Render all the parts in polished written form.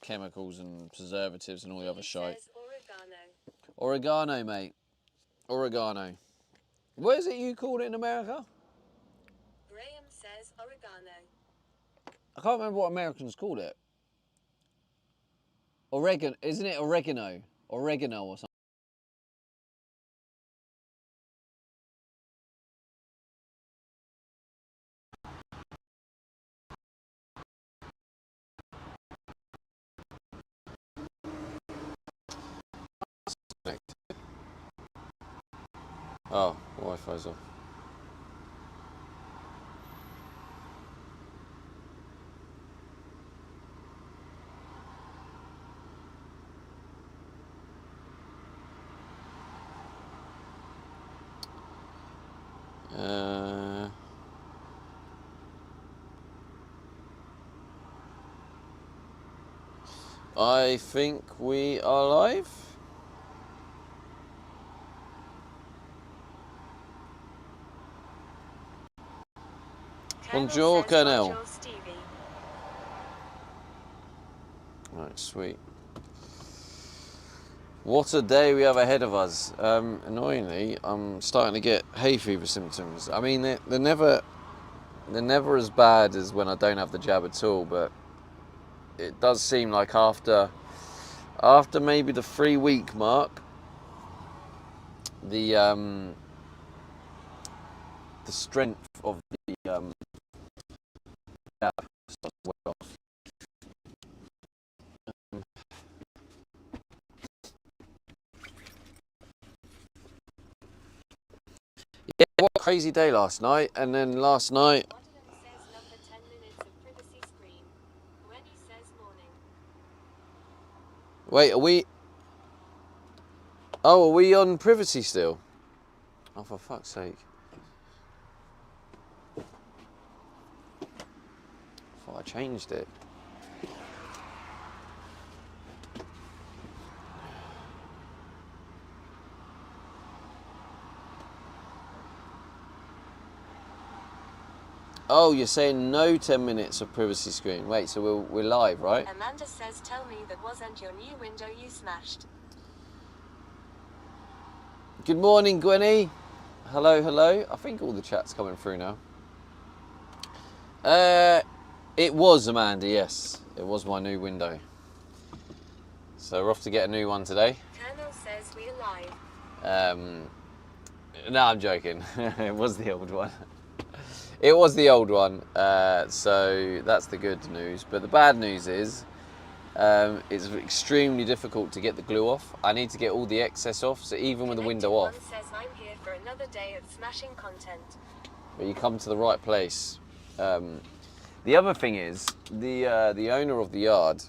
chemicals and preservatives and all the other shite. Oregano. Oregano, mate. Oregano. What is it you called it in America? Graham says oregano. I can't remember what Americans called it. Oregano, isn't it oregano? Oregano or something. Oh, Wi-Fi's off. I think we are live. Bonjour, Colonel. Bonjour, Stevie. Right, sweet. What a day we have ahead of us. Annoyingly, I'm starting to get hay fever symptoms. I mean, they're never as bad as when I don't have the jab at all, but it does seem like after maybe the 3-week mark, the strength of the jab starts to wear off. Yeah, what a crazy day last night, and then last night. Says number 10 minutes of privacy screen. When he says morning. Wait, are we? Oh, are we on privacy still? Oh, for fuck's sake! I thought I changed it. Oh, you're saying no 10 minutes of privacy screen. Wait, so we're live, right? Amanda says, tell me that wasn't your new window you smashed. Good morning, Gwenny. Hello, hello. I think all the chat's coming through now. It was, Amanda, yes. It was my new window. So we're off to get a new one today. Colonel says we're live. No, I'm joking. It was the old one. It was the old one, so that's the good news. But the bad news is it's extremely difficult to get the glue off. I need to get all the excess off, so even with the window off. Says I'm here for another day of smashing content. But you come to the right place. The other thing is, the owner of the yard,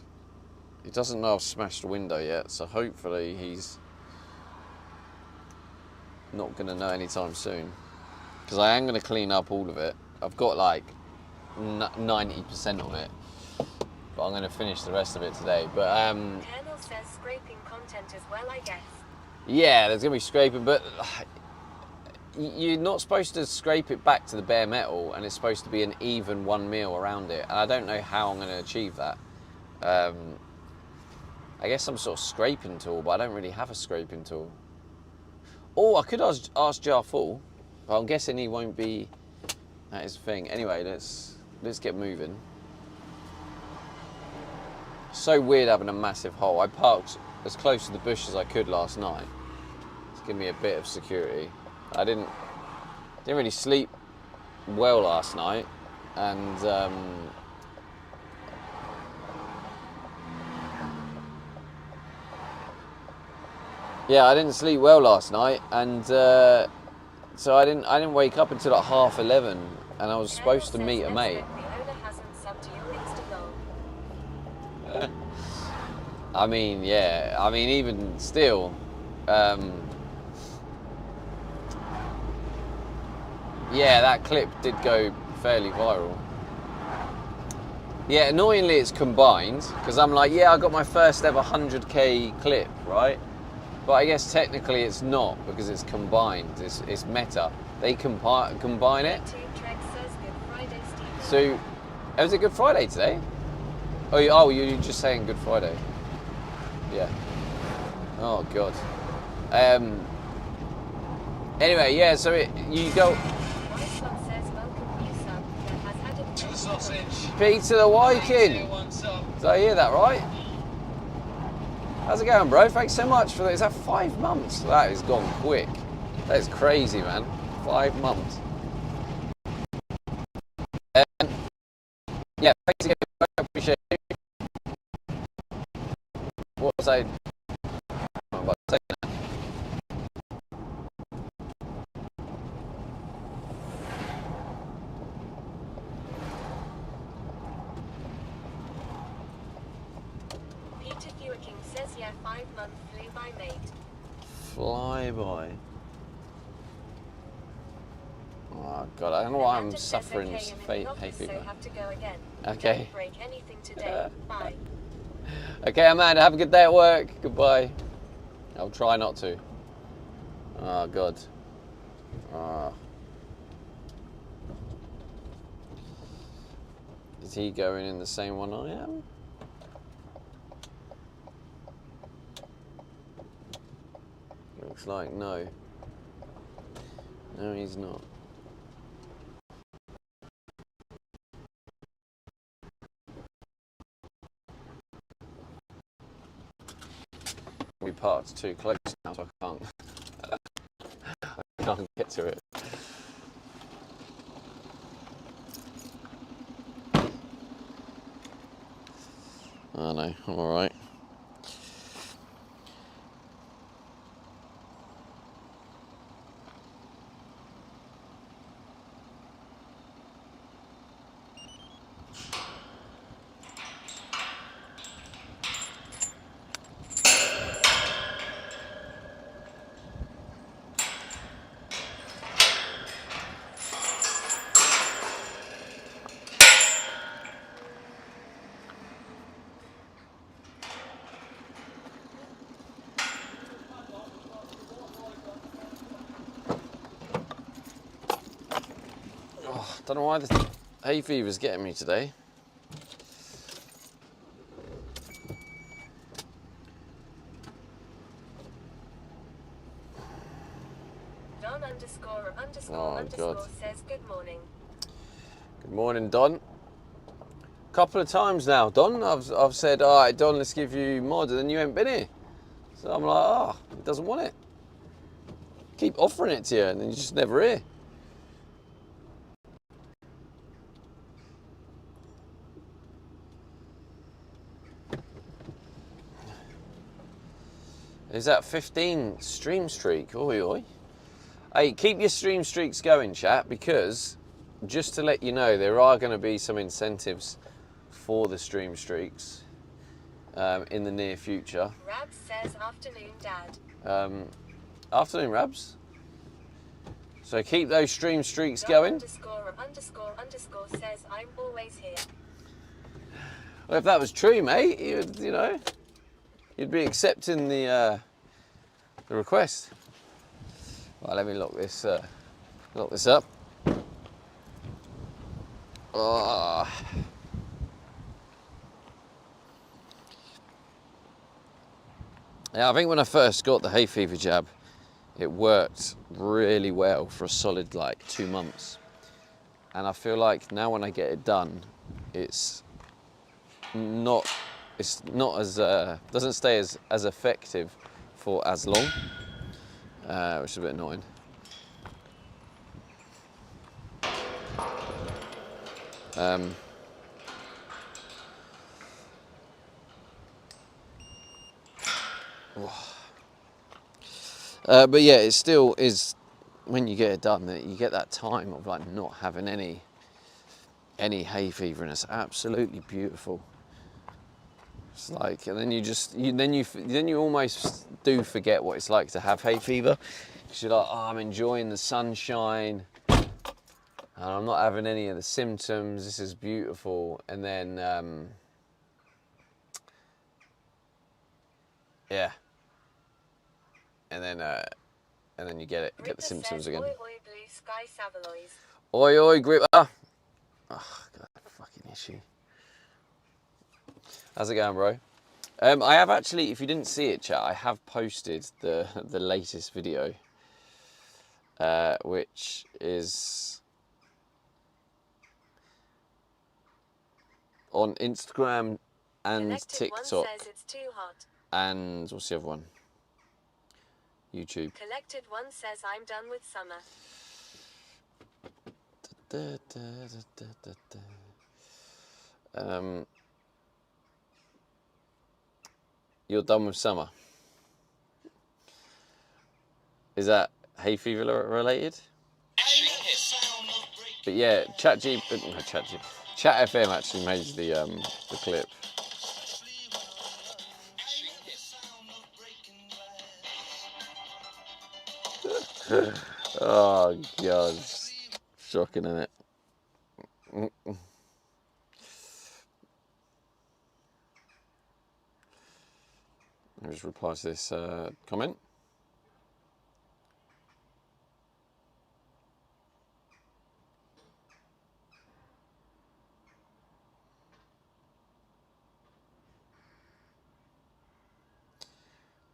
he doesn't know I've smashed the window yet, so hopefully he's not going to know anytime soon. Because I am going to clean up all of it. I've got like 90% of it, but I'm going to finish the rest of it today. But Colonel says scraping content as well, I guess. Yeah, there's going to be scraping, but you're not supposed to scrape it back to the bare metal, and it's supposed to be an even 1 mil around it. And I don't know how I'm going to achieve that. I guess some sort of scraping tool, but I don't really have a scraping tool. Oh, I could ask Jar Full. But I'm guessing he won't be at his thing. Anyway, let's get moving. So weird having a massive hole. I parked as close to the bush as I could last night to give me a bit of security. I didn't really sleep well last night, and yeah, I didn't sleep well last night, and so I didn't wake up until like 11:30, and I was supposed to meet a mate. I mean, yeah. I mean, even still, yeah, that clip did go fairly viral. Yeah, annoyingly, it's combined because I'm like, yeah, I got my first ever 100k clip, right? But I guess technically it's not because it's combined. It's meta. They combine it. So, was it Good Friday today? Oh, you're just saying Good Friday. Yeah. Oh God. Anyway, yeah. So you go. Nice one says welcome new sub that has added To the sausage. Peter the Viking. Did I hear that right? How's it going, bro? Thanks so much for that. Is that 5 months? That has gone quick. That is crazy, man. 5 months. Yeah, thanks again. I appreciate it. What was I? I'm about to say that. Peter King says yeah, 5 month flew by mate. Fly by. Oh God, I don't know why I'm suffering hay fever. So have to go again. Okay. Don't break anything today. Bye. Okay, Amanda, have a good day at work. Goodbye. I'll try not to. Oh God. Oh. Is he going in the same one I am? Looks like no. No, he's not. We parked too close now, so I can't get to it. I know, all right. Oh, don't know why the hay fever's getting me today. Don underscore says good morning. Good morning, Don. Couple of times now, Don. I've said, all right, Don, let's give you mod, and then you ain't been here. So I'm like, oh, he doesn't want it. Keep offering it to you, and then you're just never here. Is that 15 stream streak? Oi, oi. Hey, keep your stream streaks going, chat, because just to let you know, there are going to be some incentives for the stream streaks in the near future. Rabs says afternoon, Dad. Afternoon, Rabs. So keep those stream streaks going. Underscore says I'm always here. Well, if that was true, mate, you know, you'd be accepting the request. Right, let me lock this up. Oh. Yeah, I think when I first got the hay fever jab, it worked really well for a solid like 2 months. And I feel like now when I get it done, it's not as doesn't stay as effective for as long, which is a bit annoying. But yeah, it still is, when you get it done, that you get that time of like not having any hay fever, and it's absolutely beautiful. It's like, and then you almost do forget what it's like to have hay fever, because you're like, oh, I'm enjoying the sunshine, and I'm not having any of the symptoms. This is beautiful, and then yeah, and then you get the symptoms says, again. Oi, oi, blue sky Savaloys. Oi, oi, Gripper. Oh, God, fucking issue. How's it going, bro? I have actually, if you didn't see it, chat, I have posted the latest video, which is on Instagram and Connected TikTok. one says it's too hot. And what's the other one? YouTube. Collected one says I'm done with summer. You're done with summer. Is that hay fever related? But yeah, Chat FM actually made the clip. Oh god, shocking, isn't it? Let me just reply to this comment.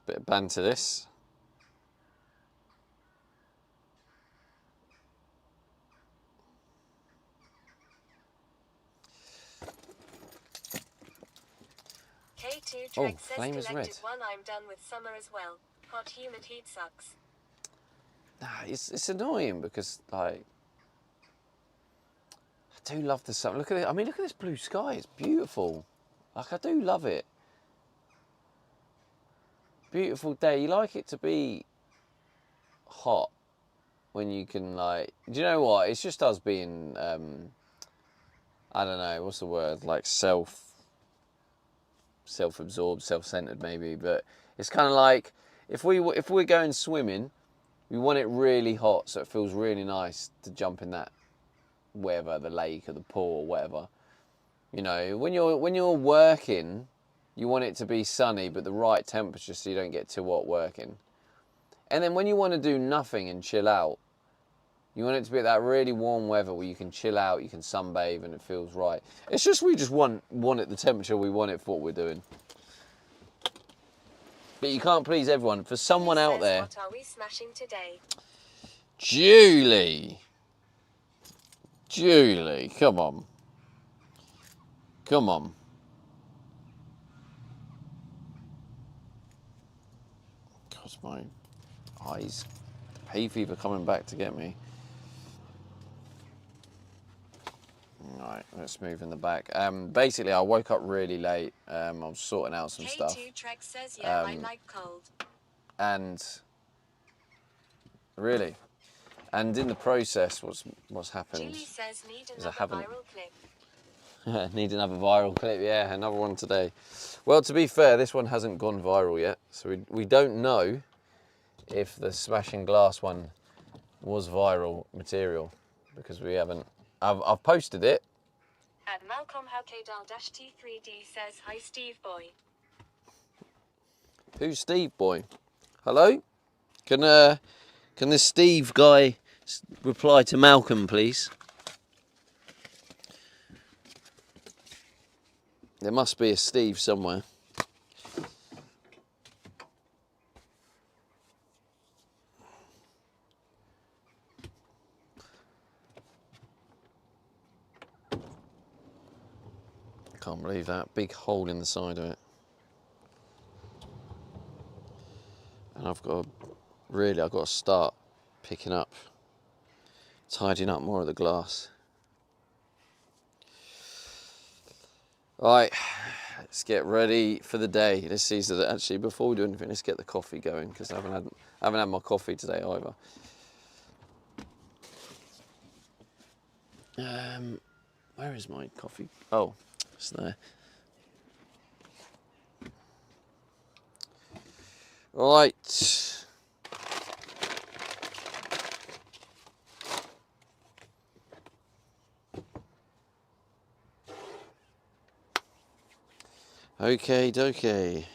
Bit of banter this. K2 Oh, Trek says flame is collected red. one I'm done with summer as well. Hot humid heat sucks. Nah, it's annoying because like I do love the sun. Look at it. I mean, look at this blue sky. It's beautiful. Like I do love it. Beautiful day. You like it to be hot when you can like. Do you know what? It's just us being. I don't know. What's the word? Like self-absorbed, self-centered maybe. But it's kind of like if we're going swimming, we want it really hot so it feels really nice to jump in that, wherever, the lake or the pool or whatever. You know, when you're working, you want it to be sunny but the right temperature so you don't get too hot working. And then when you want to do nothing and chill out, you want it to be at that really warm weather where you can chill out, you can sunbathe and it feels right. It's just we just want it the temperature we want it for what we're doing. But you can't please everyone. For someone out there, What are we smashing today? Julie, come on. Come on. God, my eyes. Hay fever coming back to get me. Right, let's move in the back. Basically, I woke up really late. I was sorting out some stuff. K2 Trek says yeah, I like cold. And really, and in the process, what's happened? Julie says need is I another haven't- viral clip. Need another viral clip, yeah, another one today. Well, to be fair, this one hasn't gone viral yet, so we don't know if the smashing glass one was viral material because we haven't. I've posted it. At Malcolm Howkedal-T3D says hi Steve boy. Who's Steve boy? Hello? Can this Steve guy reply to Malcolm, please? There must be a Steve somewhere. Can't believe that big hole in the side of it. And I've got to start picking up, tidying up more of the glass. Right, let's get ready for the day. Let's see, so that actually before we do anything, let's get the coffee going because I haven't had my coffee today either. Where is my coffee? Oh, it's there. Right. Okay, dokie.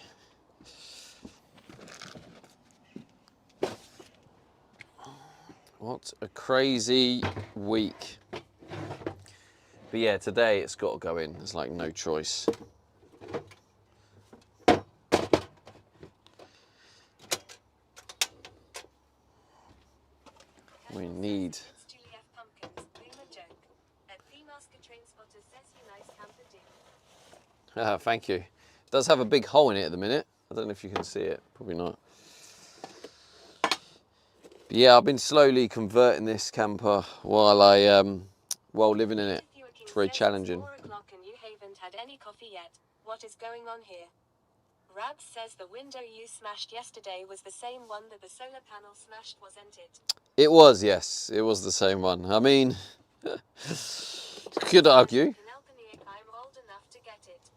What a crazy week. But yeah, today it's got to go in. There's like no choice. We need. It's Julie F. Pumpkins, boomer joke. At the Masker Train Spotter says you nice camper do. Thank you. It does have a big hole in it at the minute. I don't know if you can see it. Probably not. But yeah, I've been slowly converting this camper while while living in it. It's very challenging. 4 o'clock and you haven't had any coffee yet. What is going on here? Rabs says the window you smashed yesterday was the same one that the solar panel smashed, wasn't it? It was, yes. It was the same one. I mean, could argue. I'm old enough to get it.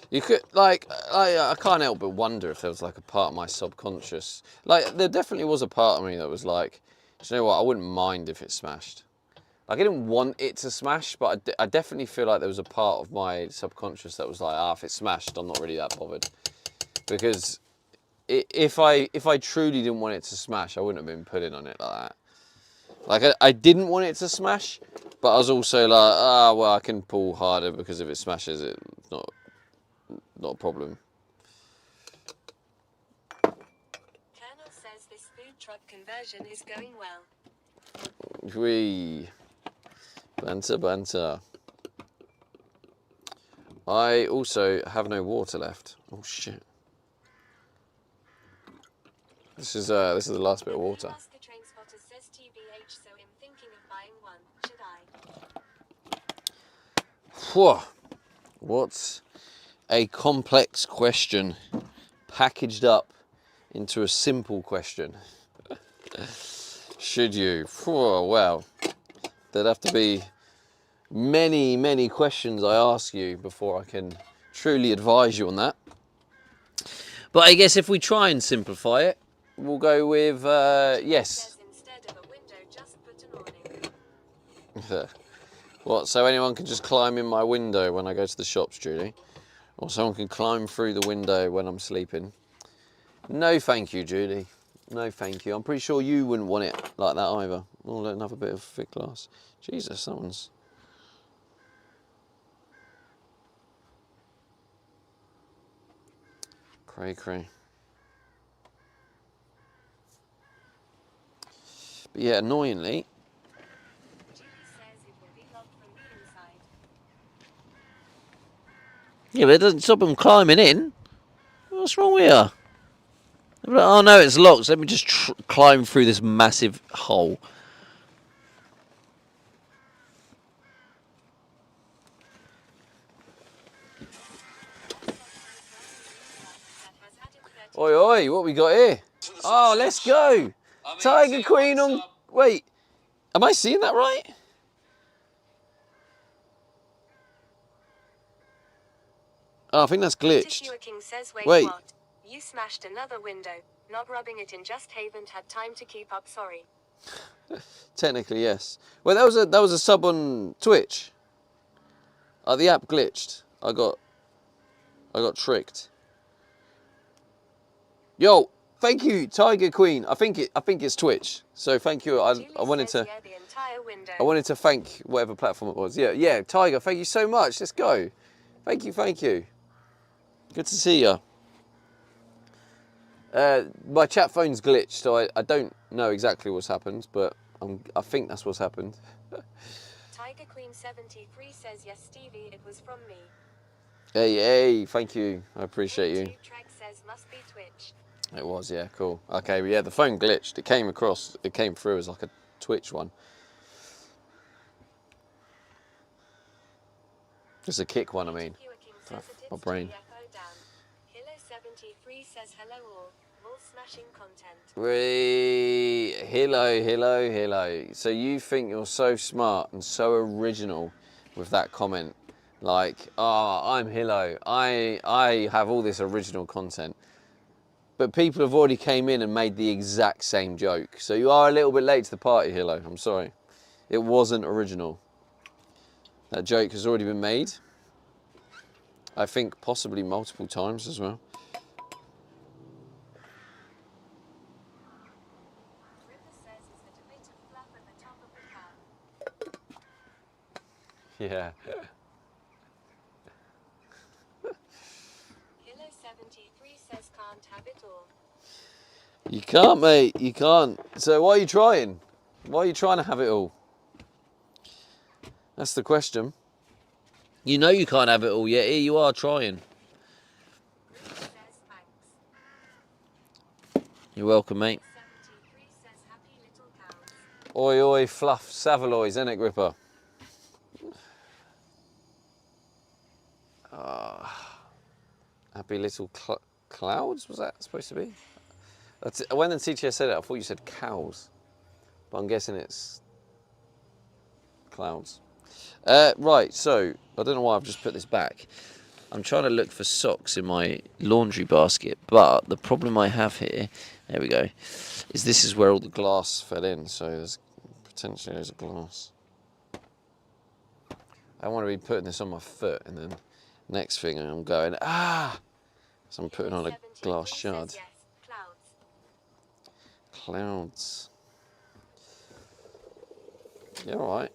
You could, like, I can't help but wonder if there was like a part of my subconscious. Like, there definitely was a part of me that was like, do you know what, I wouldn't mind if it smashed. Like, I didn't want it to smash, but I definitely feel like there was a part of my subconscious that was like, if it smashed, I'm not really that bothered. Because if I truly didn't want it to smash, I wouldn't have been putting on it like that. Like, I didn't want it to smash, but I was also like, well, I can pull harder because if it smashes, it's not a problem. Colonel says this food truck conversion is going well. Whee. Banter. I also have no water left. Oh shit. This is the last bit of water. Masker Train Spotter says TBH, so I'm thinking of buying one. Should I? Whew. What a complex question packaged up into a simple question. Should you? Whew, well, there'd have to be many questions I ask you before I can truly advise you on that. But I guess if we try and simplify it, we'll go with yes. Instead of a window, just put an awning. What, so anyone can just climb in my window when I go to the shops, Julie? Or someone can climb through the window when I'm sleeping? No thank you, Julie. No thank you. I'm pretty sure you wouldn't want it like that either. Oh, another bit of thick glass. Jesus, that one's... Cray. But yeah, annoyingly... Julie says it will be locked from the inside. Yeah, but it doesn't stop them climbing in. What's wrong with you? Oh no, it's locked. So let me just climb through this massive hole. Oi, what we got here? Oh, let's go. Tiger Queen on... Wait, am I seeing that right? Oh, I think that's glitched. King says, Wait. What? You smashed another window. Not rubbing it in, just haven't had time to keep up, sorry. Technically, yes. Well, that was a sub on Twitch. The app glitched. I got tricked. Yo, thank you, Tiger Queen. I think it's Twitch. So thank you. I wanted to thank whatever platform it was. Yeah, Tiger. Thank you so much. Let's go. Thank you. Good to see you. My chat phone's glitched, so I don't know exactly what's happened, but I think that's what's happened. Tiger Queen 73 says, yes, Stevie, it was from me. Hey, thank you. I appreciate you. Trek says, must be Twitch. It was, yeah, cool. Okay, but yeah, the phone glitched. It came through as like a Twitch one. It's a kick one, I mean. My brain. Hilo 73 says, hello all smashing content. Hello. So you think you're so smart and so original with that comment. Like, I'm Hilo. I have all this original content. But people have already came in and made the exact same joke. So you are a little bit late to the party, Hilo. I'm sorry. It wasn't original. That joke has already been made. I think possibly multiple times as well. Yeah. 73 says can't have it all. You can't, mate. You can't. So why are you trying? Why are you trying to have it all? That's the question. You know you can't have it all, yet here you are trying. Bruce says thanks. You're welcome, mate. 73 says happy little cows. Oi, oi, fluff, Savaloys, innit, Gripper? Happy little clouds, was that supposed to be? When the teacher said it, I thought you said cows. But I'm guessing it's clouds. Right, so, I don't know why I've just put this back. I'm trying to look for socks in my laundry basket, but the problem I have here, there we go, is this is where all the glass fell in, so there's potentially loads of glass. I don't want to be putting this on my foot, and then next thing I'm going, so I'm putting on a glass shard. Yes, clouds. Clouds. Yeah, all right.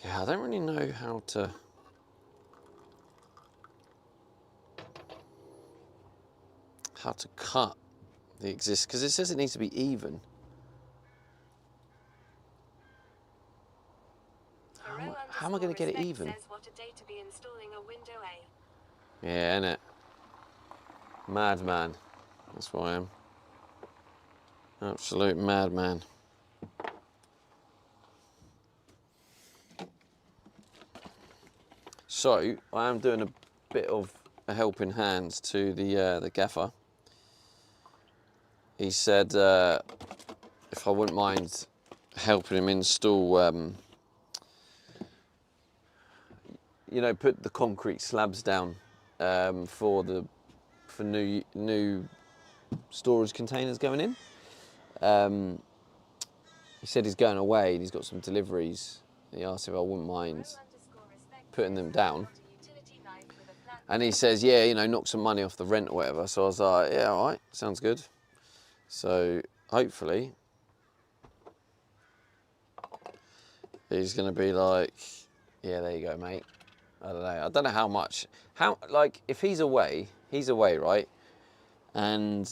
Yeah, I don't really know how to cut the exist, because it says it needs to be even. How am I going to get it even? Says what a day to be installing a window A. Yeah, innit? Madman. That's what I am. Absolute madman. So, I am doing a bit of a helping hand to the gaffer. He said if I wouldn't mind helping him install, you know, put the concrete slabs down for new storage containers going in. He said he's going away and he's got some deliveries. He asked if I wouldn't mind putting them down. And he says, yeah, you know, knock some money off the rent or whatever. So I was like, yeah, all right, sounds good. So hopefully he's going to be like, yeah, there you go, mate. I don't know. I don't know how much. Like, if he's away, right? And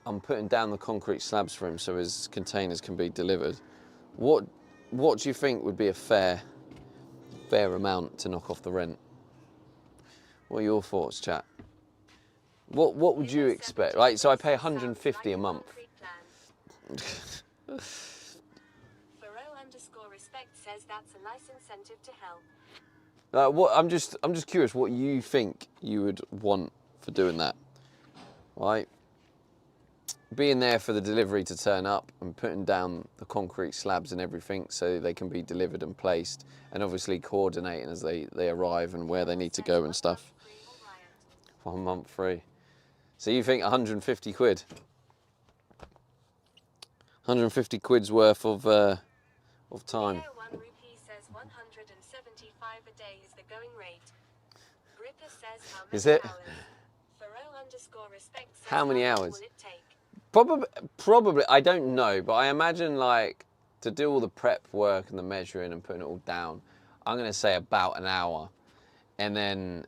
I'm putting down the concrete slabs for him so his containers can be delivered. What do you think would be a fair amount to knock off the rent? What are your thoughts, chat? What would you expect? Right, so I pay 150 a month. Respect says that's a nice incentive to help. I'm just curious what you think you would want for doing that, right? Being there for the delivery to turn up and putting down the concrete slabs and everything so they can be delivered and placed, and obviously coordinating as they arrive and where they need to go and stuff. 1 month free. So you think 150 quid? 150 quid's worth of time. 1 rupee says 175 a day is the going rate. Gripper says how many Is it? hours? Respect says how many how hours? long will it take? Probably, I don't know, but I imagine like to do all the prep work and the measuring and putting it all down, I'm going to say about an hour. And then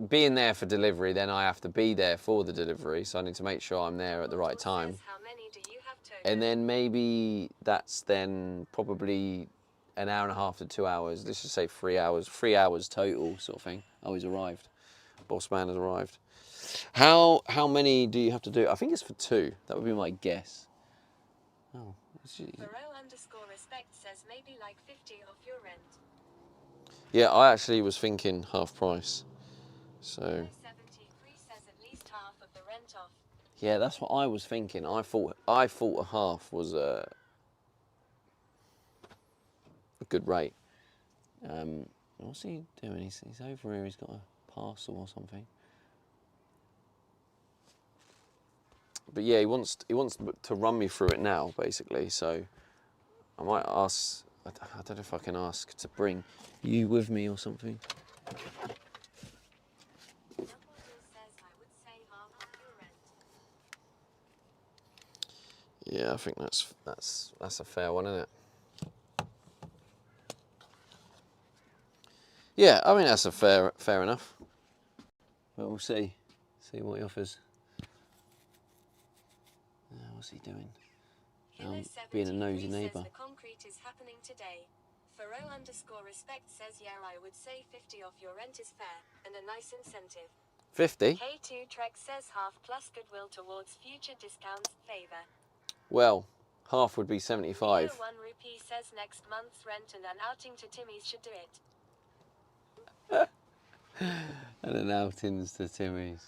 being there for delivery, then I have to be there for the delivery, so I need to make sure I'm there at the right time. How many do you have total? And then maybe that's then probably an hour and a half to 2 hours. Let's just say 3 hours. 3 hours total sort of thing. Oh, he's arrived. Boss man has arrived. How many do you have to do? I think it's for 2. That would be my guess. Oh. Respect says maybe like 50 off your rent. Yeah, I actually was thinking half price. So 73 says at least half of the rent off. Yeah, that's what I was thinking. I thought a half was a good rate. What's he doing? He's over here. He's got a parcel or something. But yeah, he wants to run me through it now, basically. So I might ask. I don't know if I can ask to bring you with me or something. Yeah, I think that's a fair one, isn't it? Yeah, I mean that's a fair enough. But we'll see what he offers. What's he doing? Being a nosy neighbour. The concrete is happening today. Faro_respect says, yeah, I would say 50 off your rent is fair and a nice incentive. 50? K2 Trek says half plus goodwill towards future discounts favour. Well, half would be 75. 1 rupee says next month's rent and an outing to Timmy's should do it. And an outings to Timmy's.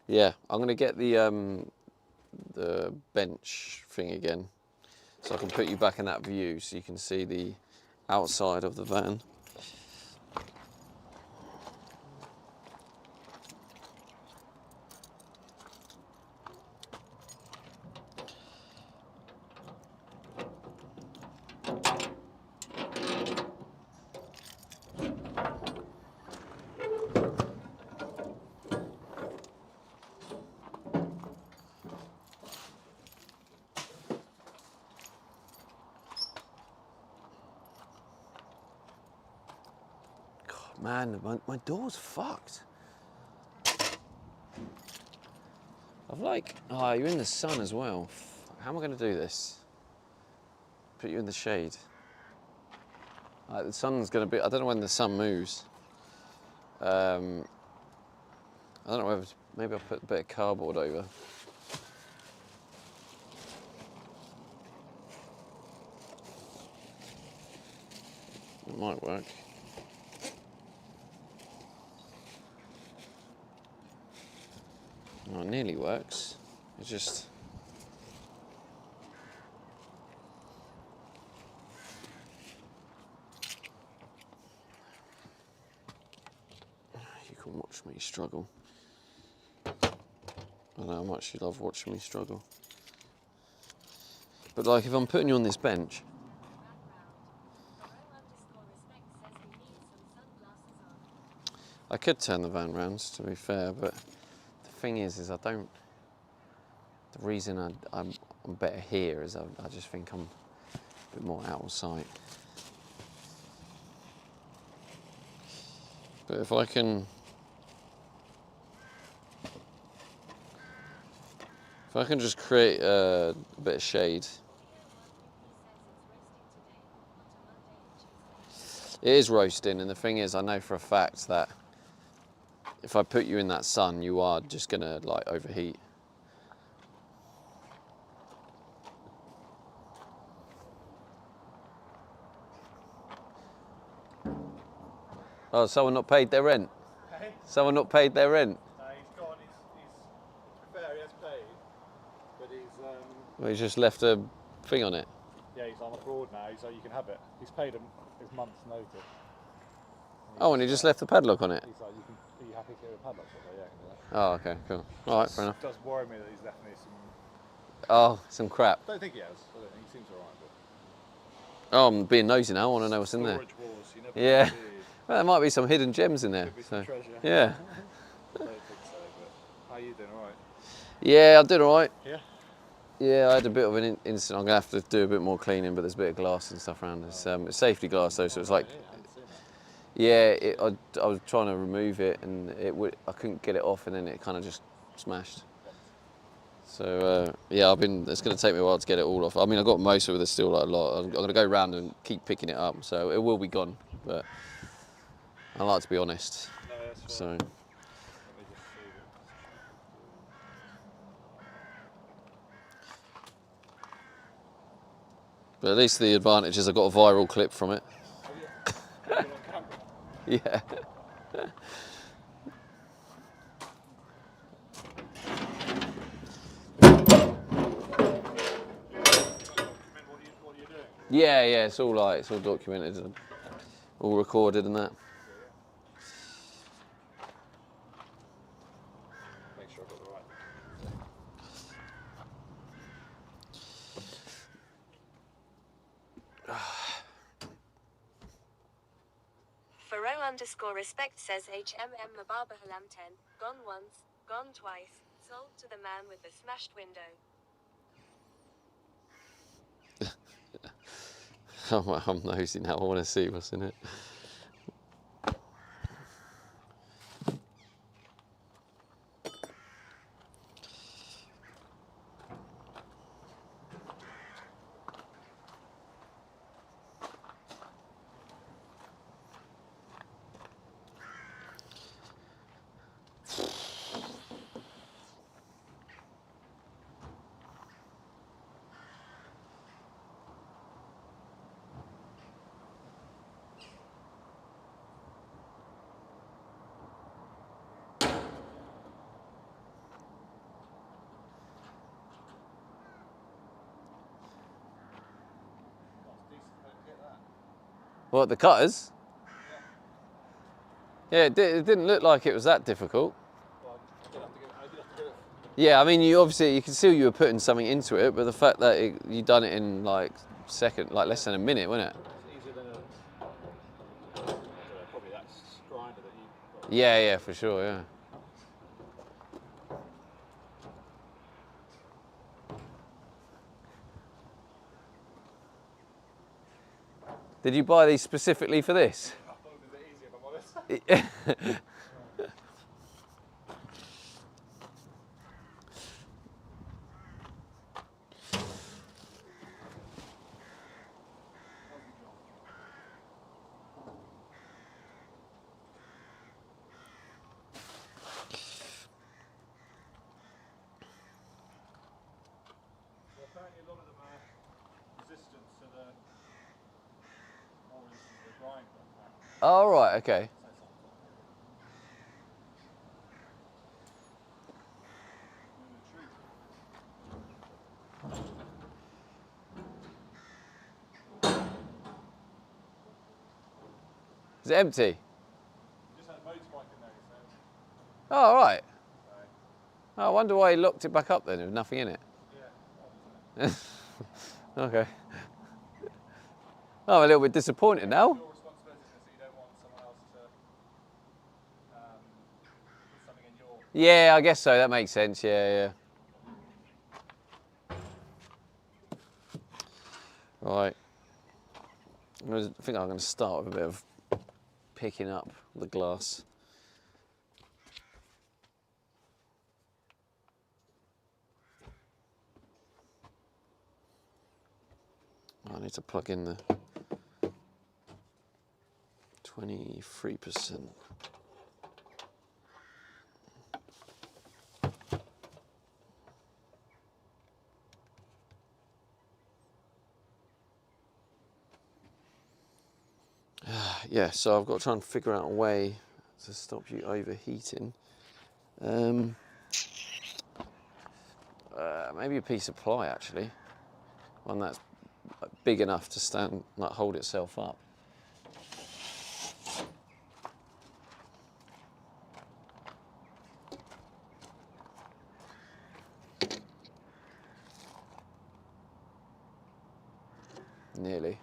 Yeah, I'm gonna get the bench thing again, so I can put you back in that view, so you can see the outside of the van. Man, my door's fucked. I've oh, you're in the sun as well. How am I going to do this? Put you in the shade. The sun's going to be, I don't know when the sun moves. I don't know whether, maybe I'll put a bit of cardboard over. It might work. Oh, it nearly works. It just... You can watch me struggle. I know how much you love watching me struggle. But like, if I'm putting you on this bench... I could turn the van round, to be fair, but the thing is I don't... The reason I'm better here is I just think I'm a bit more out of sight. But if I can just create a bit of shade. It is roasting, and the thing is, I know for a fact that if I put you in that sun, you are just gonna like overheat. Oh, someone not paid their rent? Hey? Someone not paid their rent? No, he's gone. To be fair, he has paid, but he's... Well, he's just left a thing on it. Yeah, he's on abroad now, so you can have it. He's paid him his month's notice. And he just left the padlock on it? He's like, are you happy to get a padlock? So yeah, I can do that. Oh, okay, cool. All right, fair enough. It does worry me that he's left me some... Oh, some crap. I don't think he has. I don't think he seems alright, but... Oh, I'm being nosy now. I want to know what's in there. Storage wars, you never Yeah. know, do you? Well, there might be some hidden gems in there. Could be some treasure. Yeah. I don't think so, but how are you doing? Alright? Yeah, I did all right. Yeah? Yeah, I had a bit of an incident. I'm going to have to do a bit more cleaning, but there's a bit of glass and stuff around. It's safety glass, though, so it's like... I haven't seen that. Yeah, I was trying to remove it, and I couldn't get it off, and then it kind of just smashed. So yeah, it's going to take me a while to get it all off. I mean, I got most of it. There's still like a lot. I'm going to go around and keep picking it up, so it will be gone. But I like to be honest. No, that's fine. So Let me just see it. But at least the advantage is I got a viral clip from it. Have you got on camera? Yeah. Document what you're doing. Yeah, yeah, it's all documented and all recorded and that. Make sure I've got the right. Faro_respect says HMM Mababa Halam 10, gone once, gone twice, sold to the man with the smashed window. I'm nosy now, I want to see what's in it. That's decent. Don't get that. What, the cutters? Yeah, it didn't look like it was that difficult. Well, I did have to get it. Yeah, I mean, you can see you were putting something into it, but the fact that you done it in like less than a minute, wasn't it? It's easier than I don't know, probably that grinder that you've got. Yeah, yeah, for sure, yeah. Did you buy these specifically for this? I thought it was a bit easier, if I'm honest. Well, apparently a lot of them are resistant to the more resistant to the grinder. Apparently. Oh, right, okay. Is it empty? Just had a motorbike in there, he said. Oh, right. So, Oh, I wonder why he locked it back up then, with nothing in it. yeah, Okay. Oh, I'm a little bit disappointed now. your responsibility is that you don't want someone else to put something in your. Yeah, I guess so. That makes sense. Yeah, yeah. Right. I think I'm going to start with a bit of picking up the glass. I need to plug in the 23%. Yeah, so I've got to try and figure out a way to stop you overheating. Maybe a piece of ply actually, one that's big enough to stand, like hold itself up. Nearly.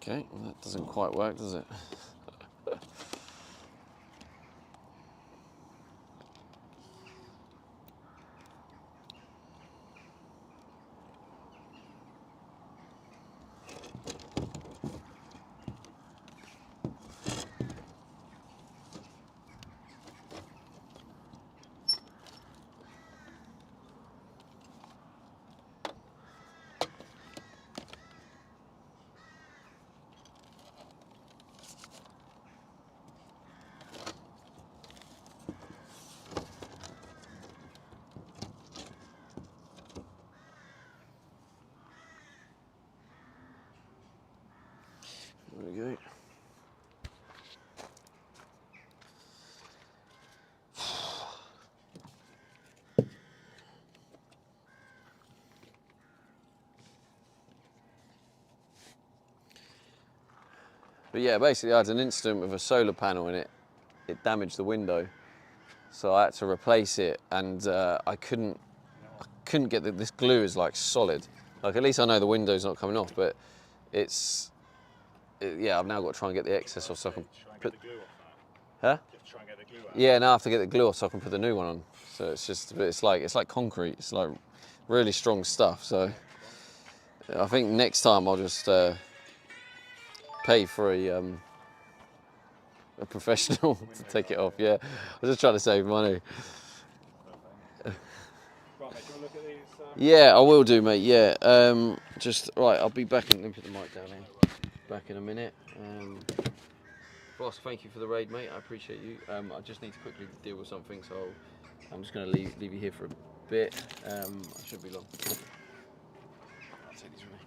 Okay, well, that doesn't quite work, does it? There we go. But yeah, basically I had an incident with a solar panel in it. It damaged the window. So I had to replace it, and I couldn't get this glue is like solid. Like, at least I know the window's not coming off, but yeah, I've now got to try and get the excess off so I can put... The glue off Huh? that. Just try and get the glue out. Yeah, now I have to get the glue off so I can put the new one on. So it's just, it's like concrete. It's like really strong stuff. So I think next time I'll just pay for a professional to take it off. Yeah, I'm just trying to save money. Right, mate, do you want to look at these? Yeah, I will do, mate. Yeah, just right. I'll be back in. Let me put the mic down here. Back in a minute. Boss, thank you for the raid, mate. I appreciate you. I just need to quickly deal with something, so I'm just going to leave you here for a bit. I shouldn't be long. I'll take these with me.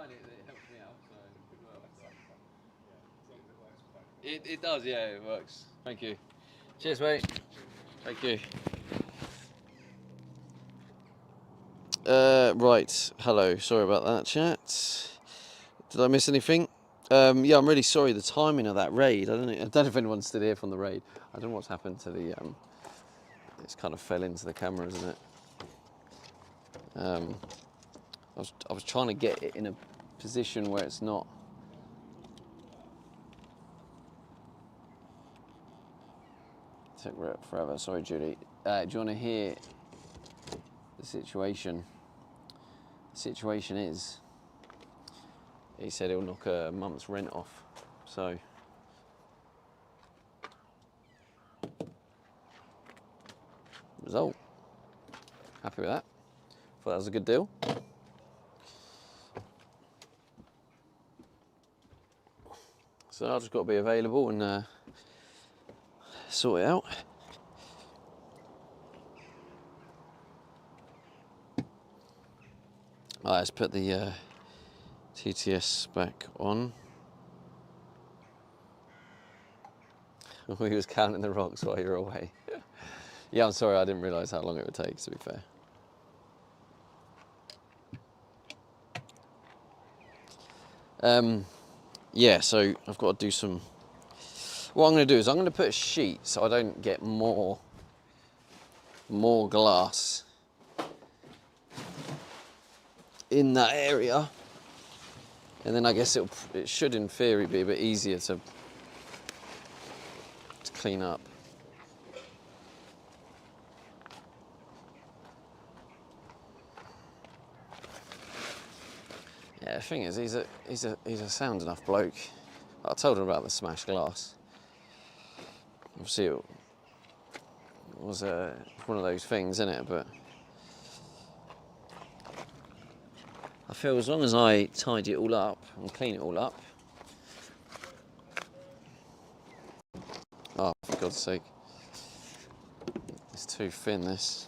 find it helps me out, so good work. Yeah, as long as it works for both. It does, yeah, it works. Thank you. Cheers, mate. Thank you. Right, hello. Sorry about that, chat. Did I miss anything? Yeah, I'm really sorry. The timing of that raid. I don't know if anyone's still here from the raid. I don't know what's happened to the. It's kind of fell into the camera, isn't it? I was trying to get it in a position where it's not. Took forever. Sorry, Judy. Do you want to hear the situation? The situation is, he said he'll knock a month's rent off. So, result. Happy with that. Thought that was a good deal. So I've just got to be available and sort it out. Alright, let's put the TTS back on. We was counting the rocks while you were away. Yeah, I'm sorry, I didn't realise how long it would take, to be fair. Yeah, so I've got to do some... What I'm going to do is I'm going to put a sheet so I don't get more glass in that area. And then I guess it should, in theory, be a bit easier to clean up. Yeah, the thing is, he's a sound enough bloke. I told him about the smashed glass. Obviously, it was one of those things, isn't it? But I feel as long as I tidy it all up and clean it all up. Oh, for God's sake! It's too thin. This.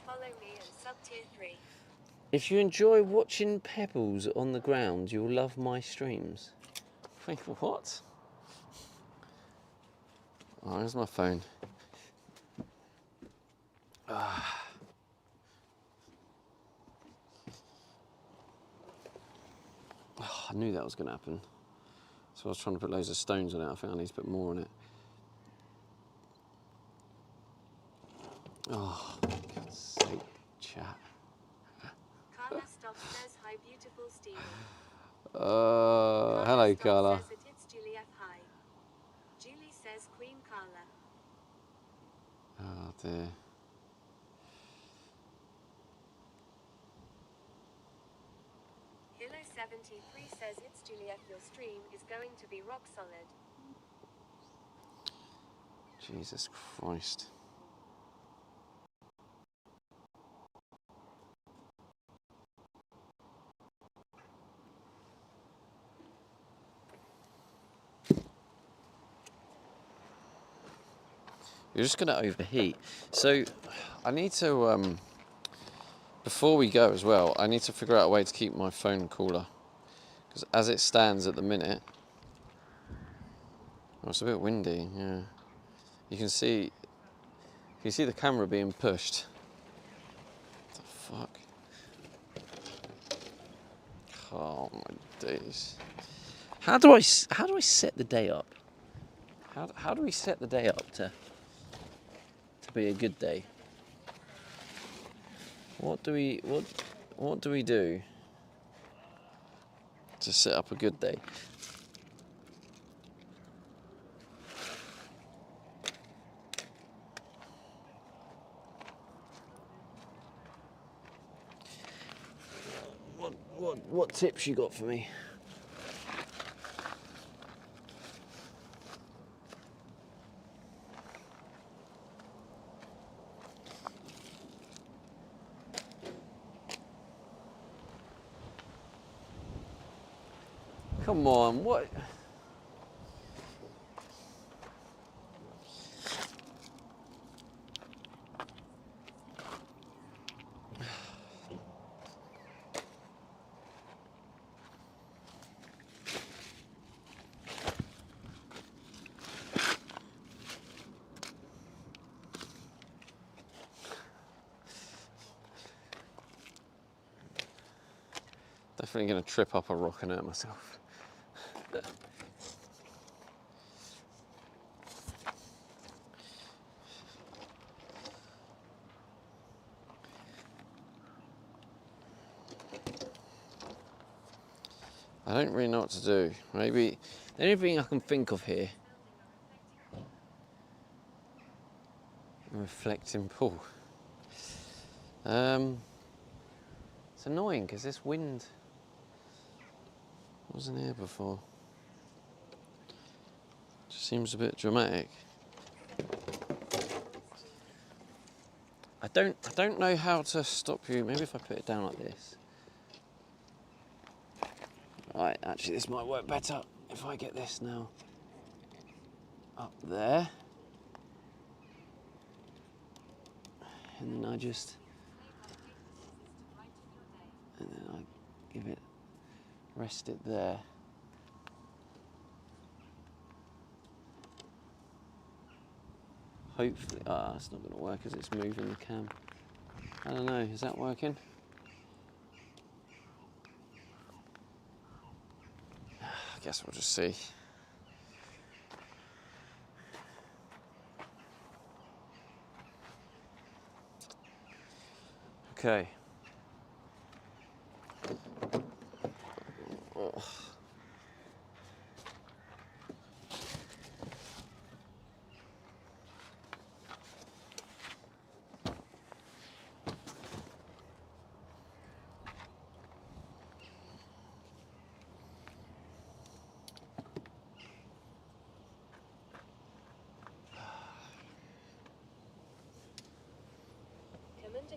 Follow me and sub tier 3. If you enjoy watching pebbles on the ground, you'll love my streams. Wait, what? Oh, there's my phone. Oh, I knew that was going to happen. So I was trying to put loads of stones on it. I think I need to put more on it. Oh, for God's sake, chat. Carla Stock says hi, beautiful Stevie. Hello, Stock Carla. says it's Julie F. Hi. Julie says Queen Carla. Oh, dear. Hilo73 says it's Julie F. Your stream is going to be rock solid. Jesus Christ. You're just going to overheat. So I need to, before we go as well, I need to figure out a way to keep my phone cooler. Because as it stands at the minute, oh, it's a bit windy, yeah. You can see the camera being pushed. What the fuck? Oh my days. How do I set the day up? How do we set the day up to be a good day? What do we do to set up a good day? What tips you got for me? Come on, what? Definitely going to trip up a rock and hurt myself. I don't really know what to do. Maybe the only thing I can think of here, a reflecting pool. It's annoying because this wind wasn't here before. Just seems a bit dramatic. I don't know how to stop you. Maybe if I put it down like this. Right, actually this might work better if I get this now up there. And then I give it, rest it there. Hopefully, it's not going to work as it's moving the cam. I don't know, is that working? I guess we'll just see. Okay. Oh.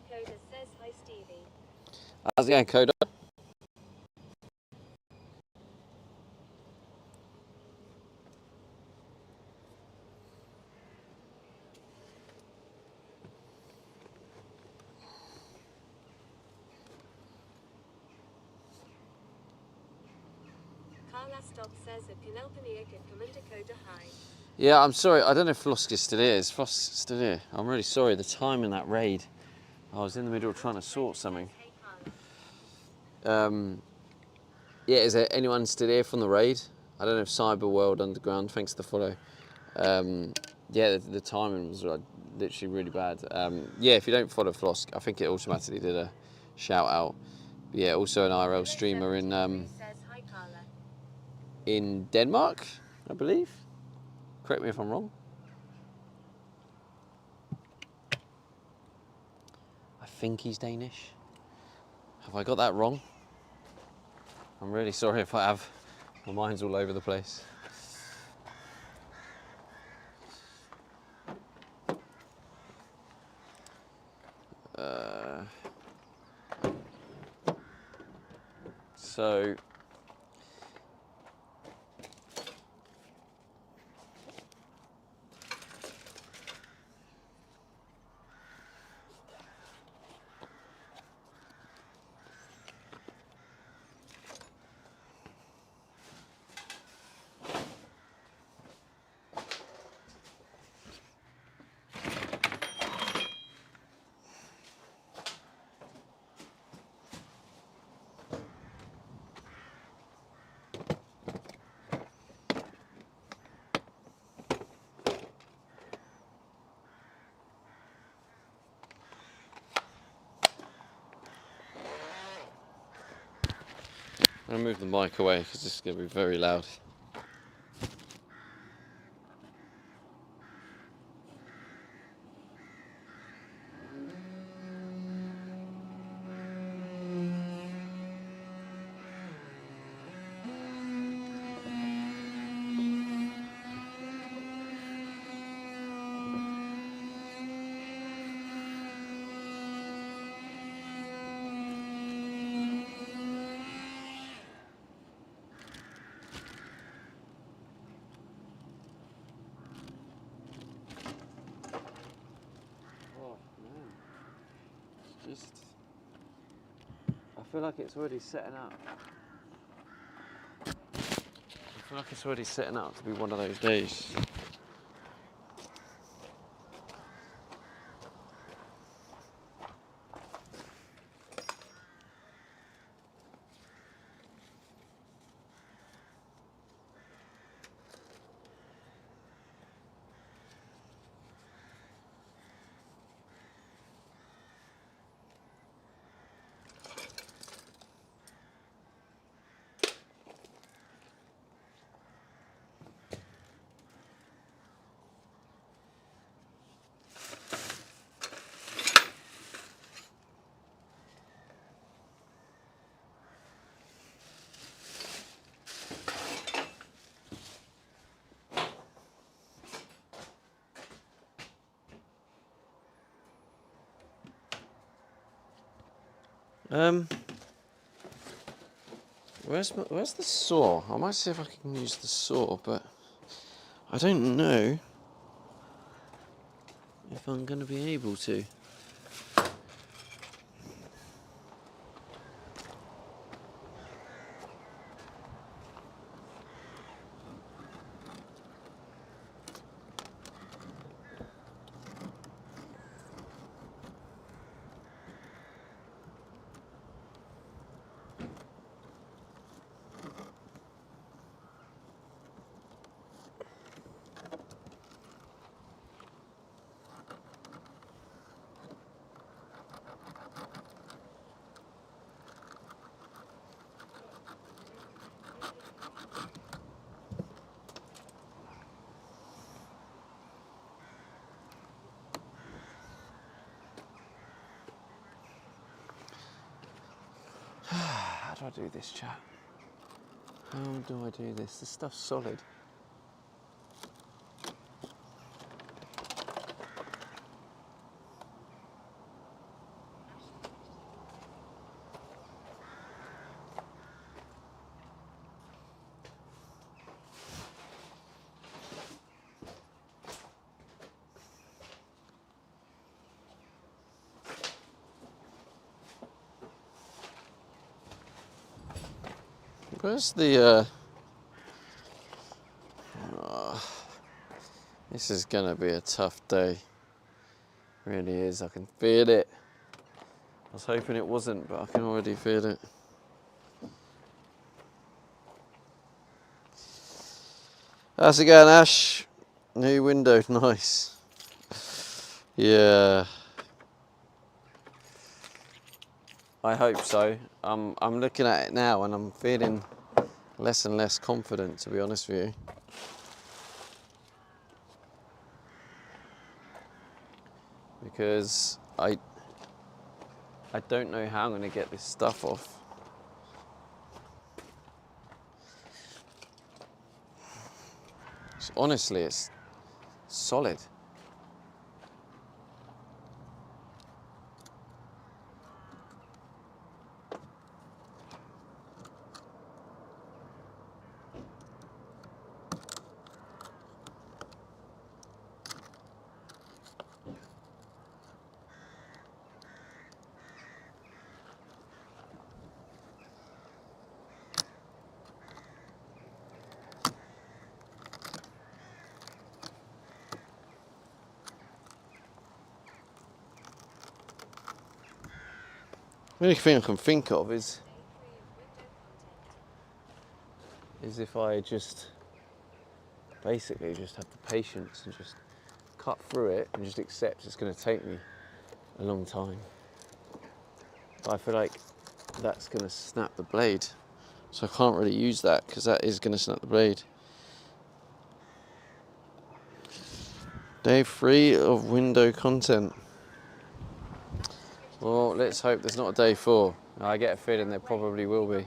Coda says hi Stevie. How's it going, Coda? Carla Stop says that Canelpaniac and Commander Coda hi. Yeah, I'm sorry. I don't know if Flosk is still here. Is Flosk still here? I'm really sorry. The time in that raid, I was in the middle of trying to sort something. Yeah, is there anyone still here from the raid? I don't know if Cyber World Underground, thanks for the follow. Yeah, the timing was literally really bad. Yeah, if you don't follow Flosk, I think it automatically did a shout out. But yeah, also an IRL streamer in Denmark, I believe. Correct me if I'm wrong. I think he's Danish. Have I got that wrong? I'm really sorry if I have. My mind's all over the place. So I'm going to move the mic away because this is going to be very loud. I feel like it's already setting up. I feel like it's already setting up to be one of those days. Where's the saw? I might see if I can use the saw, but I don't know if I'm going to be able to. How do I do this, chat? How do I do this? This stuff's solid. Where's the, this is gonna be a tough day. Really is, I can feel it. I was hoping it wasn't, but I can already feel it. How's it going, Ash? New window, nice. Yeah. I hope so. I'm looking at it now and I'm feeling less and less confident, to be honest with you. Because I don't know how I'm going to get this stuff off. Honestly, it's solid. The only thing I can think of is if I just basically just have the patience and just cut through it and just accept it's going to take me a long time. But I feel like that's going to snap the blade, so I can't really use that because that is going to snap the blade. Day 3 of window content. Well, let's hope there's not a day 4. I get a feeling there probably will be.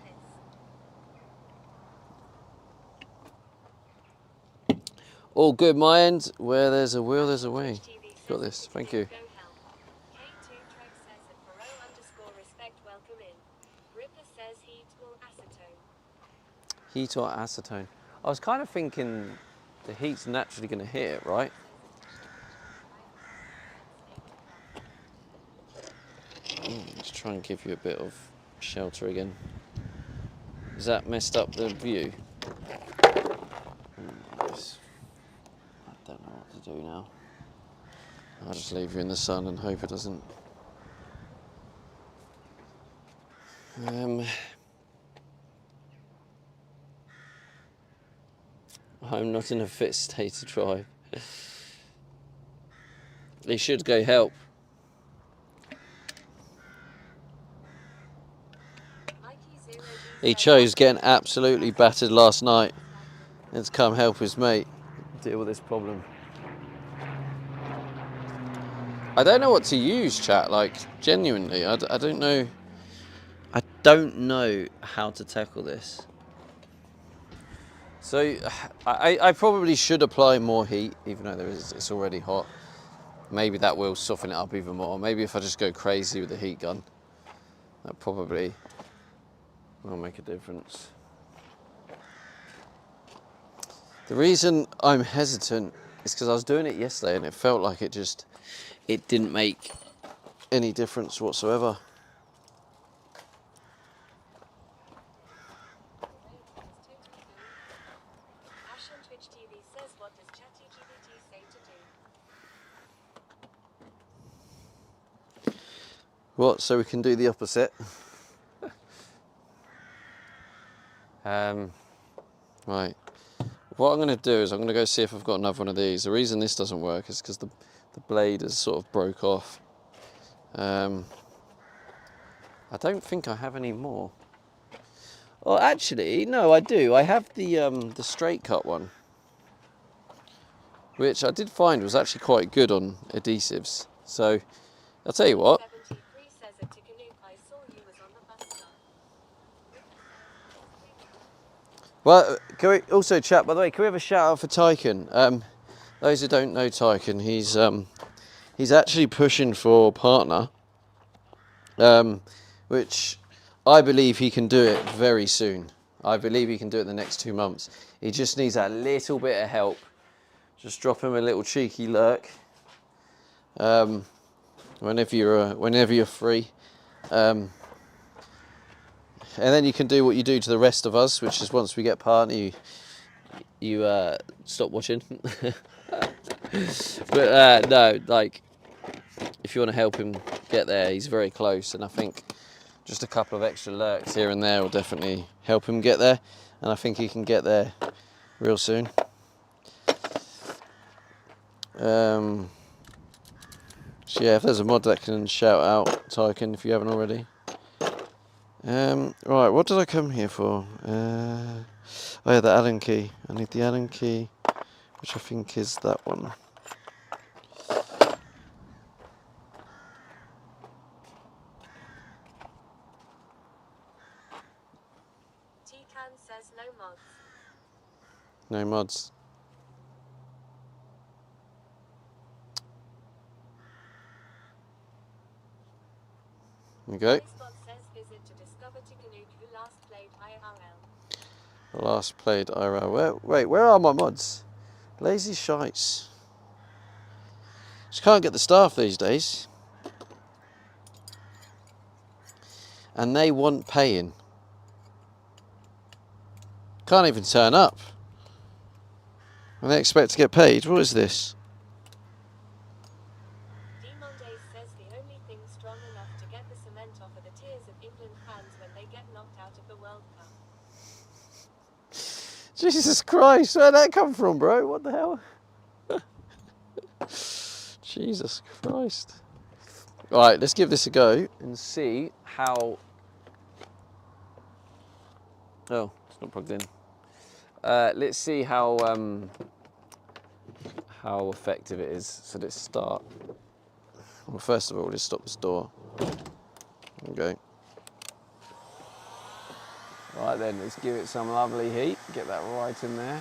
All good, my end. Where there's a will, there's a way. Got this, thank you. Heat or acetone? I was kind of thinking the heat's naturally going to hit it, right? Ooh. Let's try and give you a bit of shelter again. Has that messed up the view? Yes. I don't know what to do now. I'll just leave you in the sun and hope it doesn't. I'm not in a fit state to drive. He should go help. He chose getting absolutely battered last night and to come help his mate deal with this problem. I don't know what to use, chat, like, genuinely. I don't know. I don't know how to tackle this. So, I probably should apply more heat, even though it's already hot. Maybe that will soften it up even more. Maybe if I just go crazy with the heat gun, that probably will make a difference. The reason I'm hesitant is because I was doing it yesterday and it felt like it didn't make any difference whatsoever. Ash on Twitch TV says, what does ChatGPT say to do? What? So we can do the opposite. Right. What I'm going to do is I'm going to go see if I've got another one of these. The reason this doesn't work is because the blade has sort of broke off. I don't think I have any more. Oh, actually, no, I do. I have the straight cut one, which I did find was actually quite good on adhesives. So I'll tell you what. 73 says it to Canoe. I saw you was on the bus stop. Well, can we also chat, by the way, can we have a shout out for Tyken? Those who don't know Tyken, he's actually pushing for partner, which I believe he can do it very soon. I believe he can do it in the next 2 months. He just needs a little bit of help. Just drop him a little cheeky lurk whenever you're free. And then you can do what you do to the rest of us, which is once we get partner, you stop watching. But no, like, if you want to help him get there, he's very close, and I think just a couple of extra lurks here and there will definitely help him get there, and I think he can get there real soon. So yeah, if there's a mod that can shout out Tyken if you haven't already. Right, what did I come here for? Oh yeah, the Allen key. I need the Allen key, which I think is that one. T-Can says no mods. No mods. Okay. Spot says visit to discover Tikanuk who last played IRL. Last played IRL. Wait, where are my mods? Lazy shites. Just can't get the staff these days. And they want paying. Can't even turn up. And they expect to get paid. What is this? D-Monday says the only thing strong enough to get the cement off are the tears of England fans when they get knocked out of the World Cup. Jesus Christ, where'd that come from, bro? What the hell? Jesus Christ. Right, let's give this a go and see how... Oh, it's not plugged in. Let's see how effective it is. So let's start. Well, first of all, let's stop this door. Okay. Right then, let's give it some lovely heat. Get that right in there.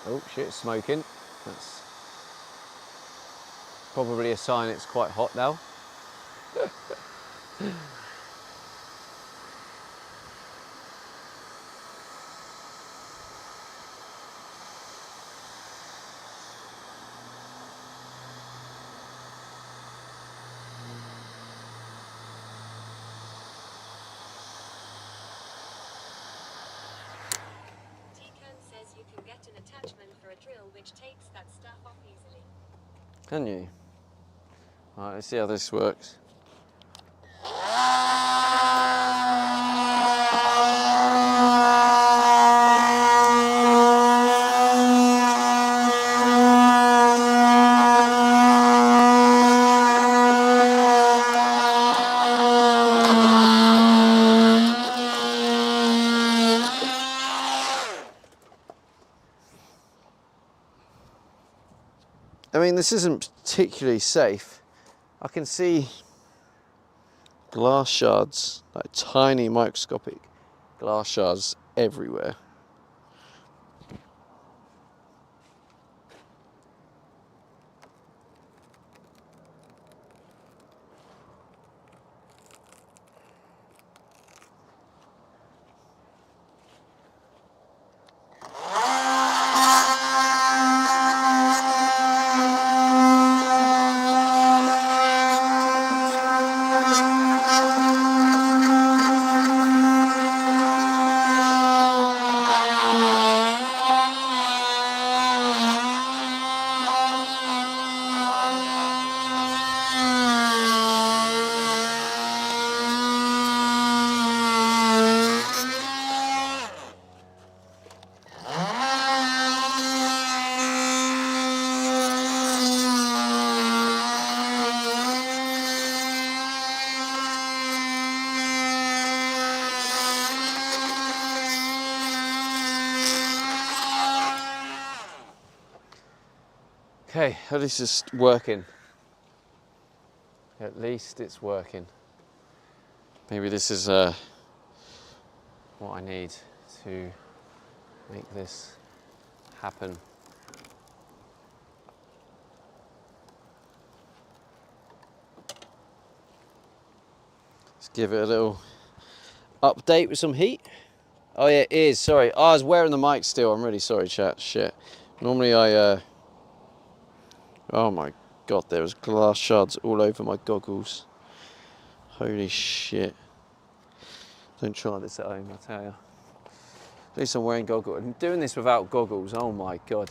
Oh shit, it's smoking. That's probably a sign it's quite hot now. drill which takes that stuff off easily. Can you? All right, let's see how this works. I mean, this isn't particularly safe. I can see glass shards, like tiny microscopic glass shards everywhere. Okay, at least it's working. At least it's working. Maybe this is what I need to make this happen. Let's give it a little update with some heat. Oh yeah, it is, sorry. Oh, I was wearing the mic still. I'm really sorry, chat. Shit. Normally oh my god, there was glass shards all over my goggles. Holy shit. Don't try this at home, I tell you. At least I'm wearing goggles. I'm doing this without goggles, oh my god.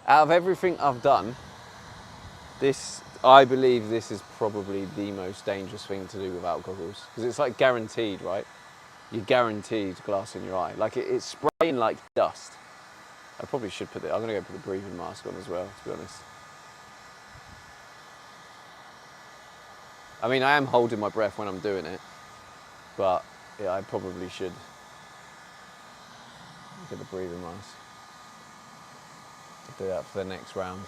Out of everything I've done, I believe this is probably the most dangerous thing to do without goggles. Because it's like guaranteed, right? You're guaranteed glass in your eye. Like it's spraying like dust. I probably should I'm gonna go put the breathing mask on as well, to be honest. I mean, I am holding my breath when I'm doing it, but yeah, I probably should get the breathing mask. Do that for the next round.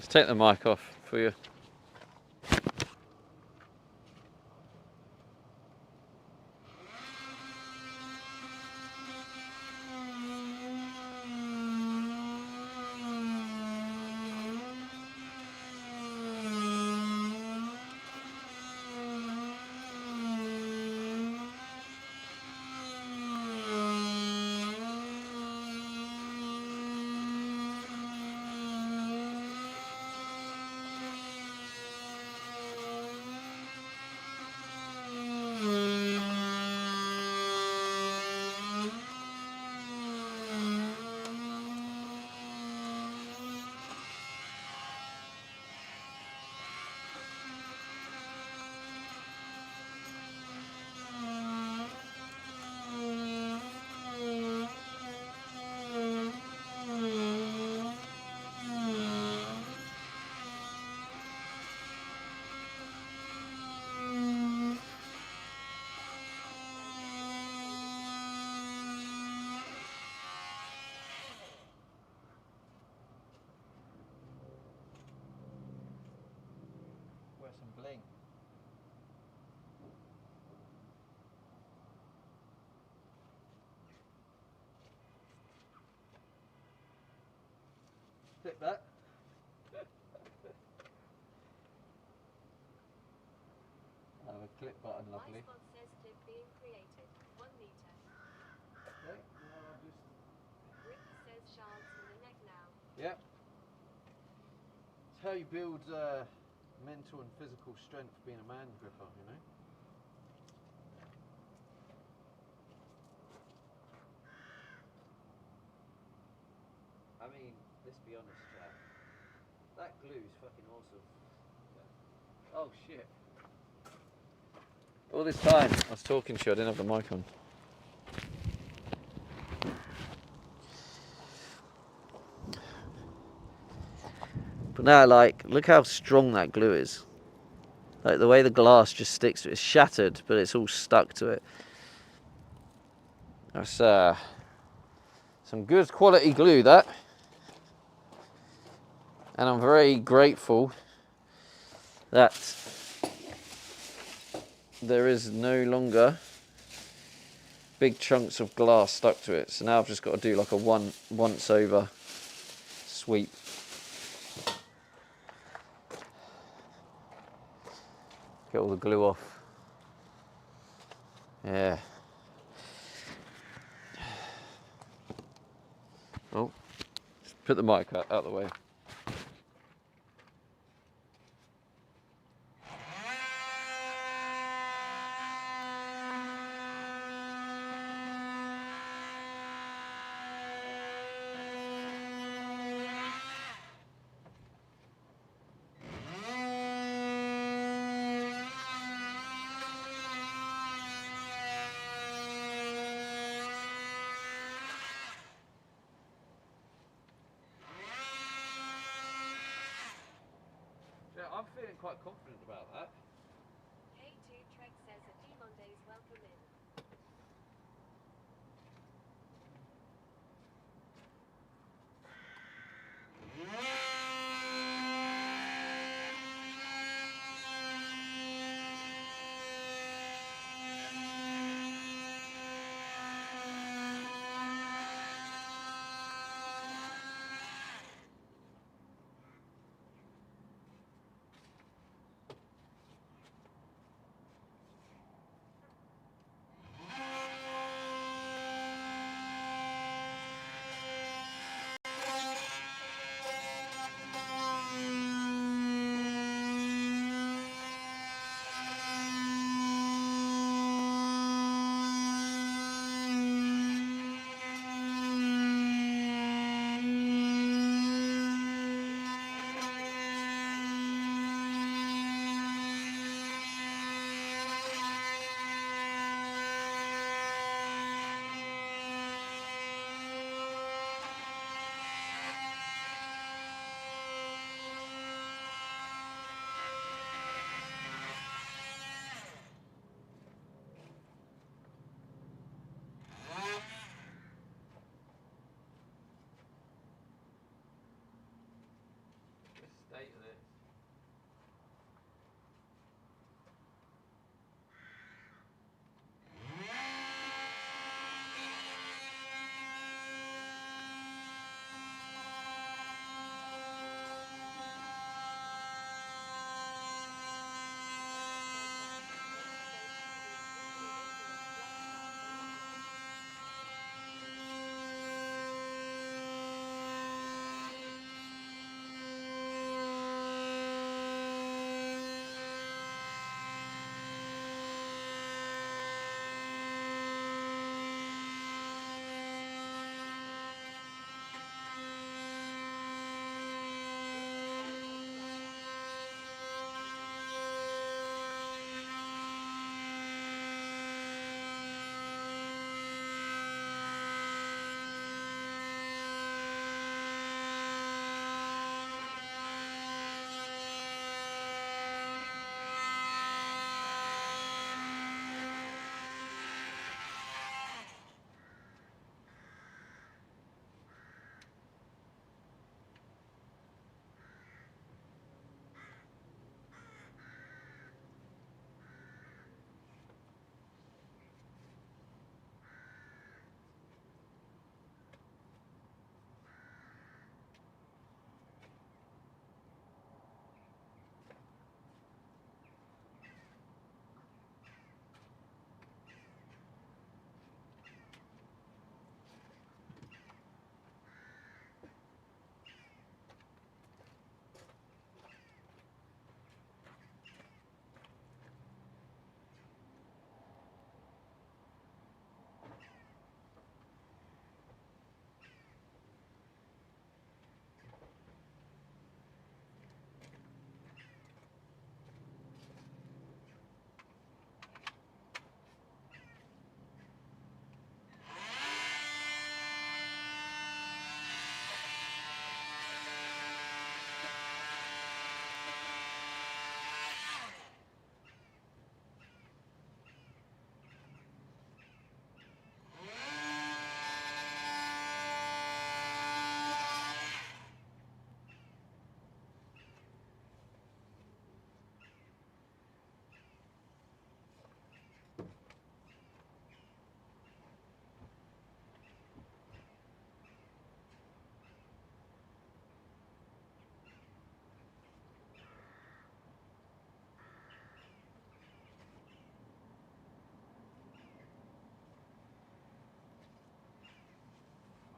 take the mic off for you. Wear some bling. Click that. I have a clip button, lovely. My spot says clip being created. 1 meter. Okay, now I'll just... Rick says shards in the neck now. Yep. It's how you build mental and physical strength being a man gripper, you know? I mean, let's be honest, chap. That glue is fucking awesome. Oh shit. All this time I was talking to you, I didn't have the mic on. But now, like, look how strong that glue is. Like, the way the glass just sticks to it. It's shattered, but it's all stuck to it. That's some good quality glue, that. And I'm very grateful that there is no longer big chunks of glass stuck to it. So now I've just got to do like a once over sweep. Get all the glue off. Yeah. Oh, just put the mic out of the way. Yeah, I'm feeling quite confident about that. K2 Trek says a Demon Days welcome in. state of this?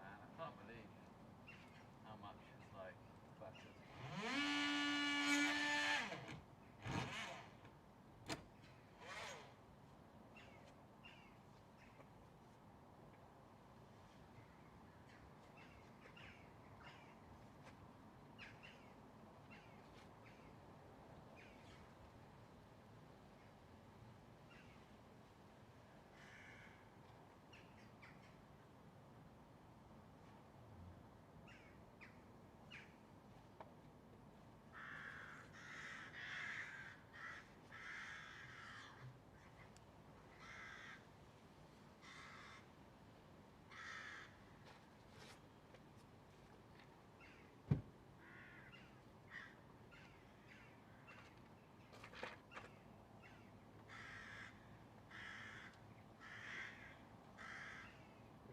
I can't believe how much it's like battered.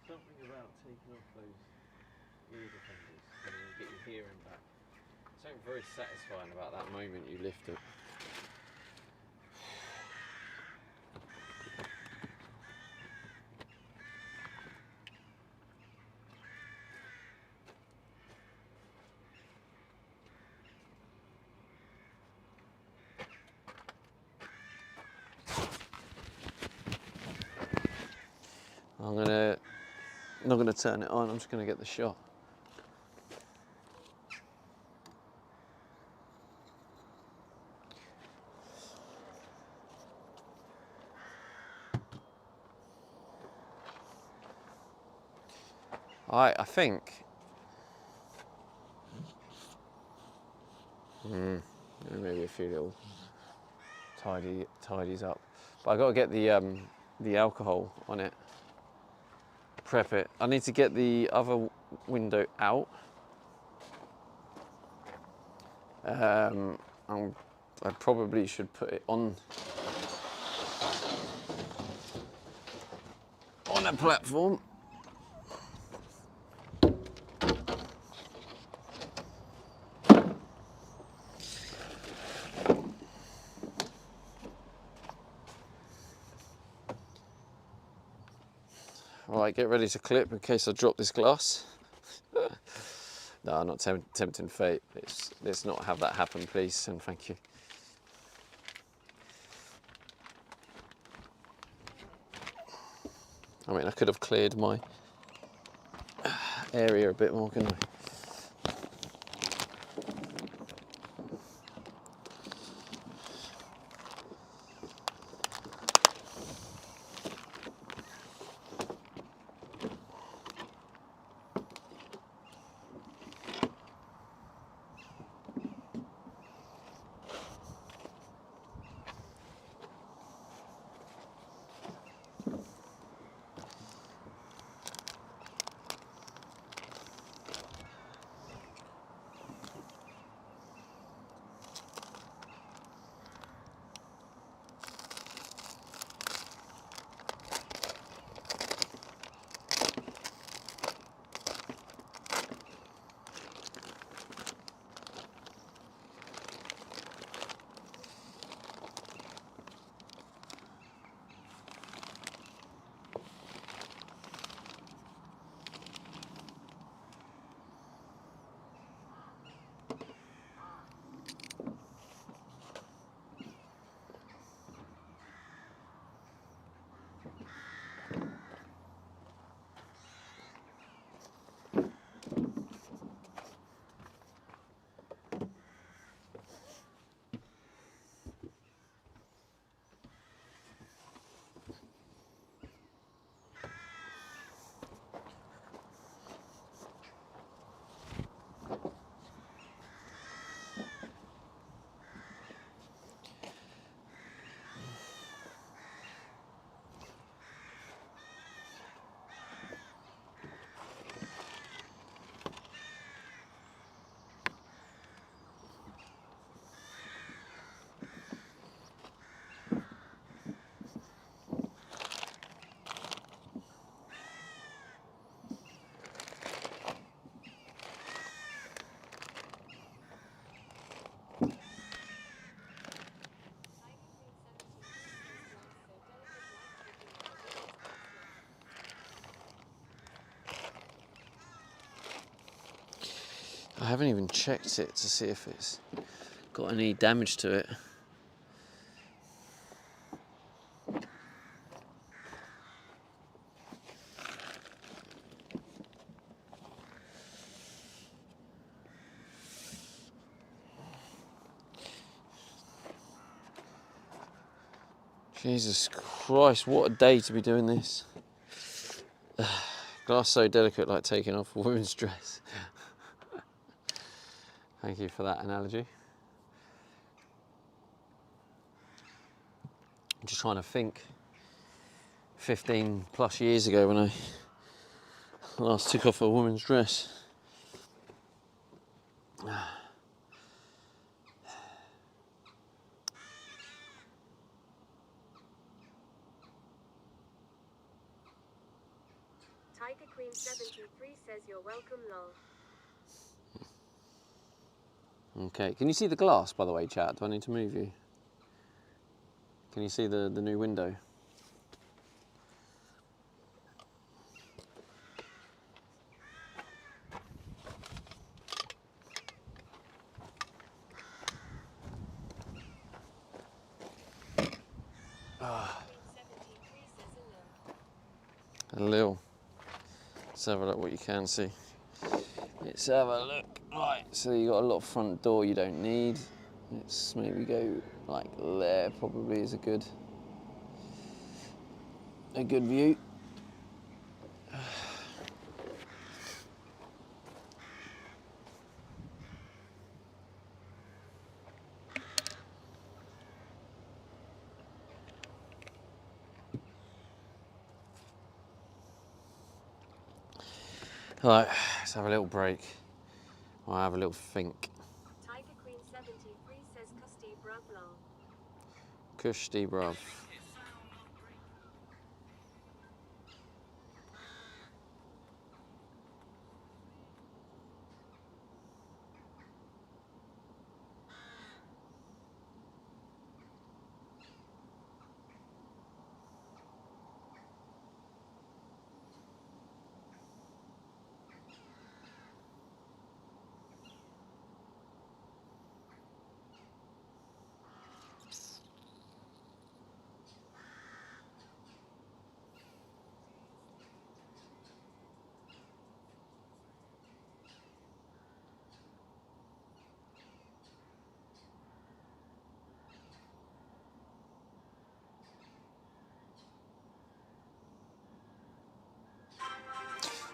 There's something about taking off those ear defenders and then get your hearing back. Something very satisfying about that moment you lift it. I'm not gonna turn it on, I'm just gonna get the shot. Alright, I think. Maybe a few little tidies up. But I gotta get the alcohol on it. Prep it. I need to get the other window out. I probably should put it on a platform. Right, get ready to clip in case I drop this glass. No, I'm not tempting fate. Let's not have that happen, please, and thank you. I mean, I could have cleared my area a bit more, couldn't I? I haven't even checked it to see if it's got any damage to it. Jesus Christ, what a day to be doing this. Glass so delicate, like taking off a woman's dress. Thank you for that analogy. I'm just trying to think 15 plus years ago when I last took off a woman's dress. Tiger Queen 73 says you're welcome, lol. Okay, can you see the glass, by the way, chat? Do I need to move you? Can you see the new window? A little. Let's have a look what you can see. Let's have a look. Right, so you got a lot of front door you don't need. Let's maybe go like there, probably is a good view. Right, let's have a little break. I'll have a little think. Tiger Queen 73 bruv lol. Kushti, bruv.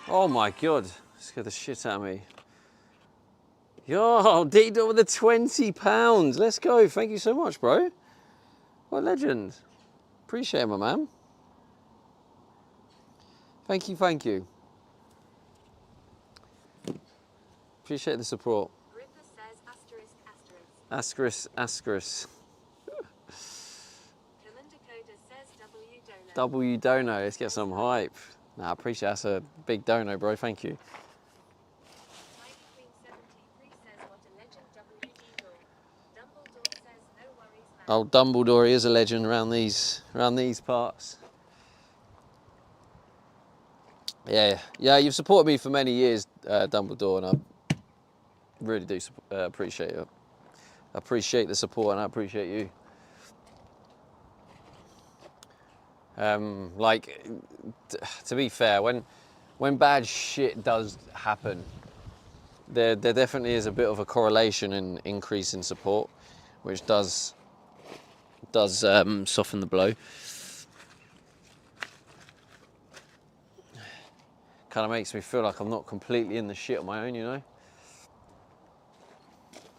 Oh my god, scared the shit out of me. Yo, D-Dot with the £20. Let's go. Thank you so much, bro. What a legend. Appreciate it, my man. Thank you, thank you. Appreciate the support. Ripper says asterisk asterisk. Ascaris. Common Dakota says W donut. W dono. Let's get some hype. Nah, I appreciate it. That's a big dono, bro. Thank you. Tiger Queen 73 says what a legend WD door. Dumbledore says no worries man. Oh, Dumbledore, he is a legend around these parts. Yeah, you've supported me for many years, Dumbledore, and I really do appreciate it. I appreciate the support, and I appreciate you. Like, to be fair, when bad shit does happen, there definitely is a bit of a correlation and increase in support, which does soften the blow. Kind of makes me feel like I'm not completely in the shit on my own, you know? Tiger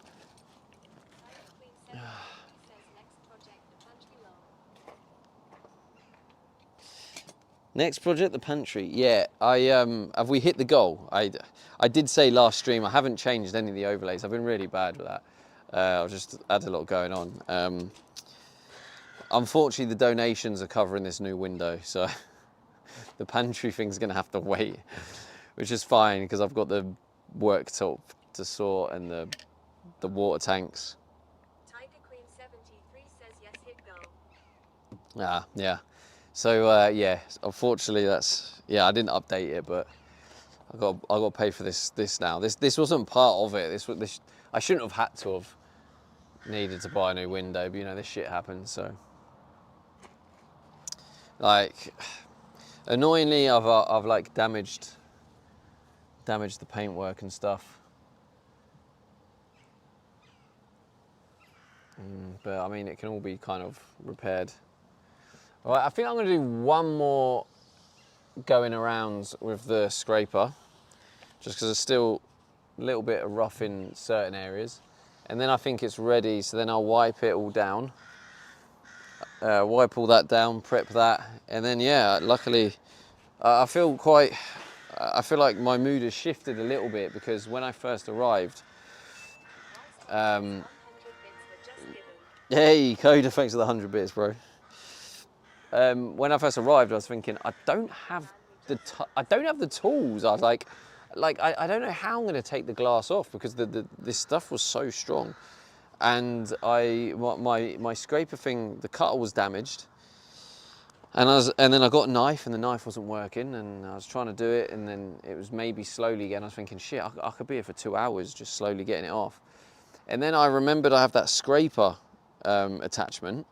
Queen 73 says next project the pantry lol. Next project, the pantry. Yeah, have we hit the goal? I did say last stream I haven't changed any of the overlays. I've been really bad with that. I've just had a lot going on. Unfortunately, the donations are covering this new window, so the pantry thing's gonna have to wait, which is fine because I've got the worktop to sort and the water tanks. Tiger Queen 73 says yes hit goal. Ah, yeah. So yeah, unfortunately I didn't update it, but I got to pay for this now. This wasn't part of it. This I shouldn't have had to have needed to buy a new window, but you know this shit happens. So like annoyingly, I've like damaged the paintwork and stuff. But I mean, it can all be kind of repaired. All right, I think I'm going to do one more going around with the scraper, just because there's still a little bit of rough in certain areas. And then I think it's ready, so then I'll wipe it all down. Wipe all that down, prep that, and then yeah, luckily I feel like my mood has shifted a little bit, because when I first arrived, hey Coda, thanks for the 100 bits, bro. When I first arrived, I was thinking I don't have the tools. I was like I don't know how I'm going to take the glass off, because this stuff was so strong, and my scraper thing, the cutter was damaged, and then I got a knife and the knife wasn't working, and I was trying to do it, and then it was maybe slowly again. I was thinking, shit, I could be here for 2 hours just slowly getting it off, and then I remembered I have that scraper attachment,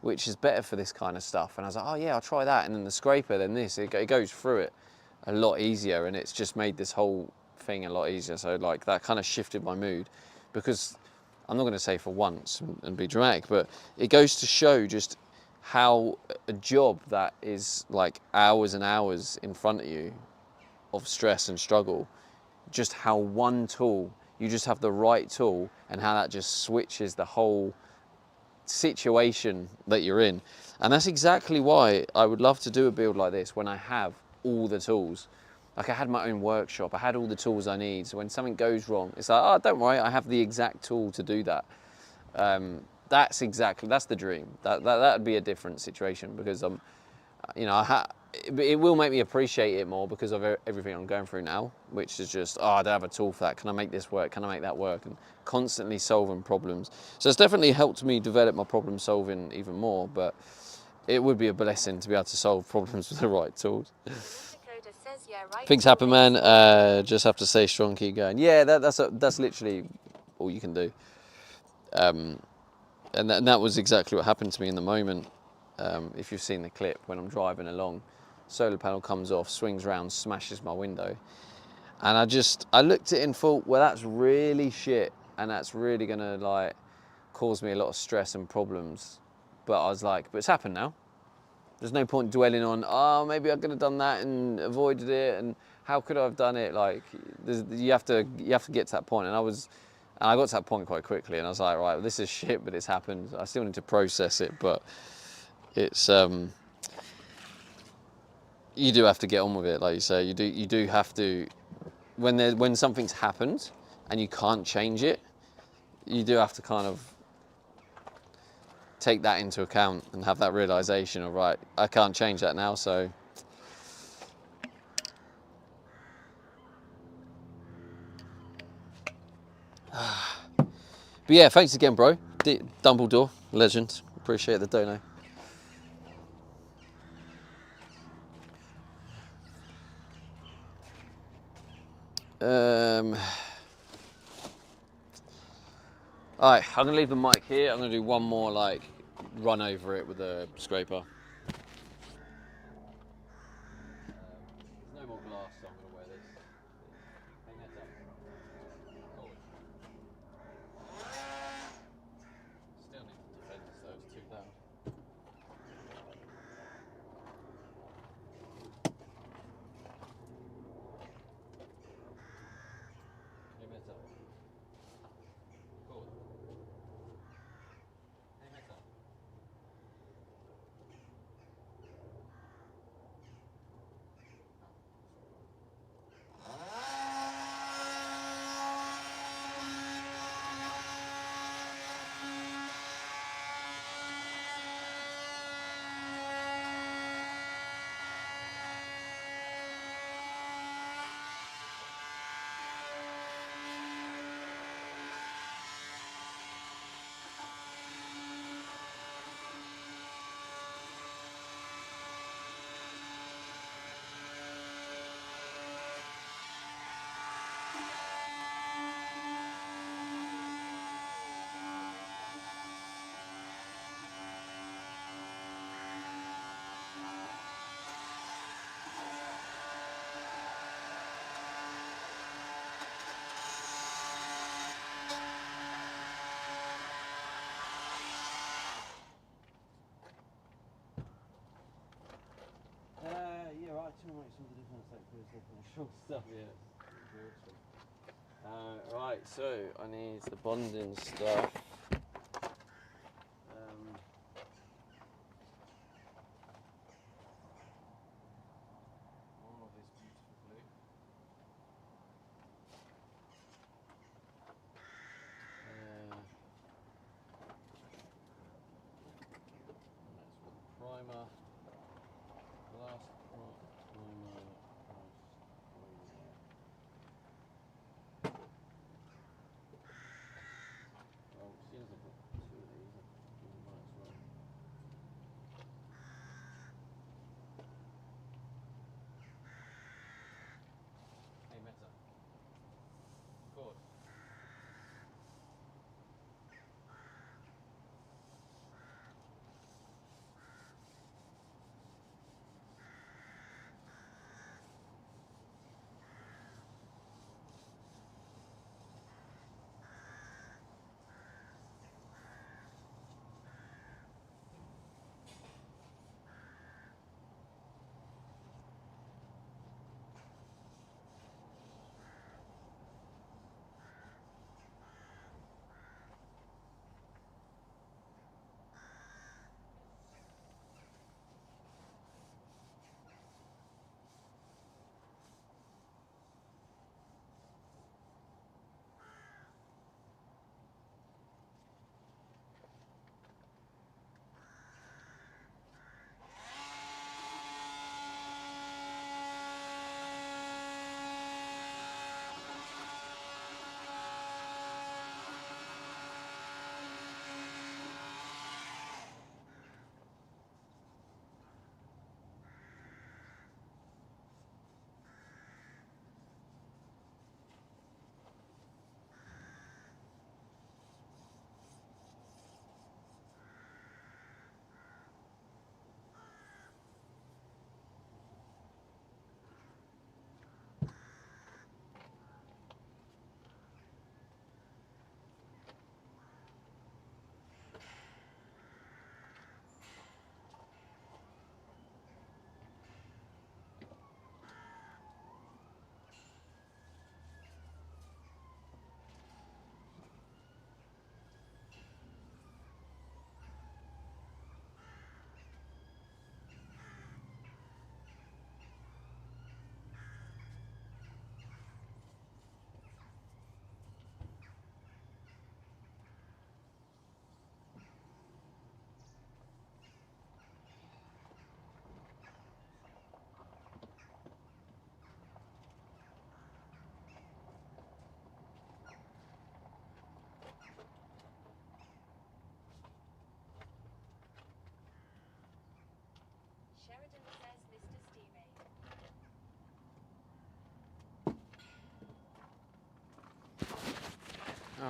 which is better for this kind of stuff. And I was like, oh yeah, I'll try that. And then the scraper, then this, it goes through it a lot easier, and it's just made this whole thing a lot easier. So like that kind of shifted my mood, because I'm not going to say for once and be dramatic, but it goes to show just how a job that is like hours and hours in front of you of stress and struggle, just how one tool, you just have the right tool, and how that just switches the whole situation that you're in. And that's exactly why I would love to do a build like this when I have all the tools. Like I had my own workshop, I had all the tools I need, so when something goes wrong, it's like, oh, don't worry, I have the exact tool to do that. that's the dream. That'd be a different situation because you know, it will make me appreciate it more because of everything I'm going through now, which is just, oh, I don't have a tool for that. Can I make this work? Can I make that work? And constantly solving problems. So it's definitely helped me develop my problem solving even more, but it would be a blessing to be able to solve problems with the right tools. Dakota says, yeah, right. Things happen, man. Just have to stay strong, keep going. Yeah, that's literally all you can do. And that was exactly what happened to me in the moment. If you've seen the clip, when I'm driving along, solar panel comes off, swings round, smashes my window. And I looked at it and thought, well, that's really shit. And that's really gonna like cause me a lot of stress and problems. But I was like, but it's happened now. There's no point dwelling on, oh, maybe I could have done that and avoided it, and how could I have done it? Like, you have to get to that point. And I got to that point quite quickly, and I was like, right, well, this is shit, but it's happened. I still need to process it, but it's you do have to get on with it, like you say. You do have to, when something's happened and you can't change it, you do have to kind of take that into account and have that realization of, right, I can't change that now, so but yeah, thanks again, bro. Dumbledore, legend. Appreciate the dono. All right, I'm gonna leave the mic here. I'm gonna do one more like run over it with a scraper. There's no more glass, so I'm gonna wear this. Hang that up. Forward. Still need the defenders though, it's too loud. Hang that up. Forward. Hang that up. Yeah, right, 2 weeks with the difference, like, short stuff, yeah. Right, so I need the bonding stuff. All of this beautiful glue. Primer, glass primer, well, seeing as I've got 2 of these, I might as well. Hey, Meta. Record.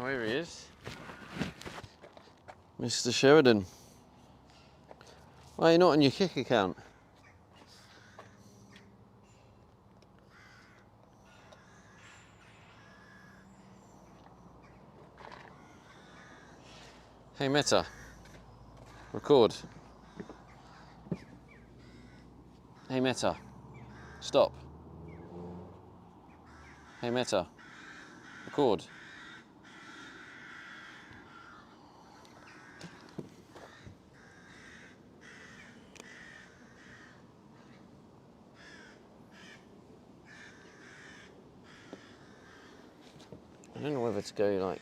Oh, here he is. Mr. Sheridan. Why are you not on your kick account? Hey Meta, record. Hey Meta, stop. Hey Meta, record. I don't know whether to go like,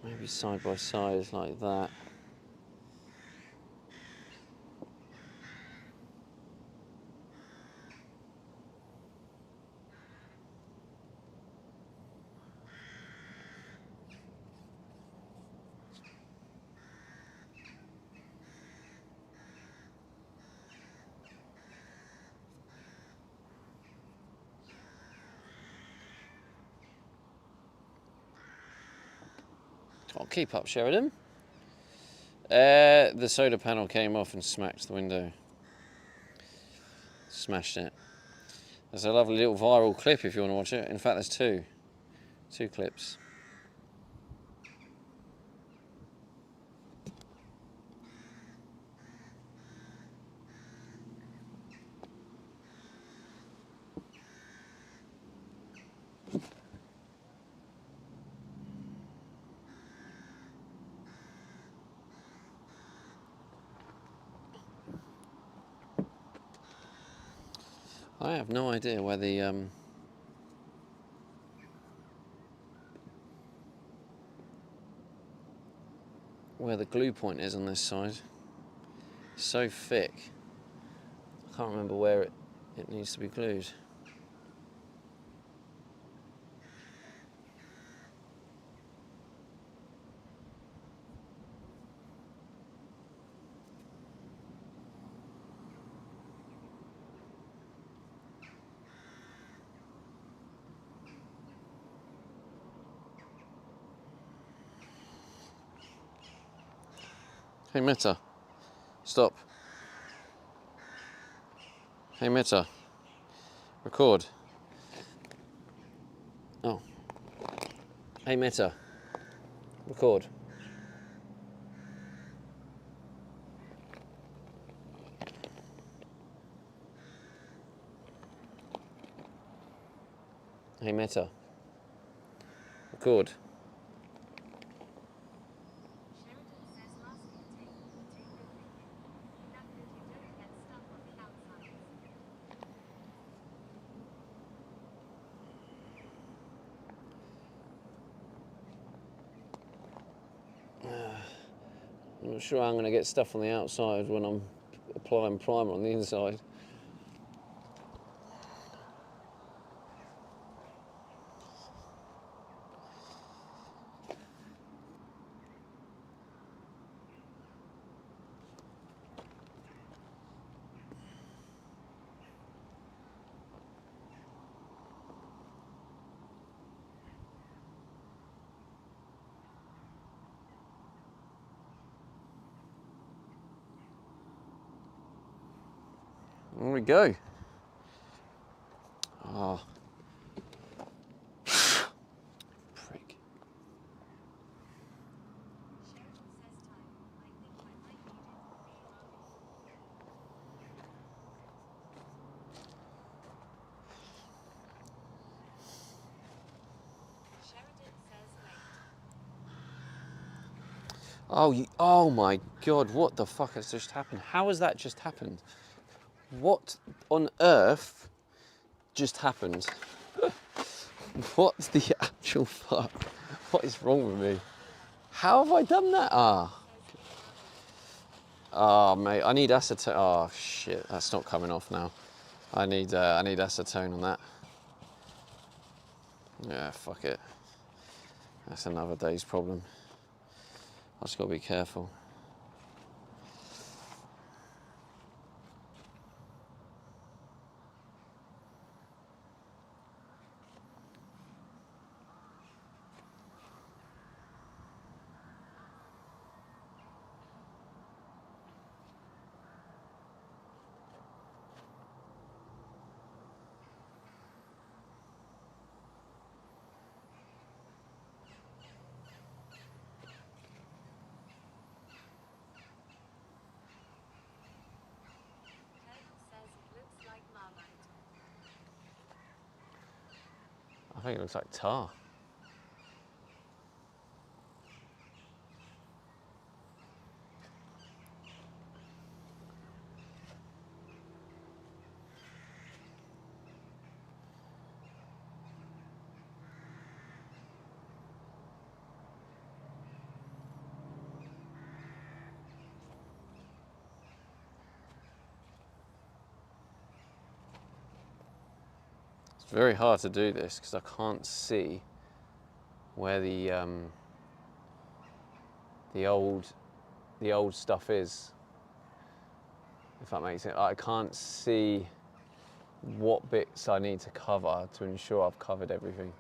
maybe side by side like that. Oh, keep up, Sheridan. The solar panel came off and smacked the window. Smashed it. There's a lovely little viral clip if you want to watch it. In fact, there's two clips. I have no idea where the glue point is on this side. It's so thick. I can't remember where it needs to be glued. Hey Meta, stop. Hey Meta, record. Oh. Hey Meta, record. Hey Meta, record. Sheridan says last intake, too ripping. That good you don't get stuff on the outside. I'm not sure I'm going to get stuff on the outside when I'm applying primer on the inside. There we go. Ah. Prick. Sheridan says time. I think I might need it. Sheridan says late. Oh my God, what the fuck has just happened? How has that just happened? What on earth just happened? What the actual fuck? What is wrong with me? How have I done that? Mate, I need acetone. Oh shit, that's not coming off now. I need acetone on that. Yeah, fuck it. That's another day's problem. I just gotta be careful. I think it looks like tar. It's very hard to do this because I can't see where the old stuff is. If that makes sense, I can't see what bits I need to cover to ensure I've covered everything.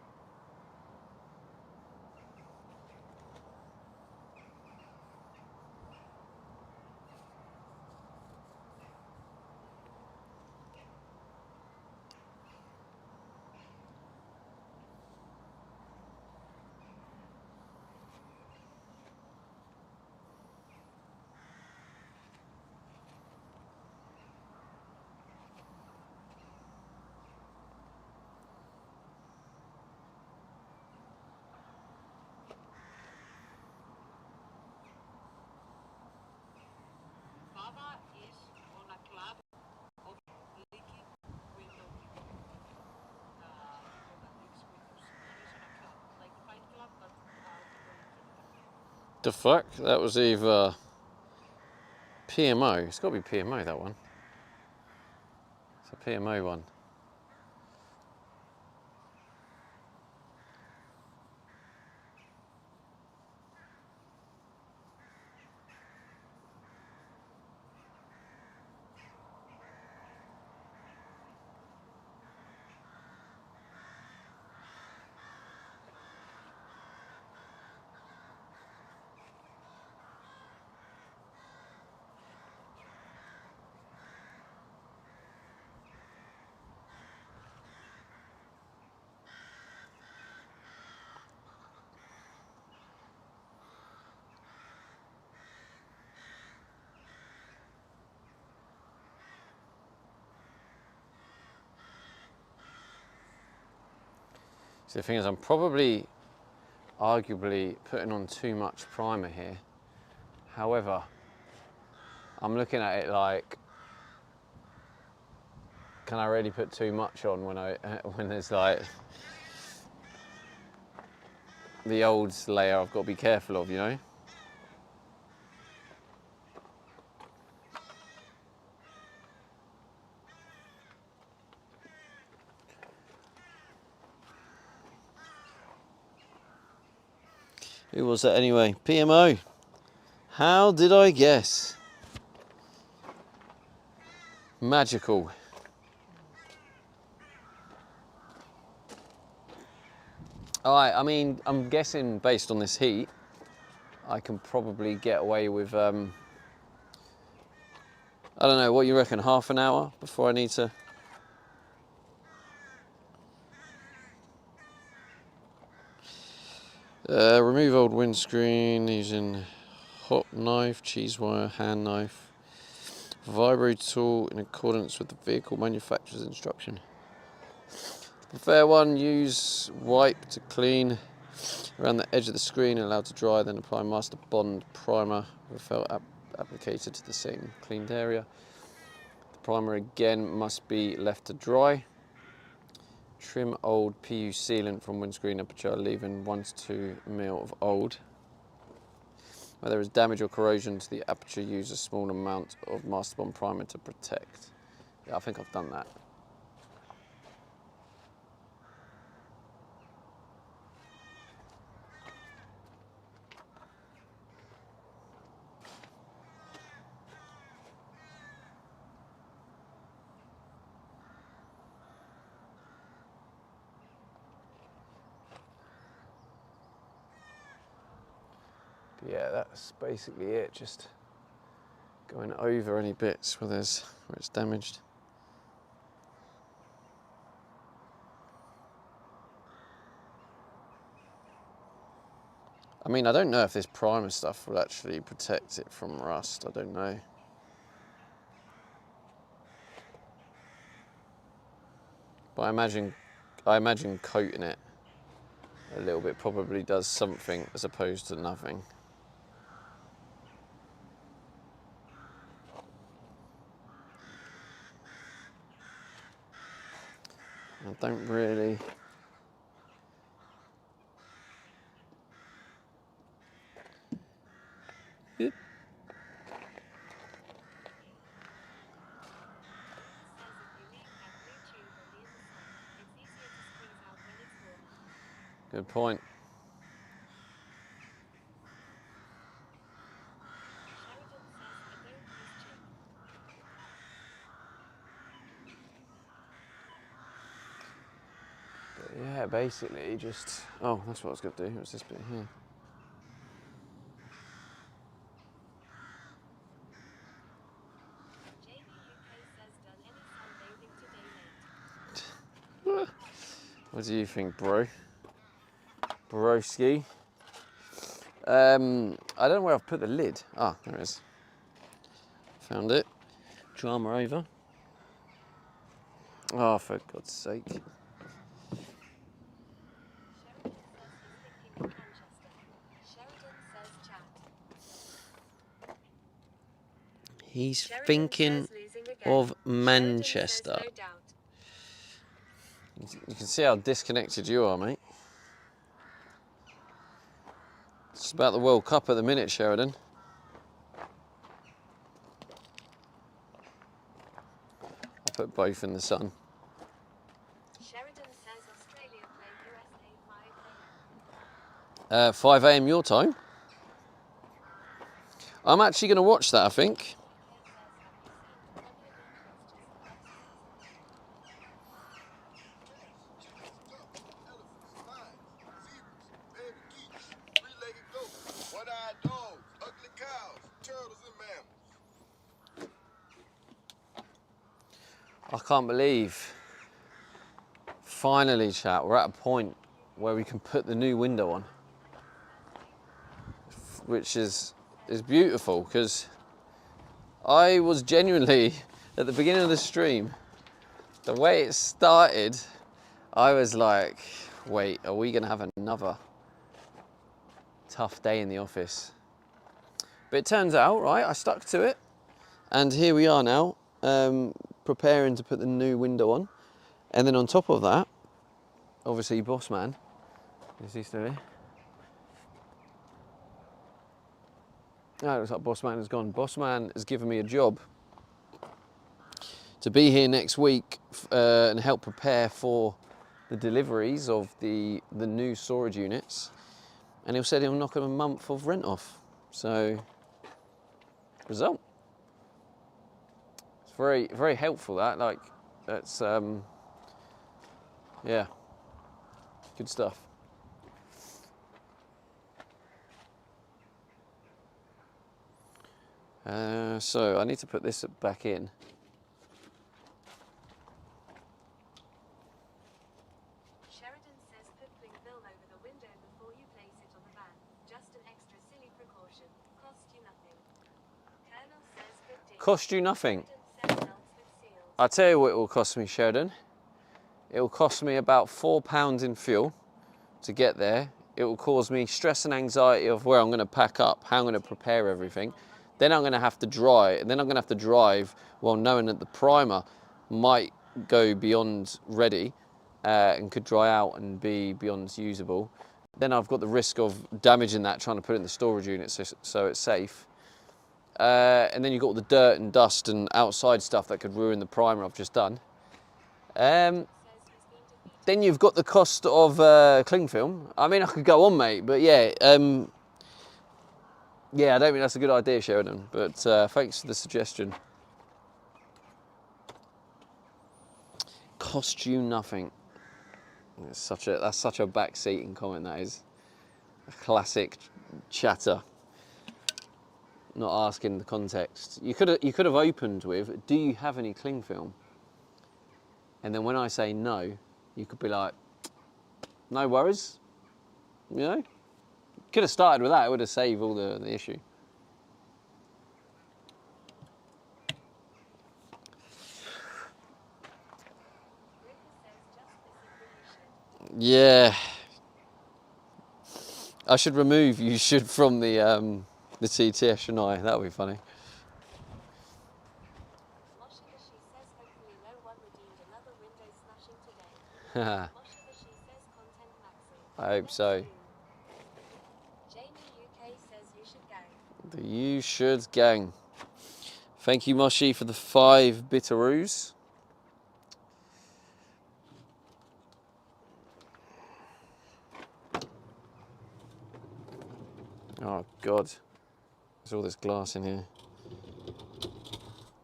Baba is on a club of leaky window people. People that lives windows. He's on a club, like a fight club, but window leaking. The fuck? That was either PMO. It's got to be PMO, that one. It's a PMO one. So the thing is, I'm probably, arguably, putting on too much primer here. However, I'm looking at it like, can I really put too much on when there's like the old layer I've got to be careful of, you know? Who was that anyway? PMO. How did I guess? Magical. Alright, I mean, I'm guessing based on this heat, I can probably get away with, I don't know, what you reckon, half an hour before I need to... remove old windscreen using hot knife, cheese wire, hand knife, vibrator tool in accordance with the vehicle manufacturer's instruction. The fair one, use wipe to clean around the edge of the screen and allow to dry, then apply Master Bond primer with felt applicated to the same cleaned area. The primer again must be left to dry. Trim old PU sealant from windscreen aperture, leaving 1 to 2 mil of old. Where there is damage or corrosion to the aperture, use a small amount of Master Bond primer to protect. Yeah, I think I've done that. Yeah, that's basically it, just going over any bits where it's damaged. I mean, I don't know if this primer stuff will actually protect it from rust, I don't know. But I imagine coating it a little bit probably does something as opposed to nothing. I don't really... Yep. Good point. But yeah, basically just... Oh, that's what I was going to do. It was this bit here. What do you think, bro? Broski? I don't know where I've put the lid. Ah, there it is. Found it. Drama over. Oh, for God's sake. He's thinking of Manchester. You can see how disconnected you are, mate. It's about the World Cup at the minute, Sheridan. I'll put both in the sun. Sheridan says Australia play USA 5 a.m. 5 a.m. your time. I'm actually going to watch that, I think. I can't believe, finally, chat, we're at a point where we can put the new window on, which is beautiful, because I was genuinely, at the beginning of the stream, the way it started, I was like, wait, are we going to have another tough day in the office? But it turns out, right, I stuck to it, and here we are now, preparing to put the new window on. And then on top of that, obviously Boss Man, is he still here? No, it looks like Boss Man has gone. Boss Man has given me a job to be here next week and help prepare for the deliveries of the new storage units. And he said he'll knock him a month of rent off. So, result. It's very, very helpful, that. Like, that's, yeah, good stuff. So I need to put this back in. Sheridan says put cling film over the window before you place it on the van. Just an extra silly precaution. Cost you nothing. Colonel says good day. Cost you nothing. Sheridan says helps with seals. I'll tell you what it will cost me, Sheridan. It will cost me about £4 in fuel to get there. It will cause me stress and anxiety of where I'm going to pack up, how I'm going to prepare everything. Then I'm going to have to drive while knowing that the primer might go beyond ready and could dry out and be beyond usable. Then I've got the risk of damaging that, trying to put it in the storage unit so it's safe. And then you've got all the dirt and dust and outside stuff that could ruin the primer I've just done. Then you've got the cost of cling film. I mean, I could go on, mate, but yeah. Yeah, I don't think that's a good idea, Sheridan, but thanks for the suggestion. Cost you nothing. That's such a backseating comment, that is. A classic chatter. Not asking the context. You could have opened with, do you have any cling film? And then when I say no, you could be like, no worries, you know? Could have started with that, it would have saved all the issue. Yeah. I should remove you should from the TTS, shouldn't I? That would be funny. Moshi the She says hopefully no one redeemed another window smashing today. Moshi the She says content maxing. I hope so. Jamie UK says you should gang. The You Should gang. Thank you, Moshi, for the 5 bitteroos. Oh, God. There's all this glass in here.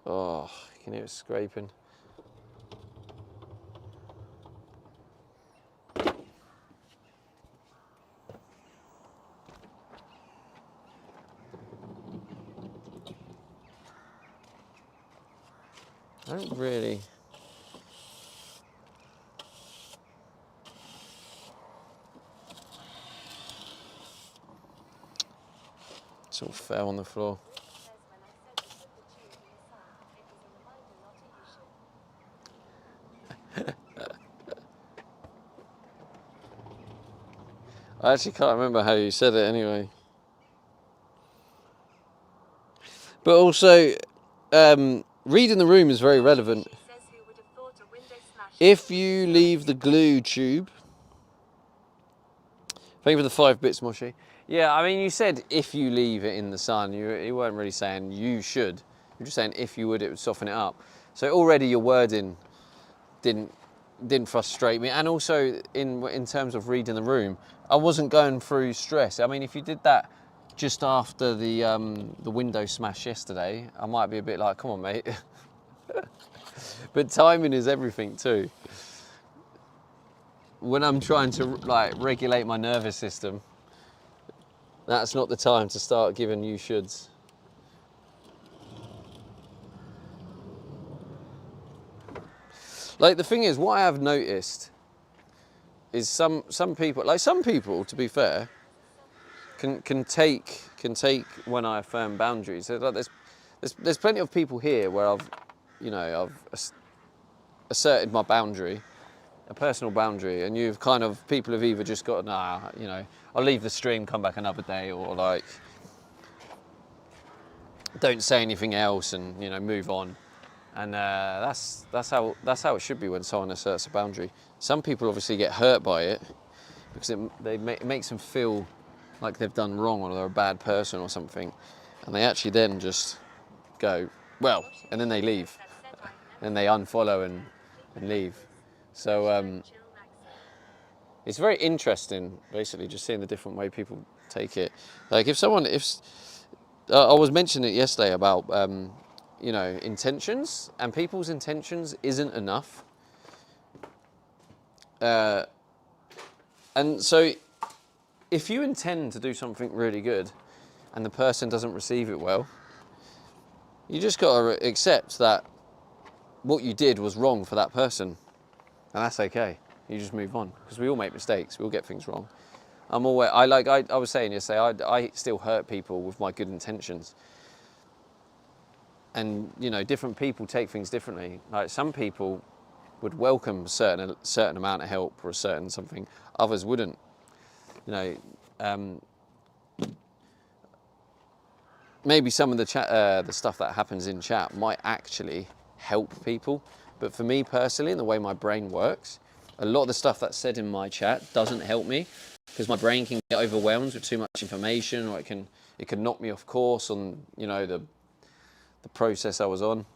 Oh, you can hear it scraping. I don't really... It's all fell on the floor. Says when I said to put the tube in the sun, it was a reminder not to you should. I actually can't remember how you said it anyway. But also, reading the room is very relevant. She says who would have thought a window smash. If you leave the glue tube... Thank you for the 5 bits, Moshi. Yeah, I mean, you said if you leave it in the sun. You weren't really saying you should. You're just saying if you would, it would soften it up. So already your wording didn't frustrate me. And also, in terms of reading the room, I wasn't going through stress. I mean, if you did that just after the window smash yesterday, I might be a bit like, come on, mate. But timing is everything too. When I'm trying to like regulate my nervous system, that's not the time to start giving you shoulds. Like, the thing is, what I have noticed is some people, to be fair, can take when I affirm boundaries. Like, there's plenty of people here where I've asserted my boundary, a personal boundary, and people have either just got, I'll leave the stream, come back another day, or like, don't say anything else and move on. And that's how it should be when someone asserts a boundary. Some people obviously get hurt by it because it makes them feel like they've done wrong or they're a bad person or something, and they actually then just go, well, and then they leave, and they unfollow and leave. So it's very interesting, basically, just seeing the different way people take it. Like, I was mentioning it yesterday about intentions, and people's intentions isn't enough. And so if you intend to do something really good and the person doesn't receive it well, you just got to accept that what you did was wrong for that person, and that's okay. You just move on, because we all make mistakes, we all get things wrong. I was saying yesterday, I still hurt people with my good intentions. And different people take things differently. Like, some people would welcome a certain amount of help or a certain something, others wouldn't. Maybe some of the stuff that happens in chat might actually help people, but for me personally, and the way my brain works, a lot of the stuff that's said in my chat doesn't help me, because my brain can get overwhelmed with too much information, or it can knock me off course on the process I was on. I'm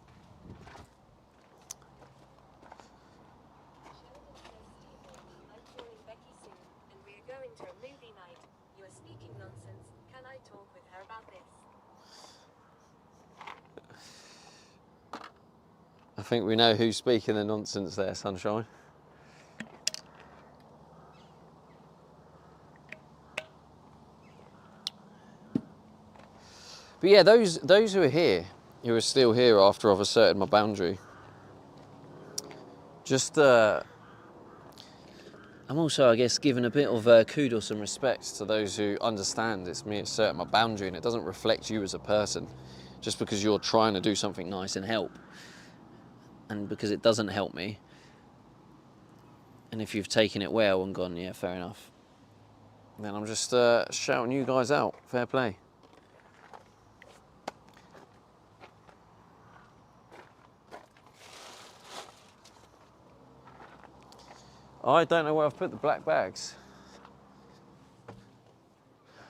calling Becky soon, and we're going to a movie night. You are speaking nonsense. Can I talk with her about this? I think we know who's speaking the nonsense there, Sunshine. But yeah, those who are still here after I've asserted my boundary, just I'm also, I guess, giving a bit of kudos and respect to those who understand it's me asserting my boundary, and it doesn't reflect you as a person, just because you're trying to do something nice and help, and because it doesn't help me, and if you've taken it well and gone, yeah, fair enough, then I'm just shouting you guys out. Fair play. I don't know where I've put the black bags.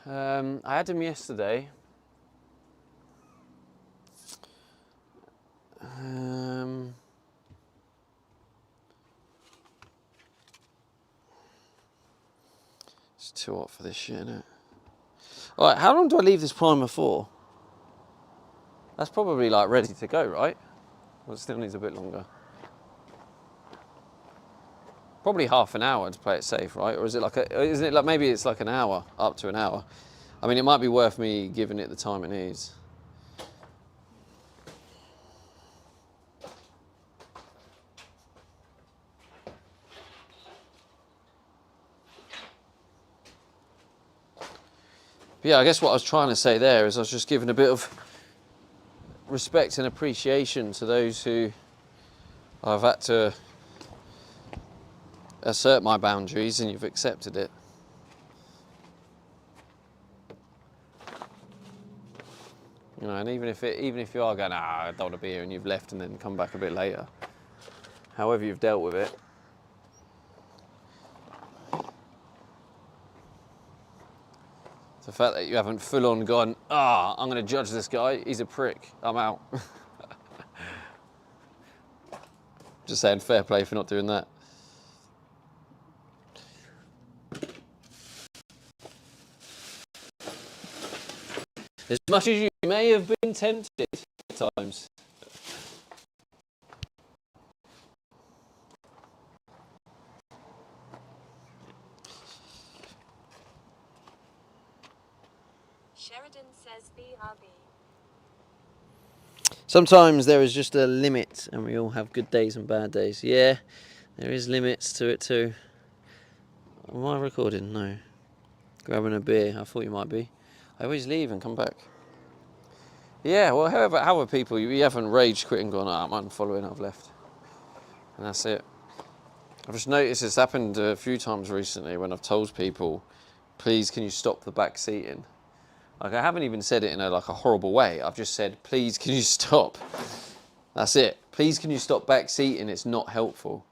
I had them yesterday. It's too hot for this shit, isn't it? Alright, how long do I leave this primer for? That's probably like ready to go, right? Well, it still needs a bit longer. Probably half an hour to play it safe, right? Or is it like isn't it like maybe it's like an hour, up to an hour? I mean, it might be worth me giving it the time it needs. But yeah, I guess what I was trying to say there is I was just giving a bit of respect and appreciation to those who I've had to assert my boundaries and you've accepted it. You know, and even if you are going, I don't want to be here, and you've left and then come back a bit later, however you've dealt with it, the fact that you haven't full on gone, I'm going to judge this guy, he's a prick, I'm out. Just saying, fair play for not doing that. As much as you may have been tempted at times. Sheridan says BRB. Sometimes there is just a limit, and we all have good days and bad days. Yeah, there is limits to it too. Am I recording? No. Grabbing a beer. I thought you might be. I always leave and come back. Yeah, well, however people, you haven't rage quit and gone, I'm unfollowing, I've left. And that's it. I've just noticed it's happened a few times recently when I've told people, please can you stop the back seating? Like, I haven't even said it in a horrible way. I've just said, please can you stop? That's it. Please can you stop back seating? It's not helpful.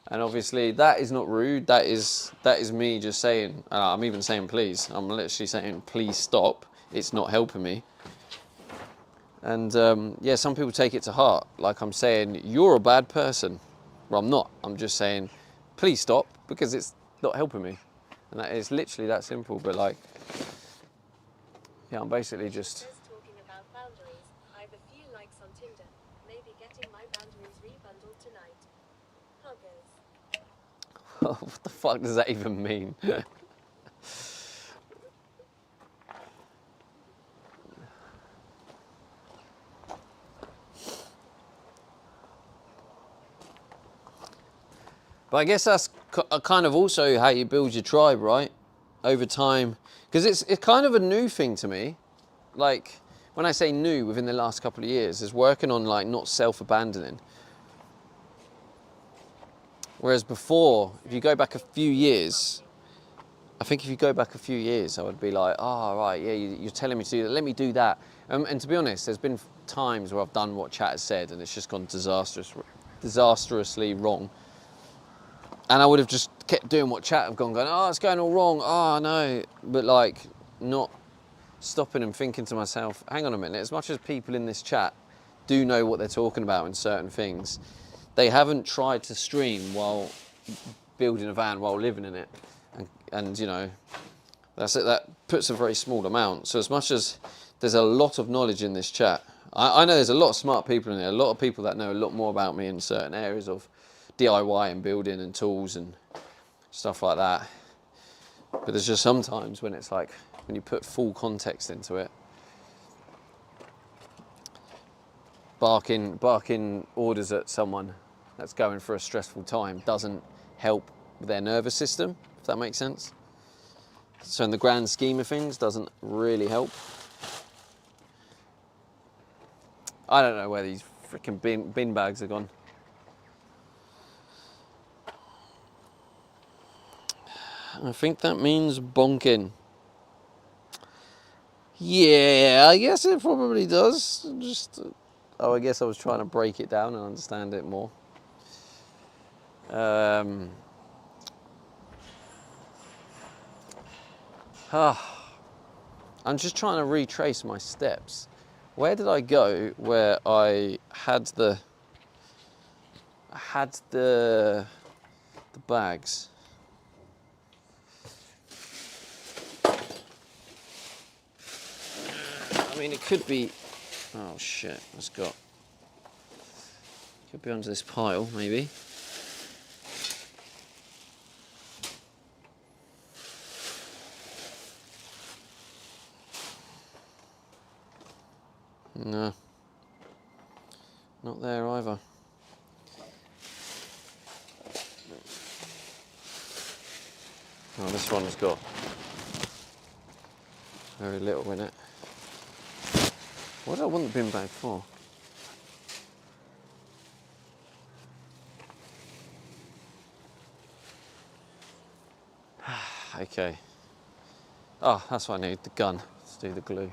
And obviously that is not rude. That is me just saying, I'm even saying please. I'm literally saying please stop. It's not helping me. And yeah, some people take it to heart. Like I'm saying, you're a bad person. Well, I'm not. I'm just saying, please stop, because it's not helping me. And that is literally that simple. But like, yeah, I'm basically just... Talking about boundaries, I have a few likes on Tinder. Maybe getting my boundaries rebundled tonight. Huggers. What the fuck does that even mean? But I guess that's kind of also how you build your tribe, right? Over time. Because it's kind of a new thing to me. Like, when I say new, within the last couple of years, is working on like not self-abandoning. Whereas before, if you go back a few years, I think if you go back a few years, I would be like, oh, right, yeah, you're telling me to do that, let me do that. And to be honest, there's been times where I've done what chat has said and it's just gone disastrously wrong. And I would have just kept doing what chat have going, oh, it's going all wrong, oh, no. But like, not stopping and thinking to myself, hang on a minute, as much as people in this chat do know what they're talking about in certain things, they haven't tried to stream while building a van, while living in it. And you know, that's it, that puts a very small amount. So as much as there's a lot of knowledge in this chat, I know there's a lot of smart people in there, a lot of people that know a lot more about me in certain areas of DIY and building and tools and stuff like that. But there's just sometimes when it's like, when you put full context into it, barking orders at someone that's going through a stressful time doesn't help their nervous system, if that makes sense. So in the grand scheme of things, doesn't really help. I don't know where these freaking bin bags are gone. I think that means bonking. Yeah, I guess it probably does. Just, oh, I guess I was trying to break it down and understand it more. I'm just trying to retrace my steps. Where did I go where I had the bags? I mean, it could be. Oh shit! Could be under this pile, maybe. No, not there either. Oh, this one's got very little in it. What do I want the bin bag for? Okay. Oh, that's what I need, the gun. Let's do the glue.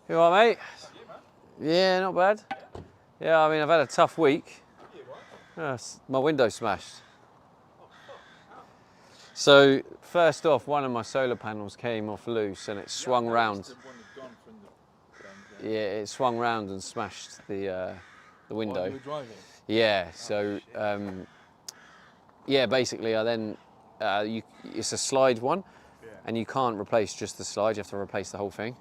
You all right, mate? Yeah, not bad. Yeah, I mean, I've had a tough week. My window smashed. So, first off, one of my solar panels came off loose and it swung round. Yeah, it swung round and smashed the window. While you were driving? Yeah, so, yeah, basically, I then, it's a slide one, and you can't replace just the slide, you have to replace the whole thing.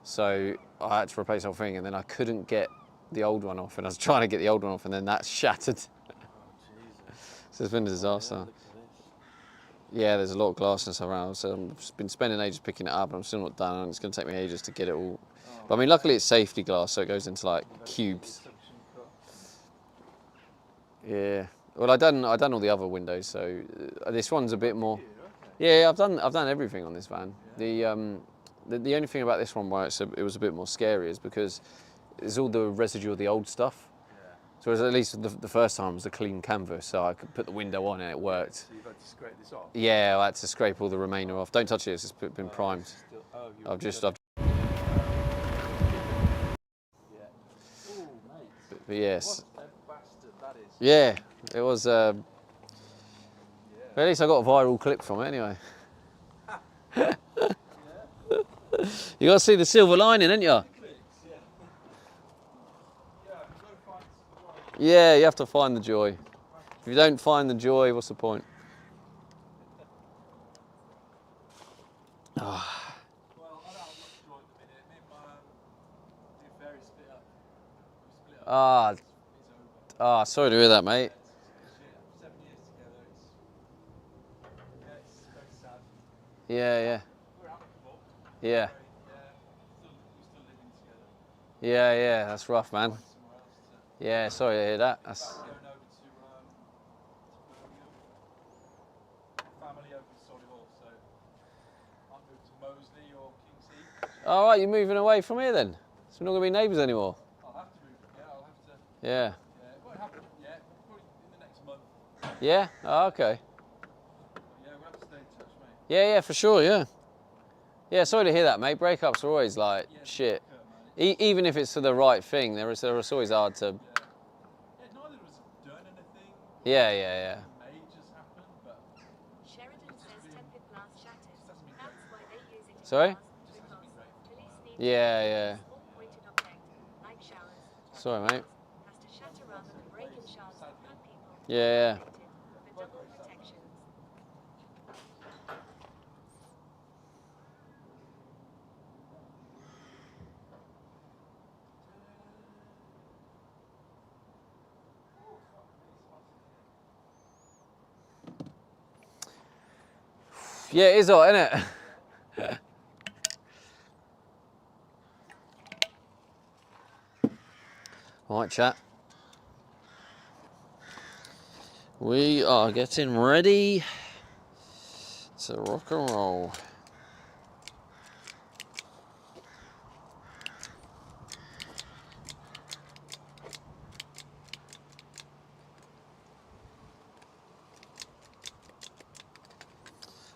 So I had to replace the whole thing, and then I couldn't get the old one off, and I was trying to get the old one off, and then that shattered. Oh, Jesus. So it's been a disaster. Yeah, there's a lot of glass and stuff around, so I've been spending ages picking it up, and I'm still not done, and it's going to take me ages to get it all. But I mean, luckily it's safety glass, so it goes into like cubes. Yeah. Well, I done all the other windows, so this one's a bit more. Yeah, I've done everything on this van. The only thing about this one why it was a bit more scary is because there's all the residue of the old stuff. So at least the first time was a clean canvas, so I could put the window on and it worked. So you've had to scrape this off? Yeah, I had to scrape all the remainder off. Don't touch it, it's been primed. I've but yes. What a bastard that is. Yeah, it was. But at least I got a viral clip from it anyway. You got to see the silver lining, ain't you? Yeah, you have to find the joy. If you don't find the joy, what's the point? Well, I don't have much joy at the minute. Me and my do very split up. We split up. It's over. Sorry to hear that, mate. 7 years together. It's very sad. Yeah. We're amicable. Yeah. We're still living together. Yeah, that's rough, man. Somewhere else to. Yeah, sorry to hear that. That's. Going over to Birmingham. Family over to Solihull, so I'll move to Moseley or King's Heath. All right, you're moving away from here then. So we're not gonna be neighbours anymore. I'll have to move. Yeah, I'll have to. Yeah. Yeah, it won't happen yet. Probably in the next month. Yeah. Oh, okay. Yeah, we'll have to stay in touch, mate. Yeah, for sure. Yeah. Yeah, sorry to hear that, mate. Breakups are always like shit. Even if it's for the right thing, they're always hard to. Yeah, neither of us have done anything. Yeah. Majors happen, but Sheridan says tempered glass shattered. That's why they use it. Sorry? Police need Yeah. all pointed object, like showers. Sorry, mate. Has to shatter rather than break in shards and cut people. Yeah. For double protection. Yeah, it is hot, isn't it? All right, chat. We are getting ready to rock and roll.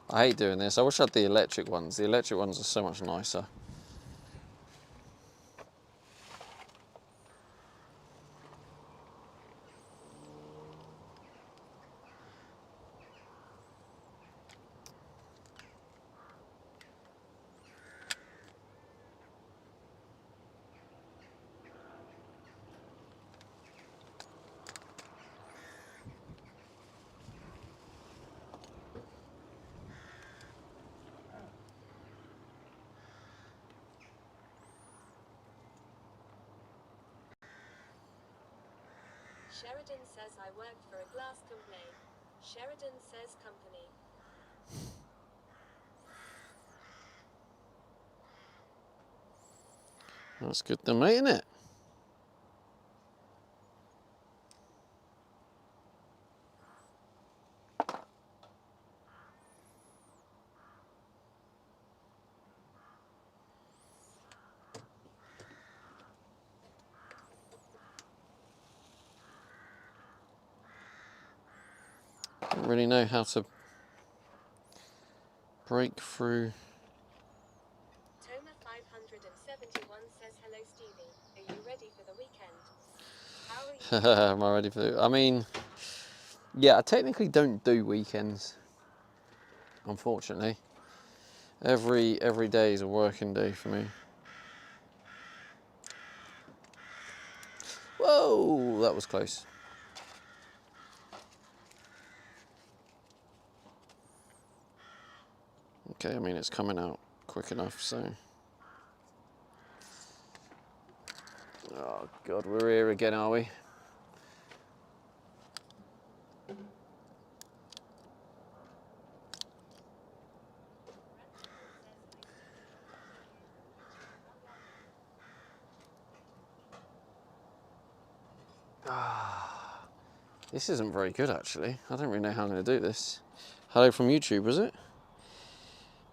I hate doing this. I wish I had the electric ones. The electric ones are so much nicer. Sheridan says I worked for a glass company. Sheridan says company. That's good then, mate, isn't it? Don't really know how to break through. Toma 571 says hello Stevie. Are you ready for the weekend? How are you? Am I ready for it? I mean, yeah, I technically don't do weekends, unfortunately. Every day is a working day for me. Whoa, that was close. Okay, I mean, it's coming out quick enough, so. Oh, God, we're here again, are we? This isn't very good, actually. I don't really know how I'm going to do this. Hello from YouTube, was it?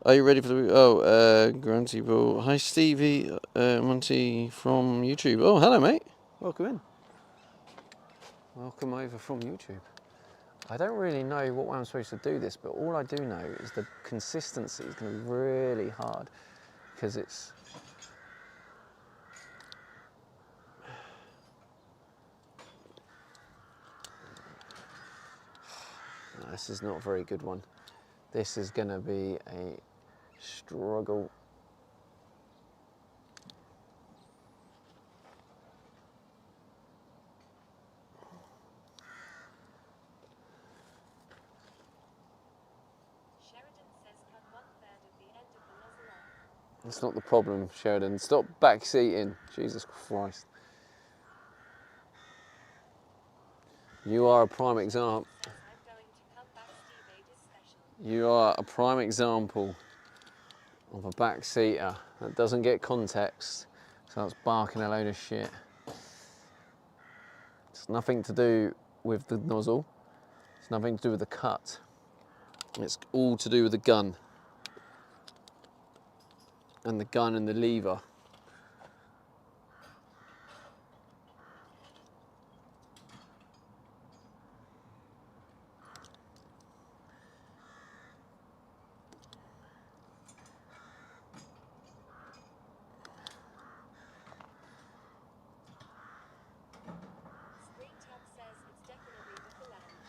Are you ready for the... Grunty Bull. Hi, Stevie. Monty from YouTube. Oh, hello, mate. Welcome in. Welcome over from YouTube. I don't really know what way I'm supposed to do this, but all I do know is the consistency is going to be really hard because it's... No, this is not a very good one. This is going to be a struggle. Sheridan says cut 1/3 of the end of the nozzle off. That's not the problem, Sheridan. Stop backseating. Jesus Christ. You are a prime example. Says I'm going to come back SteveyDe special. You are a prime example of a backseater that doesn't get context, starts barking a load of shit. It's nothing to do with the nozzle. It's nothing to do with the cut. It's all to do with the gun. And the gun and the lever. Screen Tap says it's definitely the phalange.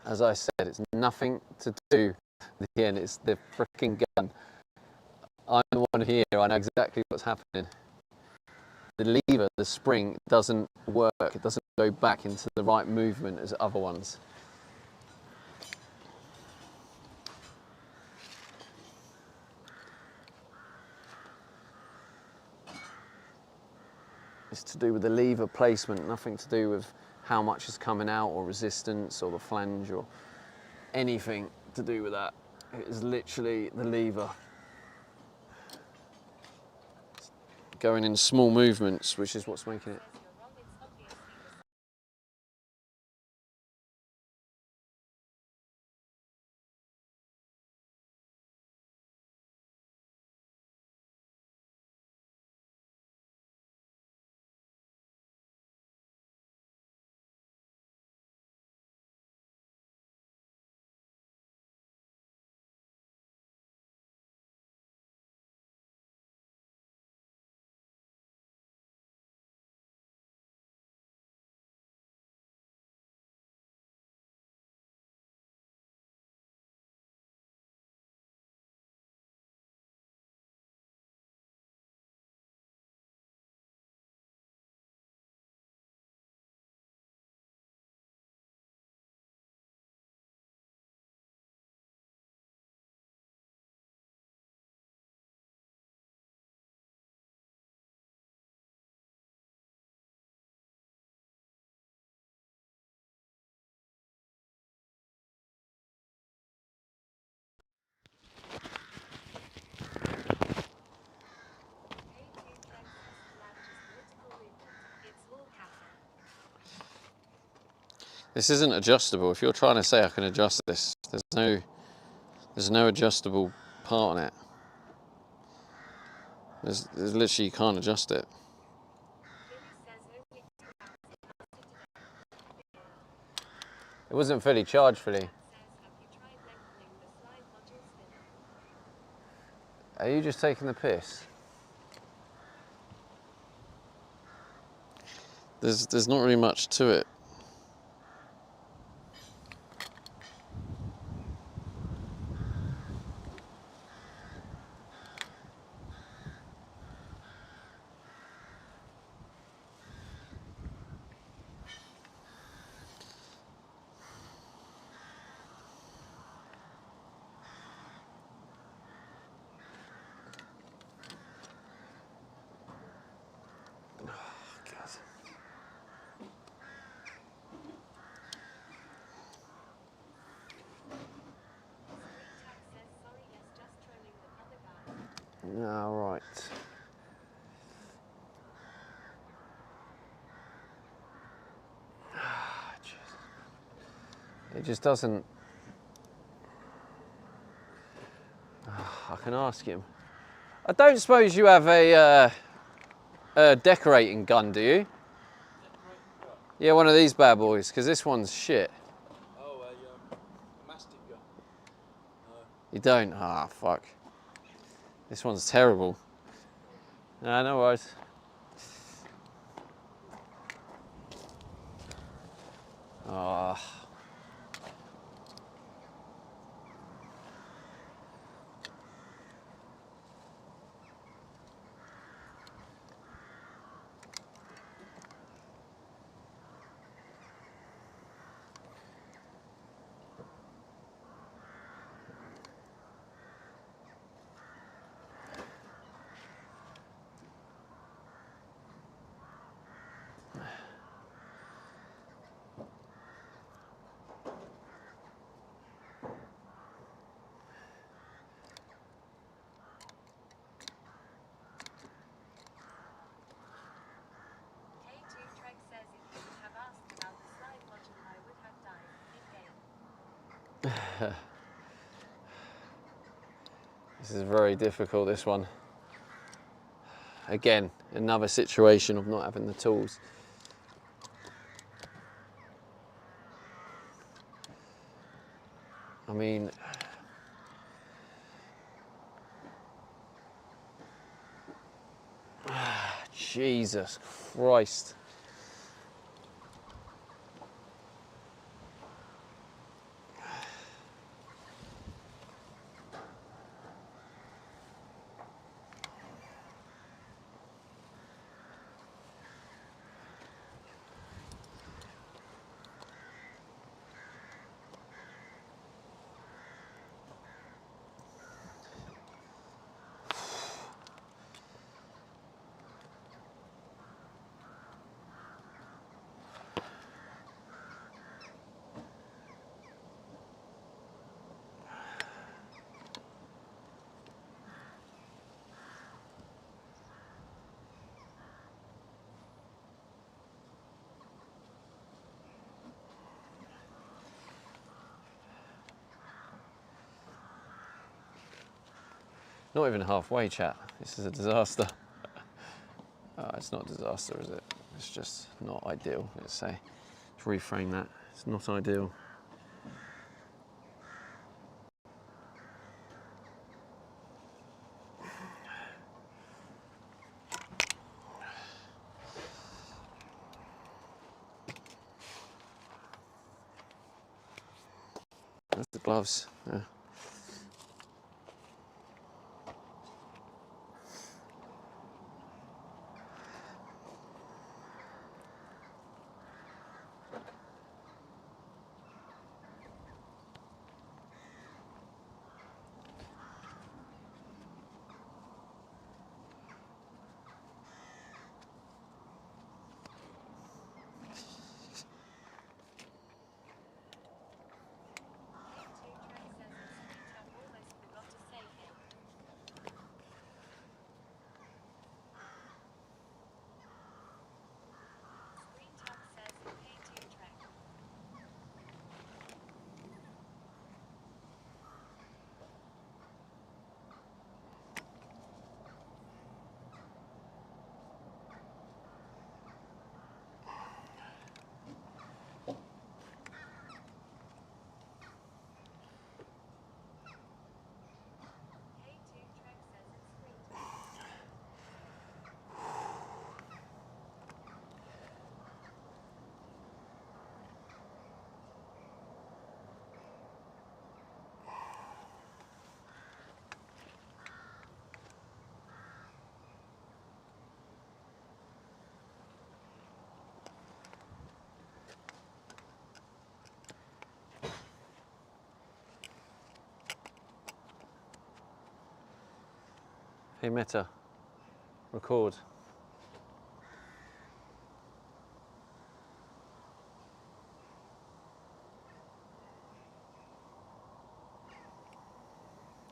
As I said, it's nothing to do with the end, it's the freaking gun. I'm the one here, I know exactly what's happening. The lever, the spring, doesn't work, it doesn't go back into the right movement as other ones. It's to do with the lever placement, nothing to do with how much is coming out or resistance or the flange or anything to do with that. It is literally the lever going in small movements, which is what's making it. Says you're wrong, it's obviously the This isn't adjustable. If you're trying to say I can adjust this, there's no adjustable part on it. There's literally, you can't adjust it. It wasn't fully charged, fully. Are you just taking the piss? There's not really much to it. All right. It just doesn't. I can ask him. I don't suppose you have a decorating gun, do you? Yeah, one of these bad boys, because this one's shit. Oh, a mastic gun. You don't? Ah, fuck. This one's terrible. Nah, no worries. Ah. This is very difficult, this one. Again, another situation of not having the tools. I mean, Jesus Christ. Not even halfway, chat. This is a disaster. It's not a disaster, is it? It's just not ideal, let's say. Let's reframe that. It's not ideal. There's the gloves. Yeah. Hey Meta, record.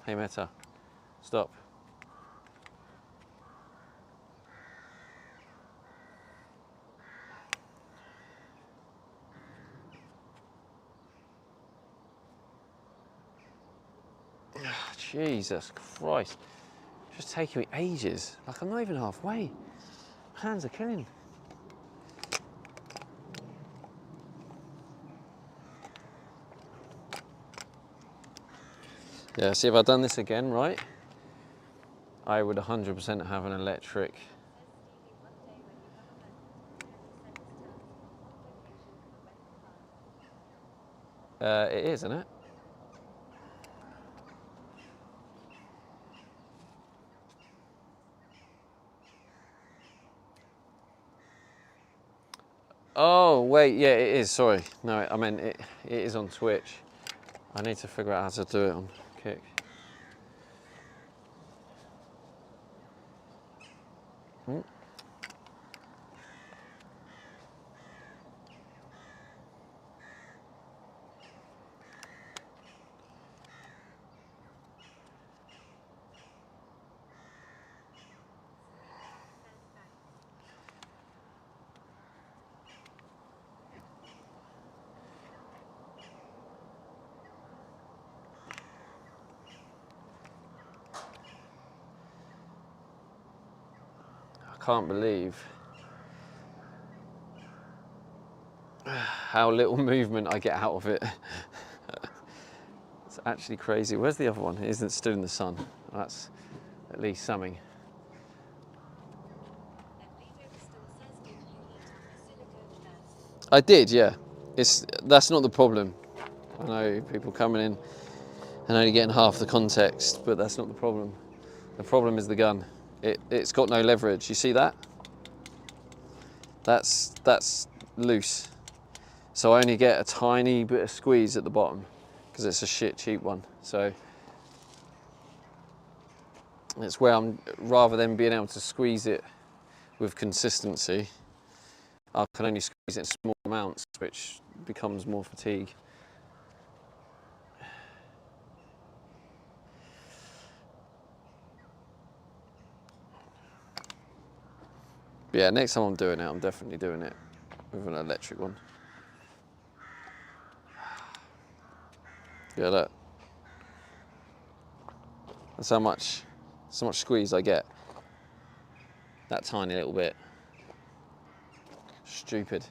Hey Meta, stop. Jesus Christ. It's just taking me ages. Like, I'm not even halfway. Hands are killing. Yeah, see, if I'd done this again, right, I would 100% have an electric. It is, isn't it? Oh, wait, yeah, it is, sorry. No, I meant it is on Twitch. I need to figure out how to do it on Kick. I can't believe how little movement I get out of it. It's actually crazy. Where's the other one? It isn't stood in the sun. That's at least something. I did, yeah. That's not the problem. I know people coming in and only getting half the context, but that's not the problem. The problem is the gun. It's got no leverage. You see that? That's loose. So I only get a tiny bit of squeeze at the bottom because it's a shit cheap one. So it's where I'm, rather than being able to squeeze it with consistency, I can only squeeze it in small amounts, which becomes more fatigue. But yeah, next time I'm doing it, I'm definitely doing it with an electric one. Yeah, look. That's how much so much squeeze I get. That tiny little bit. Stupid.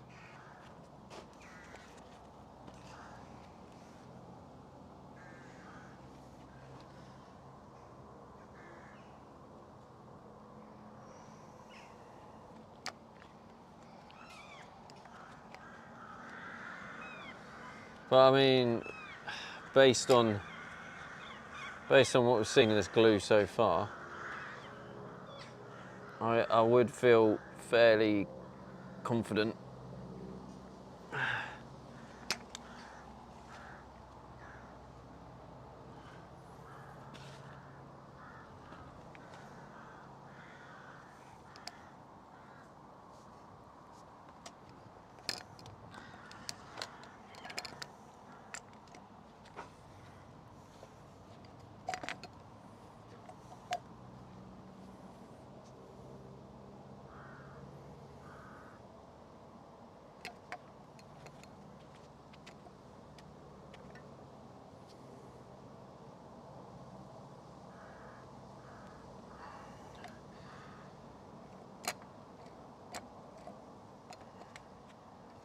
But I mean, based on what we've seen in this glue so far, I would feel fairly confident.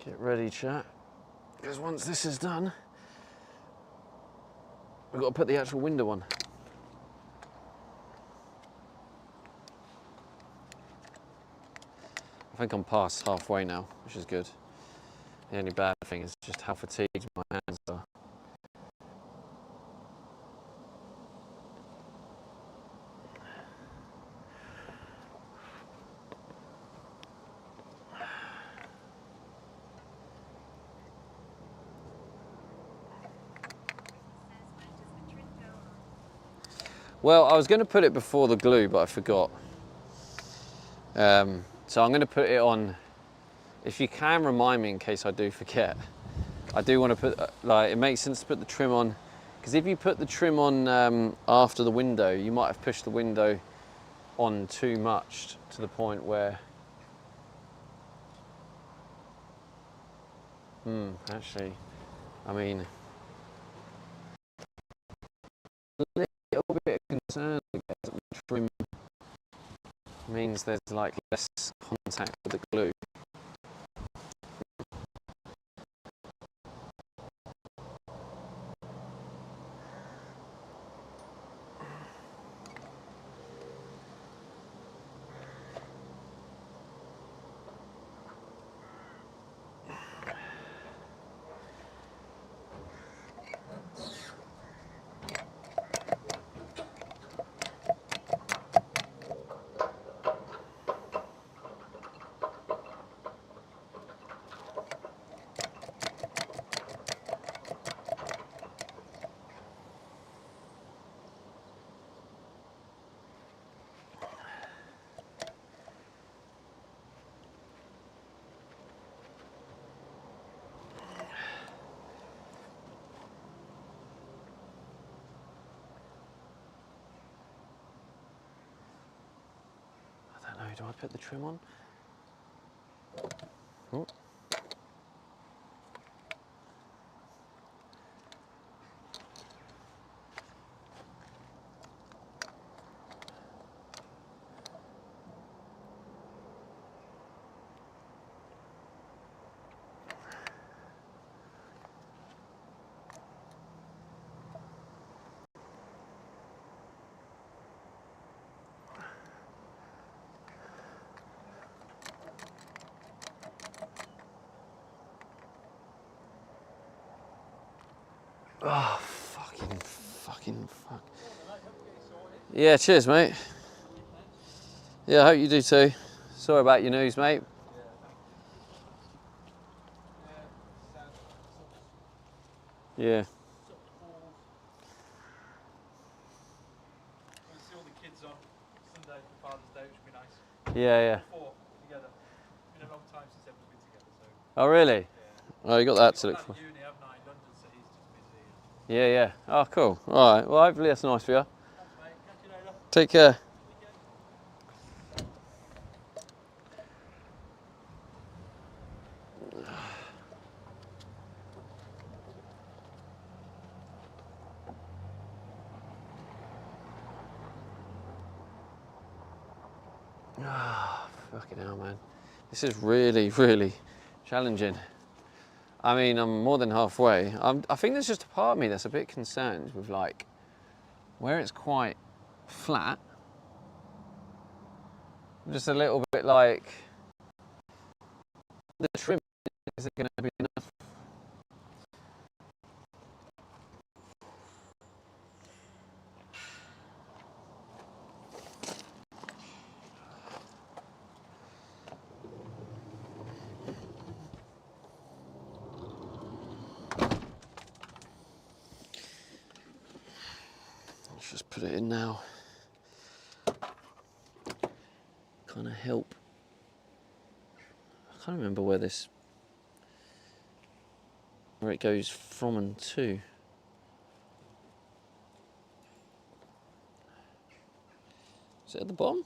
Get ready, chat, because once this is done, we've got to put the actual window on. I think I'm past halfway now, which is good. The only bad thing is just how fatigued my hands are. Well, I was going to put it before the glue, but I forgot. So I'm going to put it on. If you can remind me in case I do forget. I do want to put, like, it makes sense to put the trim on, because if you put the trim on after the window, you might have pushed the window on too much to the point where, actually, I mean, a little bit of concern, I guess, that the trim means there's like less contact with the glue. Do I put the trim on? Oh. Oh, fucking fuck. Yeah, cheers, mate. Yeah, I hope you do too. Sorry about your news, mate. Yeah. We'll see all the kids on Sunday for Father's Day, which would be nice. Yeah, yeah. Four together. It's been a long time since everyone's been together, so. Oh, really? Yeah. Oh, you got that to look for. Uni, haven't I? London, so he's just busy. Yeah, yeah. Oh, cool. All right. Well, hopefully that's nice for you. Thanks, mate. Catch you later. Take care. Ah, fucking hell, man. This is really, really challenging. I mean, I'm more than halfway. I think there's just a part of me that's a bit concerned with like where it's quite flat. I'm just a little bit like the trim, is it going to be enough? Let's just put it in now. Kind of help. I can't remember where it goes from and to. Is it at the bottom?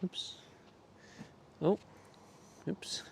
Oops. Oh, oops.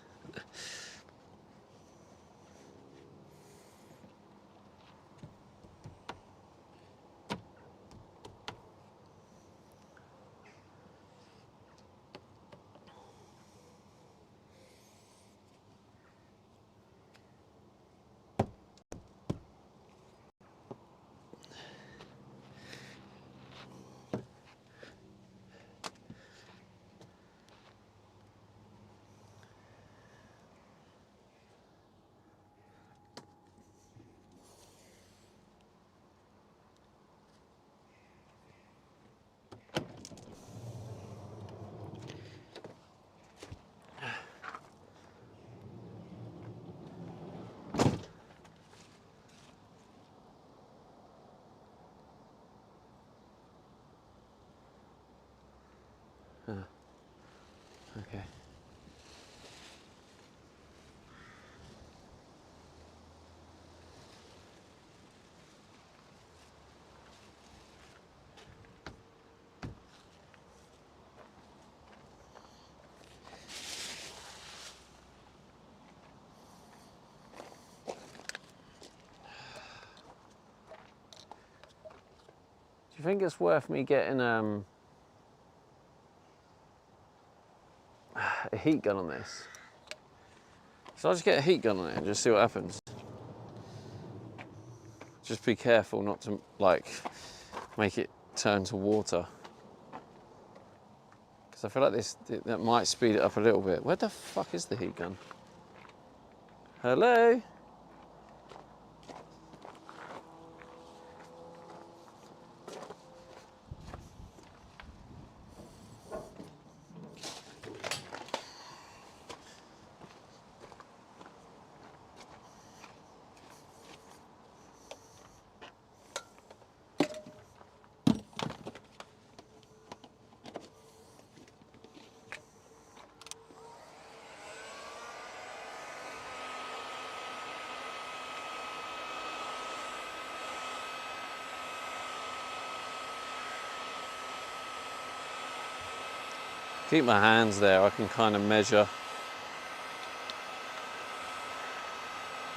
Okay. Do you think it's worth me getting a heat gun on this? So I'll just get a heat gun on it and just see what happens. Just be careful not to like make it turn to water. Because I feel like that might speed it up a little bit. Where the fuck is the heat gun? Hello? Keep my hands there, I can kind of measure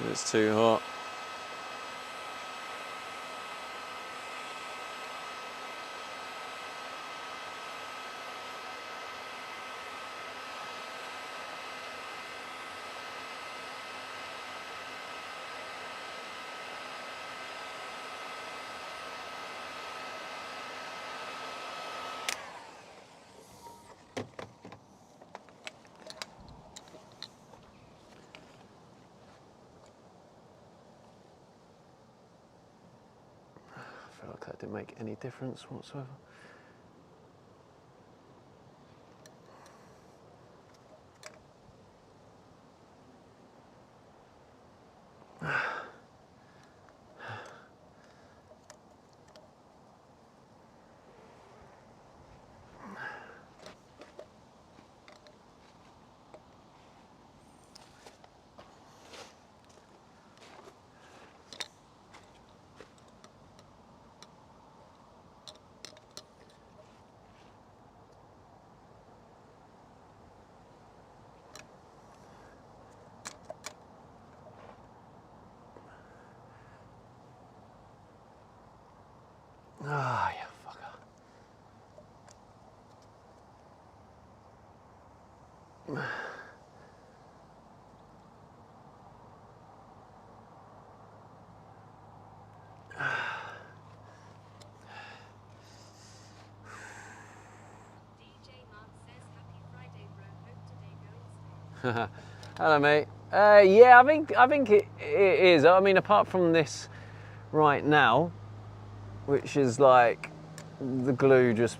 if it's too hot. that didn't make any difference whatsoever. Ah, you fucker. DJ Mark says happy Friday, bro. Hope today goes well. Hello, mate. Yeah, I think it is. I mean, apart from this right now, which is like the glue just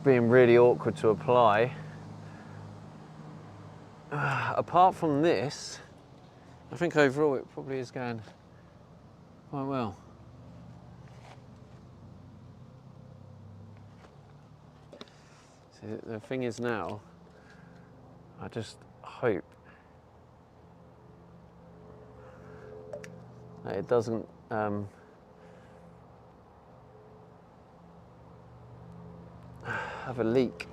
being really awkward to apply. Apart from this, I think overall it probably is going quite well. So the thing is now, I just hope that it doesn't have a leak.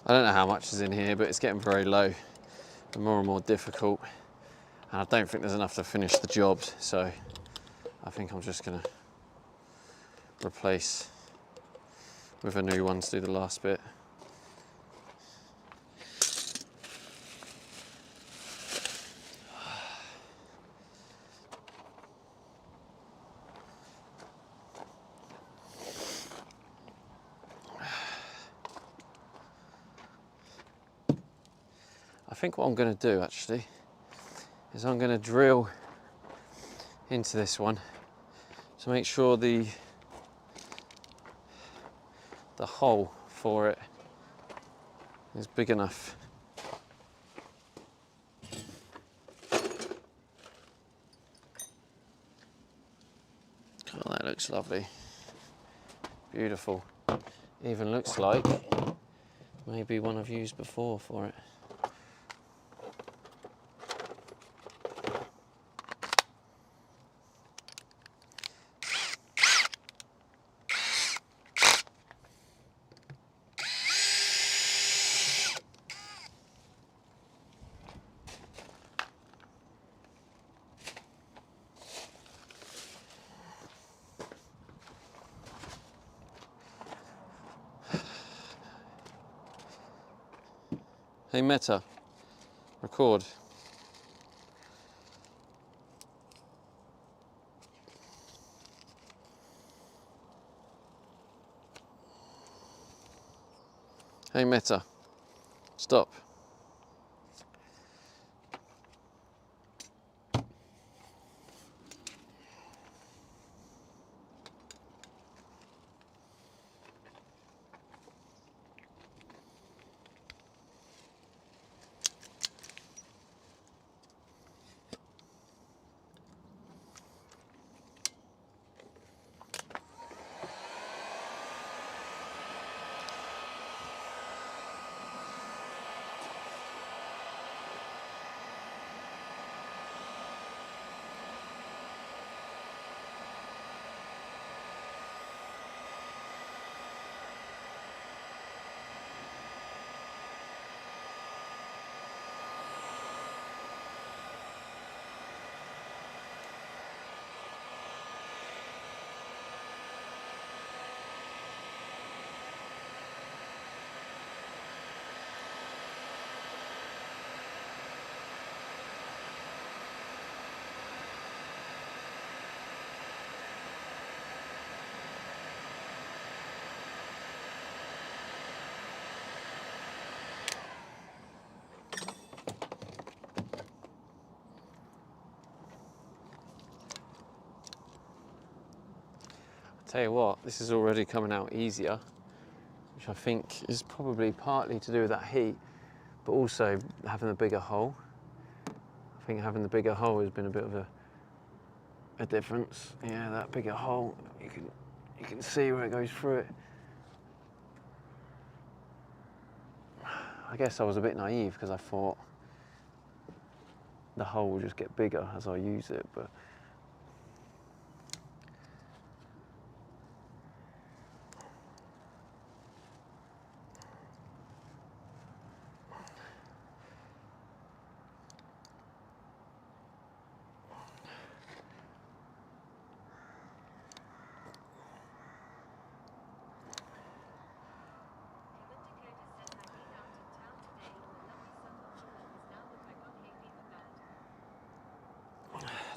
I don't know how much is in here, but it's getting very low and more difficult. And I don't think there's enough to finish the job, so I think I'm just gonna replace with a new one to do the last bit. I think what I'm going to do actually is I'm going to drill into this one to make sure the hole for it is big enough. Oh, that looks lovely. Beautiful. Even looks like maybe one I've used before for it. Hey Meta, record. Hey Meta, stop. Tell you what, this is already coming out easier, which I think is probably partly to do with that heat, but also having a bigger hole. I think having the bigger hole has been a bit of a difference. Yeah, that bigger hole, you can see where it goes through it. I guess I was a bit naive because I thought the hole will just get bigger as I use it, but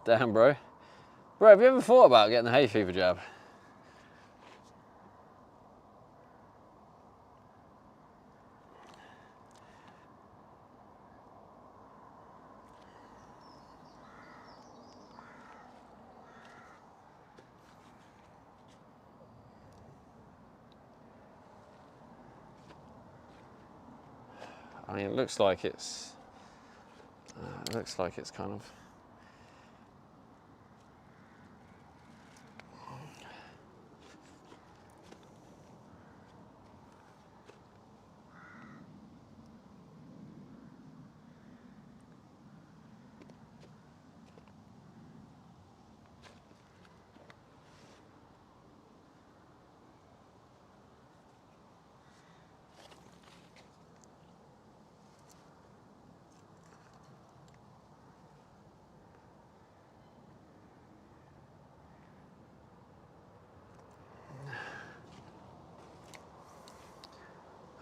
damn, bro. Bro, have you ever thought about getting the hay fever jab? I mean, it looks like it's kind of.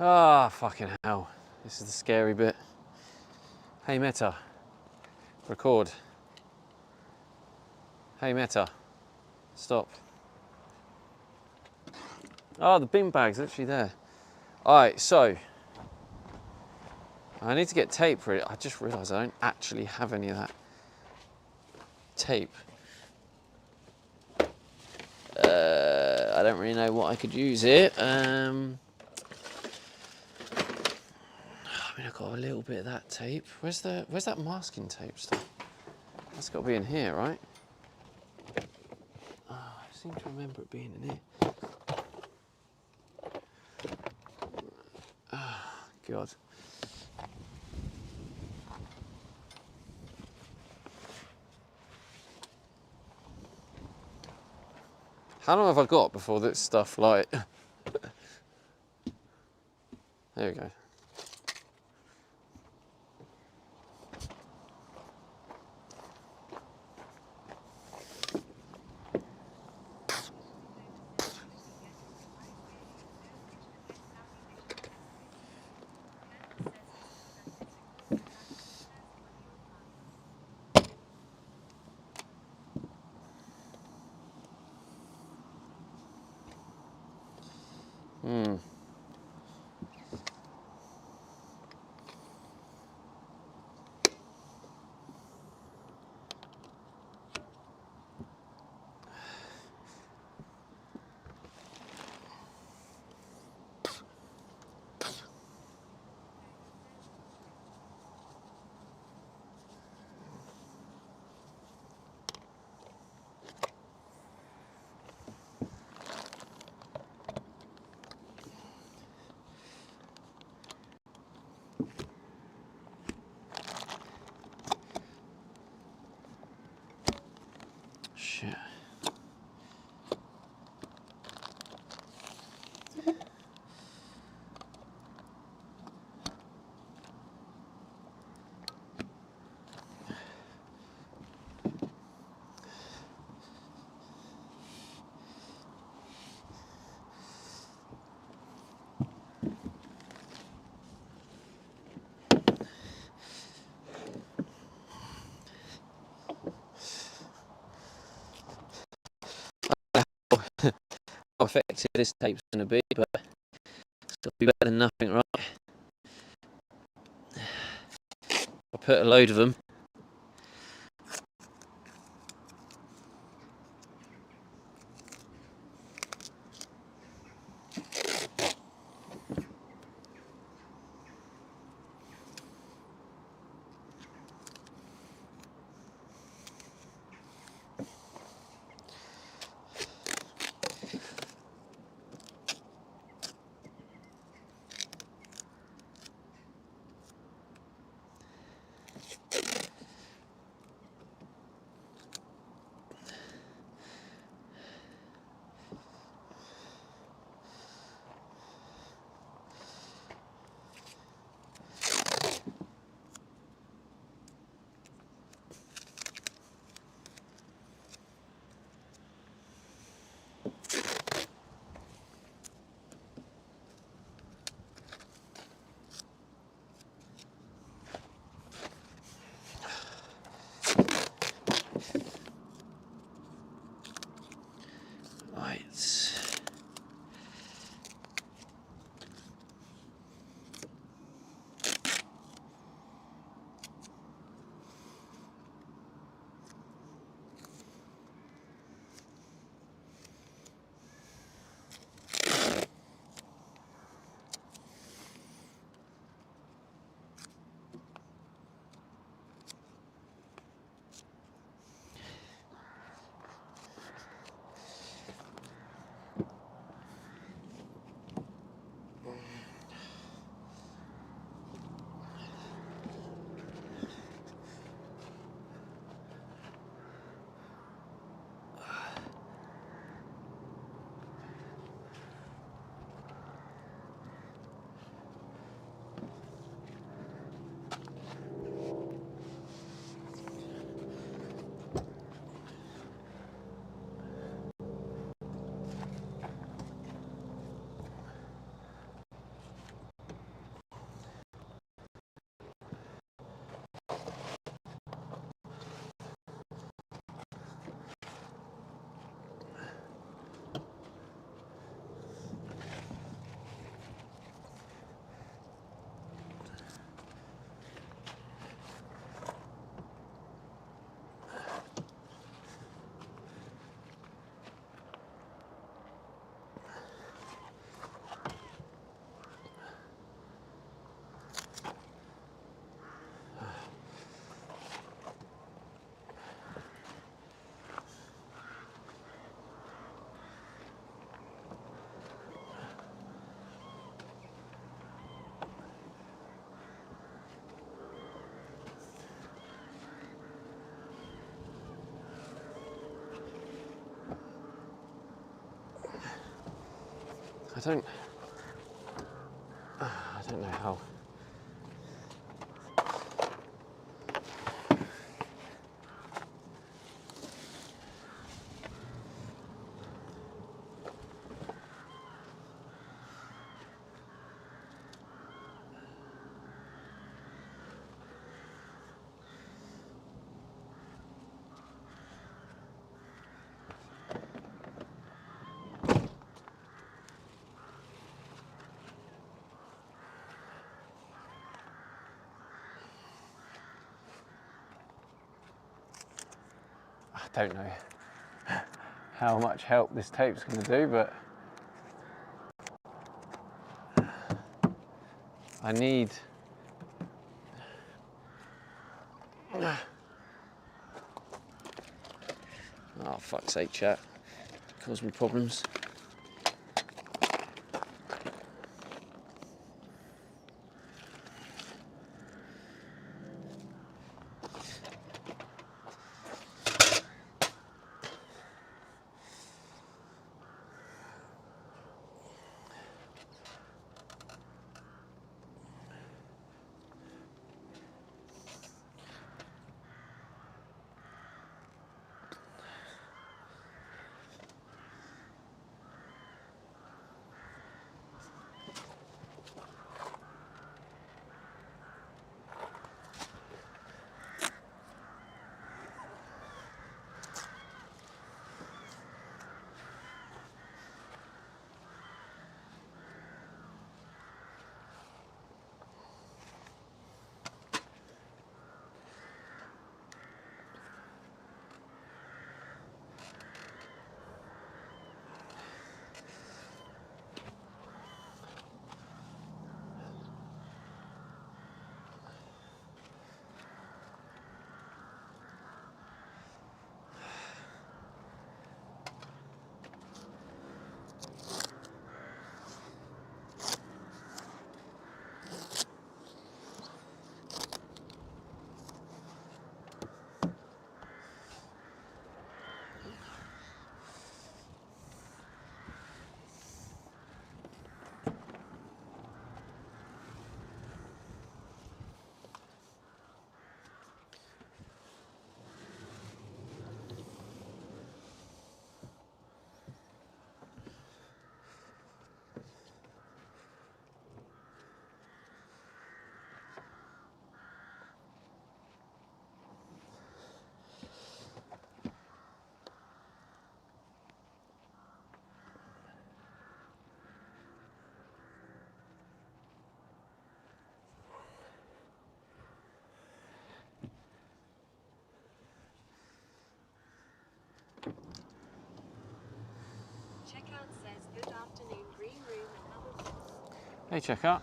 Ah, fucking hell. This is the scary bit. Hey Meta, record. Hey Meta, stop. Oh, the bin bag's literally there. Alright, so I need to get tape for it. I just realised I don't actually have any of that tape. I don't really know what I could use it. I mean, I've got a little bit of that tape. Where's that masking tape stuff? That's got to be in here, right? Oh, I seem to remember it being in here. Oh, God. How long have I got before this stuff, like... There we go. Shit. How effective this tape's going to be, but it'll be better than nothing, right? I put a load of them. I don't know how. I don't know how much help this tape's going to do, but I need. Oh, fuck's sake, chat. Cause me problems. Checkout says good afternoon, green room and other. Hey, checkout.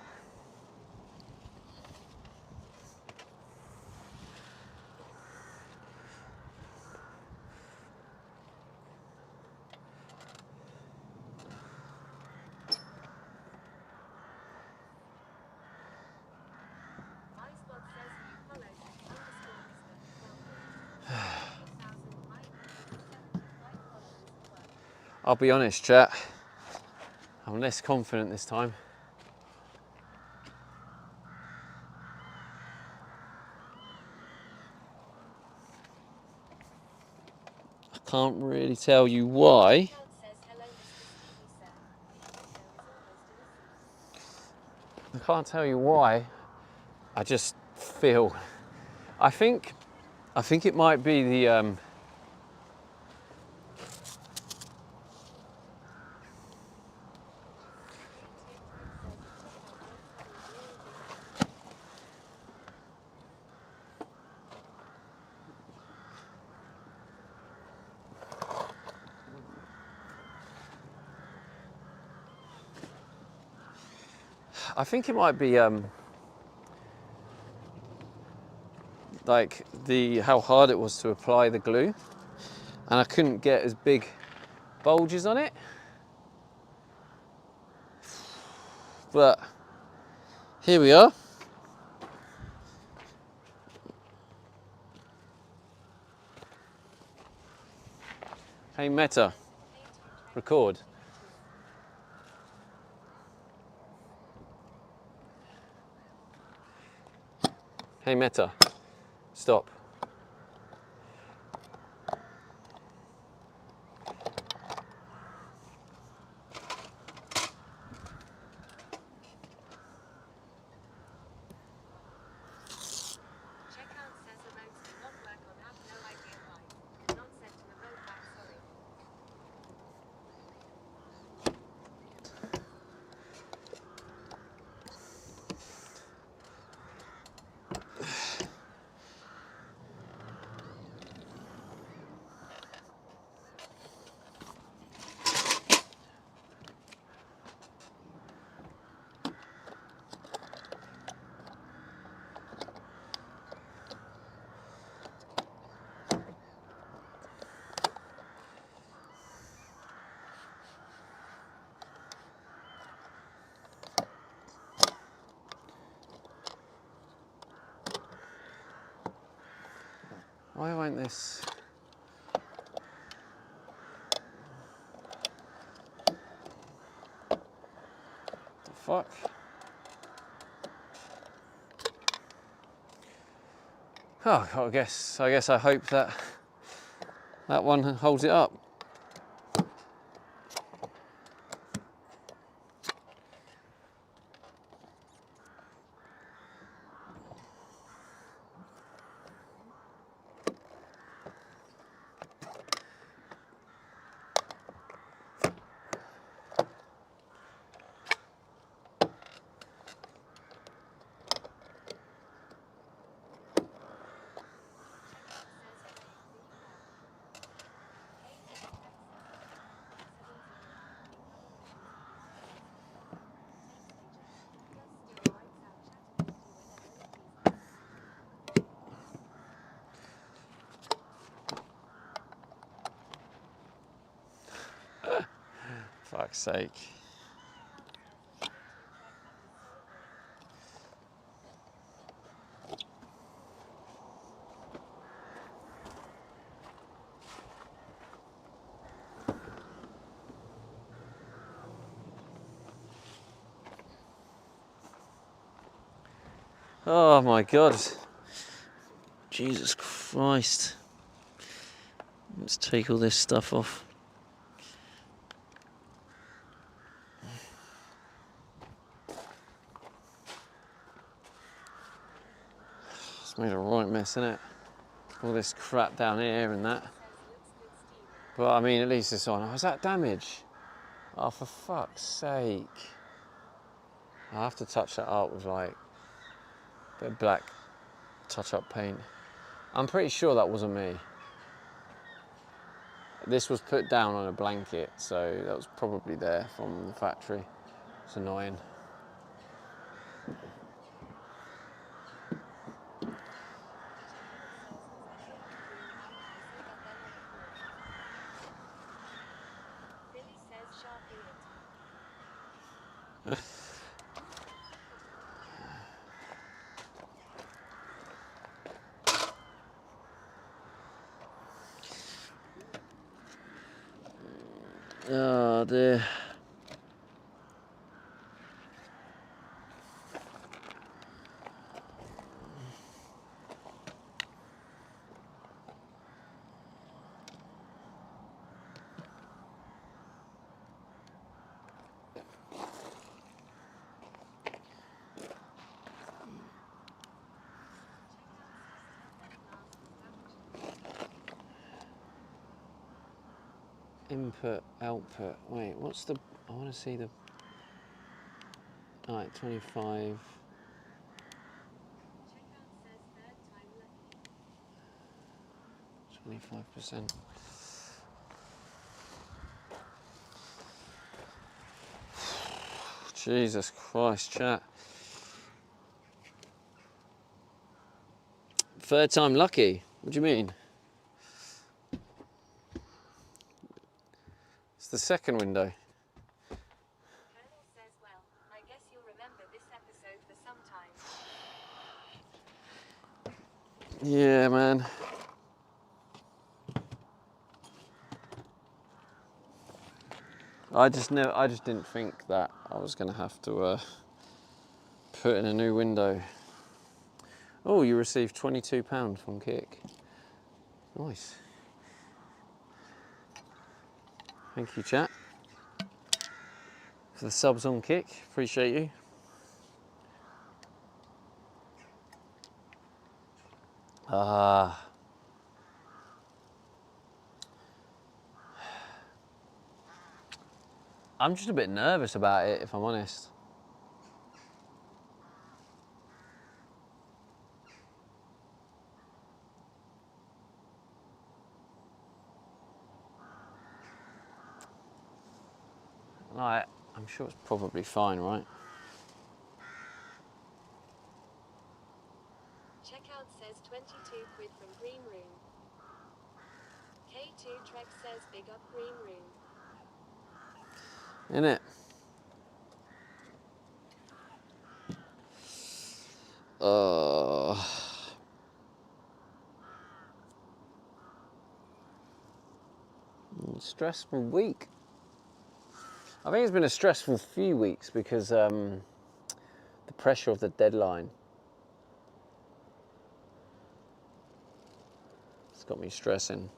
My spot says you followed _Mr. Welcome. 8,975 followers work. I'll be honest, chat. I'm less confident this time. I can't really tell you why. Checkout says hello, Mr. Stevie, sir. There is almost a receipt. I can't tell you why. I just feel. I think it might be the. I think it might be like how hard it was to apply the glue, and I couldn't get as big bulges on it. But here we are. Hey Meta, record. Hey Meta, stop. Checkout says remotes do not work on have no idea why. Not sent a remote back, sorry. Why won't this? The fuck? Oh, I guess I hope that one holds it up. Fuck's sake. Oh my God. Jesus Christ. Let's take all this stuff off. It's made a right mess, innit? All this crap down here and that. But I mean, at least it's on. Oh, is that damage? Oh, for fuck's sake. I'll have to touch that up with like a bit of black touch-up paint. I'm pretty sure that wasn't me. This was put down on a blanket, so that was probably there from the factory. It's annoying. Billy says sharply it. Oh dear. Input, output. Wait, what's the... I want to see the... Alright, 25. Checkout says third time lucky. 25%. Jesus Christ, chat. Third time lucky? What do you mean? It's the second window. Colonel says, well, I guess you'll remember this episode for some time. Yeah, man. I just didn't think that I was going to have to put in a new window. Oh, you received £22 from Kick. Nice. Thank you, chat, for the subs on Kick. Appreciate you. I'm just a bit nervous about it, if I'm honest. Like, I'm sure it's probably fine, right? Checkout says 22 quid from Green Room. K2 Trek says big up Green Room. Innit? Stressful week. I think it's been a stressful few weeks because the pressure of the deadline. It's got me stressing.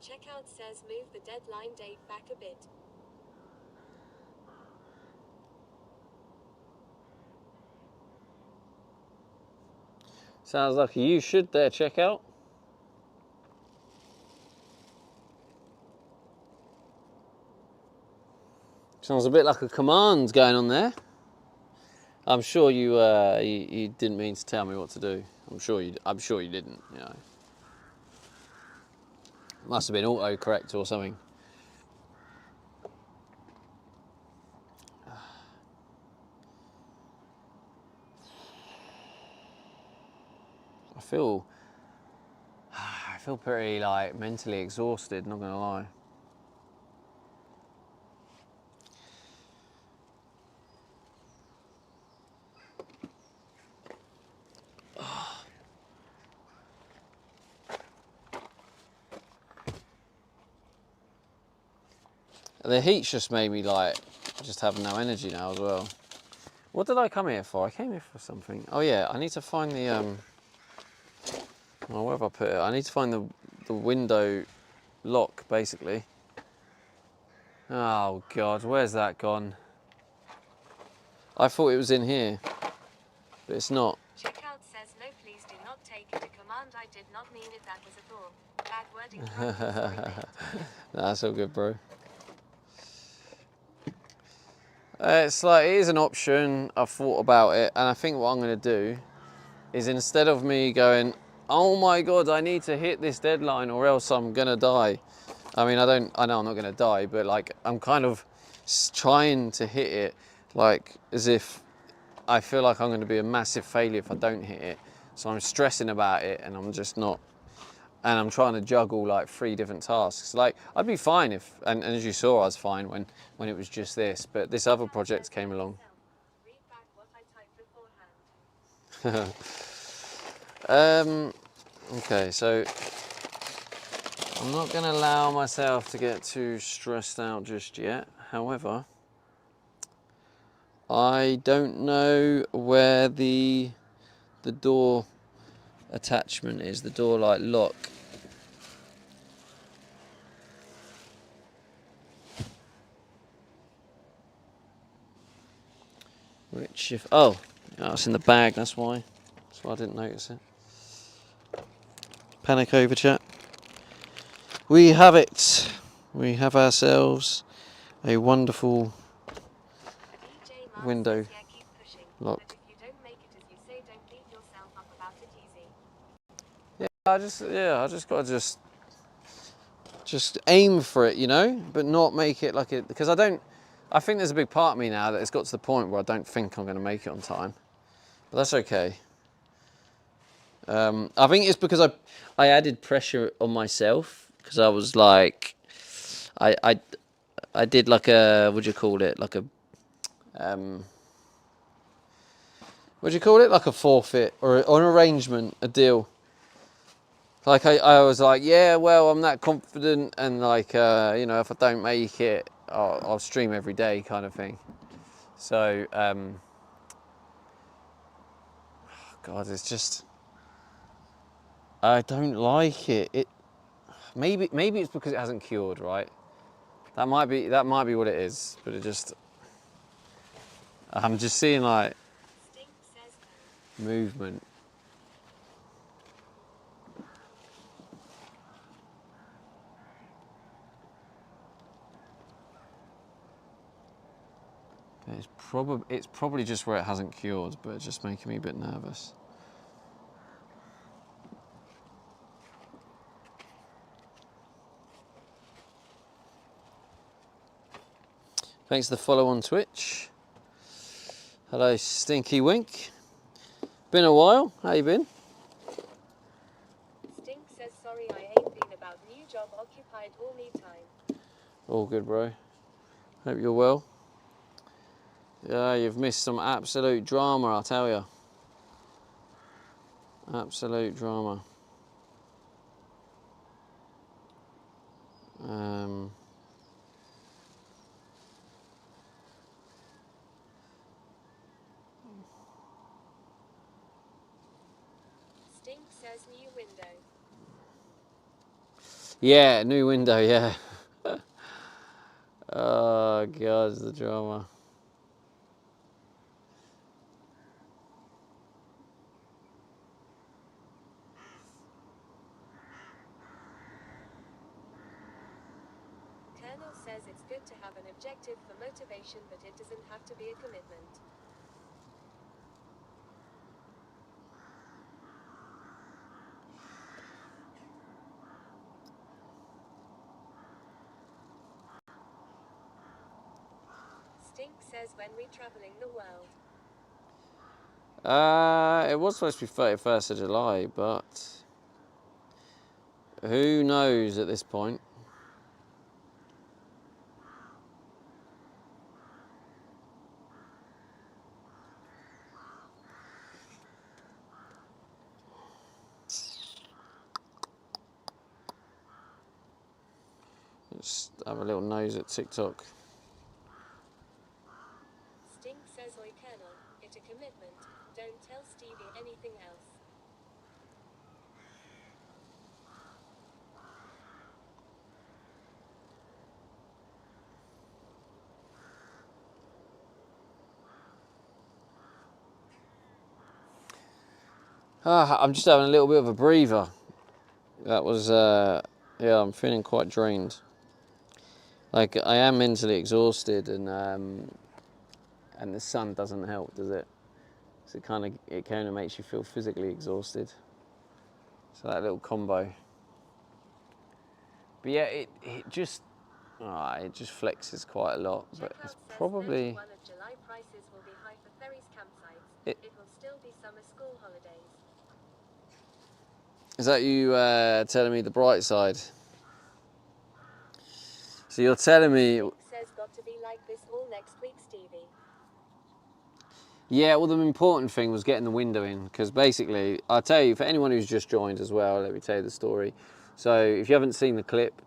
Checkout says move the deadline date back a bit. Sounds like you should there, Checkout. Sounds a bit like a command going on there. I'm sure you you didn't mean to tell me what to do. I'm sure you didn't. You know, must have been autocorrect or something. I feel pretty like mentally exhausted. Not gonna lie. The heat's just made me like just have no energy now as well. What did I come here for? I came here for something. Oh yeah, I need to find the oh, where have I put it? I need to find the window lock basically. Oh God, where's that gone? I thought it was in here, but it's not. Checkout says no, please do not take it. A command, I did not mean it, that was a thought. Bad wording. Sorry, mate. Nah, that's all good, bro. It's like, it is an option. I've thought about it, and I think what I'm going to do is, instead of me going, oh my God, I need to hit this deadline or else I'm going to die. I mean, I know I'm not going to die, but like, I'm kind of trying to hit it, like as if I feel like I'm going to be a massive failure if I don't hit it. So I'm stressing about it, and I'm just not. And I'm trying to juggle like 3 different tasks. Like, I'd be fine if, and as you saw, I was fine when it was just this, but this other project came along. Read back what I typed beforehand. Okay, so I'm not going to allow myself to get too stressed out just yet. However, I don't know where the door attachment is, the door like lock. Which if, oh, it's in the bag, that's why. That's why I didn't notice it. Panic over, chat. We have it. We have ourselves a wonderful DJ Mark window says, yeah, keep pushing. lock. But if you don't make it as you say, don't beat yourself up about it, easy. I just got to just aim for it, you know, but not make it like it, because I think there's a big part of me now that it's got to the point where I don't think I'm going to make it on time, but that's okay. I think it's because I added pressure on myself, because I was like, I did like a, what do you call it? Like a, what do you call it? Like a forfeit or an arrangement, a deal. Like I was like, yeah, well, I'm that confident, and like, you know, if I don't make it, I'll stream every day, kind of thing. So, God, it's just, I don't like it. Maybe it's because it hasn't cured, right? That might be what it is. But it just, I'm just seeing like Stink says no. movement. It's probably just where it hasn't cured, but it's just making me a bit nervous. Thanks for the follow on Twitch. Hello, Stinky Wink. Been a while. How you been? Stink says sorry I ain't been about new job occupied all me time. All good, bro. Hope you're well. Yeah, you've missed some absolute drama, I'll tell you. Absolute drama. Stink says new window. Yeah, new window, yeah. Oh, God, the drama. Colonel says it's good to have an objective for motivation, but it doesn't have to be a commitment. Stink says when we traveling the world. It was supposed to be 31st of July, but who knows at this point? Let's have a little nose at TikTok. Stink says oi Colonel, it's a commitment. Don't tell Stevie anything else. I'm just having a little bit of a breather. That was, yeah, I'm feeling quite drained. Like, I am mentally exhausted, and the sun doesn't help, does it? So it kind of makes you feel physically exhausted. So that little combo. But yeah, it just flexes quite a lot. But Checkout it's says probably 31 of July prices will be high for ferries campsites. It- It will still be summer school holidays. Is that you telling me the bright side? So you're telling me, Stink says got to be like this all next week, Stevie. yeah, well, the important thing was getting the window in, because basically, I'll tell you, for anyone who's just joined as well, let me tell you the story. So if you haven't seen the clip,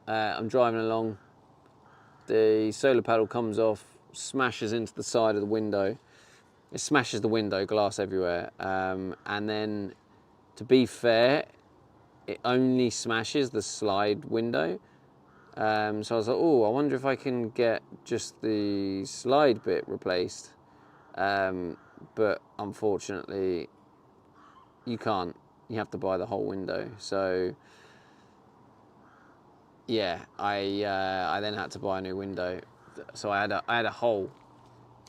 I'm driving along, the solar panel comes off, smashes into the side of the window. It smashes the window, glass everywhere. And then, to be fair, it only smashes the slide window. So I was like, oh, I wonder if I can get just the slide bit replaced. But unfortunately, you can't. You have to buy the whole window. So yeah, I then had to buy a new window. So I had a hole,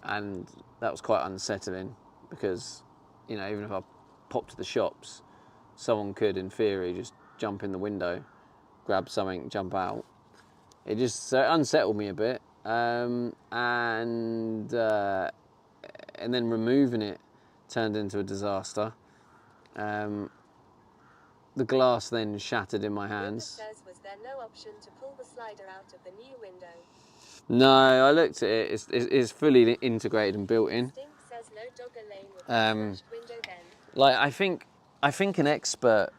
and that was quite unsettling because, you know, even if I popped to the shops, someone could, in theory, just jump in the window, grab something, jump out. It just unsettled me a bit, and then removing it turned into a disaster. The glass then shattered in my hands. Says was there no option to pull the slider out of the new window? No, I looked at it. It's fully integrated and built in. Stink says no dogger lane with the Um, smashed window then. Like I think an expert,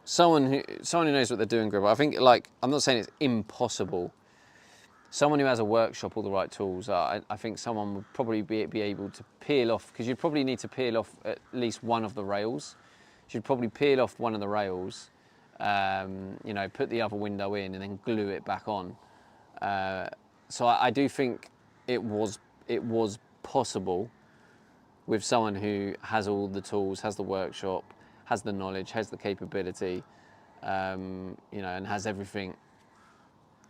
someone who knows what they're doing, Gribble. I think like I'm not saying it's impossible. Someone who has a workshop, all the right tools, I think someone would probably be able to peel off, because you'd probably need to peel off at least one of the rails. You'd probably peel off one of the rails, you know, put the other window in and then glue it back on. So I do think it was possible with someone who has all the tools, has the workshop, has the knowledge, has the capability, you know, and has everything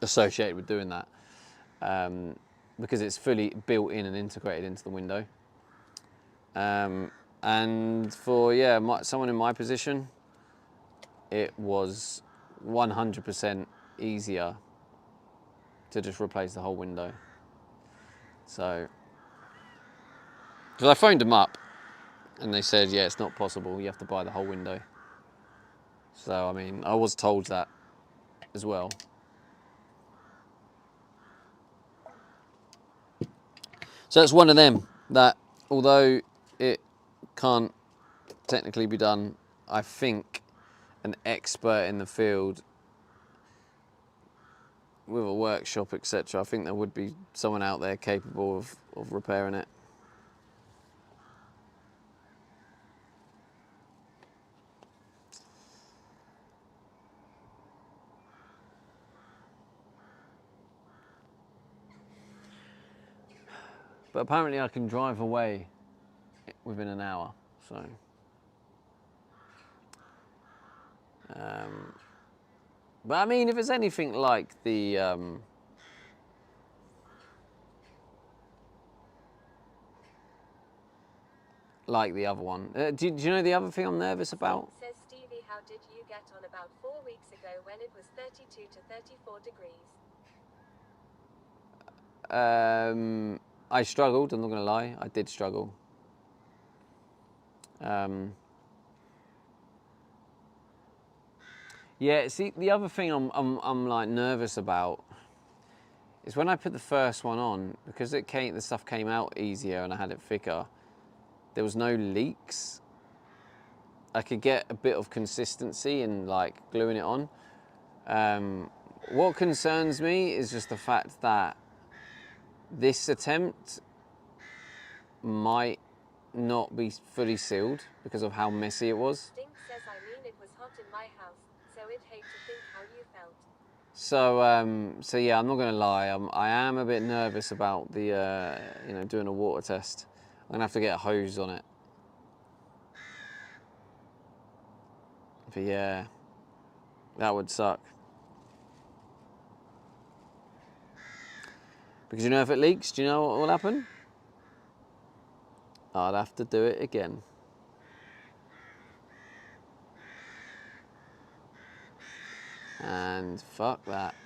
associated with doing that. Because it's fully built in and integrated into the window. And for someone in my position, it was 100% easier to just replace the whole window. So, because I phoned them up and they said, yeah, it's not possible, you have to buy the whole window. So, I mean, I was told that as well. So it's one of them that, although it can't technically be done, I think an expert in the field with a workshop, etc., I think there would be someone out there capable of repairing it. But apparently I can drive away within an hour, so. But I mean, if it's anything like the, other one. Do you know the other thing I'm nervous about? Says Stevie, how did you get on about 4 weeks ago when it was 32 to 34 degrees? I struggled, I'm not going to lie. I did struggle. Yeah, see, the other thing I'm like nervous about is when I put the first one on, because the stuff came out easier and I had it thicker, there was no leaks. I could get a bit of consistency in like gluing it on. What concerns me is just the fact that this attempt might not be fully sealed because of how messy it was. Stink says, I mean, it was hot in my house, so I'd hate to think how you felt. So yeah, I'm not gonna lie. I am a bit nervous about the you know, doing a water test. I'm gonna have to get a hose on it. But yeah, that would suck. Because you know, if it leaks, do you know what will happen? I'd have to do it again. And fuck that.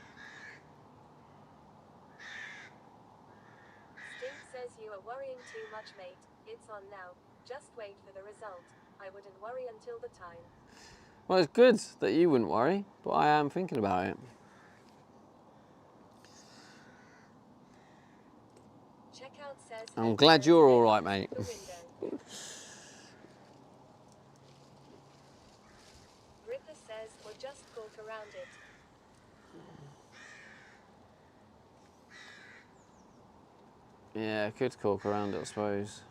Stink says, you are worrying too much, mate. It's on now. Just wait for the result. I wouldn't worry until the time. Well, it's good that you wouldn't worry, but I am thinking about it. Checkout says, I'm glad you're all right, mate. Ripper says, or just cork around it. Yeah, I could cork around it, I suppose.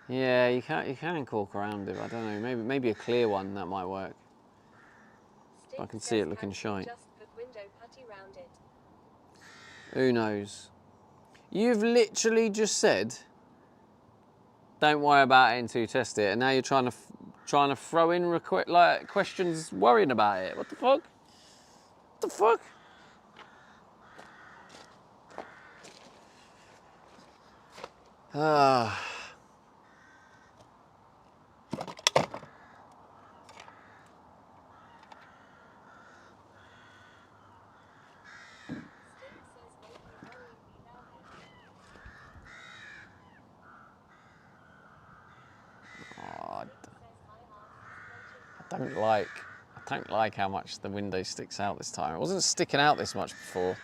Yeah, you can cork around it. I don't know. Maybe a clear one that might work. Stink I can see says, it looking can't you shite. just put window putty round it? Who knows? You've literally just said, don't worry about it until you test it, and now you're trying to throw in questions worrying about it. What the fuck? What the fuck? Ah. don't like how much the window sticks out this time. It wasn't sticking out this much before.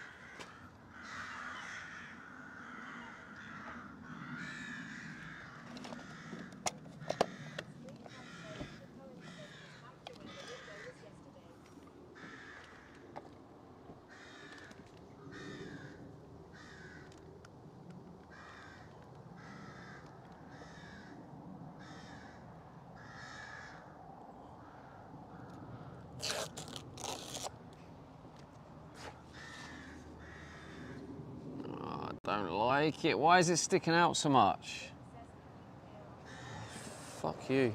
Oh, I don't like it. Why is it sticking out so much? Fuck you.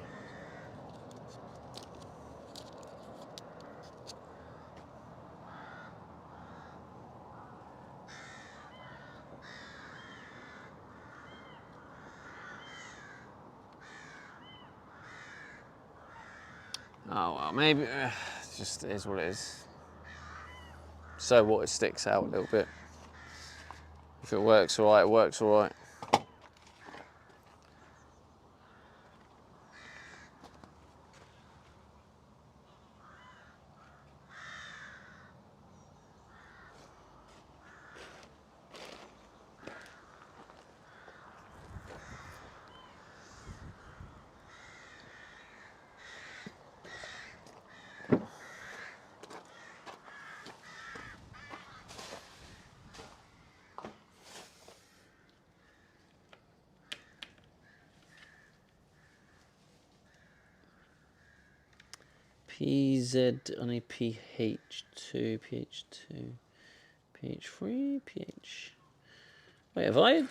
Oh well, maybe it just is what it is. So what, it sticks out a little bit. If it works all right, it works all right. PZ on a PH2, PH2, PH3, PH. Wait, have I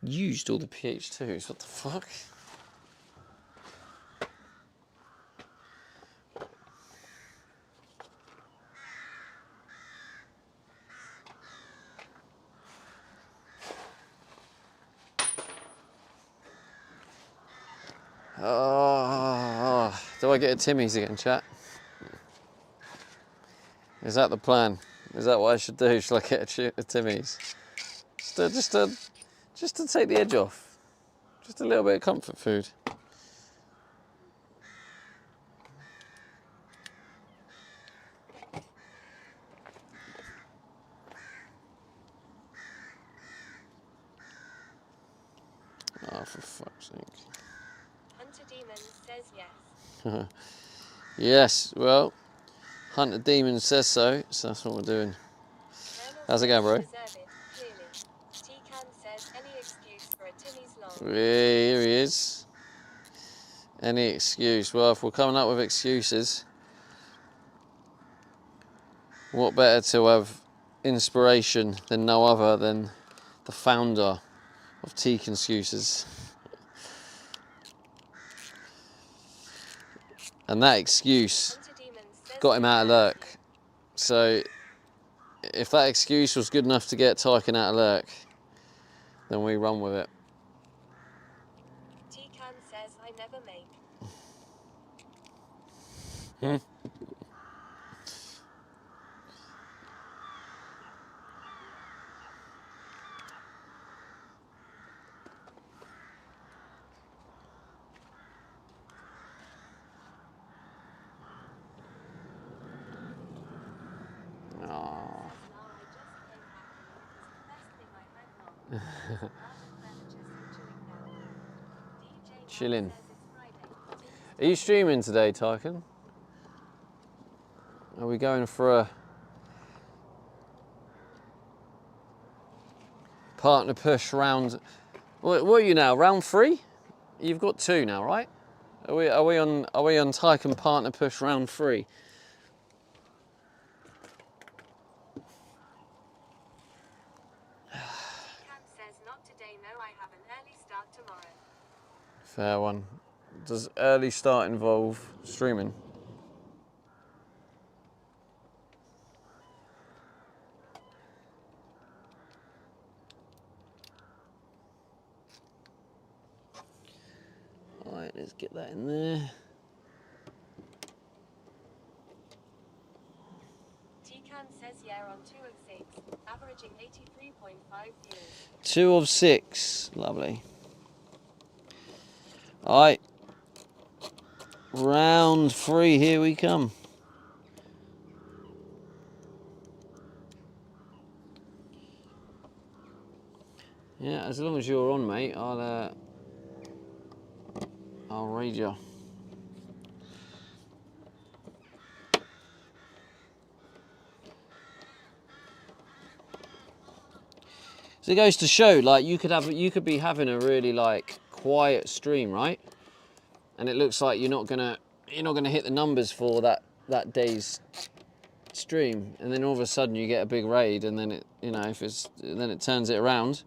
used all the PH2s? What the fuck? Oh, do I get a Timmy's again, chat? Is that the plan? Is that what I should do? Should I get a Timmy's? Just to take the edge off. Just a little bit of comfort food. Oh, for fuck's sake. Hunter Demon says yes. Yes, well, Hunter Demon says so that's what we're doing. How's it going, bro? T-Can says any excuse for a Timmy's long. Here he is. Any excuse? Well, if we're coming up with excuses, what better to have inspiration than no other than the founder of Teak Excuses. And that excuse got him out of lurk. So if that excuse was good enough to get Tyken out of lurk, then we run with it. T-Can says I never make. Chilling. Are you streaming today, Tyken? Are we going for a partner push round? What are you now? Round 3? You've got 2 now, right? Are we on Tyken partner push round 3? Says not today, no, I have an early start tomorrow. Fair one. Does early start involve streaming? Alright, let's get that in there. T-Can says yeah on 2 of 6, averaging 83.5 views. 2 of 6, lovely. Alright, Round 3, here we come. Yeah, as long as you're on, mate, I'll read you. So it goes to show, like, you could be having a really like quiet stream, right? And it looks like you're not gonna hit the numbers for that day's stream, and then all of a sudden you get a big raid, and then then it turns it around,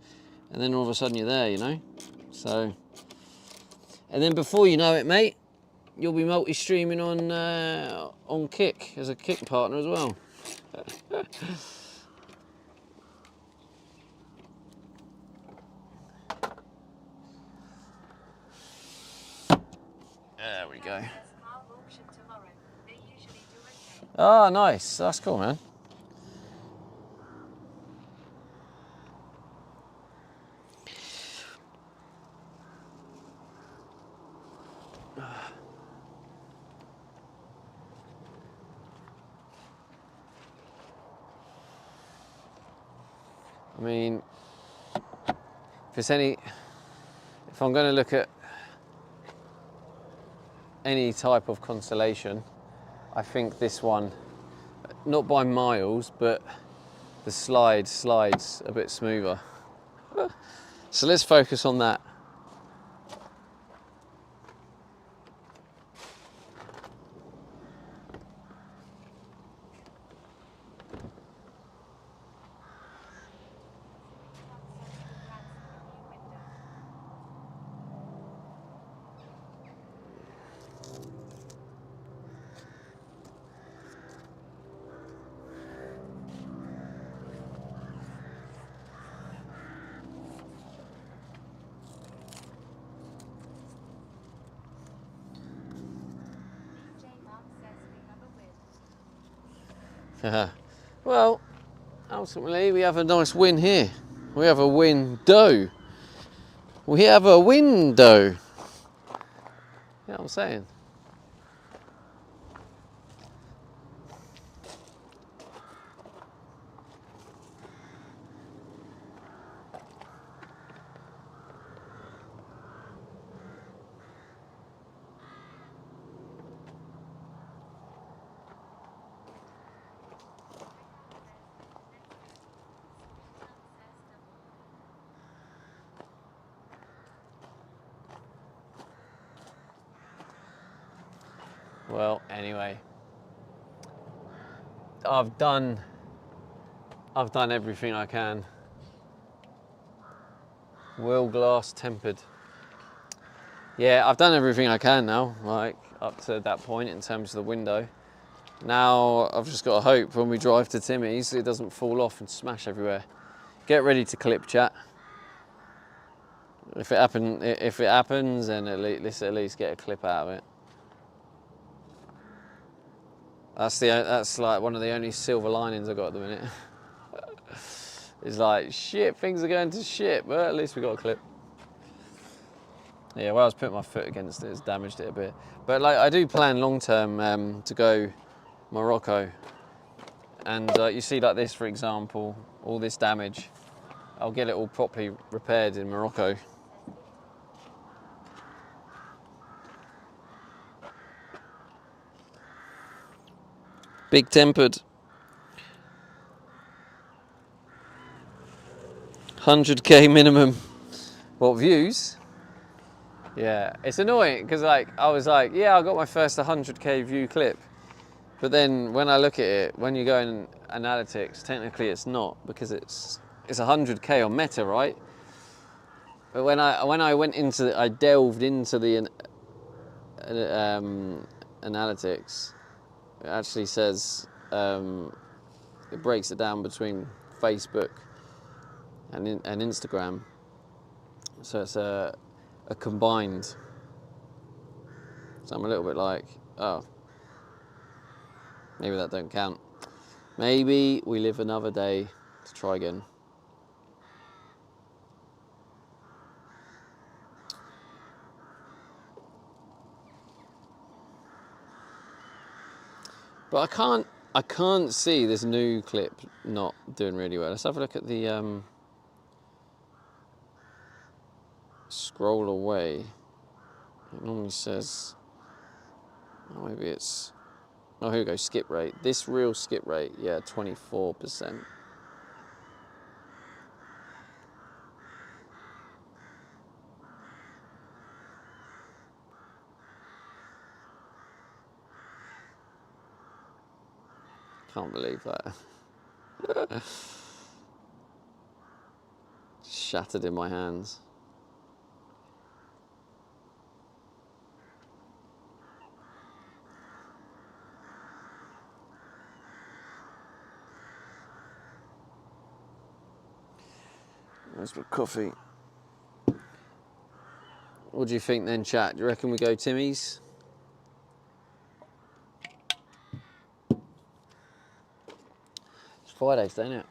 and then all of a sudden you're there, you know. So, and then before you know it, mate, you'll be multi-streaming on Kick as a Kick partner as well. There we go. Oh, nice. That's cool, man. I mean, if I'm going to look at any type of constellation, I think this one, not by miles, but the slides a bit smoother. So let's focus on that. Well, ultimately we have a nice win here. We have a window. We have a window. You know what I'm saying? Well, anyway, I've done everything I can. Wheel glass tempered. Yeah, I've done everything I can now, like up to that point in terms of the window. Now I've just got to hope when we drive to Timmy's it doesn't fall off and smash everywhere. Get ready to clip, chat. If it happens, then let's at least get a clip out of it. That's like one of the only silver linings I've got at the minute. It's like, shit, things are going to shit, but at least we got a clip. Yeah, well, I was putting my foot against it, it's damaged it a bit. But like, I do plan long term to go Morocco. And you see like this, for example, all this damage. I'll get it all properly repaired in Morocco. Big tempered. 100k minimum. What, views? Yeah, it's annoying because like I was like, yeah, I got my first 100k view clip, but then when I look at it, when you go in analytics, technically it's not because it's 100k on Meta, right? But when I went into I delved into the analytics, it actually says it breaks it down between Facebook and Instagram, so it's a combined. So I'm a little bit like, oh, maybe that don't count. Maybe we live another day to try again. But I can't see this new clip not doing really well. Let's have a look at the scroll away. It normally says, oh, maybe it's, oh, here we go, skip rate. This real skip rate, yeah, 24%. Can't believe that. Shattered in my hands. Where's my coffee? What do you think then, chat? Do you reckon we go Timmy's? It's Friday, isn't it?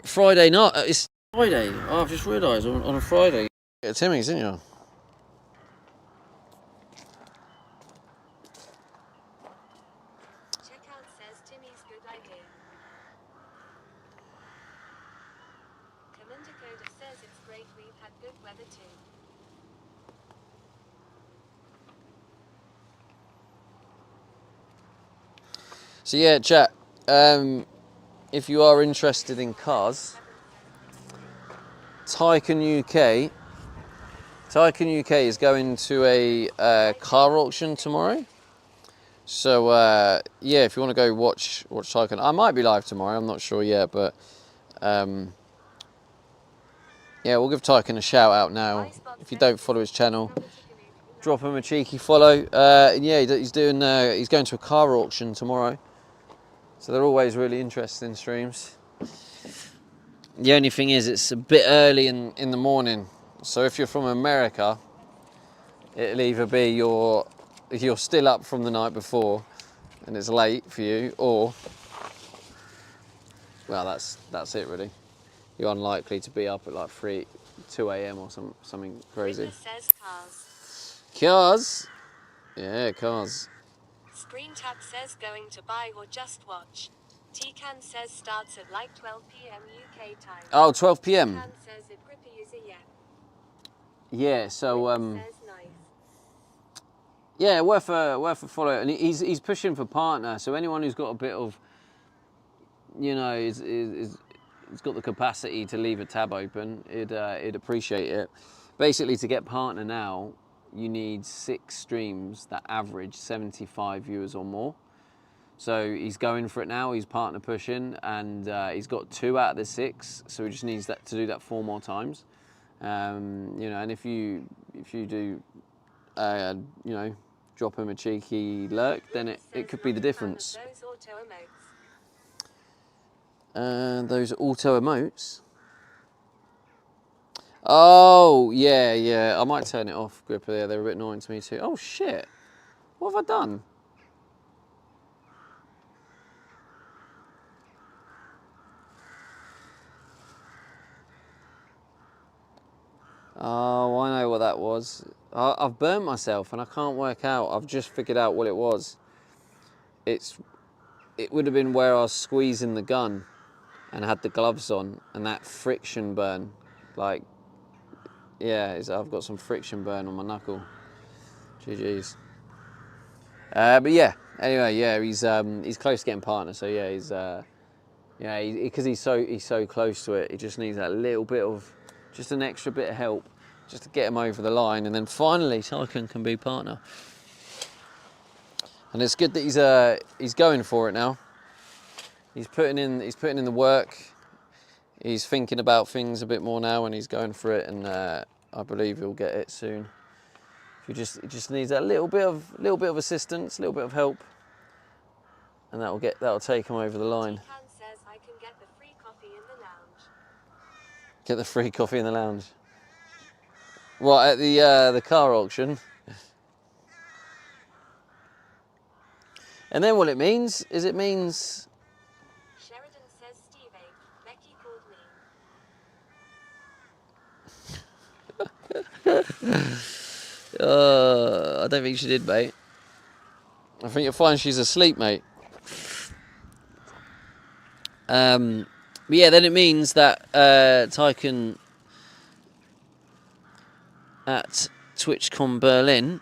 Friday night. It's Friday. Oh, I've just realised on a Friday. Yeah, Timmy's, didn't you? Checkout says Timmy's good idea. Commander Coda says it's great, we've had good weather too. So yeah, chat. If you are interested in cars, Tycoon UK is going to a car auction tomorrow. So yeah, if you want to go watch Tycoon, I might be live tomorrow. I'm not sure yet, but yeah, we'll give Tycoon a shout out now. If you don't follow his channel, drop him a cheeky follow. And yeah, he's doing. He's going to a car auction tomorrow. So they're always really interesting streams. The only thing is, it's a bit early in the morning. So if you're from America, it'll either be if you're still up from the night before and it's late for you, or well, that's it really. You're unlikely to be up at like 2 a.m. or something crazy. Rita says cars. Cars, yeah, cars. Screen Tap says going to buy or just watch. T-Can says starts at like 12 p.m. UK time. Oh, 12 p.m. T-Can says it grippy is a yeah. Yeah, so Says nice. yeah, worth a follow. And he's pushing for partner. So anyone who's got a bit of, you know, is got the capacity to leave a tab open, it'd appreciate it. Basically, to get partner now, you need 6 streams that average 75 viewers or more. So he's going for it now. He's partner pushing, and he's got 2 out of the 6. So he just needs to do that 4 more times. You know, and if you do, you know, drop him a cheeky lurk, then it could be the difference. Those auto emotes. Oh yeah. I might turn it off, Gripper. There, they're a bit annoying to me too. Oh shit! What have I done? Oh, I know what that was. I've burnt myself and I can't work out. I've just figured out what it was. It would have been where I was squeezing the gun and had the gloves on, and that friction burn, like, yeah, I've got some friction burn on my knuckle. GG's. But yeah, anyway, yeah, he's close to getting partner. So yeah, yeah, because he's so close to it. He just needs that little bit of, just an extra bit of help, just to get him over the line, and then finally Tycoon can be partner. And it's good that he's going for it now. He's putting in the work. He's thinking about things a bit more now, and he's going for it. And I believe he'll get it soon. He just needs that little bit of assistance, a little bit of help, and that'll take him over the line. Says I can get the free coffee in the lounge. Get the free coffee in the lounge. What, at the car auction? And then what it means is Sheridan says Stevey, Becky called me. I don't think she did, mate. I think you'll find she's asleep, mate. But yeah, then it means that Tycoon at TwitchCon Berlin,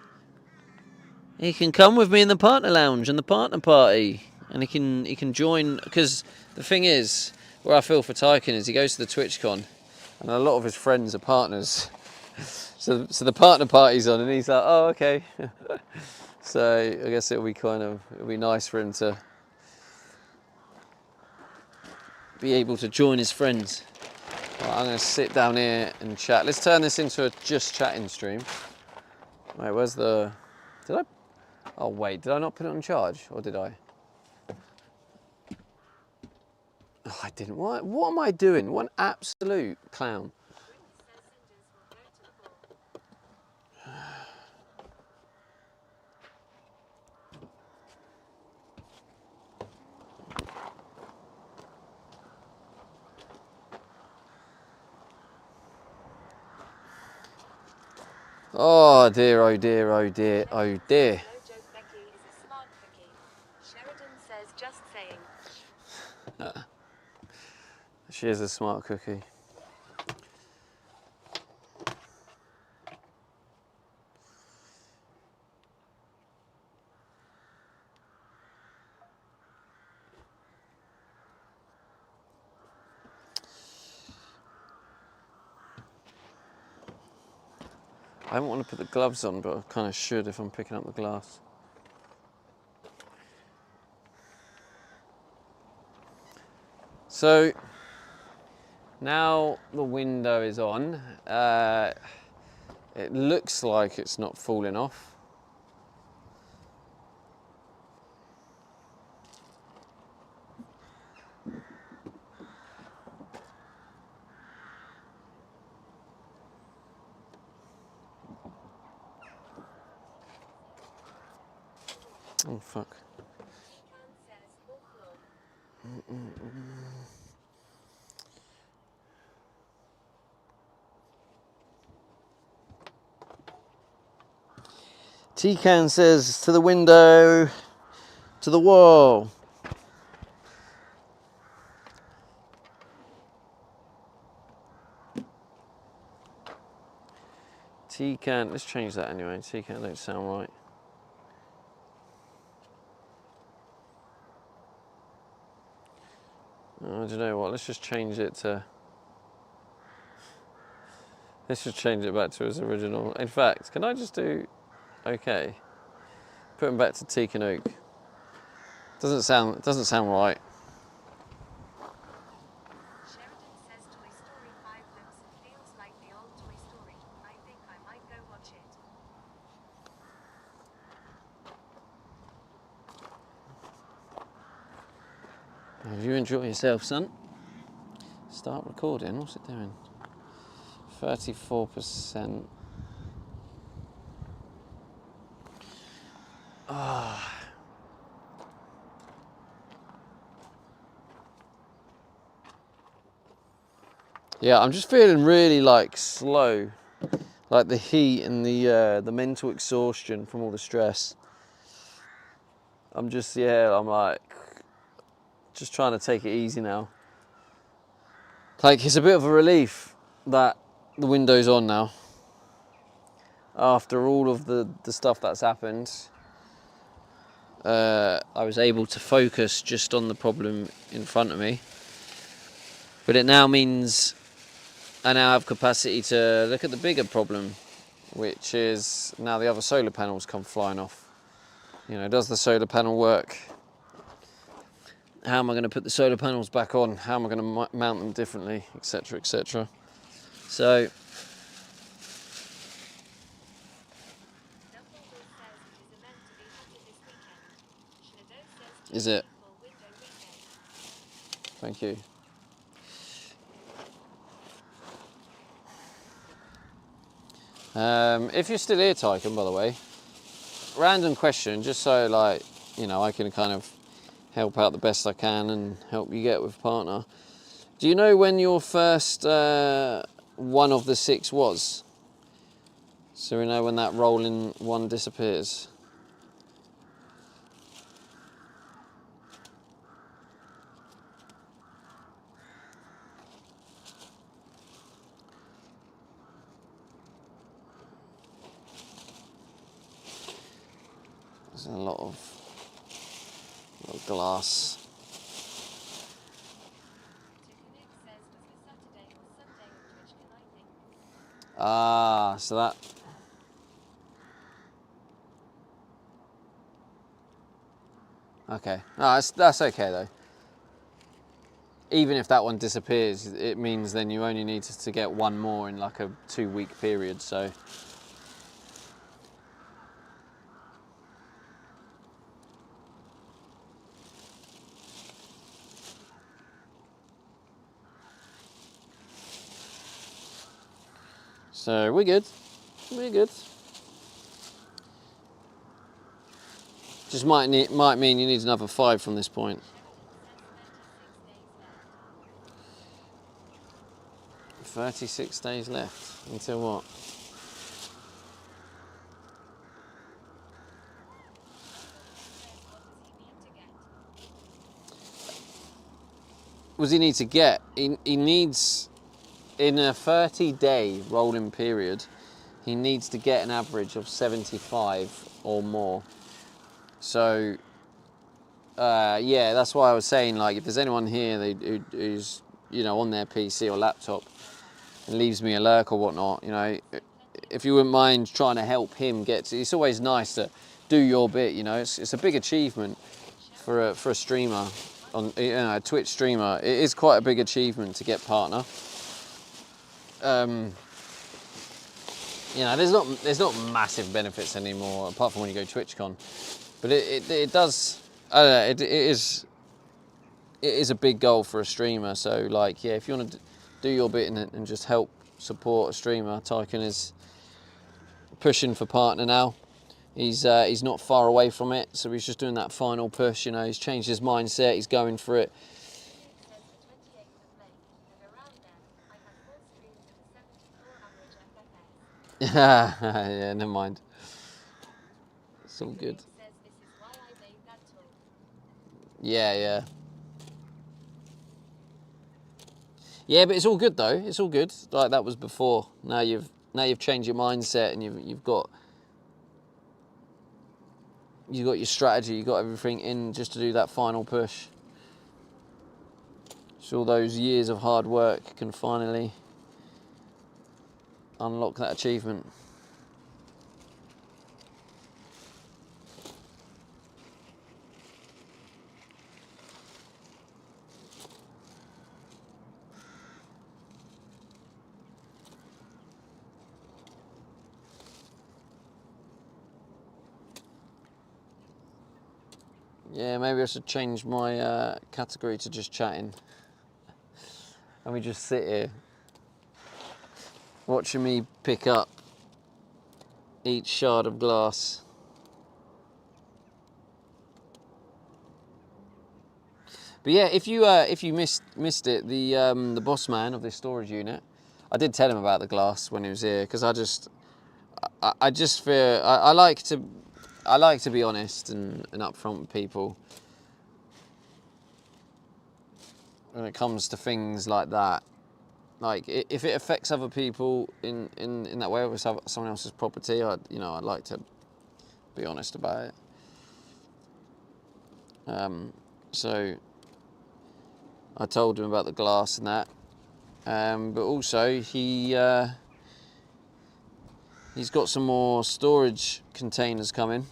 he can come with me in the partner lounge and the partner party, and he can join. Because the thing is, where I feel for Tycoon is he goes to the TwitchCon, and a lot of his friends are partners. So the partner party's on, and he's like, oh, okay. So I guess it'll be nice for him to be able to join his friends. Right, I'm going to sit down here and chat. Let's turn this into a just chatting stream. Wait, where's the... Did I... Oh, wait, did I not put it on charge? Or did I? Oh, I didn't. What am I doing? What an absolute clown. Oh dear, oh dear, oh dear, oh dear. No joke, Becky is a smart cookie. Sheridan says, just saying. She is a smart cookie. I don't want to put the gloves on, but I kind of should if I'm picking up the glass. So now the window is on. It looks like it's not falling off. Oh fuck. T-Can says to the window, to the wall. T-Can, let's change that anyway. T-Can don't sound right. Oh, do you know what? Let's just change it to. Let's just change it back to its original. In fact, can I just do okay? Put him back to Teak and Oak. Doesn't sound right. Sheridan says Toy Story 5 looks and feels like the old Toy Story. I think I might go watch it. Well, you enjoy yourself, son. Start recording. What's it doing? 34%. Ah. Yeah, I'm just feeling really like slow, like the heat and the mental exhaustion from all the stress. I'm like just trying to take it easy now. Like it's a bit of a relief that the window's on now. After all of the stuff that's happened, I was able to focus just on the problem in front of me. But it now means I now have capacity to look at the bigger problem, which is now the other solar panels come flying off. You know, does the solar panel work? How am I going to put the solar panels back on? How am I going to mount them differently, etc., etc. So, is it? Thank you. If you're still here, Tycoon, by the way, random question, just so like, you know, I can kind of help out the best I can and help you get with partner. Do you know when your first one of the 6 was? So we know when that rolling one disappears. There's a lot of glass. Ah, so that. Okay, no, that's okay though. Even if that one disappears, it means then you only need to get one more in like a 2-week period, so. So we're good, we're good. Just might mean you need another 5 from this point. 36 days left until what? What does he need to get? He needs, in a 30-day rolling period, he needs to get an average of 75 or more. So, yeah, that's why I was saying, like, if there's anyone here who's, you know, on their PC or laptop and leaves me a lurk or whatnot, you know, if you wouldn't mind trying to help him get to, it's always nice to do your bit, you know. It's a big achievement for a streamer, on, you know, a Twitch streamer. It is quite a big achievement to get partner. You know, there's not massive benefits anymore apart from when you go TwitchCon, but it does. I don't know. It is a big goal for a streamer. So like, yeah, if you want to do your bit in it and just help support a streamer, Tycoon is pushing for partner now. He's not far away from it, so he's just doing that final push. You know, he's changed his mindset. He's going for it. Yeah, never mind. It's all good. Yeah. Yeah, but it's all good though. It's all good. Like that was before. Now you've changed your mindset and you've got your strategy. You've got everything in just to do that final push. So all those years of hard work can finally unlock that achievement. Yeah, maybe I should change my category to just chatting. And we just sit here watching me pick up each shard of glass. But yeah, if you missed it, the boss man of this storage unit, I did tell him about the glass when he was here because I just feel I like to be honest and upfront with people when it comes to things like that. Like if it affects other people in that way, with someone else's property, I'd like to be honest about it. So I told him about the glass and that, but also he's got some more storage containers coming,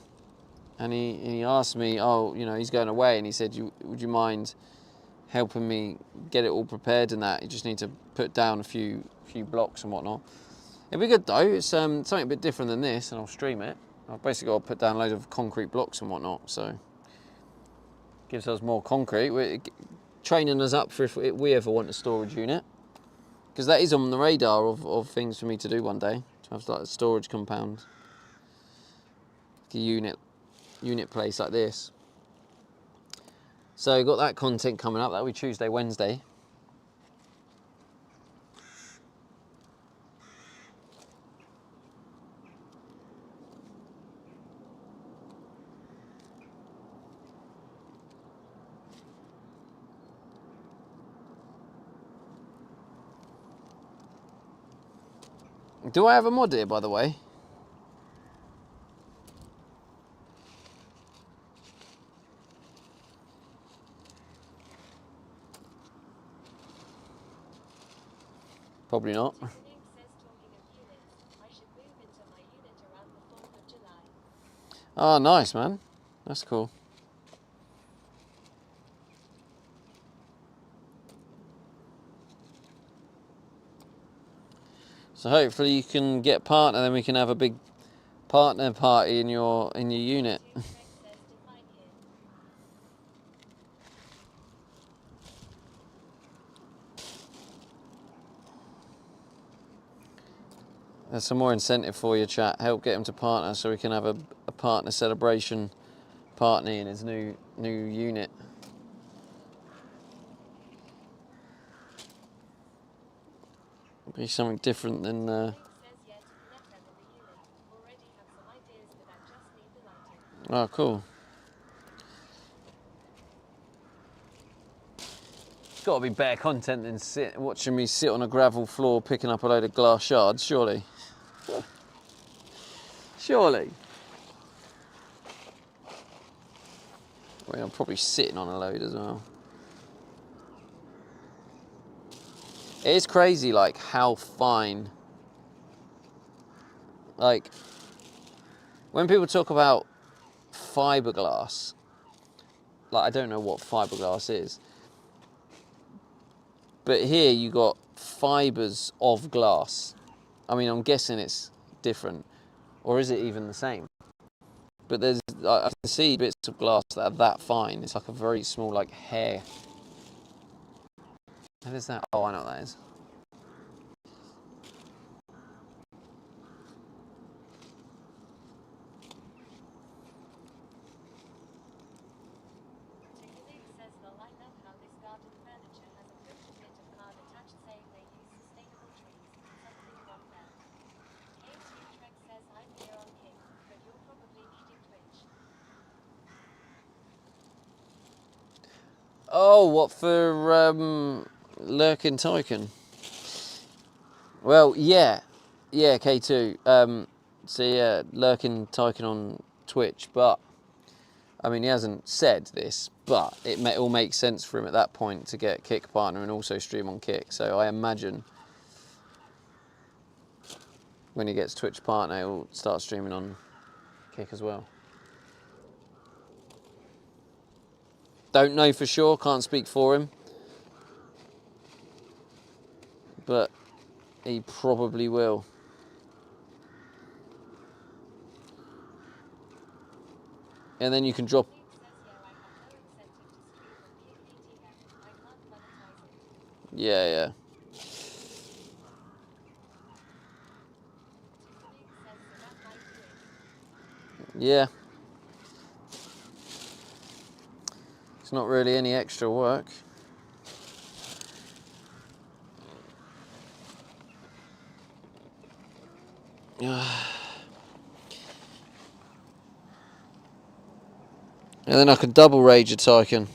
and he asked me, he's going away, and he said, would you mind helping me get it all prepared and that? You just need to put down a few blocks and whatnot. It'd be good though. It's something a bit different than this, and I'll stream it. I've basically got to put down loads of concrete blocks and whatnot, so gives us more concrete. We're training us up for if we ever want a storage unit, because that is on the radar of things for me to do one day, to have like a storage compound, like a unit place like this. So got that content coming up. That'll be Tuesday, Wednesday. Do I have a mod here, by the way? Probably not. Tiffany says, talking of units, I should move into my unit around the 4th of July. Oh, nice, man. That's cool. So hopefully you can get a partner, then we can have a big partner party in your unit. Trek says, define here. There's some more incentive for you, chat. Help get him to partner so we can have a partner celebration party in his new unit. Be something different than. Nick says, yeah, to connect them in the unit. Already have some ideas, but I just need the lighting. Oh, cool. It's got to be better content than watching me sit on a gravel floor picking up a load of glass shards, surely. Surely. I mean, I'm probably sitting on a load as well. It is crazy, like, how fine. Like, when people talk about fiberglass, like, I don't know what fiberglass is. But here you got fibers of glass. I mean, I'm guessing it's different. Or is it even the same? But I can see bits of glass that are that fine. It's like a very small, like, hair. What is that? Oh, I know what that is. Tiffany says, well, I love how this garden furniture has a cryptic bit of card attached saying they use sustainable trees. Something wrong there. K2 Trek says, I'm here on Kick, but you're probably needing Twitch. Oh, what for Lurkin Tycoon? Well, yeah, K2. So yeah, Lurkin Tycoon on Twitch, but I mean he hasn't said this, but it all makes sense for him at that point to get Kick partner and also stream on Kick. So I imagine when he gets Twitch partner, he'll start streaming on Kick as well. Don't know for sure, can't speak for him, but he probably will. And then you can drop. Nick says, yeah, I have no incentive to stream on Kick VTF. I can't monetize it. Yeah. Tiffany says, so that might do it. Yeah. It's not really any extra work. And then I can double raid your Tycoon.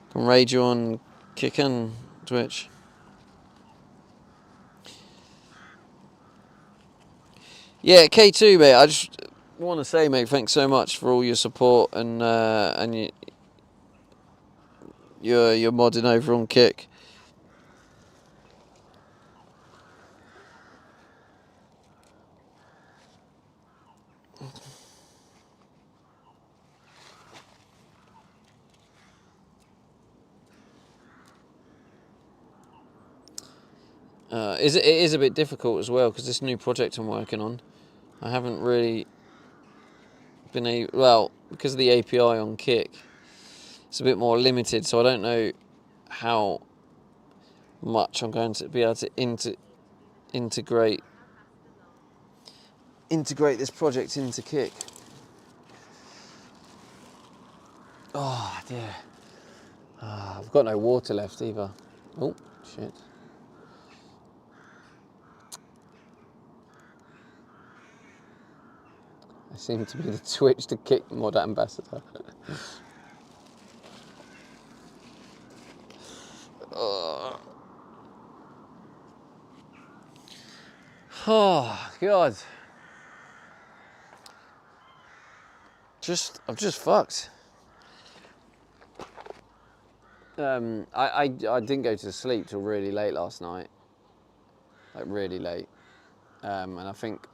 I can raid you on Kick and Twitch. Yeah, K2, mate. I just want to say, mate, thanks so much for all your support and your modding over on Kick. It is a bit difficult as well because this new project I'm working on, I haven't really been because of the API on Kick, it's a bit more limited, so I don't know how much I'm going to be able to integrate this project into Kick. Oh dear. I've got no water left either. Oh shit. I seem to be the Twitch to Kick mod ambassador. Oh God. I'm just fucked. I didn't go to sleep till really late last night. Like really late. And I think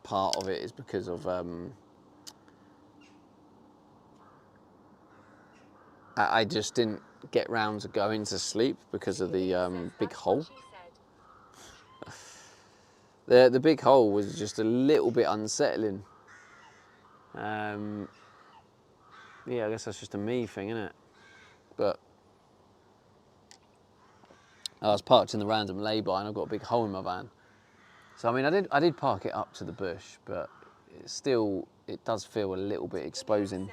part of it is because of I just didn't get round to going to sleep because of the big hole. The big hole was just a little bit unsettling. Yeah, I guess that's just a me thing, isn't it? But I was parked in the random lay-by and I've got a big hole in my van. So I mean, I did park it up to the bush, but it does feel a little bit exposing.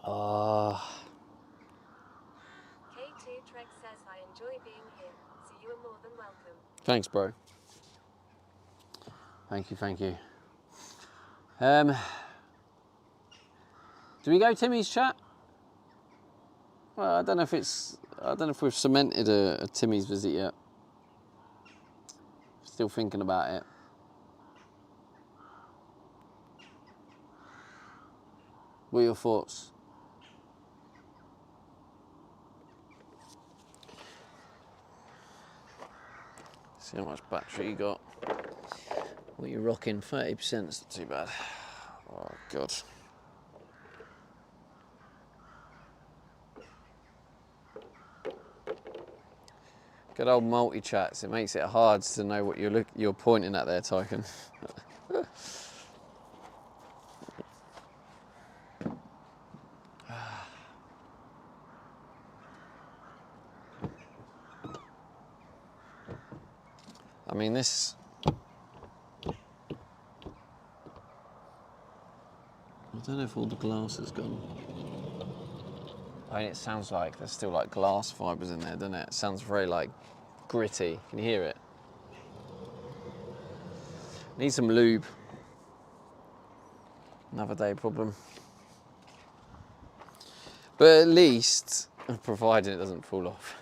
K2 Trek says I enjoy being here, so you are more than welcome. Thanks, bro. Thank you. Do we go Timmy's chat? Well, I don't know if we've cemented a Timmy's visit yet. Still thinking about it. What are your thoughts? See how much battery you got. What are you rocking? 30%, it's not too bad. Oh, God. Good old multi-chats. It makes it hard to know what you're pointing at there, Tyken. I mean, this... I don't know if all the glass is gone. I mean, it sounds like there's still like glass fibres in there, doesn't it? It sounds very like gritty. Can you hear it? Need some lube. Another day problem. But at least, provided it doesn't fall off,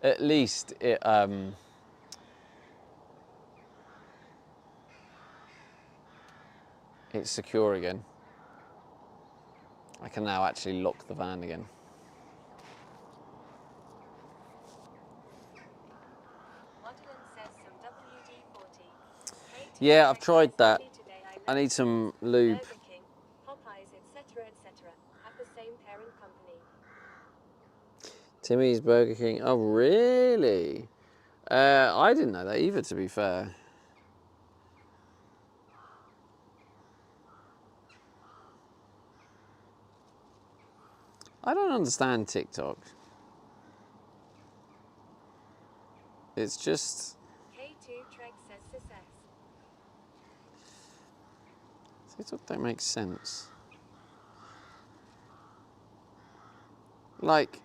at least it's secure again. I can now actually lock the van again. Yeah, I've tried that. I need some lube. Popeyes, etc., etc. Have the same parent company. Timmy's Burger King. Oh, really? I didn't know that either, to be fair. I don't understand TikTok. It's just... K2 Trek says success. TikTok don't make sense. Like...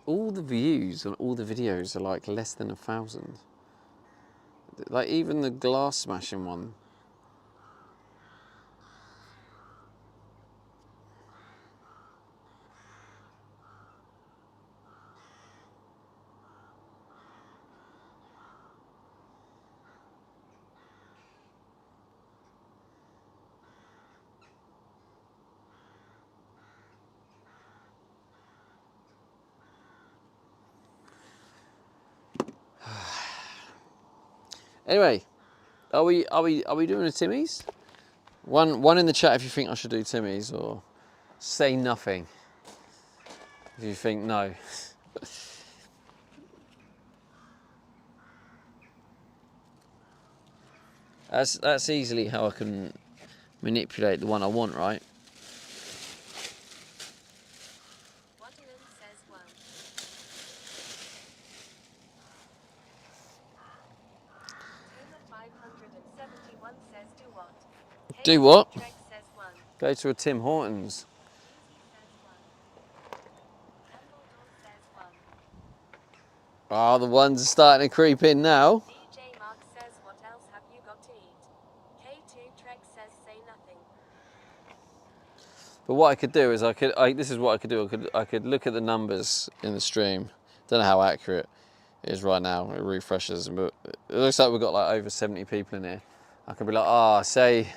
all the views on all the videos are like less than 1,000. Like even the glass smashing one. Anyway, are we doing a Timmy's? One in the chat if you think I should do Timmy's, or say nothing if you think no. That's easily how I can manipulate the one I want, right? Waterland says one. Taylor 571 says do what? Do what? Trek says one. Go to a Tim Hortons. Ah, the ones are starting to creep in now. DJ Mark says, what else have you got to eat? K2 Trek says, say nothing. But what I could do is this is what I could do. I could look at the numbers in the stream. Don't know how accurate it is right now. It refreshes, but it looks like we've got like over 70 people in here. I could be like, say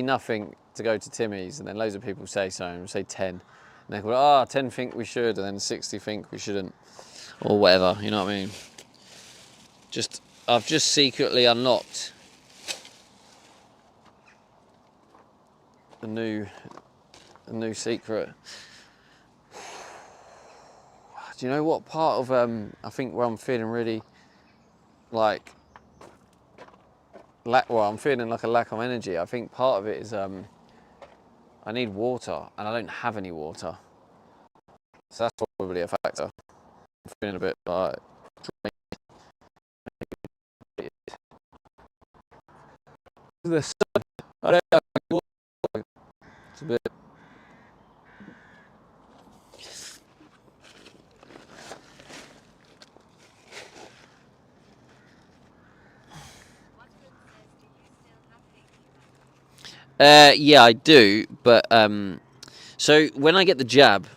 nothing to go to Timmy's, and then loads of people say something, say 10. And they go, 10 think we should, and then 60 think we shouldn't, or whatever, you know what I mean? I've just secretly unlocked a new secret. Do you know what part of, I think where I'm feeling really, like, I'm feeling like a lack of energy. I think part of it is, I need water, and I don't have any water. So that's probably a factor. I'm feeling a bit like the sun. I don't have any water. It's a bit. Yeah, I do, but so when I get the jab,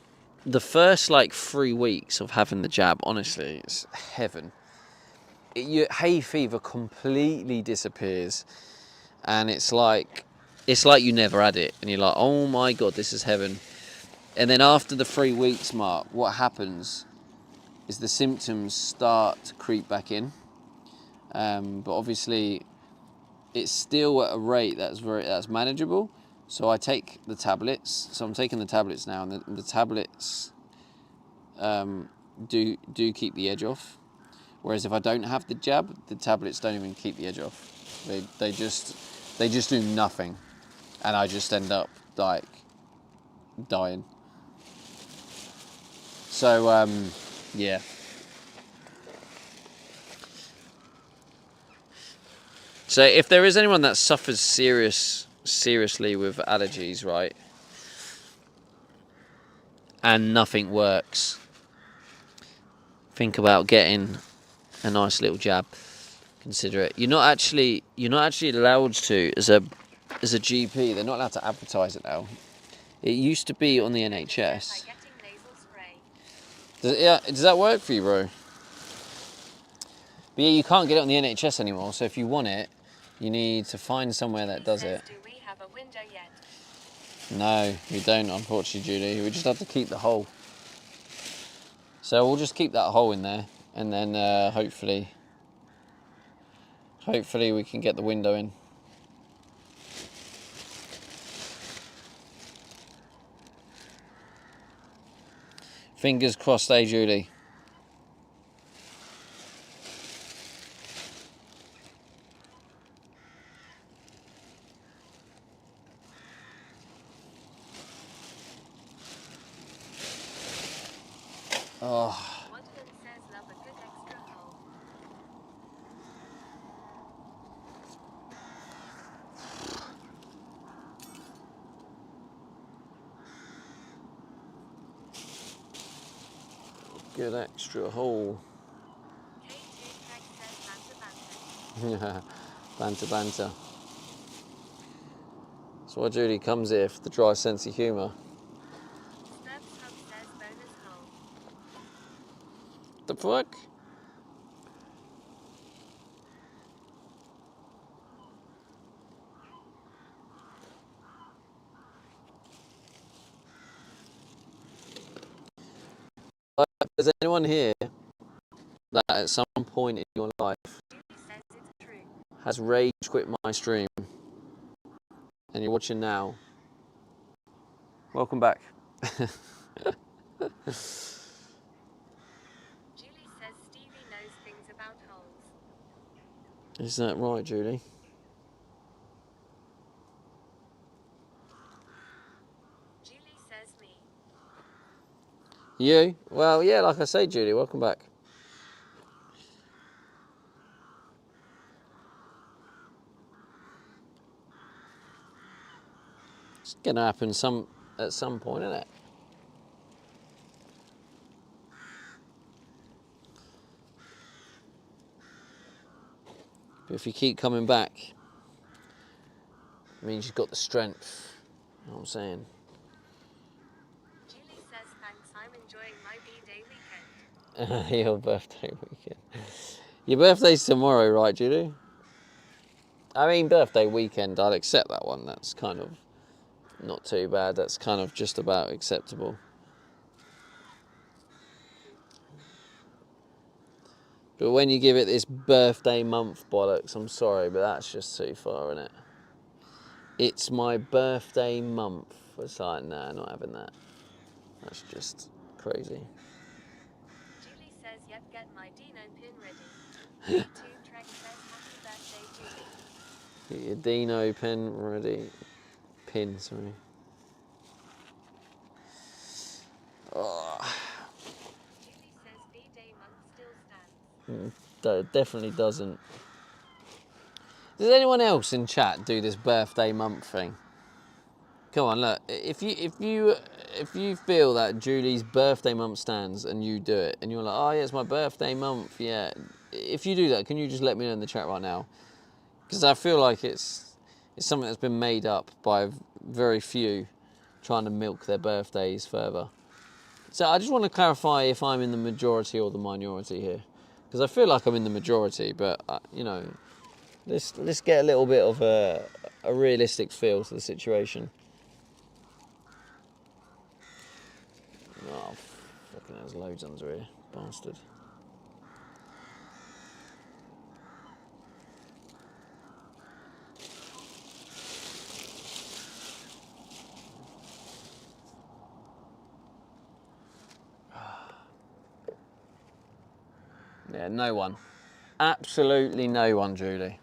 the first like 3 weeks of having the jab, honestly, it's heaven. Your hay fever completely disappears, and it's like you never had it, and you're like, oh my god, this is heaven. And then after the 3 weeks mark, what happens is the symptoms start to creep back in, but obviously it's still at a rate that's manageable. So I take the tablets. So I'm taking the tablets now, and the tablets do keep the edge off. Whereas if I don't have the jab, the tablets don't even keep the edge off. They just do nothing, and I just end up like dying. So yeah. So if there is anyone that suffers seriously with allergies, right, and nothing works, think about getting a nice little jab. Consider it. You're not actually allowed to as a GP. They're not allowed to advertise it now. It used to be on the NHS. Does that work for you, bro? But yeah, you can't get it on the NHS anymore. So if you want it, you need to find somewhere that does it. Do we have a window yet? No, we don't, unfortunately, Julie. We just have to keep the hole. So we'll just keep that hole in there, and then hopefully we can get the window in. Fingers crossed, Julie. Oh. Says love a good extra hole. Good extra hole. K2 says Banter, banter. That's why Julie comes here, for the dry sense of humour. says bonus hole. The fuck? Is anyone here that at some point in your life Says it's true. has rage quit my stream and you're watching now? Welcome back. Julie says Stevie knows things about holes. Is that right, Julie? Julie says me. You? Well, yeah, like I say, Julie, welcome back. It's going to happen at some point, isn't it? But if you keep coming back, it means you've got the strength You know what I'm saying? Julie says thanks, I'm enjoying my B-Day weekend. Your birthday weekend. Your birthday's tomorrow, right, Julie? I mean, birthday weekend, I'd accept that one. That's kind of not too bad. That's kind of just about acceptable. But when you give it this birthday month bollocks, I'm sorry, but that's just too far, isn't it? It's my birthday month. It's like, nah, not having that. That's just crazy. Julie says, yep, get my Dino pin ready. Tune Trek says, happy birthday, Julie. Get your Dino pin ready. Pin, sorry. Oh, Julie says B-Day month still stands. that definitely doesn't. Does anyone else in chat do this birthday month thing? Come on, look. If you feel that Julie's birthday month stands and you do it, and you're like, oh yeah, it's my birthday month, yeah. If you do that, can you just let me know in the chat right now? Because I feel like it's something that's been made up by very few, trying to milk their birthdays further. So I just want to clarify if I'm in the majority or the minority here, because I feel like I'm in the majority, but you know, let's get a little bit of a realistic feel to the situation. Oh, fucking there's loads under here, bastard. Yeah, no one. Absolutely no one, Julie.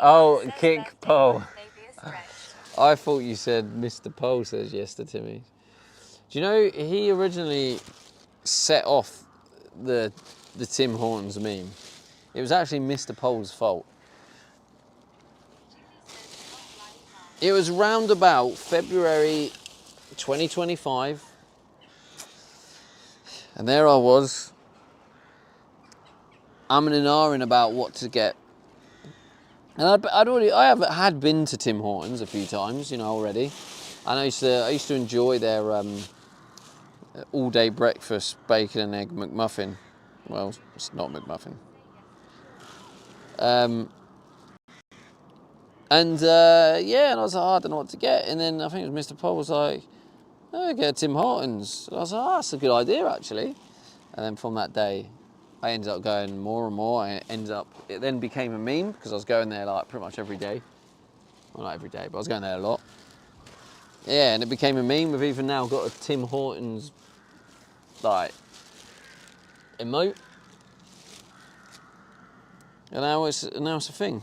Oh, kick Paul. I thought you said Mr. Pole says yes to Timmy. Do you know he originally set off the Tim Hortons meme? It was actually Mr. Pole's fault. It was round about February 2025, and there I was, umming and ahhing about what to get. And I had been to Tim Hortons a few times, you know, already. And I used to enjoy their all-day breakfast bacon and egg McMuffin. Well, it's not McMuffin. Yeah, and I was like, oh, I don't know what to get. And then I think it was Mr. Paul was like, oh, get Tim Hortons. And I was like, oh, that's a good idea, actually. And then from that day, I ended up going more and more. It then became a meme because I was going there like pretty much every day. Well, not every day, but I was going there a lot. Yeah, and it became a meme. We've even now got a Tim Hortons like emote. And now it's a thing.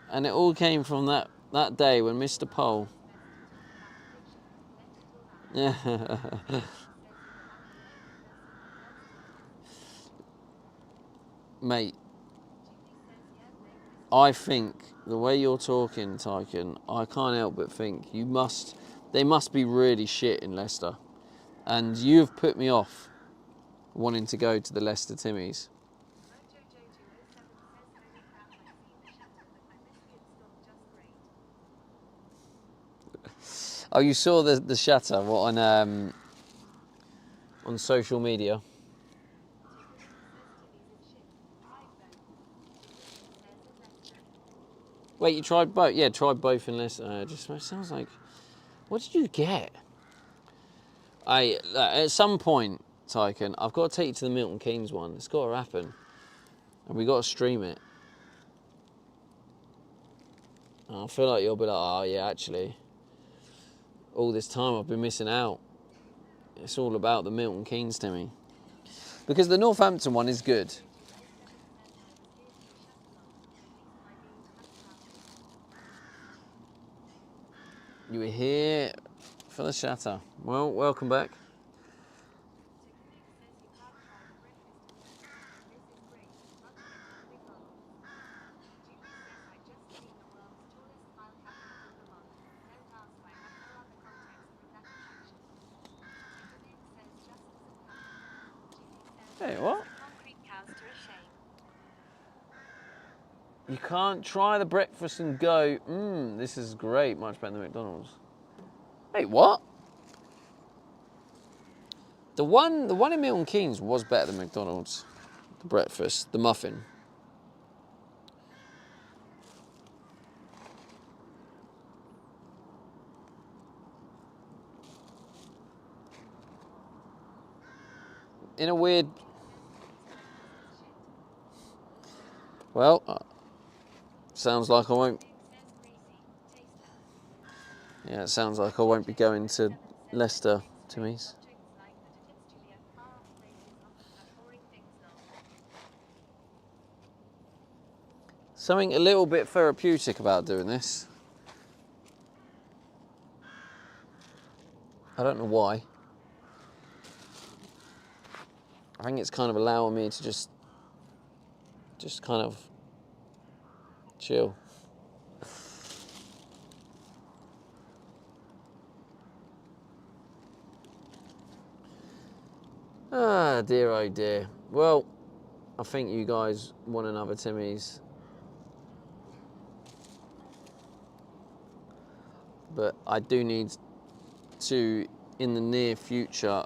And it all came from that day when Mr. Pole. Yeah. Mate, I think the way you're talking, Tyken, I can't help but think they must be really shit in Leicester. And you've put me off wanting to go to the Leicester Timmies. Oh, you saw the shatter, what, on social media? Wait, you tried both? Yeah, tried both in Leicester. Just sounds like, what did you get? At some point, Tyken, I've got to take you to the Milton Keynes one. It's got to happen. And we got to stream it. And I feel like you'll be like, oh yeah, actually, all this time I've been missing out. It's all about the Milton Keynes to me. Because the Northampton one is good. You were here for the shatter. Well, welcome back. Hey, what? You can't try the breakfast and go, this is great, much better than McDonald's. Wait, what? The one in Milton Keynes was better than McDonald's. The breakfast, the muffin. In a weird... Well, sounds like I won't... Yeah, it sounds like I won't be going to Leicester, Timmy's. Something a little bit therapeutic about doing this. I don't know why. I think it's kind of allowing me to just kind of chill. Ah, dear, oh dear. Well, I think you guys want another Timmy's. But I do need to, in the near future,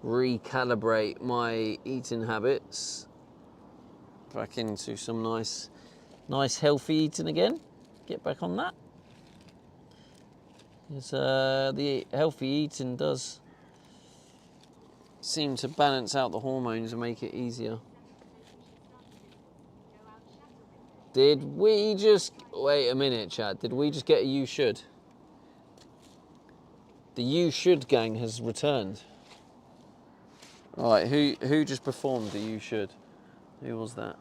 recalibrate my eating habits back into some nice healthy eating again. Get back on that. Because the healthy eating does seem to balance out the hormones and make it easier. Did we just... Wait a minute, Chad. Did we just get a You Should? The You Should gang has returned. Right, who just performed the You Should? Who was that?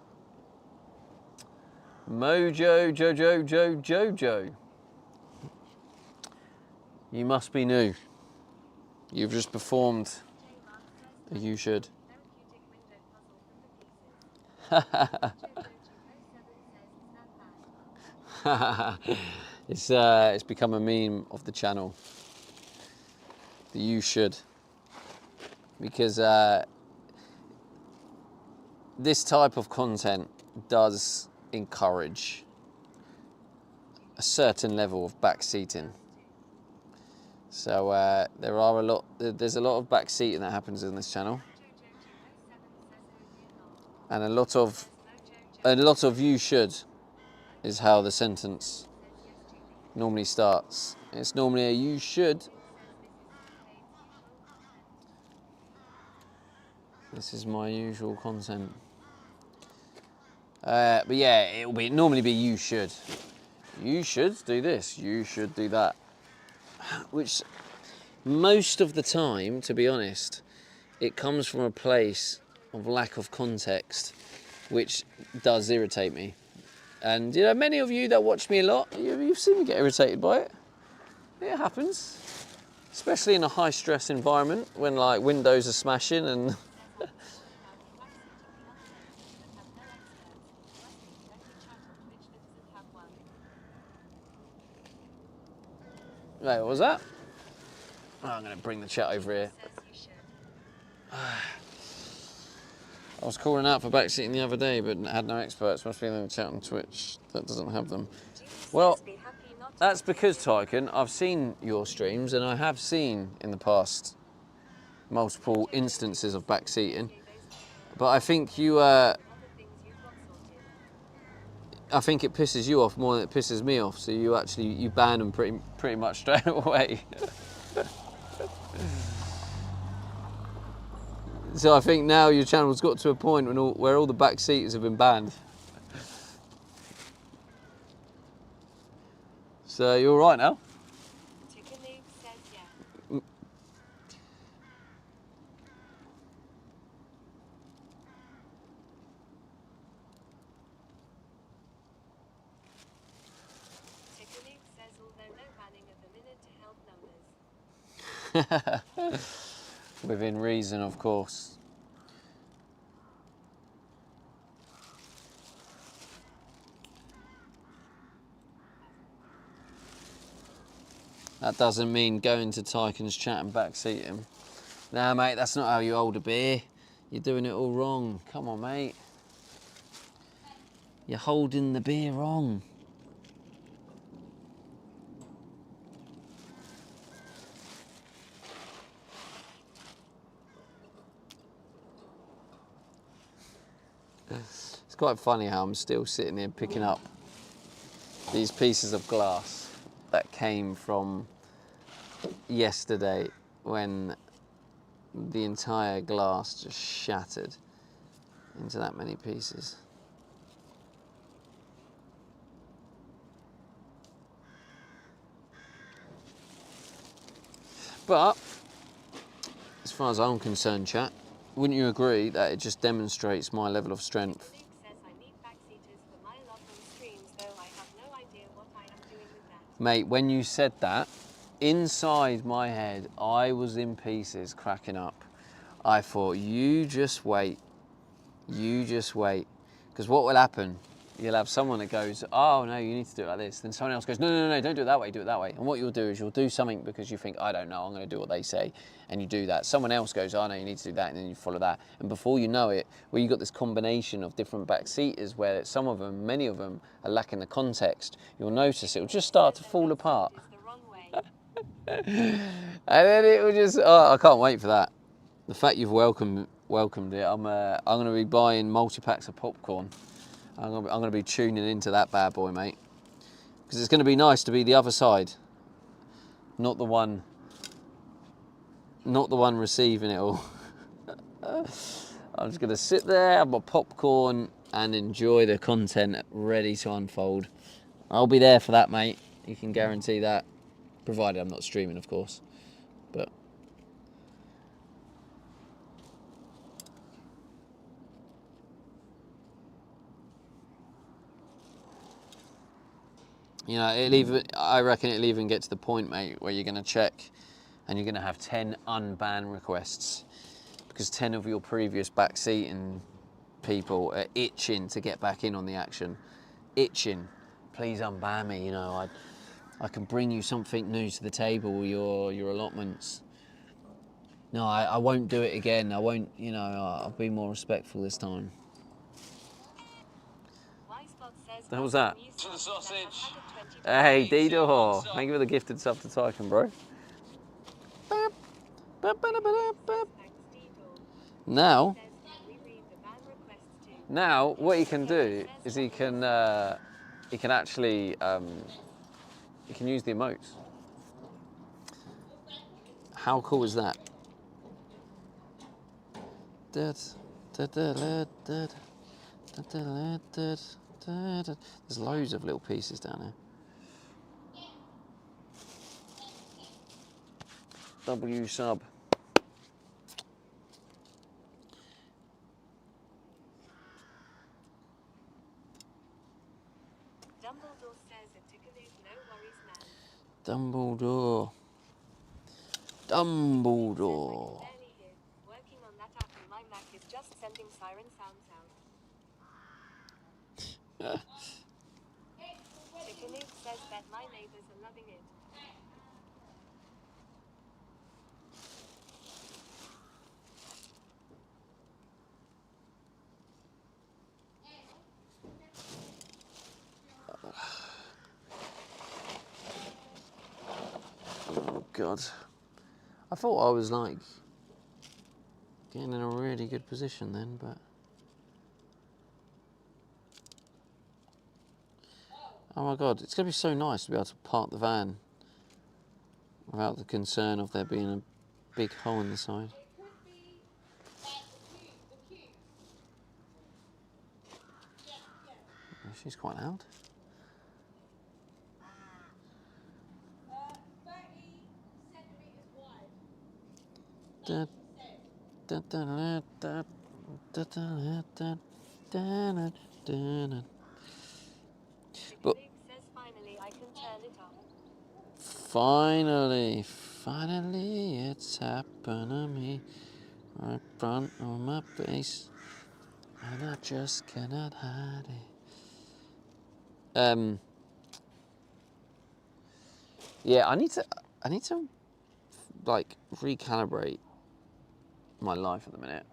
Jojo. You must be new. You've just performed a You Should. It's become a meme of the channel. The You Should. Because this type of content does encourage a certain level of backseating. So there's a lot of backseating that happens in this channel. And a lot of You Should is how the sentence normally starts. It's normally a You Should. This is my usual content. But yeah, it'll normally be You Should. You should do this. You should do that. Which most of the time, to be honest, it comes from a place of lack of context, which does irritate me. And you know, many of you that watch me a lot, you've seen me get irritated by it. It happens, especially in a high stress environment when like windows are smashing and. Wait, what was that? Oh, I'm going to bring the chat over here. I was calling out for backseating the other day, but had no experts. Must be in the chat on Twitch that doesn't have them. Well, that's because, Tyken, I've seen your streams, and I have seen in the past multiple instances of backseating. But I think I think it pisses you off more than it pisses me off. So you ban them pretty much straight away. So I think now your channel's got to a point where all the backseaters have been banned. So you're all right now? Within reason, of course. That doesn't mean going to Tyken's chat and backseat him. Nah, mate, that's not how you hold a beer. You're doing it all wrong. Come on, mate. You're holding the beer wrong. It's quite funny how I'm still sitting here picking up these pieces of glass that came from yesterday when the entire glass just shattered into that many pieces. But as far as I'm concerned, chat, wouldn't you agree that it just demonstrates my level of strength? Luke says I need backseaters for my love on streams, though I have no idea what I am doing with that. Mate, when you said that, inside my head, I was in pieces cracking up. I thought, you just wait. You just wait. Because what will happen, you'll have someone that goes, oh no, you need to do it like this. Then someone else goes, no, no, no, no, don't do it that way, do it that way. And what you'll do is you'll do something because you think, I don't know, I'm going to do what they say. And you do that. Someone else goes, oh no, you need to do that. And then you follow that. And before you know it, well, you've got this combination of different backseaters where some of them, many of them, are lacking the context. You'll notice it'll just start to fall apart. It's the wrong way. And then it will just, oh, I can't wait for that. The fact you've welcomed it, I'm going to be buying multi-packs of popcorn. I'm going to be tuning into that bad boy, mate. Because it's going to be nice to be the other side. Not the one receiving it all. I'm just going to sit there, have my popcorn, and enjoy the content ready to unfold. I'll be there for that, mate. You can guarantee that. Provided I'm not streaming, of course. But you know, I reckon it'll even get to the point, mate, where you're going to check and you're going to have 10 unban requests because 10 of your previous backseating people are itching to get back in on the action. Itching. Please unban me, you know, I can bring you something new to the table, your allotments. No, I won't do it again. I won't, you know, I'll be more respectful this time. The hell was that? To the sausage. Hey, Dido. Thank you for the gifted sub to Tycoon, bro. Now, what he can do is he can actually he can use the emotes. How cool is that? There's loads of little pieces down here. W sub. Dumbledore says it took a loop, no worries, man. Dumbledore. Dumbledore. Barely here. Working on that app and my Mac is just sending siren sounds out. Chicken says that my neighbors are loving it. Oh God. I thought I was like getting in a really good position then, but oh my God, it's gonna be so nice to be able to park the van without the concern of there being a big hole in the side. Oh, she's quite loud. Da, da, da, da, da, da, da, da, da, da, da. But Luke says finally I can turn it off. finally, it's happened to me. Right front of my face, and I just cannot hide it. Yeah, I need to like recalibrate my life at the minute.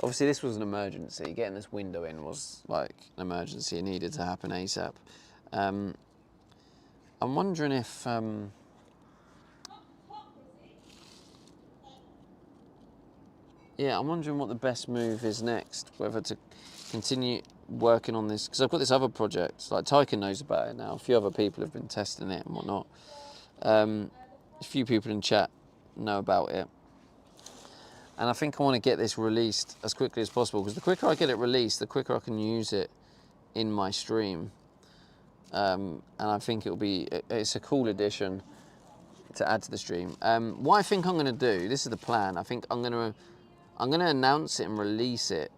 obviously this was an emergency. Getting this window in was like an emergency. It needed to happen ASAP. I'm wondering if yeah, I'm wondering what the best move is next. Whether to continue working on this, because I've got this other project. Like Tyken knows about it now. A few other people have been testing it and whatnot. A few people in chat know about it. And I think I want to get this released as quickly as possible, because the quicker I get it released, the quicker I can use it in my stream. And I think it's a cool addition to add to the stream. What I think I'm going to do, this is the plan. I think I'm going to announce it and release it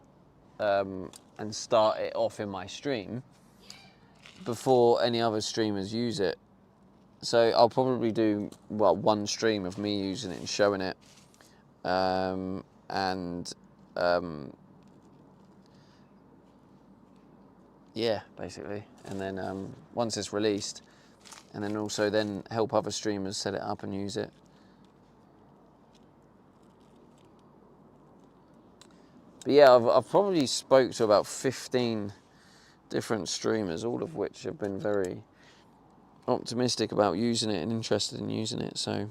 and start it off in my stream before any other streamers use it. So I'll probably do, well, one stream of me using it and showing it. Yeah, basically. And then once it's released, and then also then help other streamers set it up and use it. But yeah, I've probably spoke to about 15 different streamers, all of which have been very optimistic about using it and interested in using it, so.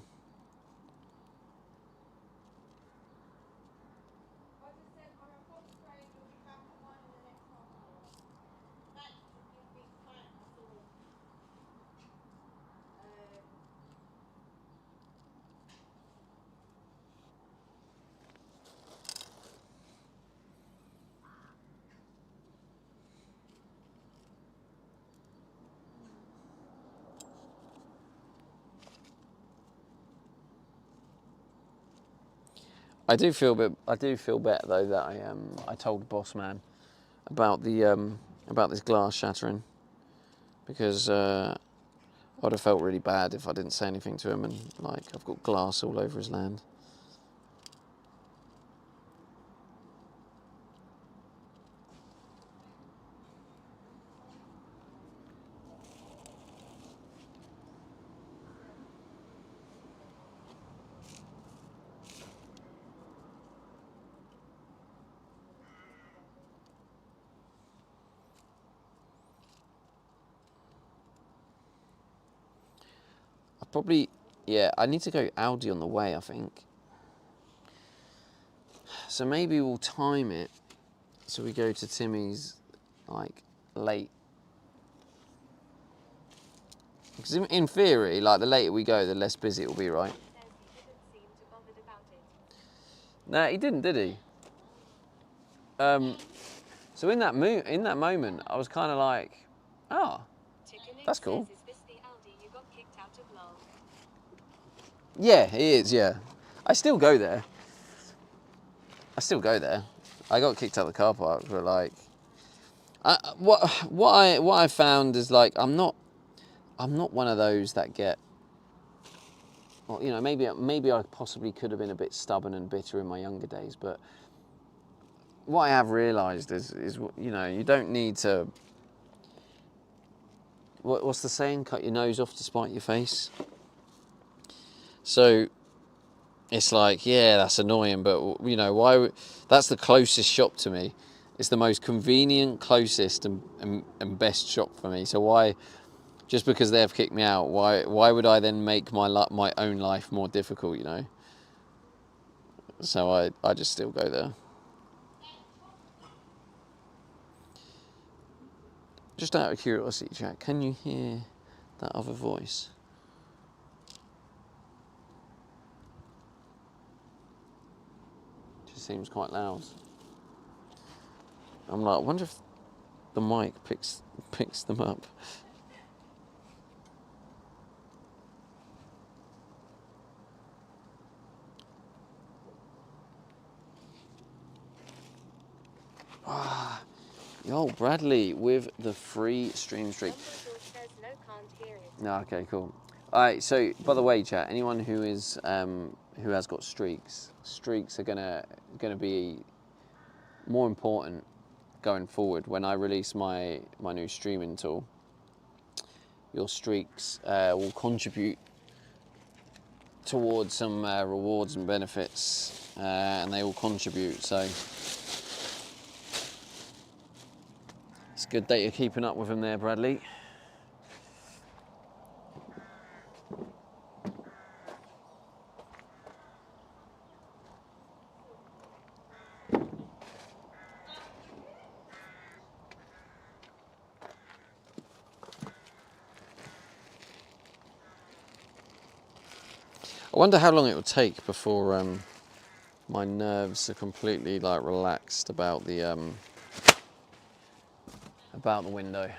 I do feel better though that I told Boss Man about about this glass shattering, because I'd have felt really bad if I didn't say anything to him, and like I've got glass all over his land. Probably, yeah, I need to go Audi on the way, I think. So maybe we'll time it so we go to Timmy's, like, late. Because in theory, like, the later we go, the less busy it will be, right? No, he didn't, did he? So in that moment, I was kind of like, oh, that's cool. Yeah, he is, yeah. I still go there. I got kicked out of the car park, but like, what I found is like, I'm not one of those that get, well, you know, maybe I possibly could have been a bit stubborn and bitter in my younger days, but what I have realised is you know, you don't need to, what's the saying? Cut your nose off to spite your face. So it's like, yeah, that's annoying, but you know, why? That's the closest shop to me. It's the most convenient, closest, and best shop for me. So why, just because they've kicked me out, why would I then make my own life more difficult? You know. So I just still go there. Just out of curiosity, chat, can you hear that other voice? Just seems quite loud. I'm like, I wonder if the mic picks them up. Ah, yo, Bradley with the free stream streak. No, okay, cool. All right, so by the way, chat, anyone who is who has got streaks are gonna be more important going forward. When I release my new streaming tool, your streaks will contribute towards some rewards and benefits, and they all contribute. So It's good that you're keeping up with him there, Bradley. I wonder how long it will take before my nerves are completely like relaxed about the window.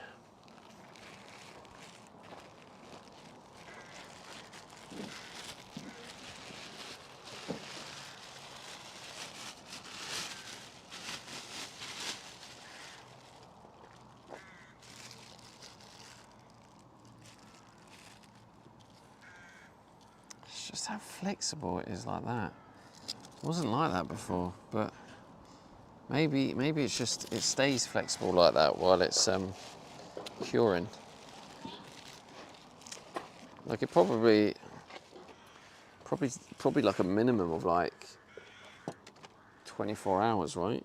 It's just how flexible it is like that. It wasn't like that before, but maybe it's just it stays flexible like that while it's curing. Like it probably like a minimum of like 24 hours, right?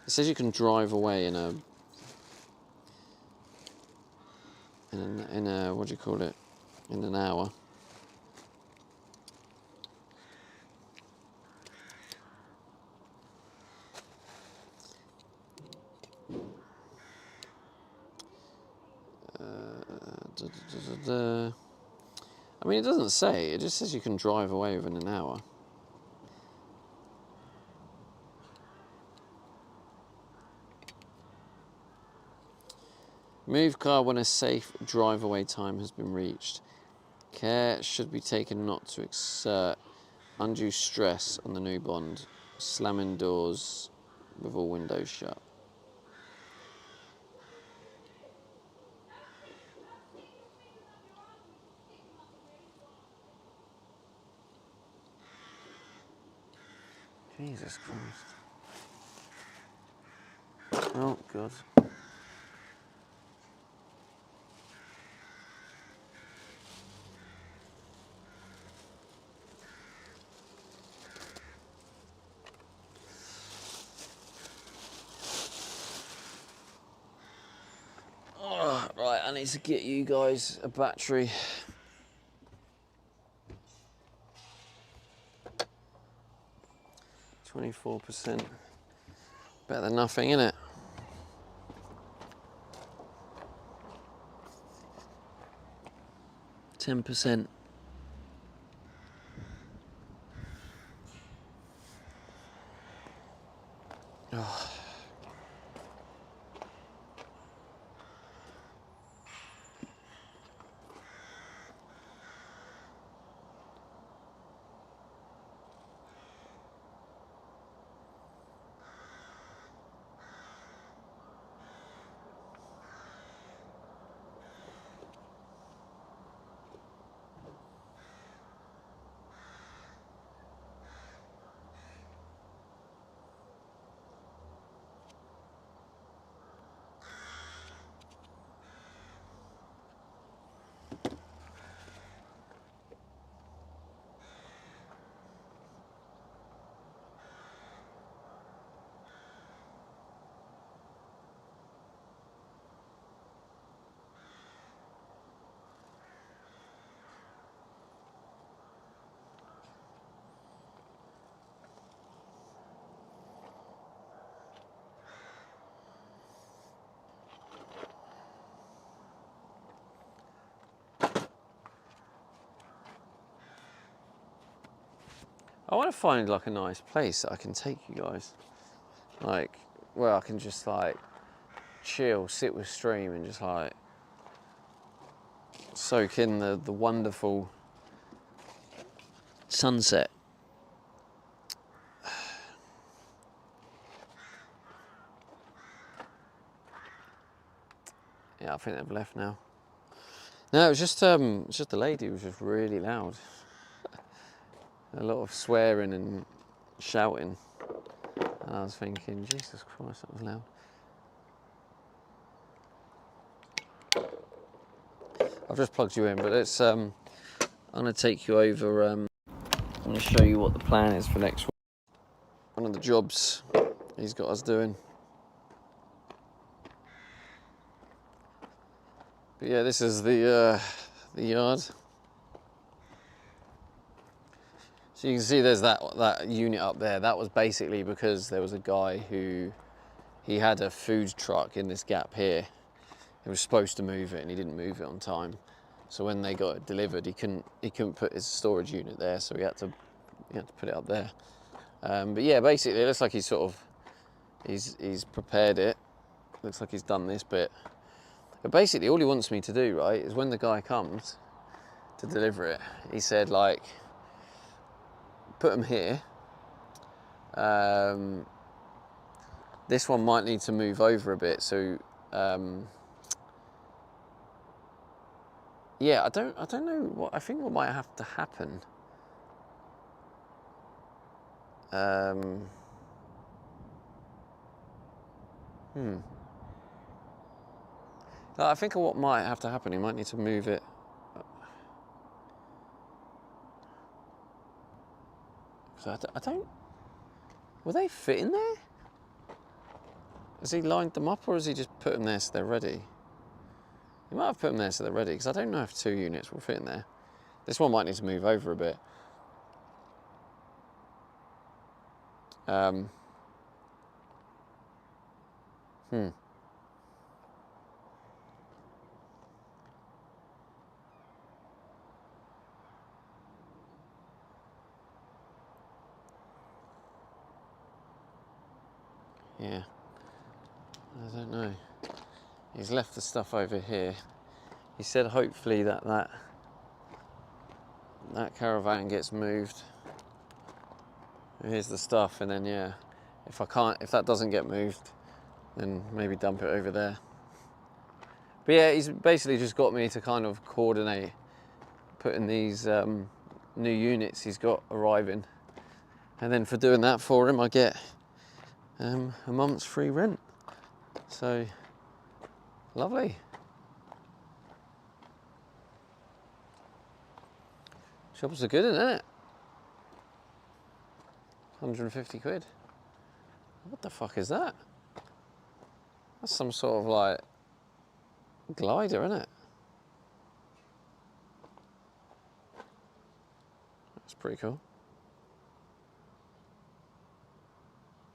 It says you can drive away in a what do you call it? In an hour. I mean, it doesn't say. It just says you can drive away within an hour. Move car when a safe drive away time has been reached. Care should be taken not to exert undue stress on the new bond. Slamming doors with all windows shut. Jesus Christ. Oh, God. Oh, right, I need to get you guys a battery. %. Better than nothing, innit? %. Oh. I want to find like a nice place that I can take you guys. Like, where I can just like chill, sit with stream and just like soak in the wonderful sunset. Yeah, I think they've left now. No, it was just the lady was just really loud. A lot of swearing and shouting. And I was thinking, Jesus Christ, that was loud. I've just plugged you in, but it's I'm gonna take you over. I'm gonna show you what the plan is for next week. One of the jobs he's got us doing. But yeah, this is the yard. So you can see there's that unit up there. That was basically because there was a guy who, he had a food truck in this gap here. He was supposed to move it and he didn't move it on time. So when they got it delivered, he couldn't put his storage unit there, so he had to put it up there. But yeah, basically it looks like he's sort of, he's prepared it. Looks like he's done this bit. But basically all he wants me to do, right, is when the guy comes to deliver it, he said, like, put them here. This one might need to move over a bit, so yeah, I don't know what I think what might have to happen. I think what might have to happen, he might need to move it. So I don't. Will they fit in there? Has he lined them up, or has he just put them there so they're ready? He might have put them there so they're ready, because I don't know if 2 units will fit in there. This one might need to move over a bit. Yeah. I don't know. He's left the stuff over here. He said hopefully that caravan gets moved. Here's the stuff, and then yeah, if that doesn't get moved, then maybe dump it over there. But yeah, he's basically just got me to kind of coordinate putting these new units he's got arriving, and then for doing that for him, I get a month's free rent. So lovely. Shops are good, isn't it? 150 quid. What the fuck is that? That's some sort of like glider, isn't it? That's pretty cool.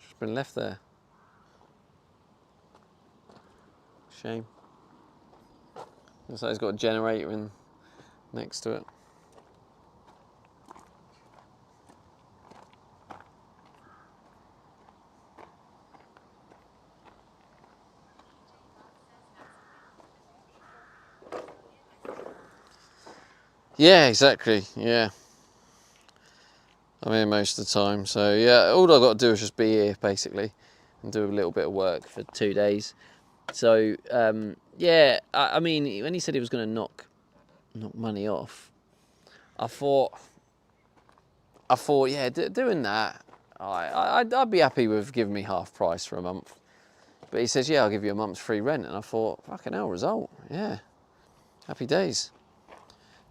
Just been left there. Shame. Looks like it's got a generator in next to it. Yeah, exactly. Yeah. I'm here most of the time, so yeah, all I've got to do is just be here basically and do a little bit of work for 2 days. So yeah, I mean, when he said he was going to knock money off, I thought yeah, doing that, I'd be happy with giving me half price for a month. But he says, yeah, I'll give you a month's free rent, and I thought, fucking hell, result, yeah, happy days.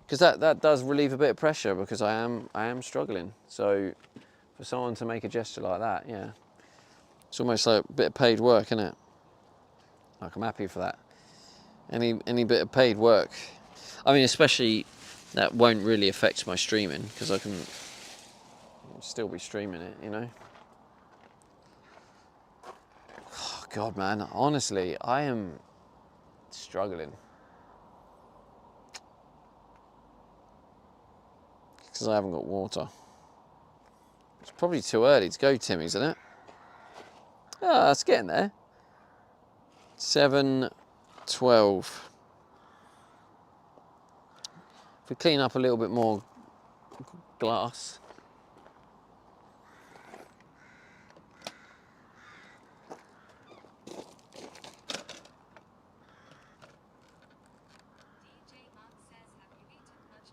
Because that does relieve a bit of pressure, because I am struggling. So for someone to make a gesture like that, yeah, it's almost like a bit of paid work, isn't it? Like, I'm happy for that. Any bit of paid work. I mean, especially that won't really affect my streaming, because I can still be streaming it, you know. Oh God, man, honestly, I am struggling. Because I haven't got water. It's probably too early to go, Tim, isn't it? Ah, it's getting there. 7:12. If we clean up a little bit more glass. DJ Mark says, have you eaten much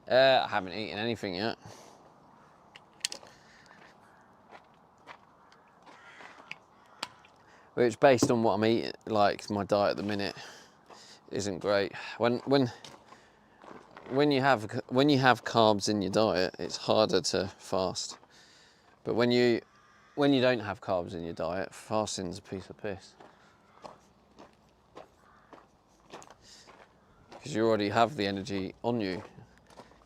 today? I haven't eaten anything yet. Which, based on what I'm eating, like my diet at the minute, isn't great. When you have carbs in your diet, it's harder to fast. But when you don't have carbs in your diet, fasting's a piece of piss. because you already have the energy on you.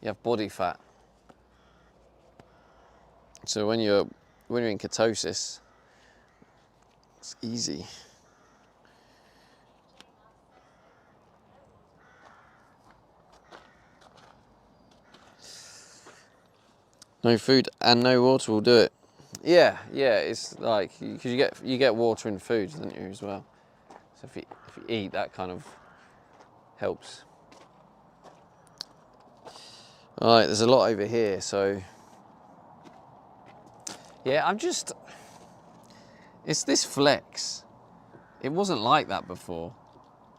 You have body fat. So when you're in ketosis, it's easy. No food and no water will do it. Yeah, it's like, because you get water and food, don't you, as well? So if you eat, that kind of helps. All right, there's a lot over here, so yeah, it's this flex. It wasn't like that before.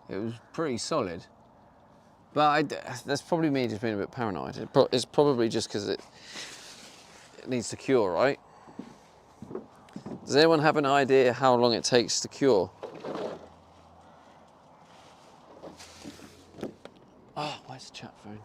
It was pretty solid. But that's probably me just being a bit paranoid. It's probably just because it needs to cure, right? Does anyone have an idea how long it takes to cure? Oh, where's the chat phone?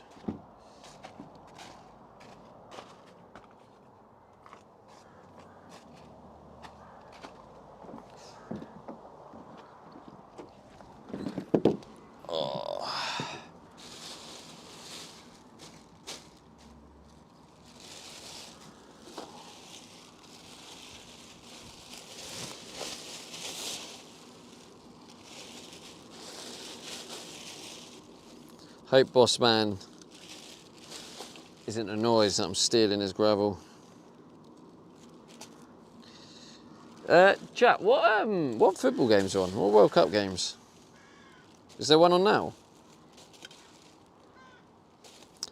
Hope Boss Man isn't annoyed that I'm stealing his gravel. Chat, what football games are on? What World Cup games? Is there one on now?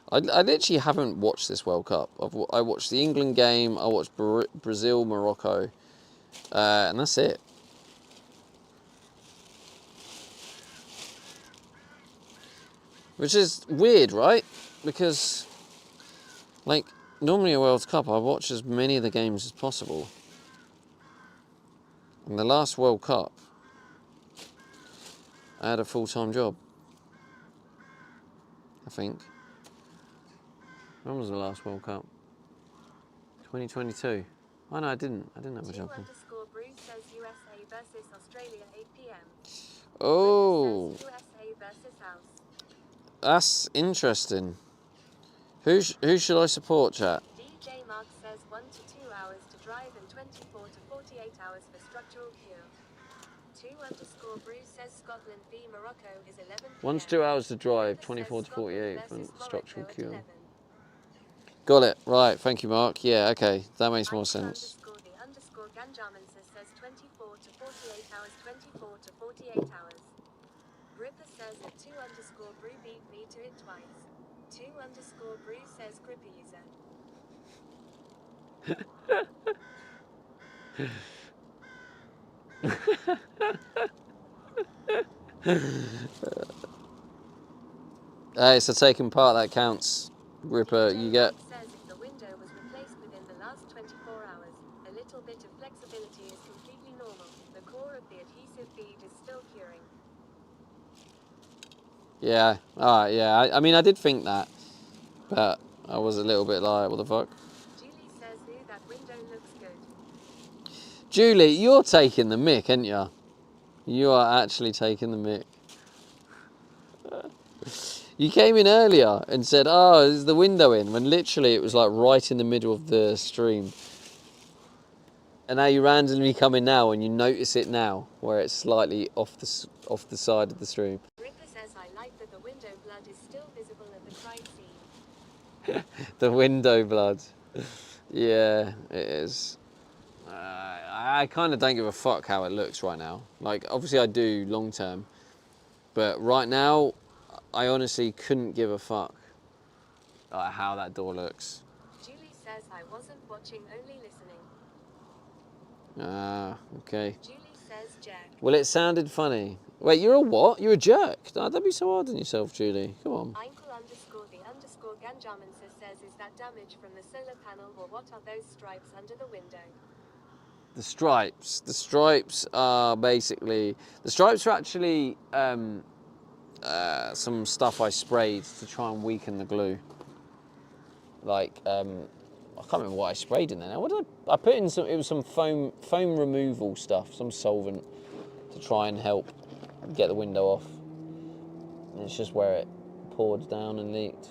I literally haven't watched this World Cup. I watched the England game, I watched Brazil, Morocco, and that's it. Which is weird, right? Because, like, normally a World Cup, I watch as many of the games as possible. And the last World Cup, I had a full-time job, I think. When was the last World Cup? 2022. Oh no, I didn't have a job. _Bruce says USA versus Australia 8 p.m. Oh, Says USA versus House. that's interesting. Who should I support, chat? DJ Mark says 1 to 2 hours to drive and 24 to 48 hours for structural cure. 2_Bruce says Scotland v Morocco is 11 p.m. 1 to 2 hours to drive, Ripper 24 says to 48 for Scotland versus structural Morocco at cure. 11. Got it. Right, thank you, Mark. Yeah, okay, that makes more sense. _Ganjaman says 24 to 48 hours, 24 to 48 hours. Ripper says that 2_Brew beat me to it twice. 2_Brew says Grippy user. Hey, so taking part, that counts. Ripper, you get... Says if the window was replaced within the last 24 hours, a little bit of flexibility is completely normal. The core of the adhesive bead is still curing. Yeah, alright, yeah. I mean, I did think that, but I was a little bit like, what the fuck? Julie says, ooh, that window looks good. Julie, you're taking the mick, ain't you? You are actually taking the mick. You came in earlier and said, oh, is the window in? When literally it was like right in the middle of the stream. And now you randomly come in now and you notice it now, where it's slightly off the side of the stream. Ripper says, I like that the window blood is still visible at the crime scene. The window blood. Yeah, it is. I kind of don't give a fuck how it looks right now. Like, obviously I do long term. But right now, I honestly couldn't give a fuck how that door looks. Julie says, I wasn't watching, only listening. Ah, okay. Julie says, Jack. Well, it sounded funny. Wait, you're a what? You're a jerk. No, don't be so hard on yourself, Julie. Come on. _the_Ganjaman says, is that damage from the solar panel, or what are those stripes under the window? The stripes. The stripes are basically... The stripes are actually some stuff I sprayed to try and weaken the glue. Like, I can't remember what I sprayed in there now. What did I put in some... It was some foam removal stuff, some solvent to try and help get the window off. And it's just where it poured down and leaked.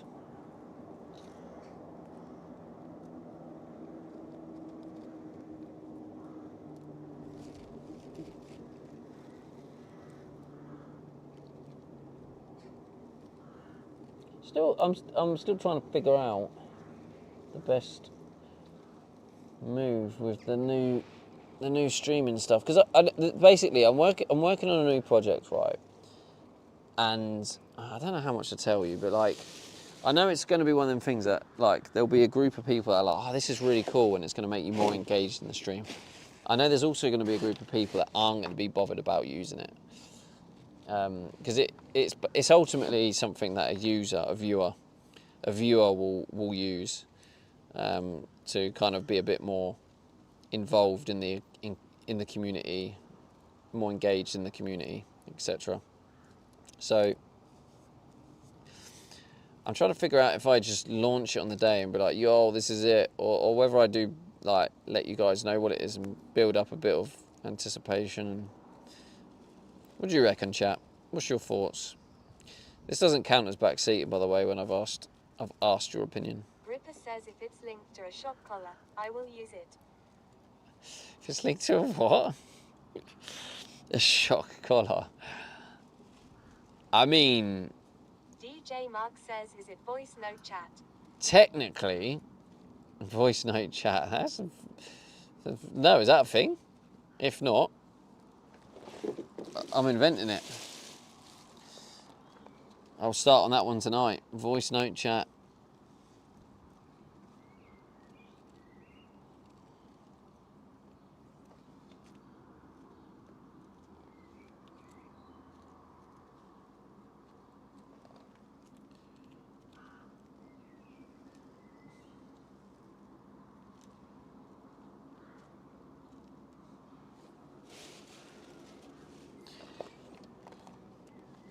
I'm still trying to figure out the best move with the new streaming stuff, because basically I'm working on a new project, right? And I don't know how much to tell you, but like, I know it's going to be one of them things that, like, there'll be a group of people that are like, oh, this is really cool, and it's going to make you more engaged in the stream. I know there's also going to be a group of people that aren't going to be bothered about using it, because it's ultimately something that a viewer will use to kind of be a bit more involved in the community, more engaged in the community, etc. So I'm trying to figure out if I just launch it on the day and be like, yo, this is it, or whether I do like let you guys know what it is and build up a bit of anticipation. What do you reckon, chat? What's your thoughts? This doesn't count as backseating, by the way, when I've asked your opinion. Ripper says if it's linked to a shock collar, I will use it. If it's linked to a what? A shock collar. I mean, DJ Mark says, is it voice note chat? technically, voice note chat. No, is that a thing? If not, I'm inventing it. I'll start on that one tonight. Voice note chat.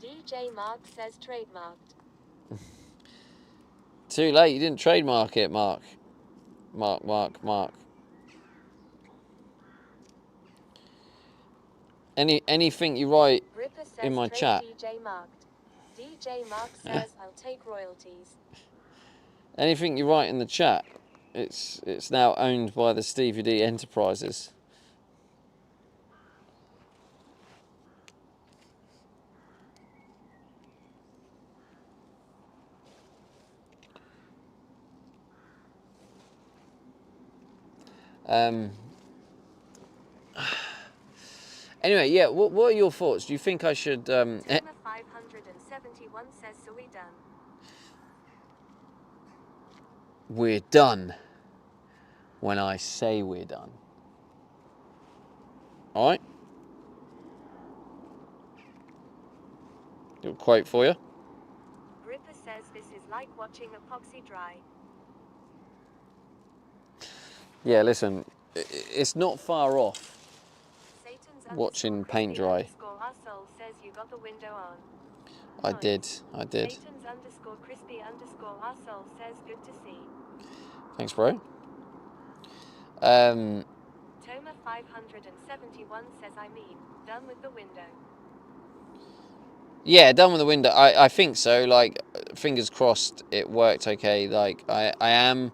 DJ Mark says trademarked. Too late, you didn't trademark it, Mark. Mark. Anything you write in my chat. DJ Mark says I'll take royalties. Anything you write in the chat, it's now owned by the SteveyDe Enterprises. Anyway, yeah. What are your thoughts? Do you think I should? 571 says, so we done. We're done. When I say we're done. All right. Little quote for you. Ripper says this is like watching epoxy dry. Yeah, listen, it's not far off. Satan's Watching paint dry. _Arsehole says you got the window on. I Nice. did. Satan's _crispy_arsehole says good to see. Thanks, bro. Toma 571 says done with the window. Yeah, done with the window. I think so. Like, fingers crossed, it worked okay. Like, I am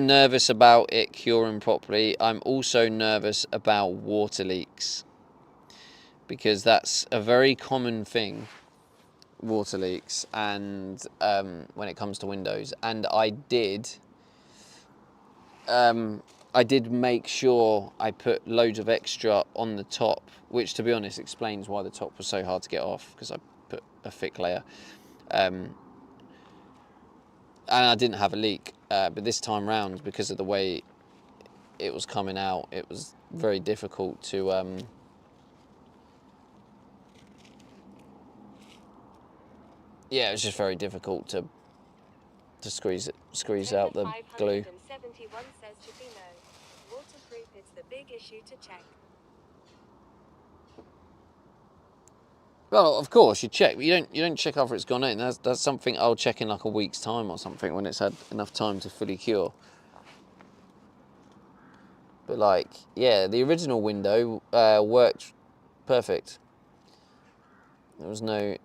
nervous about it curing properly. I'm also nervous about water leaks, because that's a very common thing, water leaks, and when it comes to windows. And I did make sure I put loads of extra on the top, which, to be honest, explains why the top was so hard to get off, because I put a thick layer. And I didn't have a leak, but this time round, because of the way it was coming out, it was very difficult to yeah, it was just very difficult to squeeze out the glue. 571 says Chipino. Waterproof, it's the big issue to check. Well, of course you check, but you don't check after it's gone in. That's something I'll check in like a week's time or something, when it's had enough time to fully cure. But like, yeah, the original window worked perfect. There was no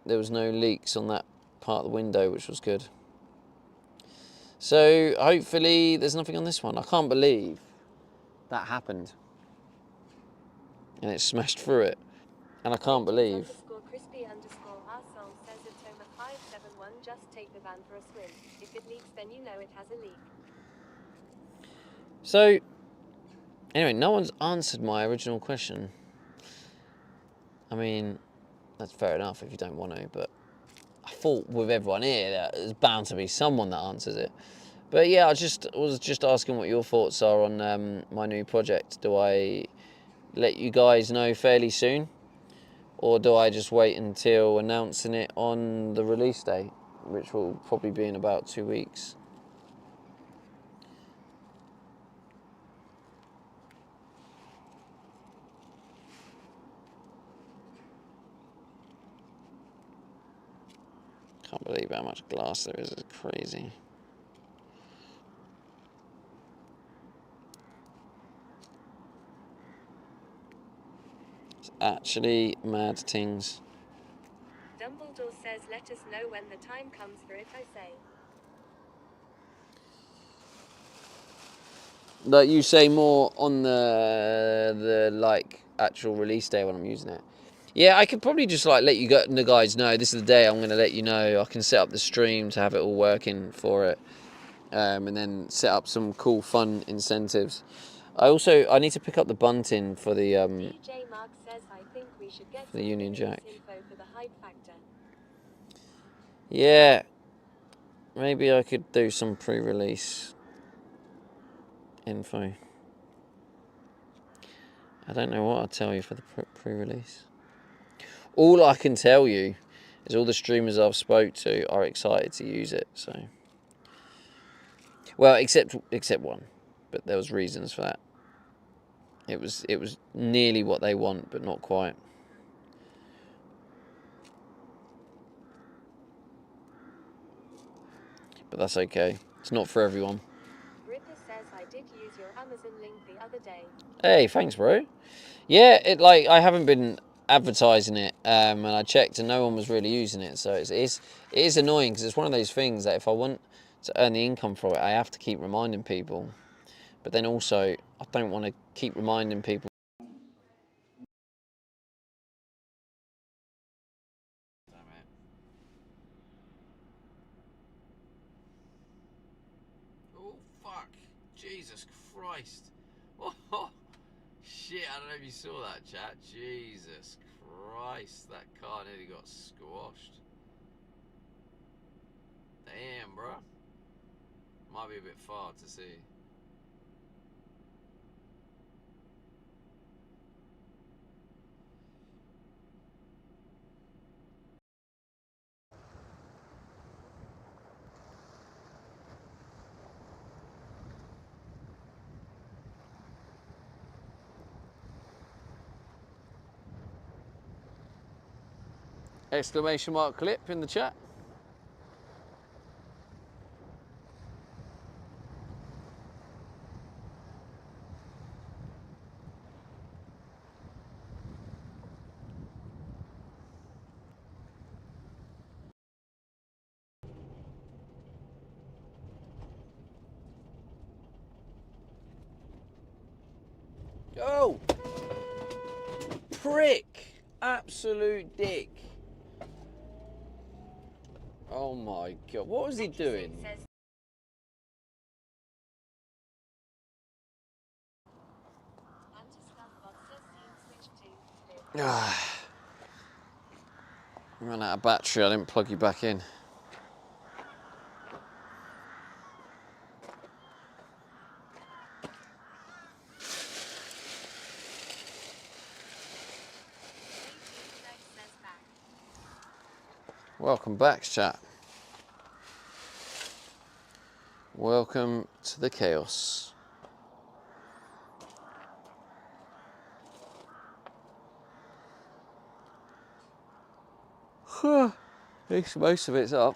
leaks on that part of the window, which was good. So hopefully there's nothing on this one. I can't believe that happened. And it smashed through it. And I can't believe. _crispy_arsehole says Atoma 571 just take the van for a swim. If it leaks, then you know it has a leak. So, anyway, no one's answered my original question. I mean, that's fair enough if you don't want to, but I thought with everyone here that there's bound to be someone that answers it. But yeah, I was just asking what your thoughts are on my new project. Do I let you guys know fairly soon? Or do I just wait until announcing it on the release date, which will probably be in about 2 weeks? Can't believe how much glass there is. It's crazy. It's actually mad things. Dumbledore says let us know when the time comes for it, I say. Like you say more on the like actual release day when I'm using it. Yeah, I could probably just like let you the guys know this is the day I'm going to let you know. I can set up the stream to have it all working for it, and then set up some cool fun incentives. I need to pick up the bunting for the DJ Mark says I think we should get the Union Jack. info for the hype factor. Yeah, maybe I could do some pre-release info. I don't know what I'll tell you for the pre-release. All I can tell you is all the streamers I've spoke to are excited to use it. So, well, except one, but there was reasons for that. It was nearly what they want, but not quite. But that's okay. It's not for everyone. Ripper says I did use your Amazon link the other day. Hey, thanks, bro. Yeah, I haven't been advertising it, and I checked, and no one was really using it. So it is annoying because it's one of those things that if I want to earn the income from it, I have to keep reminding people. But then also, I don't want to keep reminding people. Oh fuck! Jesus Christ! Oh shit! I don't know if you saw that, chat. Jesus Christ! That car nearly got squashed. Damn, bro. Might be a bit far to see. Exclamation mark clip in the chat. Oh! Prick! Absolute dick. Oh my god, what was he doing? Ran out of battery, I didn't plug you back in. Welcome back, chat. Welcome to the chaos. At least most of it's up.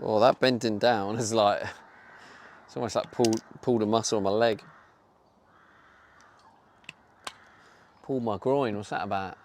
Oh, that bending down is like, it's almost like pulled a muscle on my leg. Pulled my groin, what's that about?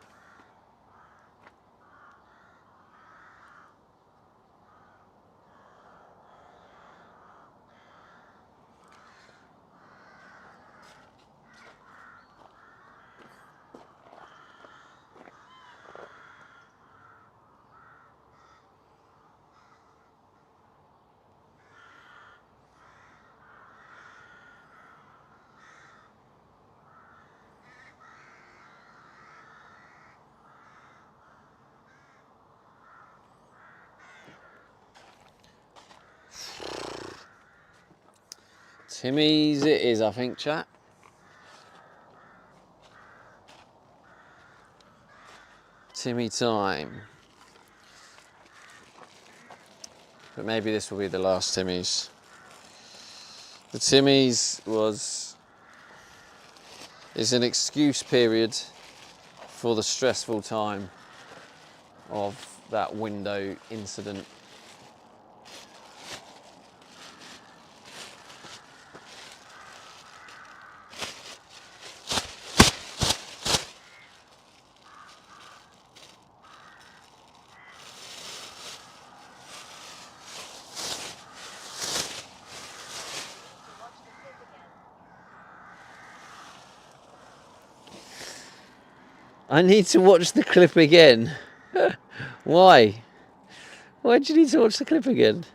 Timmy's it is, I think, chat. Timmy time. But maybe this will be the last Timmy's. The Timmy's is an excuse period for the stressful time of that window incident. I need to watch the clip again. Why? Why do you need to watch the clip again?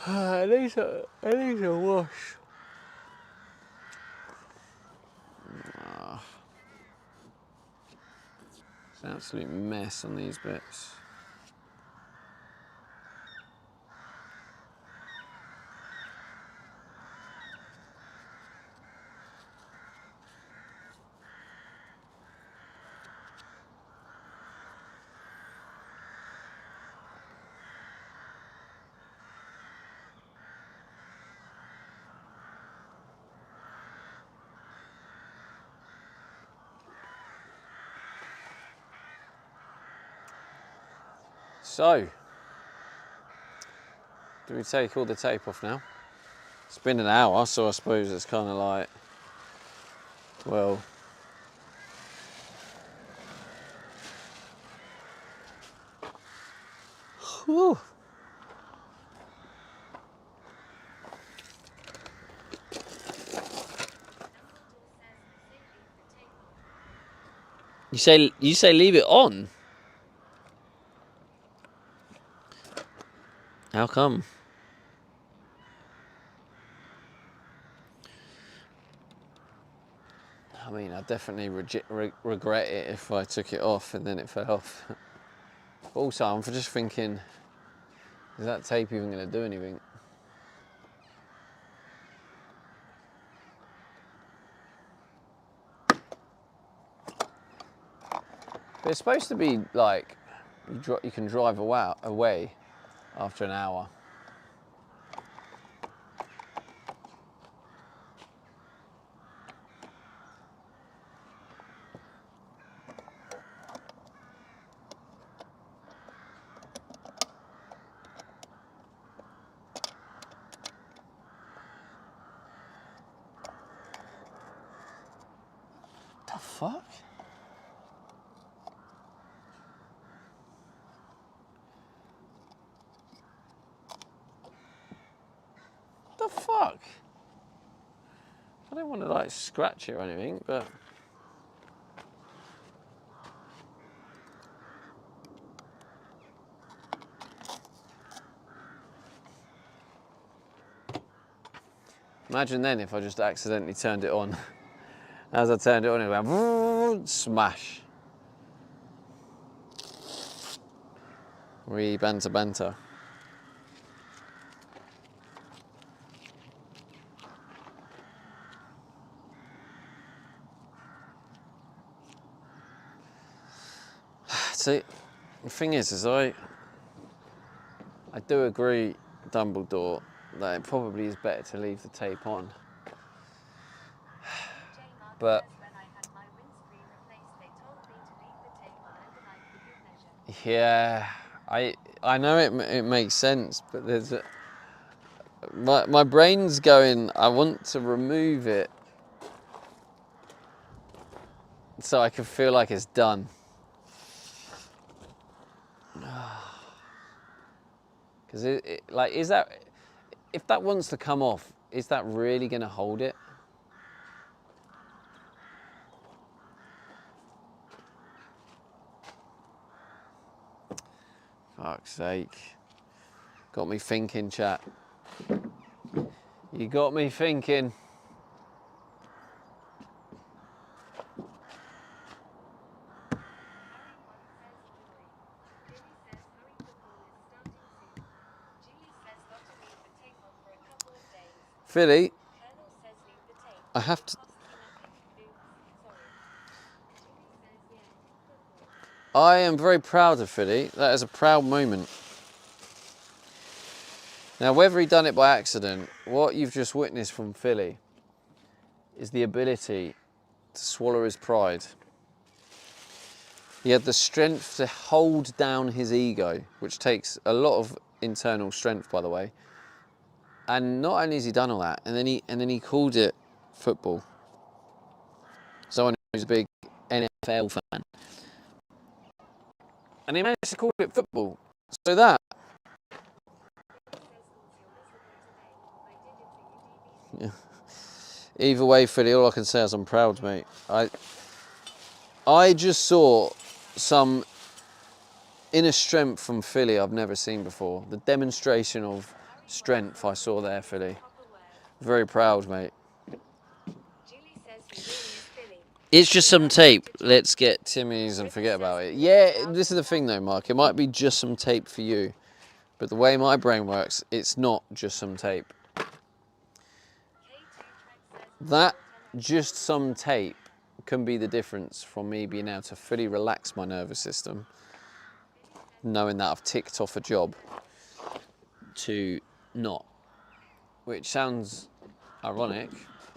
I need to wash. It's an absolute mess on these bits. So, do we take all the tape off now? It's been an hour, so I suppose it's kind of like, well, whew. You say leave it on? How come? I mean, I definitely regret it if I took it off and then it fell off. Also, I'm just thinking, is that tape even going to do anything? But it's supposed to be like, you can drive away after an hour. The fuck? The fuck? I don't want to like scratch it or anything, but imagine then if I just accidentally turned it on. As I turned it on, it went smash. Banter banter. See, the thing is I do agree, Dumbledore, that it probably is better to leave the tape on. But yeah, I know it makes sense, but there's my brain's going, I want to remove it so I can feel like it's done. Because like, is that, if that wants to come off, is that really going to hold it? Fuck's sake. Got me thinking, chat. You got me thinking. Philly, I have to. I am very proud of Philly. That is a proud moment. Now, whether he done it by accident, what you've just witnessed from Philly is the ability to swallow his pride. He had the strength to hold down his ego, which takes a lot of internal strength, by the way. And not only has he done all that, and then he called it football. Someone who's a big NFL fan, and he managed to call it football. So that. Yeah. Either way, Philly, all I can say is I'm proud, mate. I just saw some inner strength from Philly I've never seen before. The demonstration of strength I saw there, Philly. Very proud, mate. It's just some tape. Let's get Timmy's and forget about it. Yeah, this is the thing though, Mark. It might be just some tape for you, but the way my brain works, it's not just some tape. That just some tape can be the difference from me being able to fully relax my nervous system, knowing that I've ticked off a job, to not. Which sounds ironic,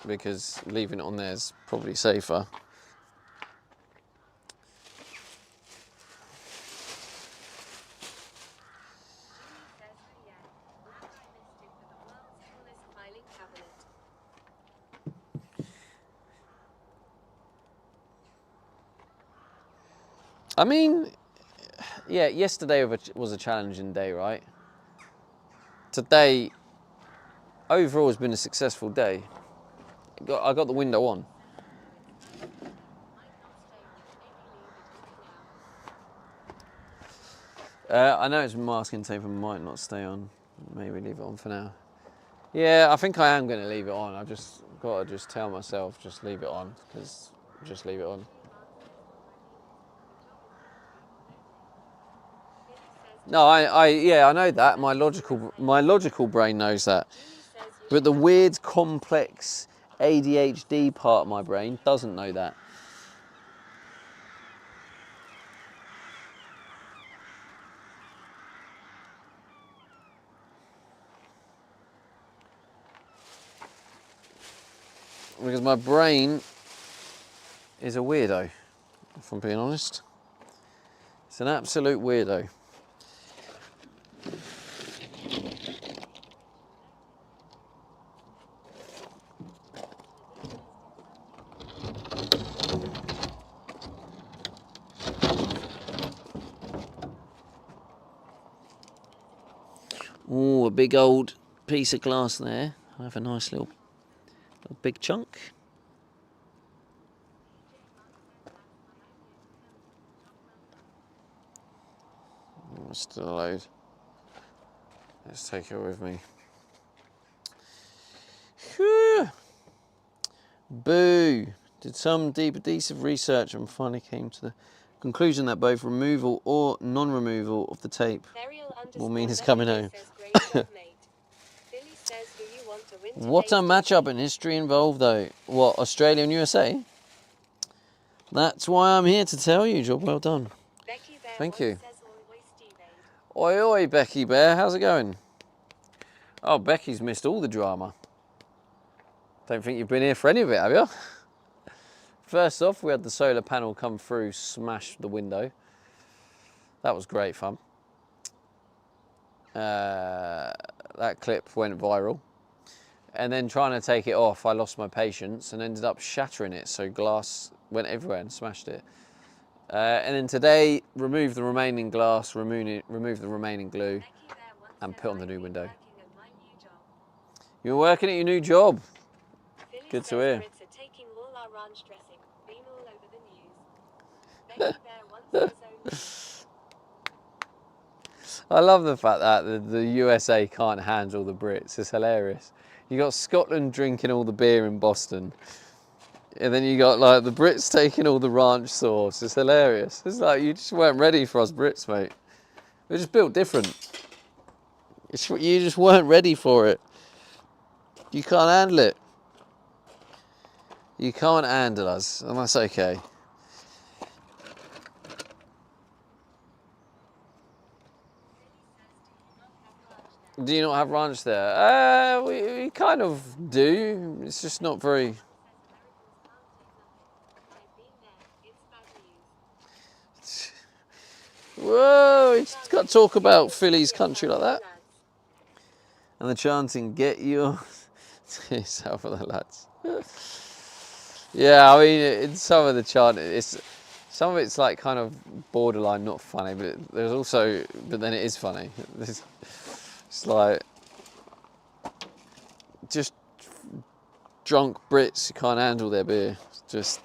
because leaving it on there is probably safer. I mean, yeah, yesterday was a challenging day, right? Today, overall, has been a successful day. I got the window on. I know it's masking tape and might not stay on. Maybe leave it on for now. Yeah, I think I am going to leave it on. I've just got to just tell myself, just leave it on, because just leave it on. No, I know that. My logical brain knows that. But the weird, complex ADHD part of my brain doesn't know that. Because my brain is a weirdo, if I'm being honest. It's an absolute weirdo. Oh, a big old piece of glass there. I have a nice little big chunk. Oh, still a load. Let's take it with me. Whew. Boo! Did some deep adhesive research and finally came to the conclusion that both removal or non-removal of the tape will mean it's coming home. What a matchup in history involved though. What, Australia and USA? That's why I'm here to tell you. Job well done. Thank you. Oi oi Becky Bear, how's it going? Oh, Becky's missed all the drama. Don't think you've been here for any of it, have you? First off, we had the solar panel come through, smash the window. That was great fun. That clip went viral. And then trying to take it off, I lost my patience and ended up shattering it, so glass went everywhere and smashed it. And then today, remove the remaining glass, remove the remaining glue, and put on the new window. You're working at your new job. Good to hear. I love the fact that the USA can't handle the Brits. It's hilarious. You got Scotland drinking all the beer in Boston. And then you got like the Brits taking all the ranch sauce. It's hilarious. It's like you just weren't ready for us Brits, mate. We're just built different. You just weren't ready for it. You can't handle it. You can't handle us, and that's okay. Do you not have ranch there? We kind of do. It's just not very. Whoa, it's got to talk about Philly's country like that. And the chanting, get your yourself for the lads. Yeah, I mean, in some of the chanting, some of it's like kind of borderline not funny, but then it is funny. It's like just drunk Brits who can't handle their beer. Just.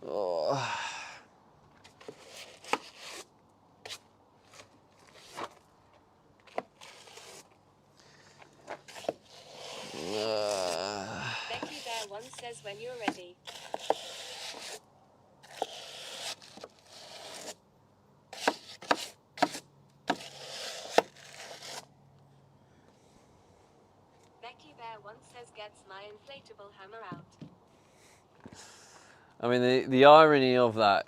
Oh. Becky Bear once says when you're ready. Becky Bear once says gets my inflatable hammer out. I mean, the irony of that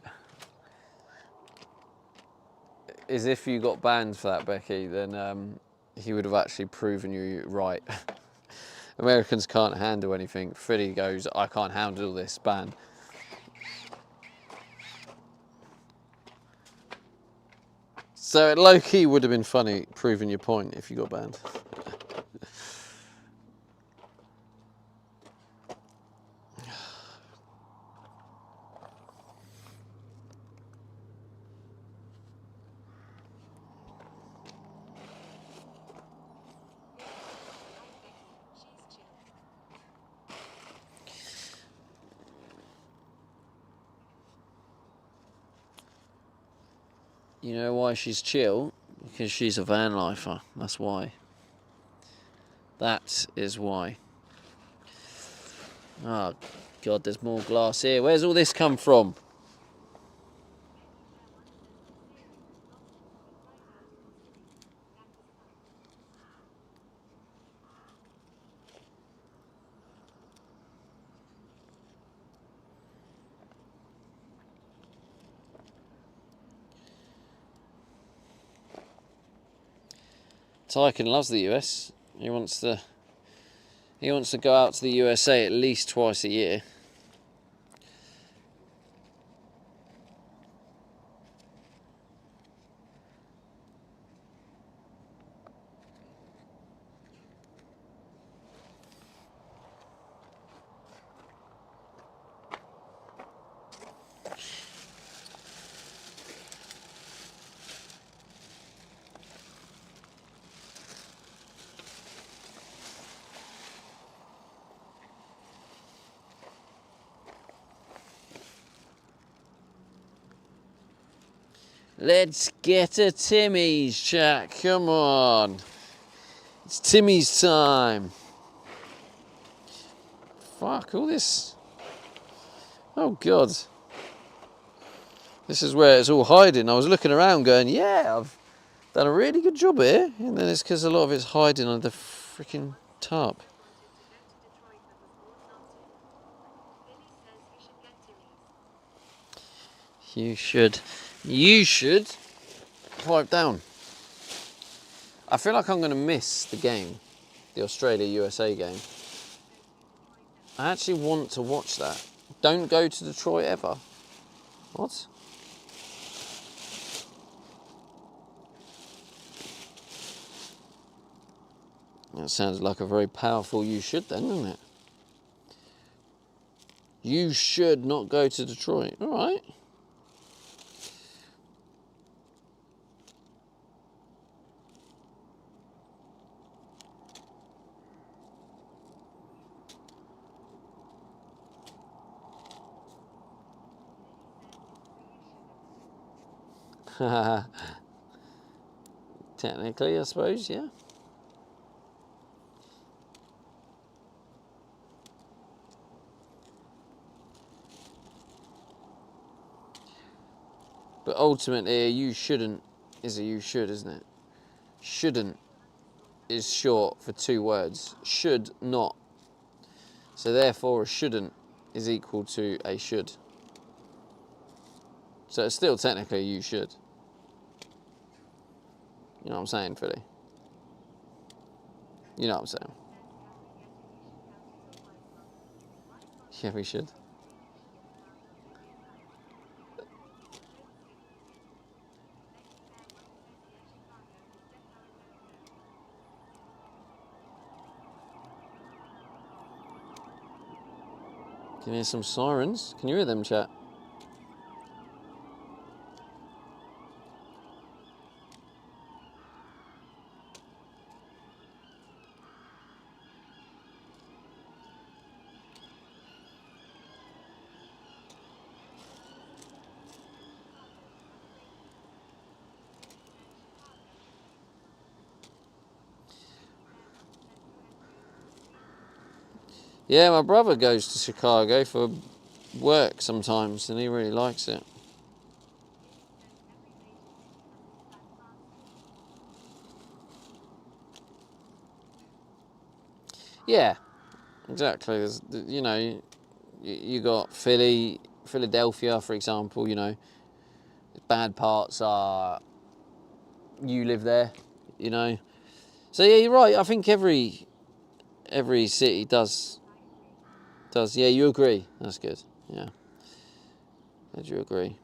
is if you got banned for that, Becky, then he would have actually proven you right. Americans can't handle anything. Freddie goes, I can't handle this ban. So low-key would have been funny proving your point if you got banned. You know why she's chill? Because she's a van lifer. That's why. That is why. Oh, God, there's more glass here. Where's all this come from? Tyken loves the US. He wants to go out to the USA at least twice a year. Let's get a Timmy's, chat. Come on. It's Timmy's time. Fuck, all this. Oh, God. This is where it's all hiding. I was looking around going, yeah, I've done a really good job here. And then it's because a lot of it's hiding under the freaking tarp. You should pipe down. I feel like I'm going to miss the game, the Australia-USA game. I actually want to watch that. Don't go to Detroit ever. What? That sounds like a very powerful you should then, doesn't it? You should not go to Detroit. All right. Technically, I suppose, yeah. But ultimately, a you shouldn't is a you should, isn't it? Shouldn't is short for 2 words. Should not. So therefore, a shouldn't is equal to a should. So it's still technically a you should. You know what I'm saying, Philly? You know what I'm saying? Yeah, we should. Can you hear some sirens? Can you hear them, chat? Yeah, my brother goes to Chicago for work sometimes, and he really likes it. Yeah, exactly. There's, you know, you got Philadelphia, for example. You know, bad parts are you live there. You know, so yeah, you're right. I think every city does. Yeah, you agree. That's good. Yeah, glad you agree.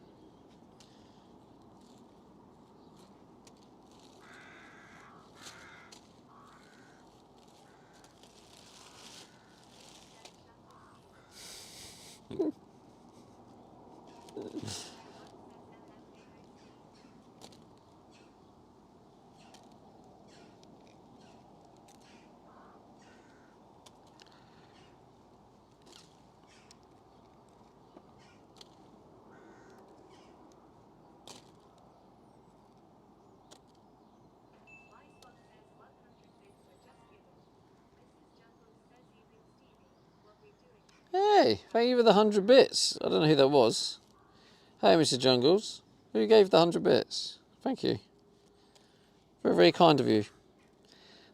Hey, thank you for the 100 bits. I don't know who that was. Hey, Mr. Jungles. Who gave the 100 bits? Thank you. Very, very kind of you.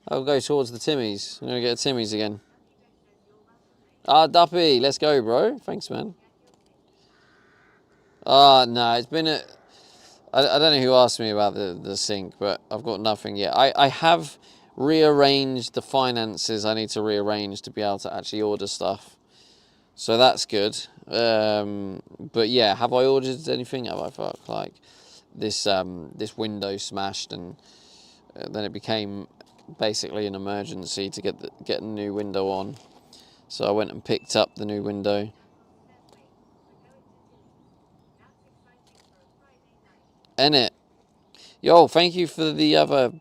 I'll go towards the Timmies. I'm going to get a Timmies again. Ah, Duppy. Let's go, bro. Thanks, man. Ah, no, it's been a... I don't know who asked me about the sync, but I've got nothing yet. I have rearranged the finances I need to rearrange to be able to actually order stuff. So that's good. But yeah, have I ordered anything? Have I fuck like this this window smashed, and then it became basically an emergency to get a new window on. So I went and picked up the new window. Innit? Yo, thank you for the other.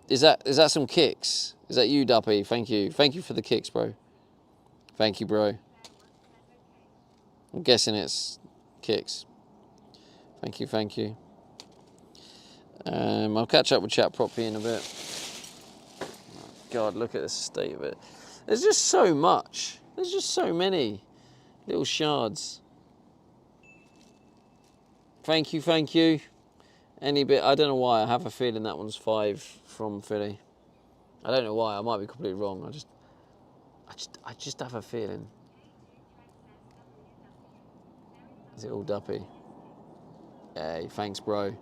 Is that some kicks? Is that you, Duppy? Thank you. Thank you for the kicks, bro. Thank you, bro. I'm guessing it's kicks. Thank you, thank you. I'll catch up with chat properly in a bit. God, look at the state of it. There's just so much. There's just so many little shards. Thank you, thank you. Any bit, I don't know why, I have a feeling that one's 5 from Philly. I don't know why, I might be completely wrong. I just have a feeling. Is it all Duppy? Hey, thanks, bro.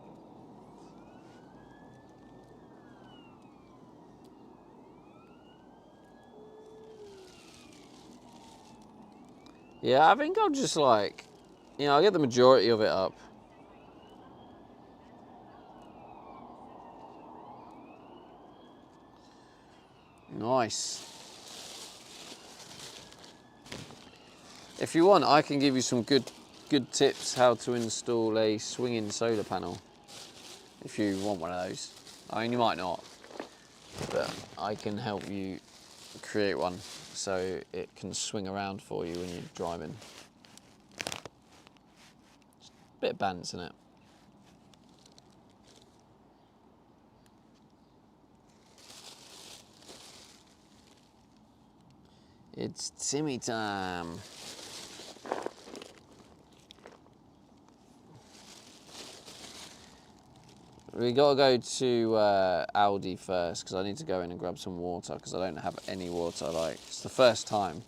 Yeah, I think I'll just like, you know, I'll get the majority of it up. Nice. If you want, I can give you some good tips how to install a swinging solar panel. If you want one of those. I mean, you might not, but I can help you create one so it can swing around for you when you're driving. Just a bit of balance in it. It's Timmy time. We gotta go to Aldi first because I need to go in and grab some water because I don't have any water. Like, it's the first time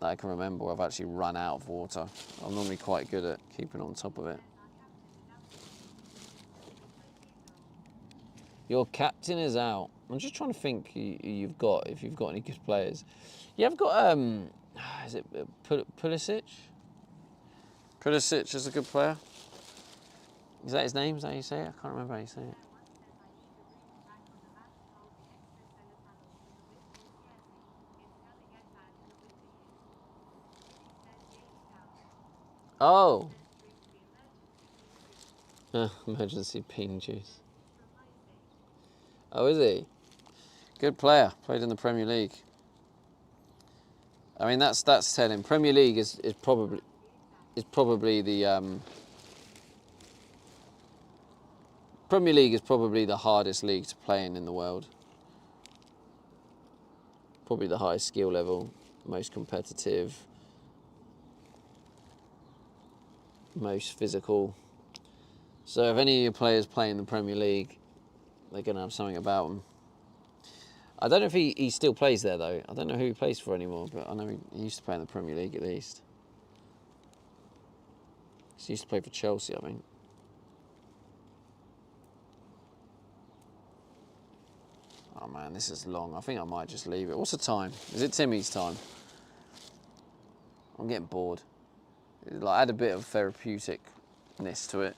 that I can remember where I've actually run out of water. I'm normally quite good at keeping on top of it. Your captain is out. I'm just trying to think who you've got, if you've got any good players. You have got, is it Pulisic? Pulisic is a good player. Is that his name? Is that how you say it? I can't remember how you say it. Oh. Emergency ping juice. Oh, is he? Good player. Played in the Premier League. I mean, that's telling. Premier League is probably the Premier League is probably the hardest league to play in the world. Probably the highest skill level, most competitive, most physical. So if any of your players play in the Premier League, they're going to have something about them. I don't know if he still plays there, though. I don't know who he plays for anymore, but I know he used to play in the Premier League at least. He used to play for Chelsea, I think. Oh man, this is long. I think I might just leave it. What's the time? Is it Timmy's time? I'm getting bored. Like, add a bit of therapeuticness to it.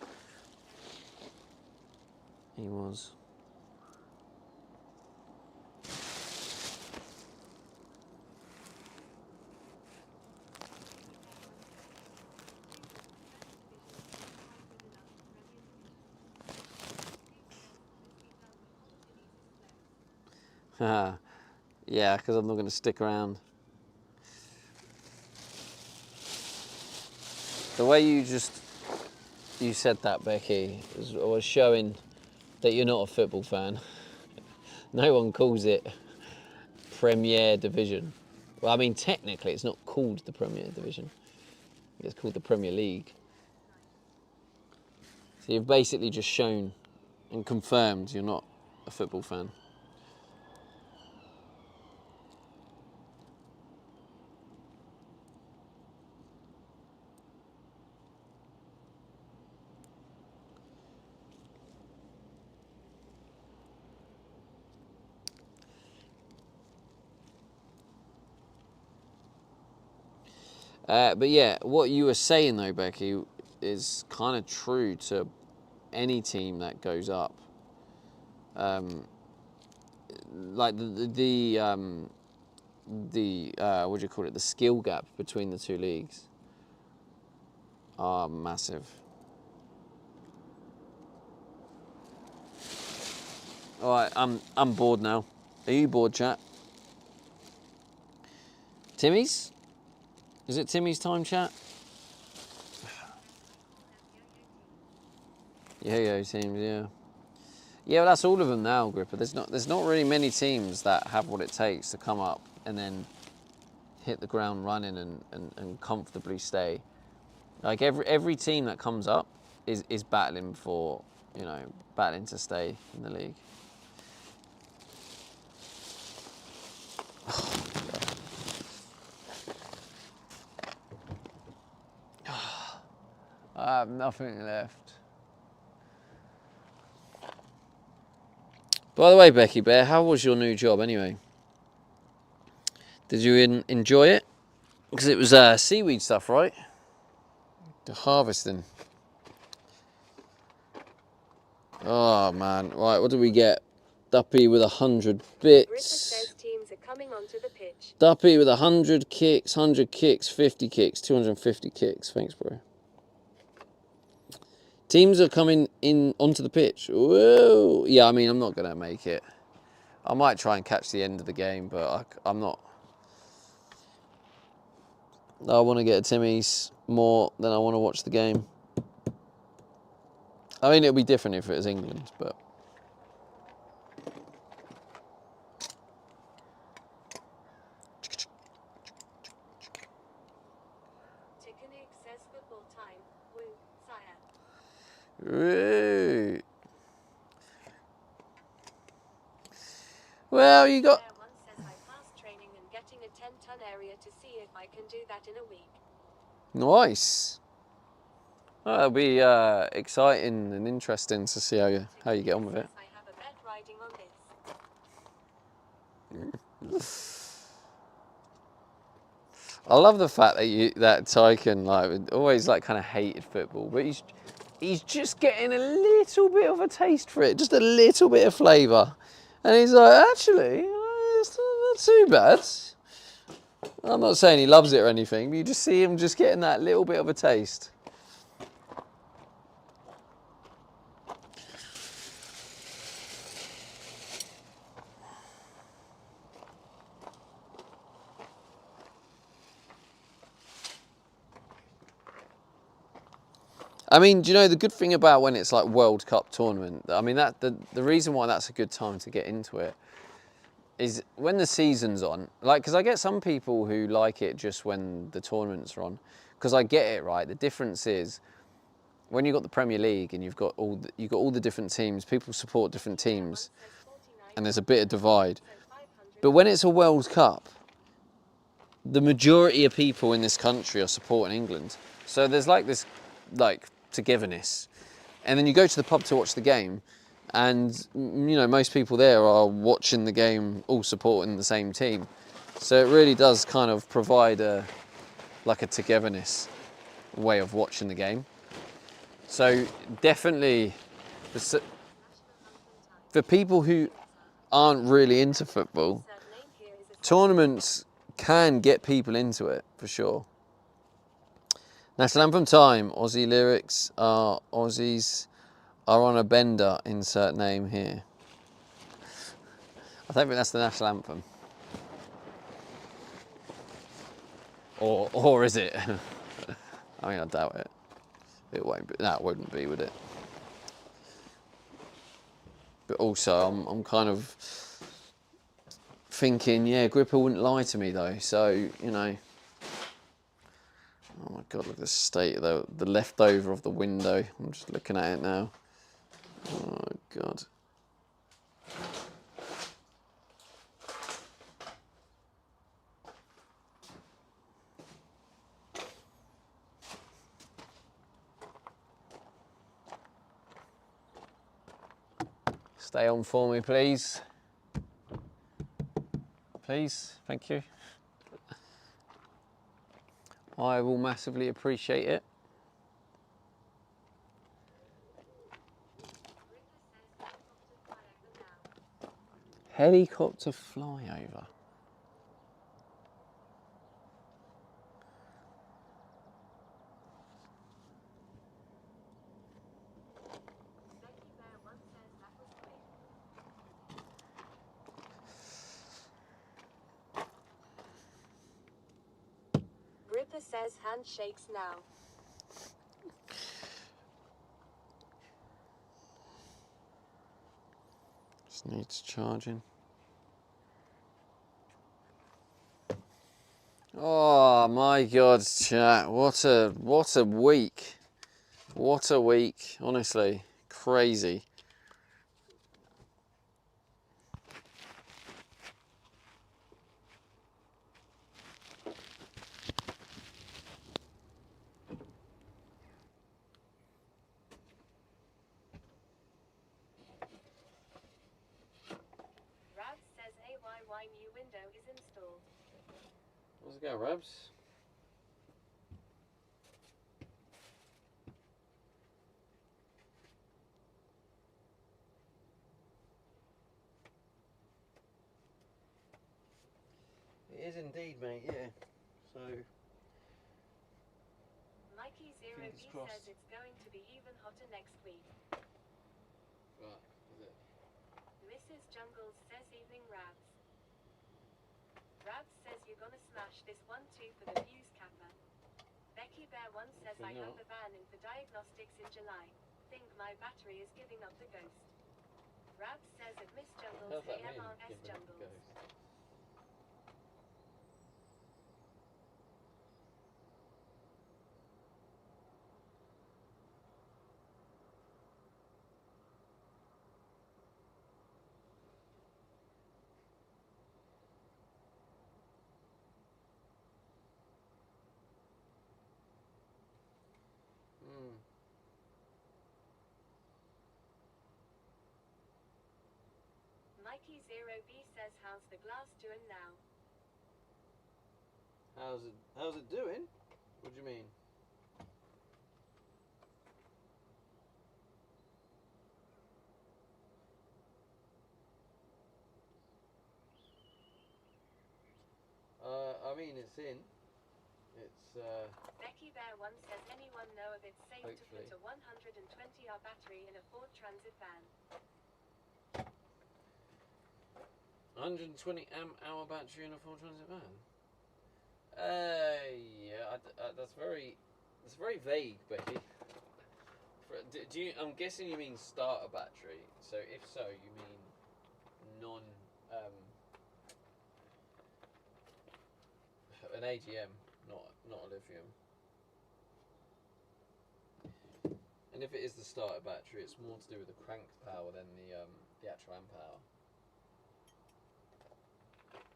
He was. Yeah, because I'm not going to stick around. The way you said that, Becky, was showing that you're not a football fan. No one calls it Premier Division. Well, I mean, technically, it's not called the Premier Division. It's called the Premier League. So you've basically just shown and confirmed you're not a football fan. But yeah, what you were saying though, Becky, is kind of true to any team that goes up. Like the what do you call it? The skill gap between the two leagues are massive. All right, I'm bored now. Are you bored, chat? Timmy's? Is it Timmy's time, chat? Yo-yo teams, yeah. Yeah, well, that's all of them now, Gripper. There's not really many teams that have what it takes to come up and then hit the ground running and comfortably stay. Like every team that comes up is battling for, battling to stay in the league. I have nothing left. By the way, Becky Bear, how was your new job anyway? Did you enjoy it? Because it was seaweed stuff, right? The harvesting. Oh man, right, what do we get? Duppy with 100 bits. Teams are coming onto the pitch. Duppy with 100 kicks, 50 kicks, 250 kicks. Thanks, bro. Teams are coming in onto the pitch. Whoa. Yeah, I mean, I'm not going to make it. I might try and catch the end of the game, but I'm not. I want to get a Timmy's more than I want to watch the game. I mean, it would be different if it was England, but... Right. Well, you got... Bear One says I passed training and getting a 10-ton area to see if I can do that in a week. Nice. Well, it'll be exciting and interesting to see how you get on with it. I have a bet riding on this. I love the fact that Tyken always kind of hated football, but he's just getting a little bit of a taste for it, just a little bit of flavour, and he's like, actually, it's not too bad. I'm not saying he loves it or anything, but you just see him just getting that little bit of a taste. I mean, do you know the good thing about when it's like World Cup tournament? I mean, the reason why that's a good time to get into it is when the season's on. Like, because I get some people who like it just when the tournaments are on. Because I get it, right? The difference is when you've got the Premier League and you've got all the different teams, people support different teams, and there's a bit of divide. But when it's a World Cup, the majority of people in this country are supporting England. So there's this togetherness. And then you go to the pub to watch the game, and most people there are watching the game all supporting the same team. So it really does kind of provide a togetherness way of watching the game. So definitely for people who aren't really into football, tournaments can get people into it for sure. National Anthem time. Aussie lyrics are Aussies are on a bender. Insert name here. I don't think that's the National Anthem. Or is it? I mean, I doubt it. It won't be. No, it wouldn't be, would it? But also, I'm kind of thinking, yeah, Gripper wouldn't lie to me though. So, oh my God, look at the state of the leftover of the window. I'm just looking at it now. Oh God. Stay on for me, please. Please, thank you. I will massively appreciate it. Helicopter flyover. Gripper says handshakes now. Just needs charging. Oh my God, chat! What a week! What a week! Honestly, crazy. Rabs says AYY new window is installed. How's it going, Rabs? It is indeed, mate, yeah. So, Mikey Zero Fingers B crossed. says it's going to be even hotter next week. right, is it? Mrs. Jungles says evening Rabs. Rabs says you're gonna smash this 1-2 for the fuse kappa. Becky Bear 1 says I have the van in for diagnostics in July. Think my battery is giving up the ghost. Rabs says at Miss Jungles AMRS Jungles. Becky0B says, how's the glass doing now? How's it doing? What do you mean? I mean, it's in. It's Becky Bear 1 says, anyone know if it's safe Hopefully. to put a 120 hour battery in a Ford Transit van? 120 amp hour battery in a Ford Transit van. Yeah, that's very vague, Becky. Do you? I'm guessing you mean starter battery. So if so, you mean non an AGM, not a lithium. And if it is the starter battery, it's more to do with the crank power than the actual amp power.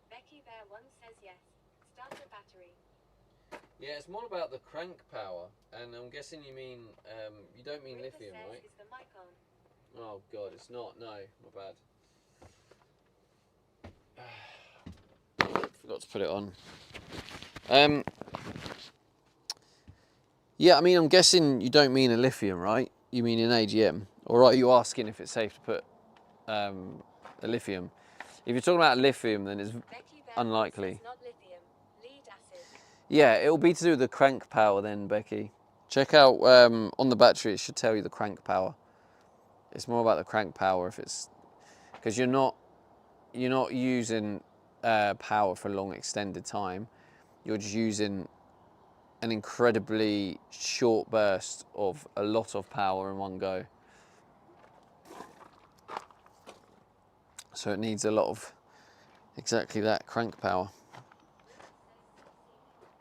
Becky Bear 1 says yes. Starter battery. Yeah, it's more about the crank power, and I'm guessing you mean you don't mean River lithium, says, right? is the mic on? Oh God, it's not. No, my bad. Forgot to put it on. Yeah, I mean, I'm guessing you don't mean a lithium, right? You mean an AGM, or are you asking if it's safe to put a lithium? If you're talking about lithium, then it's Becky Bear unlikely. says not lithium, lead acid. Yeah, it'll be to do with the crank power then, Becky. Check out on the battery, it should tell you the crank power. It's more about the crank power if it's because you're not using power for a long extended time. You're just using an incredibly short burst of a lot of power in one go. So it needs a lot of exactly that crank power.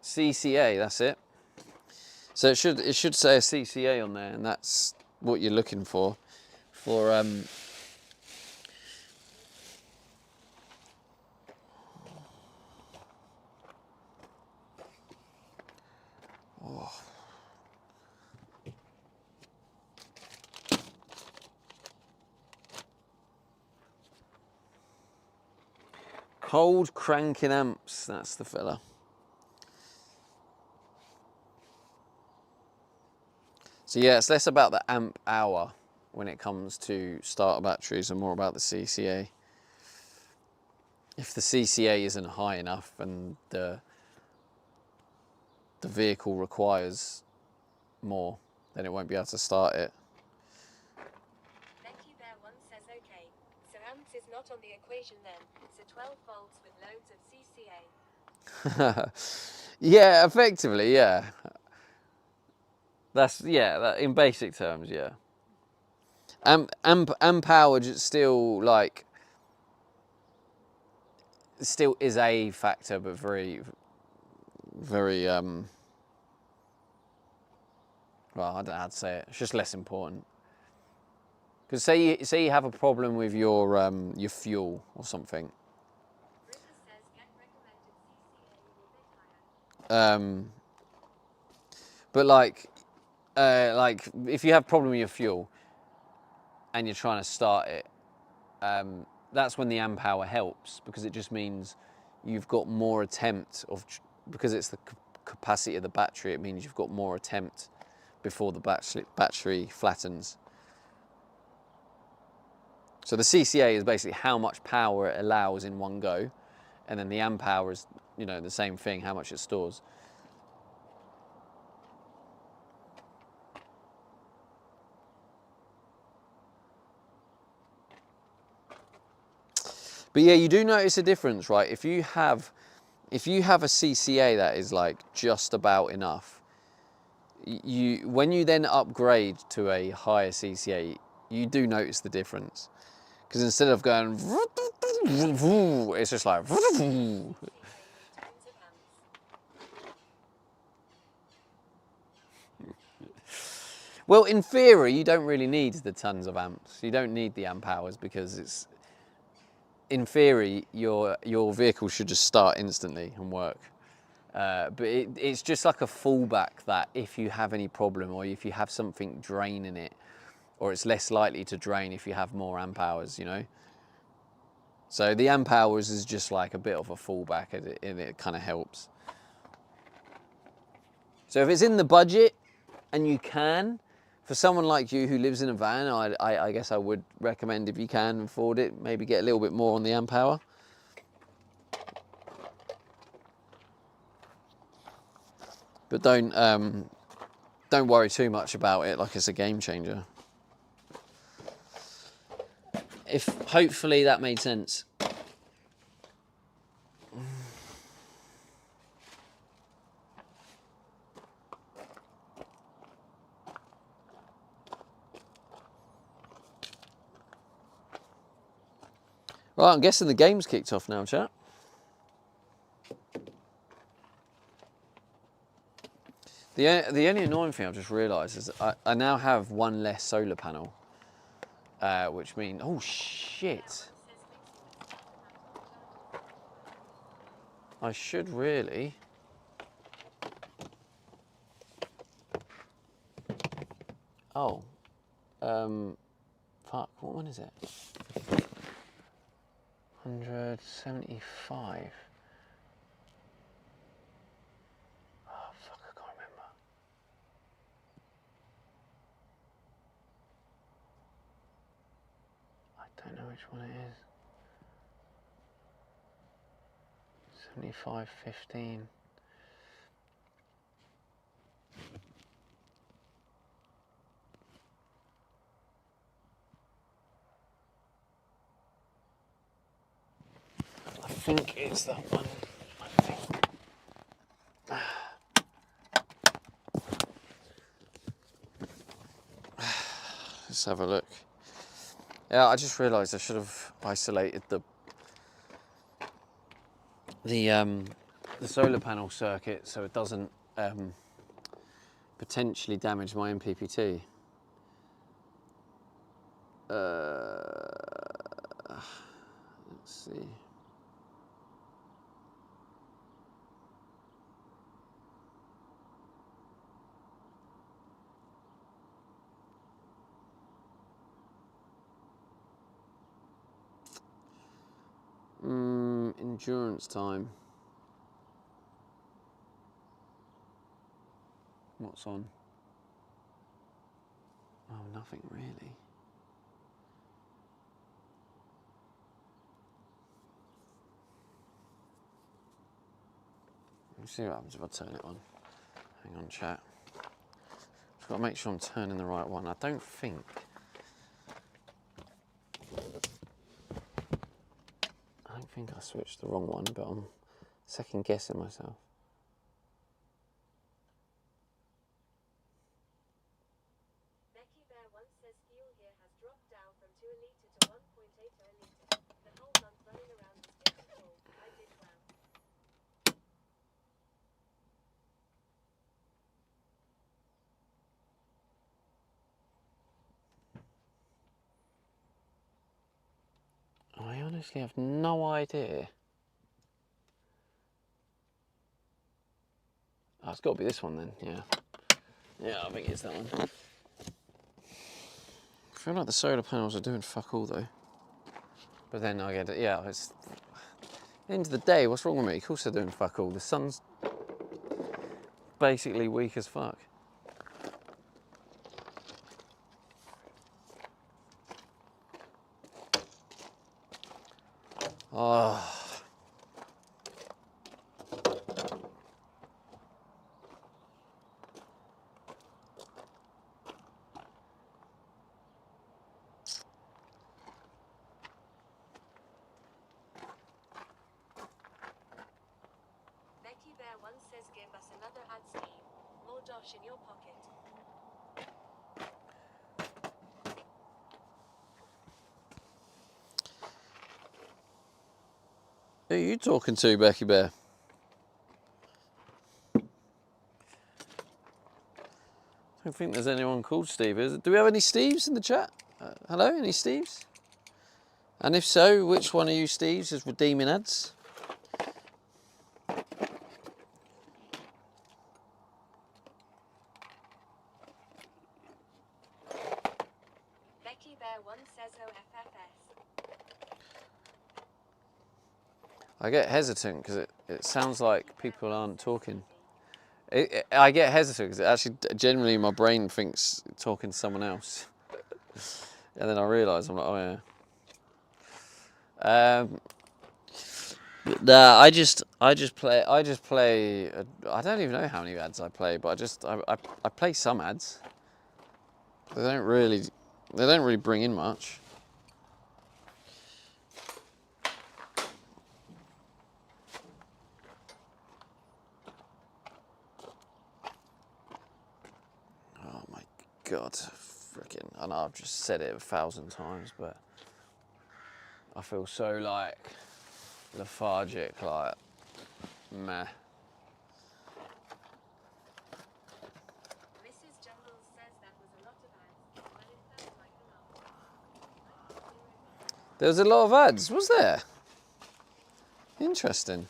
CCA, that's it. So it should say a CCA on there, and that's what you're looking for. Cold cranking amps, that's the fella. So yeah, it's less about the amp hour when it comes to starter batteries and more about the CCA. If the CCA isn't high enough and the vehicle requires more, then it won't be able to start it. Becky Bear 1 says okay. So amps is not on the equation then. So 12 volts with loads of CCA. Yeah, effectively, yeah. That's in basic terms, yeah. Amp hour just still is a factor, but very well, I don't know how to say it. It's just less important. Because say you have a problem with your fuel or something. River says get recommended CCA a bit higher. But like if you have a problem with your fuel and you're trying to start it, that's when the amp hour helps, because it just means you've got more attempt because it's the capacity of the battery. It means you've got more attempt before the battery flattens. So the CCA is basically how much power it allows in one go, and then the amp hour is the same thing, how much it stores. But yeah, you do notice a difference, right? If you have a CCA that is like just about enough, when you then upgrade to a higher CCA, you do notice the difference. Because instead of going, it's just like. Well, in theory, you don't really need the tons of amps. You don't need the amp hours, because in theory, your vehicle should just start instantly and work. But it's just like a fallback, that if you have any problem or if you have something draining it, or it's less likely to drain if you have more amp hours, So the amp hours is just like a bit of a fallback, and it kind of helps. So if it's in the budget and you can, for someone like you who lives in a van, I guess I would recommend, if you can afford it, maybe get a little bit more on the amp hour. But don't worry too much about it like it's a game changer. If hopefully that made sense. Right, I'm guessing the game's kicked off now, chat. The only annoying thing I've just realised is I now have one less solar panel, which means, oh shit, I should really. Oh, fuck, what one is it? 175. Oh fuck, I can't remember. I don't know which one it is. 7515. I think it's that one. I think. Let's have a look. Yeah, I just realised I should have isolated the solar panel circuit so it doesn't potentially damage my MPPT. Let's see. Endurance time. What's on? Oh, nothing really. Let's see what happens if I turn it on. Hang on, chat. Just got to make sure I'm turning the right one. I don't think. I don't think I switched the wrong one, but I'm second guessing myself. Becky Bear once says fuel here has dropped down from 2 a litre to 1.8 a litre. The whole month running around was getting full. I did well. I honestly have no idea. Oh, it's got to be this one then, yeah. Yeah, I think it's that one. I feel like the solar panels are doing fuck all though. But then I get it, yeah, it's... At the end of the day, what's wrong with me? Of course they're doing fuck all. The sun's basically weak as fuck. Oh. Becky Bear once says give us another ad scheme. More dosh in your pocket. Who are you talking to, Becky Bear? I don't think there's anyone called Steve, is it? Do we have any Steves in the chat? Hello, any Steves? And if so, which one of you Steves is redeeming ads? Becky Bear once says OFFS. I get hesitant because it sounds like people aren't talking. I get hesitant because it actually generally my brain thinks talking to someone else, and then I realise I'm like, oh yeah. But nah, I just play. I don't even know how many ads I play, but I play some ads. They don't really bring in much. Oh my God, freaking! I know I've just said it 1,000 times, but I feel so like lethargic, like meh. Mrs. Jungles says that was a lot of ads, but it felt like a lot. There was a lot of ads, was there? Interesting.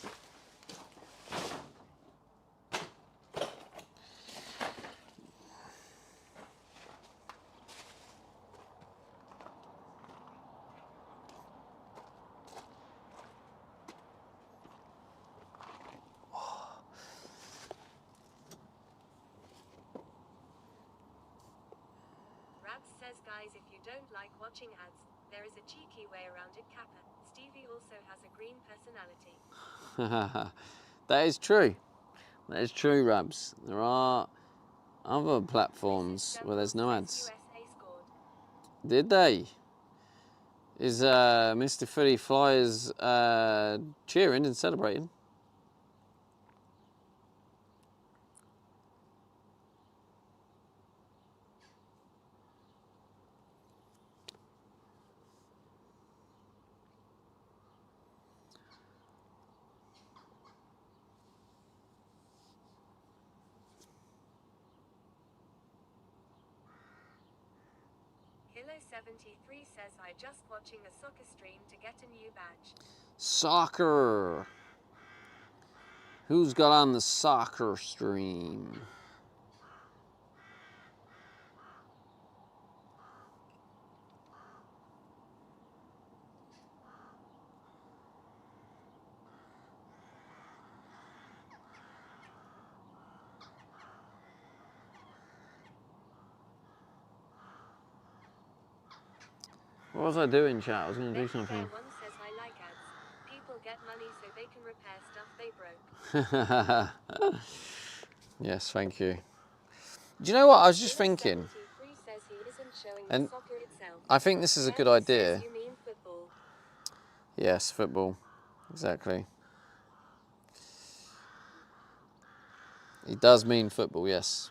Rabs says, guys, if you don't like watching ads, there is a cheeky way around it, Kappa. Stevie also has a green personality. That is true. That is true, Rabs. There are other platforms where there's no ads. USA scored. Did they? Is Mr. Philly Flyers cheering and celebrating? Kilo73 says, I just watching a soccer stream to get a new badge. Soccer. Who's got on the soccer stream? What was I doing, chat? I was going to do something. One says, I like ads. People get money so they can repair stuff they broke. Yes, thank you. Do you know what? I was just thinking, Says he isn't showing and the soccer itself. I think this is a good Says idea. you mean football. Yes, football. Exactly. He does mean football, yes.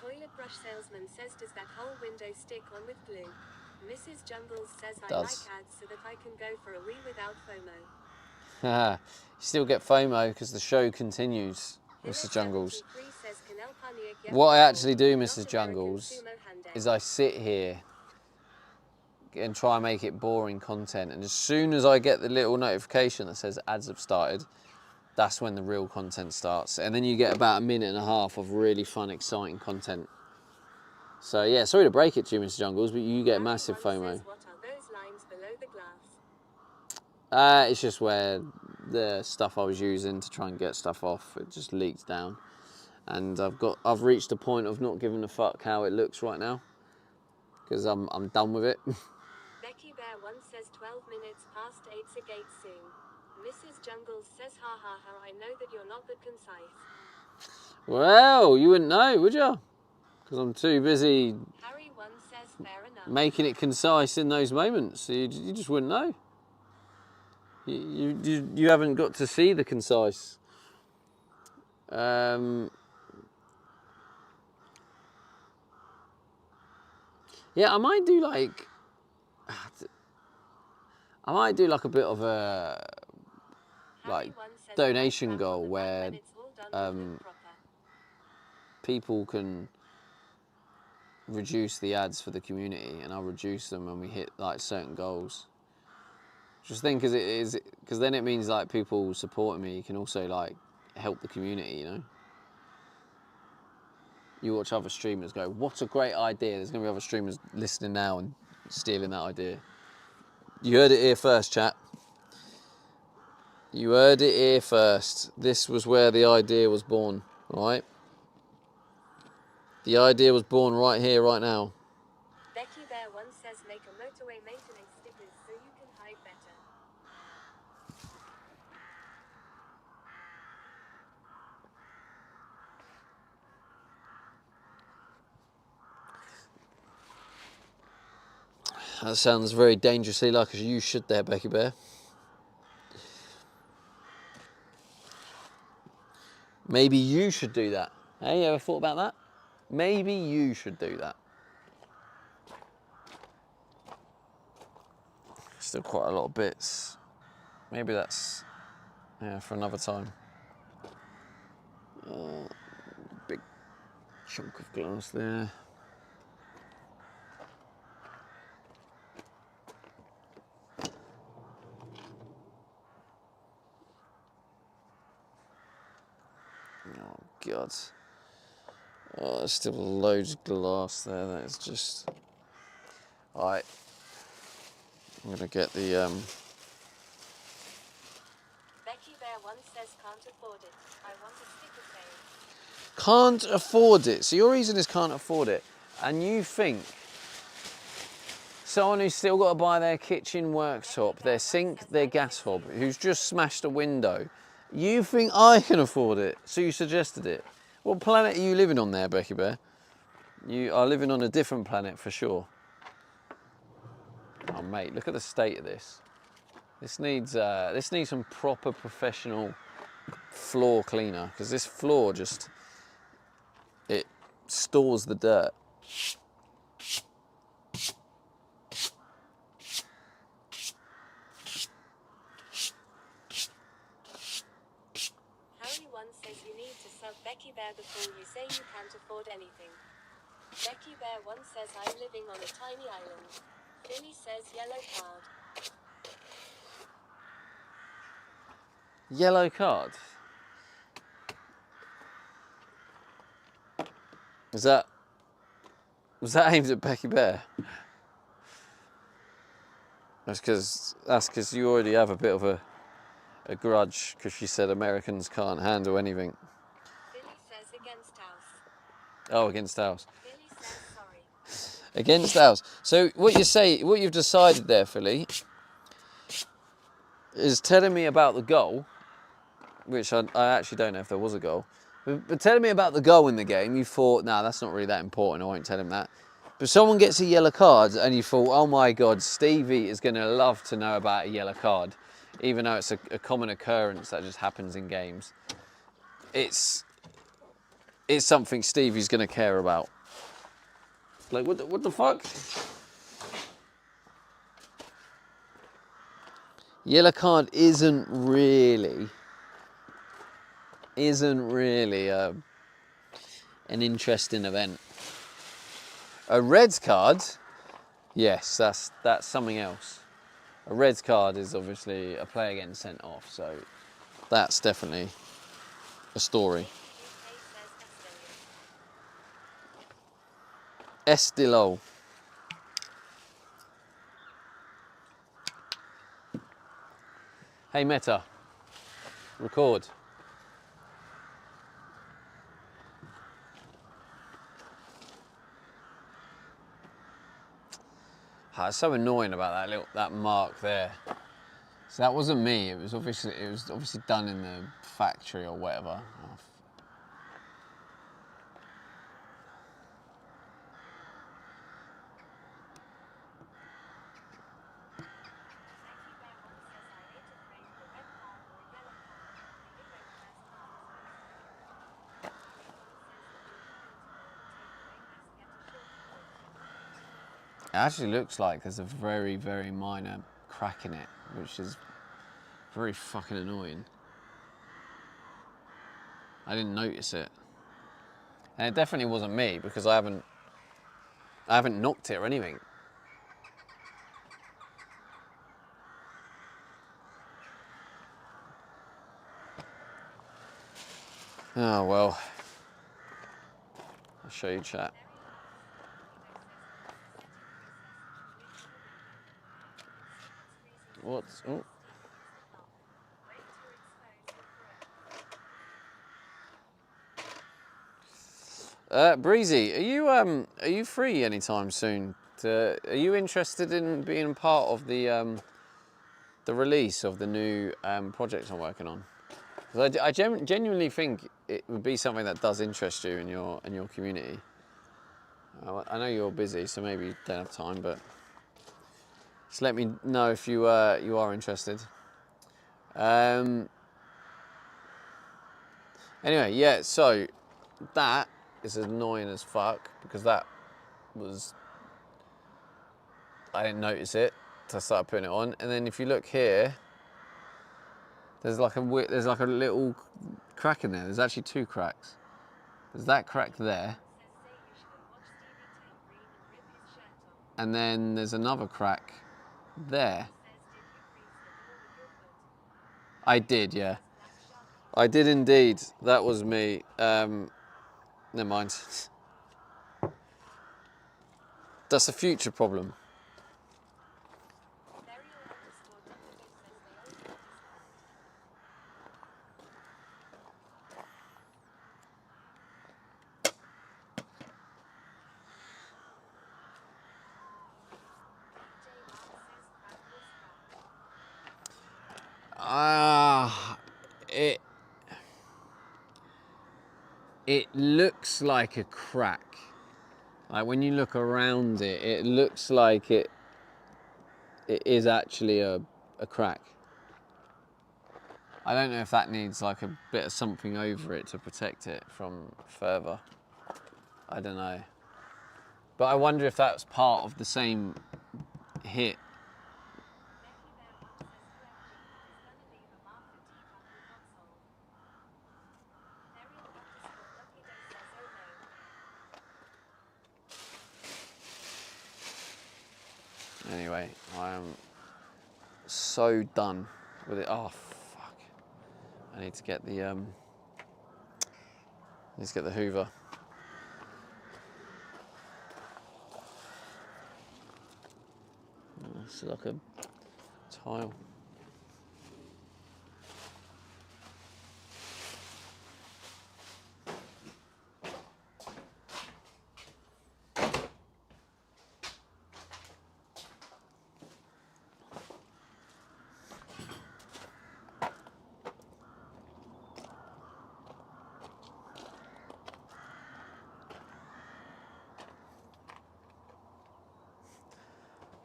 Toilet brush salesman says, does that whole window stick on with glue? Mrs. Jungles says, I like Does. ads so that I can go for a wee without FOMO. You still get FOMO because the show continues, Mrs. Jungles. Says, What I actually do, Mrs. Jungles, is I sit here and try and make it boring content, and as soon as I get the little notification that says ads have started, that's when the real content starts, and then you get about a minute and a half of really fun, exciting content. So yeah, sorry to break it to you, Mr. Jungles, but you get massive FOMO. Says, what are those lines below the glass? It's just where the stuff I was using to try and get stuff off, it just leaked down, and I've reached a point of not giving a fuck how it looks right now, because I'm done with it. Becky Bear 1 says 12 minutes past 8's a gate soon. Mrs. Jungles says, ha ha ha, I know that you're not that concise. Well, you wouldn't know, would you? Because I'm too busy Harry 1 says, fair enough. making it concise in those moments. So you just wouldn't know. You haven't got to see the concise. Yeah, I might do like a bit of a like donation goal where people can reduce the ads for the community, and I'll reduce them when we hit like certain goals. Just think, because then it means like people supporting me can also like help the community, you know. You watch other streamers go, what a great idea. There's going to be other streamers listening now and stealing that idea. You heard it here first, chat. You heard it here first. This was where the idea was born, right? The idea was born right here, right now. Becky Bear once says make a motorway maintenance stickers so you can hide better. That sounds very dangerously like a you should there, Becky Bear. Maybe you should do that. Hey, you ever thought about that? Maybe you should do that. Still quite a lot of bits. Maybe that's, yeah, for another time. Big chunk of glass there. Oh, God. Oh, there's still loads of glass there. That is just... Alright. I'm going to get the... Becky Bear once says can't afford it. I want a sticker sale. Can't afford it. So your reason is can't afford it. And you think someone who's still got to buy their kitchen worktop, their sink, their gas hob, who's just smashed a window, you think I can afford it, so you suggested it. What planet are you living on there, Becky Bear? You are living on a different planet for sure. Oh mate, look at the state of this. This needs some proper professional floor cleaner, because this floor just, it stores the dirt. Harry once says you need to sub Becky Bear before you say you can't afford anything. Becky Bear once says I'm living on a tiny island. Billy says yellow card. Yellow card? Was that aimed at Becky Bear? That's because you already have a bit of a grudge because she said Americans can't handle anything. Billy says against house. Oh, against house. Billy says sorry. Against house. So what you've decided there, Philly, is telling me about the goal, which I actually don't know if there was a goal, but telling me about the goal in the game, you thought, nah, that's not really that important, I won't tell him that. But someone gets a yellow card and you thought, oh my God, Stevie is going to love to know about a yellow card, even though it's a common occurrence that just happens in games. It's something Stevie's going to care about. Like, what the fuck? Yellow card isn't really an interesting event. A red card, yes, that's something else. A red card is obviously a player getting sent off, so that's definitely a story. Estilo. Hey Meta, record. It's so annoying about that mark there. So that wasn't me. It was obviously done in the factory or whatever. It actually looks like there's a very, very minor crack in it, which is very fucking annoying. I didn't notice it. And it definitely wasn't me because I haven't knocked it or anything. Oh well. I'll show you chat. What's... Oh. Breezy, are you free anytime soon? Are you interested in being part of the release of the new project I'm working on? 'Cause I genuinely think it would be something that does interest you in your community. I know you're busy, so maybe you don't have time, but just let me know if you are interested. Anyway, yeah. So that is annoying as fuck because that was, I didn't notice it, so I started putting it on. And then if you look here, there's like a little crack in there. There's actually two cracks. There's that crack there, and then there's another crack there. I did, yeah. I did indeed. That was me. Never mind. That's a future problem. It looks like a crack. Like when you look around it, it looks like it is actually a crack. I don't know if that needs like a bit of something over it to protect it from further. I don't know. But I wonder if that's part of the same hit. Anyway, I am so done with it. Oh fuck! I need to get the Hoover. It's like a tile.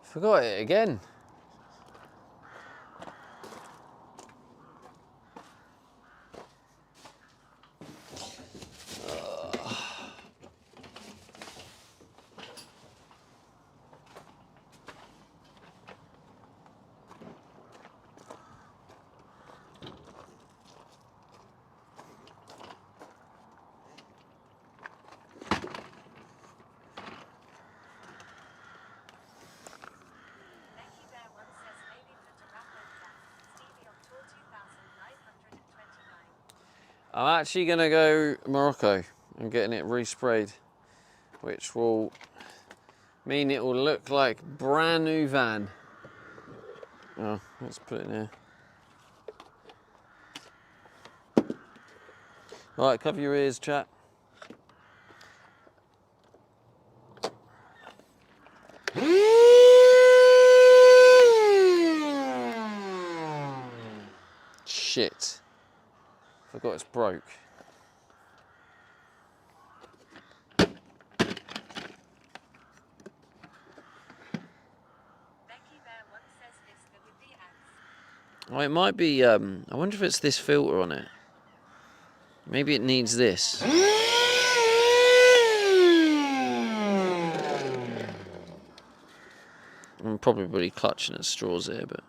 Forgot it again. I'm actually gonna go Morocco. I'm getting it resprayed, which will mean it will look like brand new van. Oh, let's put it in here. All right, cover your ears, chat. Shit. Forgot it's broke. Oh, it might be, I wonder if it's this filter on it. Maybe it needs this. I'm probably clutching at straws here, but...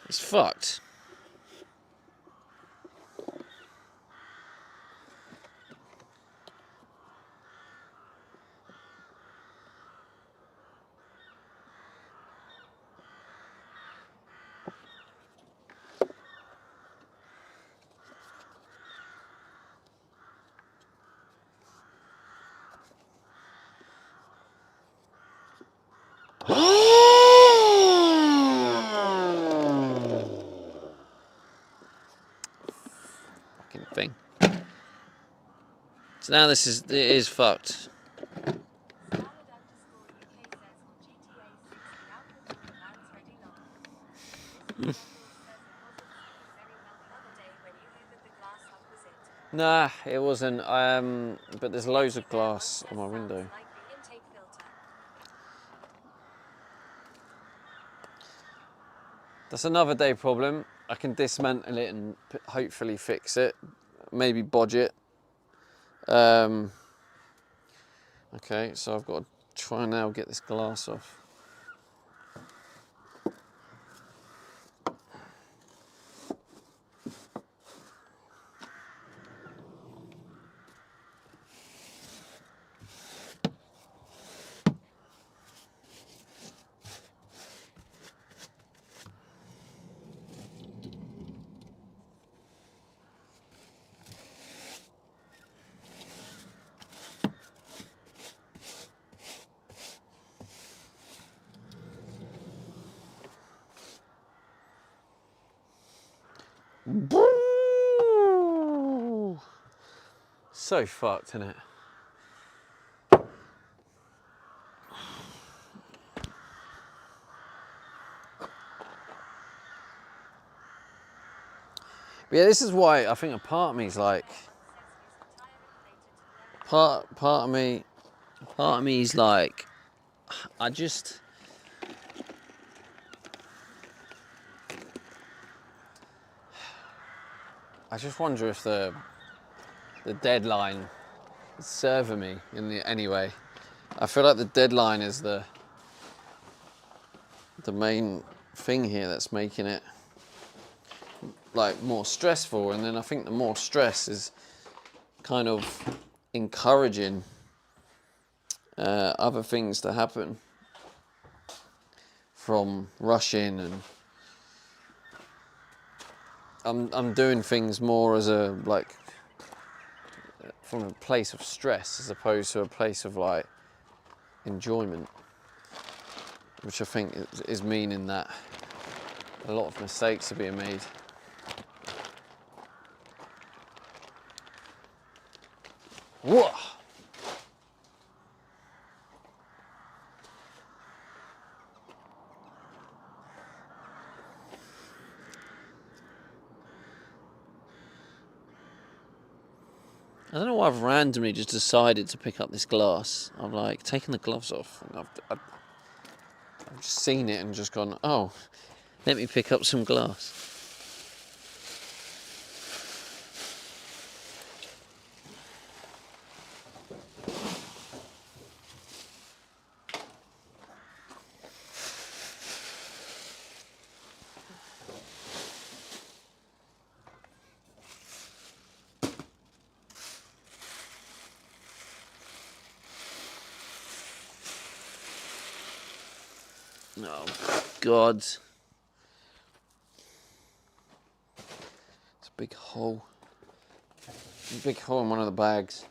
It's fucked. So now it is fucked. Nah, it wasn't. But there's loads of glass on my window. That's another day problem. I can dismantle it and hopefully fix it. Maybe bodge it. Okay, so I've got to try now get this glass off. So fucked, isn't it? But yeah, this is why I think a part of me is like, part of me is like, I just wonder if the deadline is serving me in any way. I feel like the deadline is the main thing here that's making it like more stressful, and then I think the more stress is kind of encouraging other things to happen from rushing, and I'm doing things more as a like from a place of stress as opposed to a place of like enjoyment, which I think is meaning that a lot of mistakes are being made. Whoa! I don't know why I've randomly just decided to pick up this glass. I've like taken the gloves off, and I've just seen it and just gone, oh, let me pick up some glass. Oh, God. It's a big hole. A big hole in one of the bags.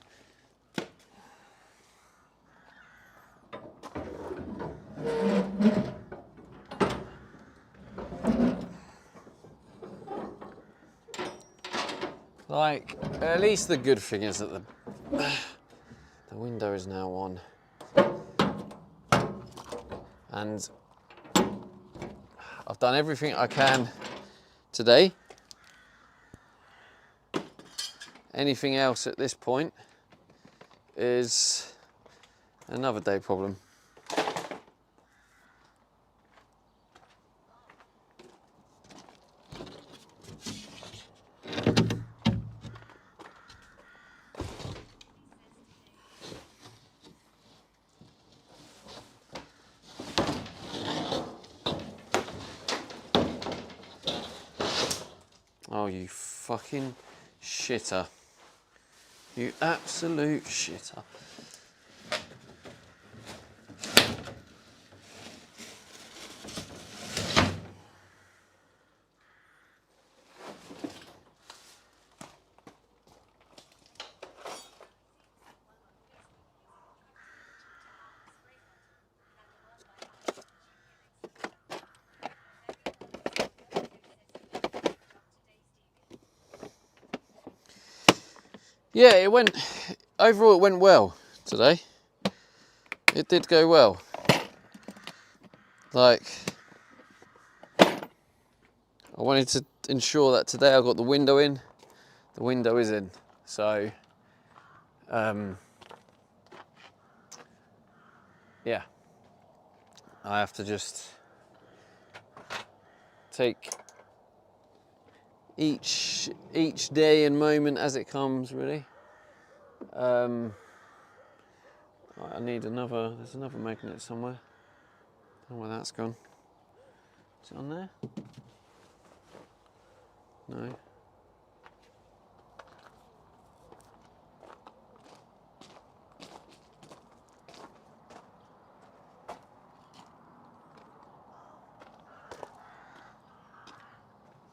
Like, at least the good thing is that the window is now on. And I've done everything I can today. Anything else at this point is another day problem. Oh, you fucking shitter. You absolute shitter. Yeah, it went overall it went well today. It did go well. Like, I wanted to ensure that today I got the window in. The window is in, so yeah, I have to just take each day and moment as it comes, really. I need another, there's another magnet somewhere. I don't know where that's gone. Is it on there? No.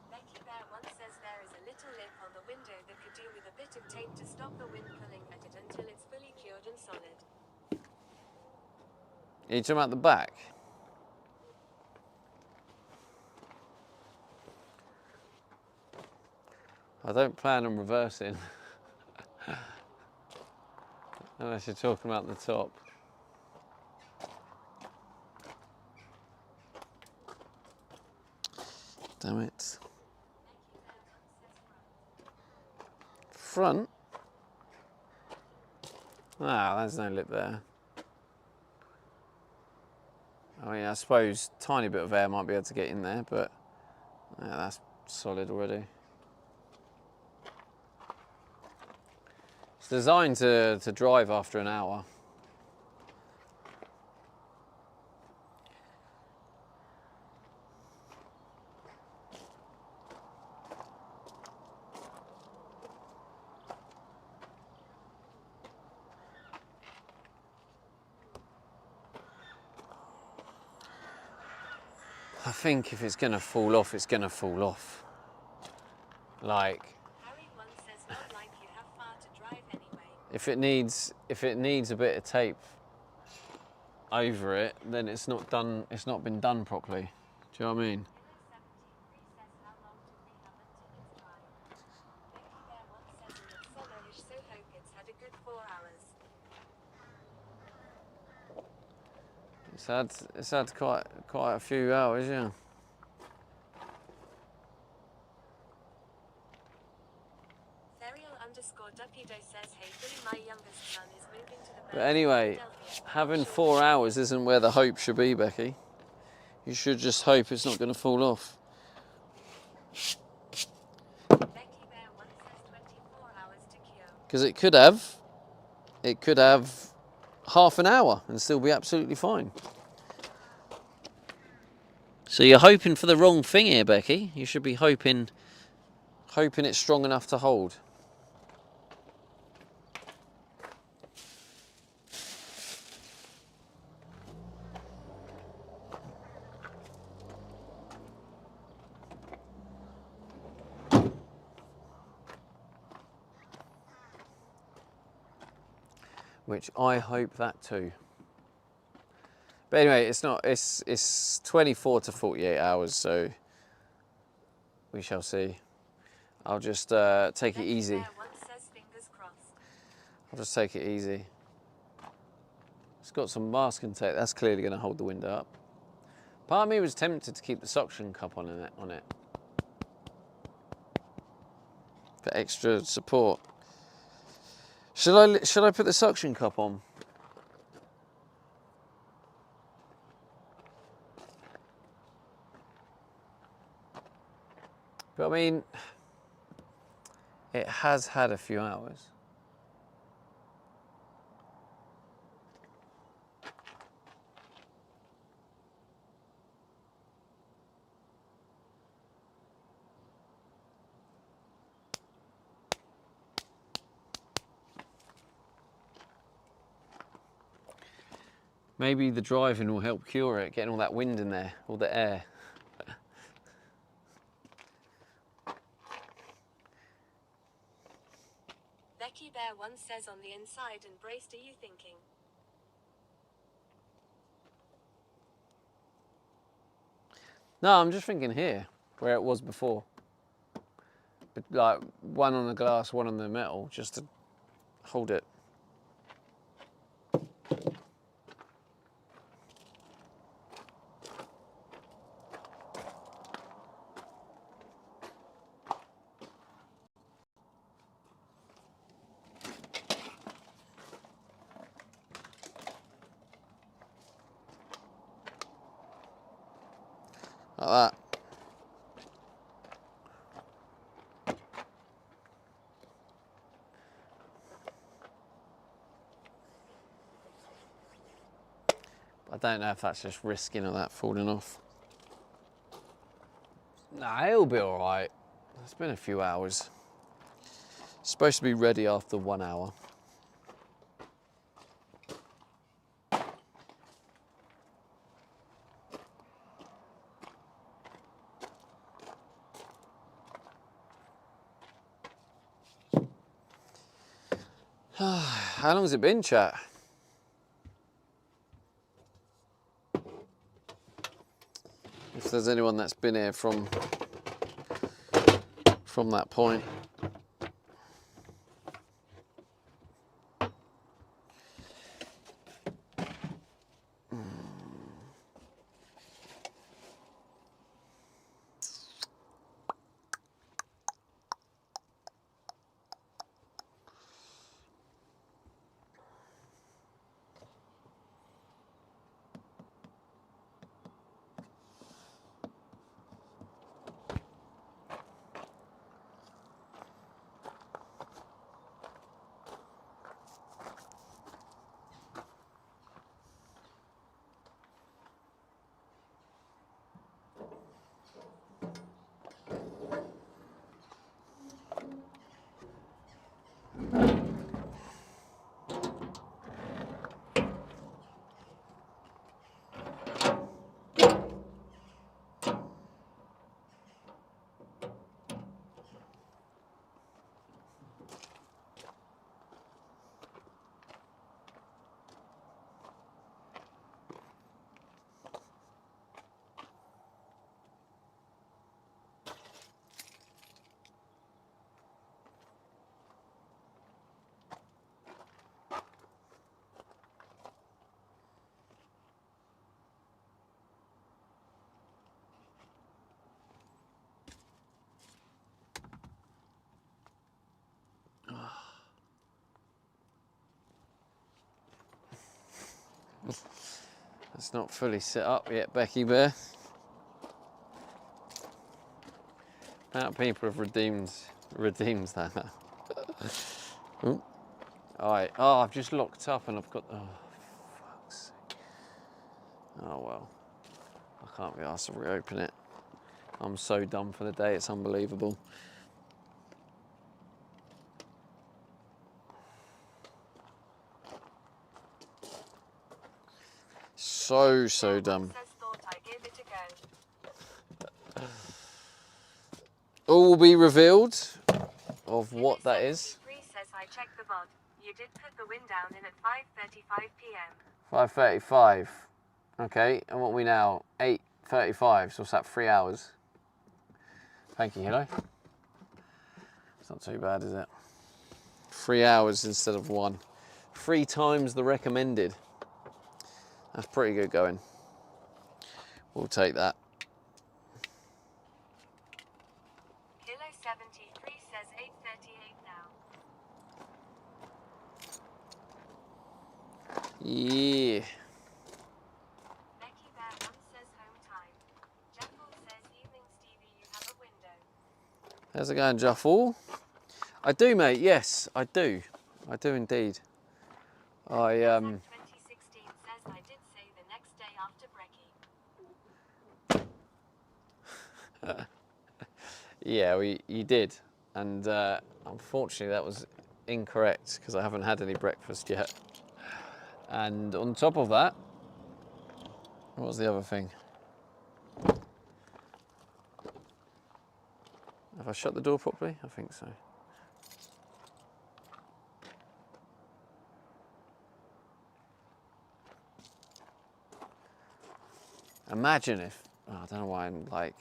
Becky Bear once says there is a little lip on the window that could do with a bit of tape to stop the wind pulling at it until it's fully cured and solid. Are you talking about the back? I don't plan on reversing. Unless you're talking about the top. Damn it. Front? Ah, there's no lip there. I mean, I suppose a tiny bit of air might be able to get in there, but yeah, that's solid already. It's designed to drive after an hour. I think if it's gonna fall off, it's gonna fall off. Like, Harry once says not like you have far to drive anyway. if it needs a bit of tape over it, then it's not done. It's not been done properly. Do you know what I mean? Pillow 73 says how long do we have until it's dry? Becky Bear once says in it's summerish, so hope it's had a good 4 hours. It's had quite a few hours, yeah. Therial_Duckido says, hey Billy, my youngest son is moving to the But anyway, Philadelphia. having 4 hours isn't where the hope should be, Becky. You should just hope it's not going to fall off. Becky Bear once says 24 hours to cure. Because it could have half an hour and still be absolutely fine. So you're hoping for the wrong thing here, Becky. You should be hoping it's strong enough to hold. Which I hope that too. But anyway, it's 24 to 48 hours, so we shall see. I'll just take it easy. Bear once says fingers crossed. I'll just take it easy. It's got some masking tape. That's clearly going to hold the window up. Part of me was tempted to keep the suction cup on it for extra support. Should I put the suction cup on? But I mean, it has had a few hours. Maybe the driving will help cure it, getting all that wind in there, all the air. Becky Bear once says on the inside, and braced, are you thinking? No, I'm just thinking here, where it was before. But like one on the glass, one on the metal, just to hold it like that. I don't know if that's just risking of that falling off. Nah, it'll be all right. It's been a few hours. It's supposed to be ready after 1 hour. How long has it been, chat? If there's anyone that's been here from that point. It's not fully set up yet, Becky Bear. About people have redeemed that. Ooh. Alright, oh, I've just locked up and I've got, oh, fuck's sake. Oh well, I can't be asked to reopen it. I'm so done for the day, it's unbelievable. So dumb. All will be revealed of what that is. Says I checked the VOD. You did put the wind down in at 5:35 p.m. 5:35. Okay, and what are we now? 8:35, so what's that, 3 hours? Thank you, hello. It's not too bad, is it? 3 hours instead of 1. 3 times the recommended. That's pretty good going. We'll take that. Kilo 73 says 8:38 now. Yeah. Becky Bear 1 says home time. Jackal says evening Stevie, you have a window. How's it going, Juffle? I do, mate, yes, I do. I do indeed. 2016 says I did say the next day after brekkie. Yeah, you did. And unfortunately that was incorrect because I haven't had any breakfast yet. And on top of that, what was the other thing? Have I shut the door properly? I think so. Imagine if, oh, I don't know why I'm like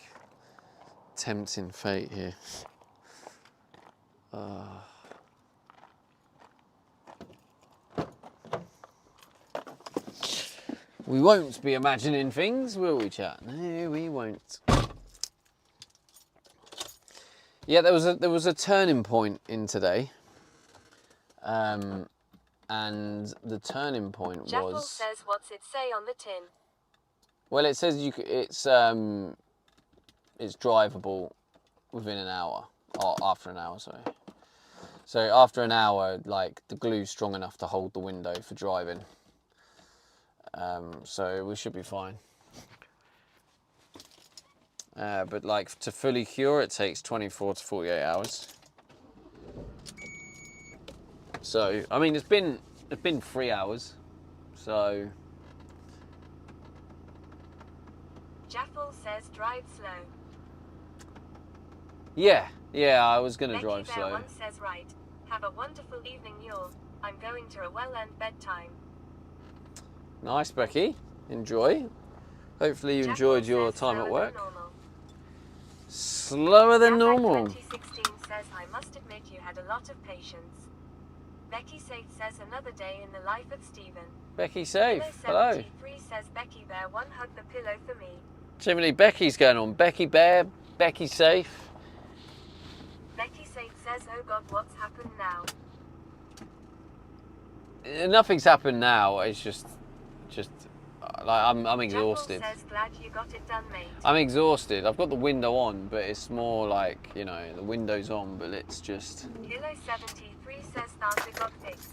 tempting fate here. We won't be imagining things, will we, chat? No, we won't. Yeah, there was a turning point in today, and the turning point Jackal was. says what's it say on the tin? Well, it says it's it's drivable within an hour, or after an hour, sorry. So after an hour, like, the glue's strong enough to hold the window for driving. So we should be fine. But like, to fully cure, it takes 24 to 48 hours. So, I mean, it's been 3 hours, so. Jaffel says drive slow. Yeah, I was gonna Becky drive Bear slow. One says right. Have a wonderful evening, y'all. I'm going to a well-earned bedtime. Nice, Becky. Enjoy. Hopefully you enjoyed your time at work. Slower than normal. 2016 says, I must admit you had a lot of patience. Becky Safe says, another day in the life of Stephen. Becky Safe, hello. 73 says, Becky Bear One, hug the pillow for me. Too many Becky's going on. Becky Bear, Becky Safe. Becky Safe says, oh God, what's happened now? Nothing's happened now. It's just like I'm exhausted. Jaffel says, glad you got it done, mate. I'm exhausted. I've got the window on, but it's more like, you know, the window's on, but it's just. Hilo 73 says, starter got fixed.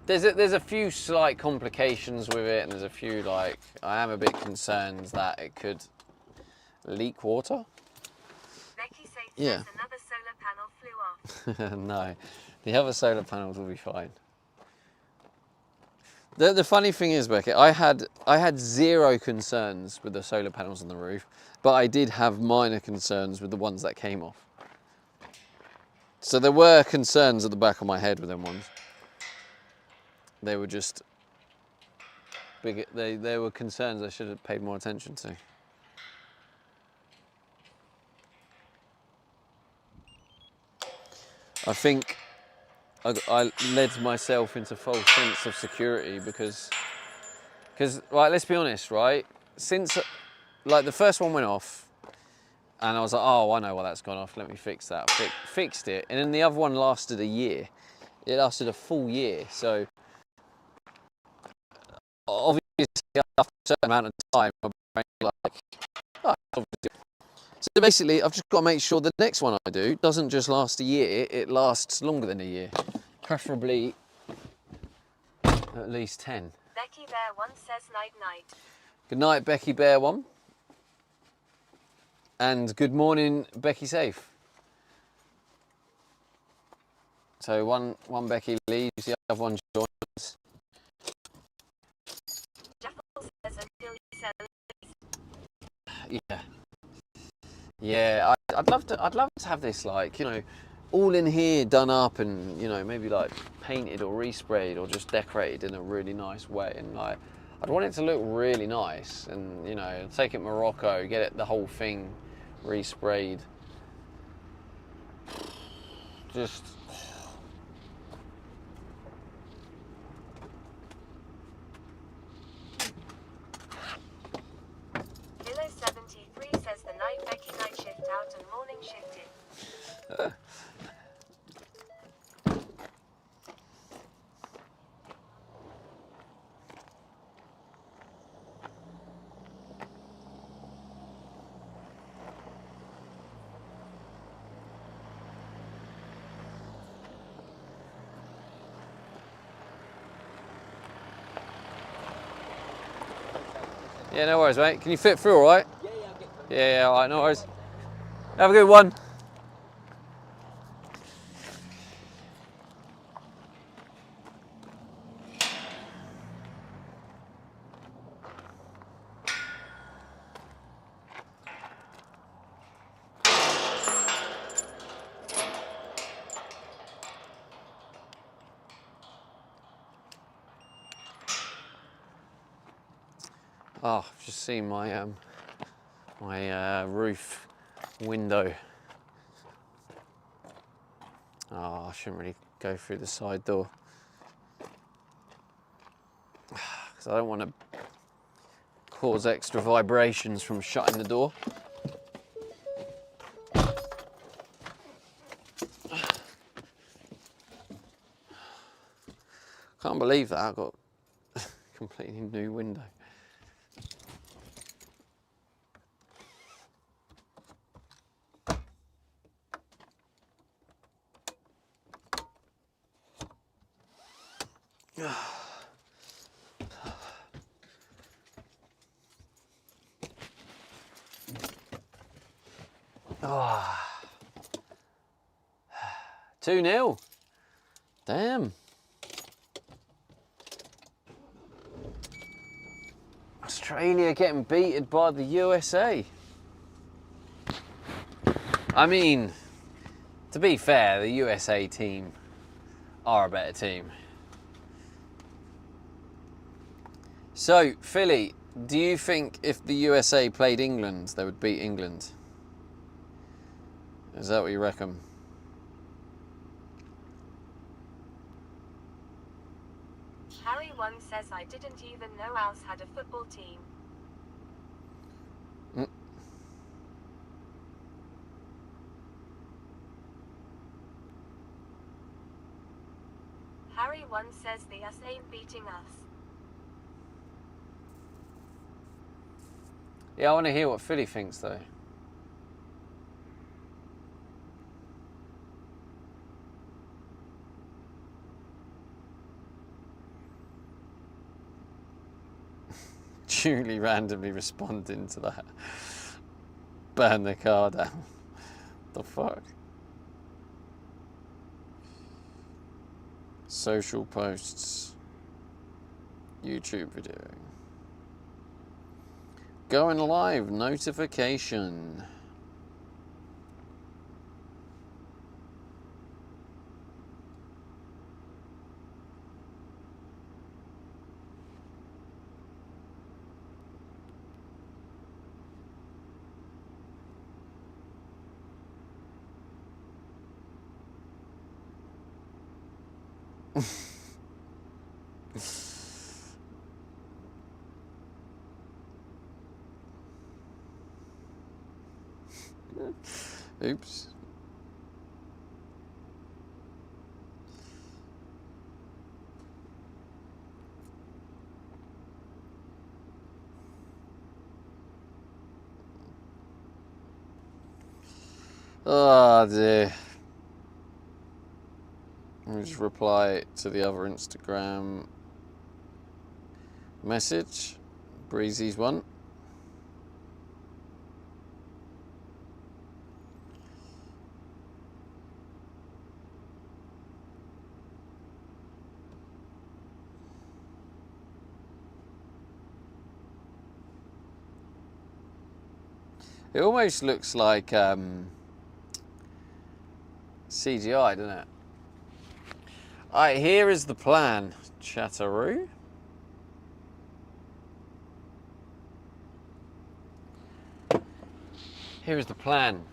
There's a few slight complications with it, and there's a few, like, I am a bit concerned that it could leak water. Becky Safe Yeah. says, another solar panel flew off. No, the other solar panels will be fine. The funny thing is, Becky, I had zero concerns with the solar panels on the roof, but I did have minor concerns with the ones that came off. So there were concerns at the back of my head with them ones. They were just big. They were concerns I should have paid more attention to. I think I led myself into false sense of security because right, let's be honest, right? Since like the first one went off, and I was like, oh, I know why that's gone off. Let me fix that. Fixed it, and then the other one lasted a year. It lasted a full year. So obviously, after a certain amount of time, my brain like, oh, obviously. So basically, I've just got to make sure the next one I do doesn't just last a year, it lasts longer than a year. Preferably at least 10. Becky Bear One says night night. Good night, Becky Bear One. And good morning, Becky Safe. So one Becky leaves, the other one joins. Jaffel says, until he says. Yeah. Yeah, I'd love to have this, like, you know, all in here done up and, you know, maybe like painted or resprayed or just decorated in a really nice way, and like I'd want it to look really nice, and, you know, take it Morocco, get it the whole thing resprayed. Just Hilo 73 says the night Becky night shift out and morning shift in. yeah, no worries, mate. Can you fit through all right? Yeah, I'll get through. Yeah, all right, no worries. Have a good one. Oh, I've just seen my roof window. Oh, I shouldn't really go through the side door because I don't want to cause extra vibrations from shutting the door. Can't believe that I've got a completely new window. Oh. 2-0. Damn. Australia getting beaten by the USA. I mean, to be fair, the USA team are a better team. So, Philly, do you think if the USA played England, they would beat England? Is that what you reckon? Harry one says I didn't even know ours had a football team. Harry one says the US ain't beating us. Yeah, I want to hear what Philly thinks, though. Julie randomly responding to that. Burn the car down. The fuck? Social posts. YouTube video. Going live notification. Oops. Oh dear. Let me just reply to the other Instagram message. Breezy's one. It almost looks like CGI, doesn't it? Alright, here is the plan, Chatteroo. Here is the plan.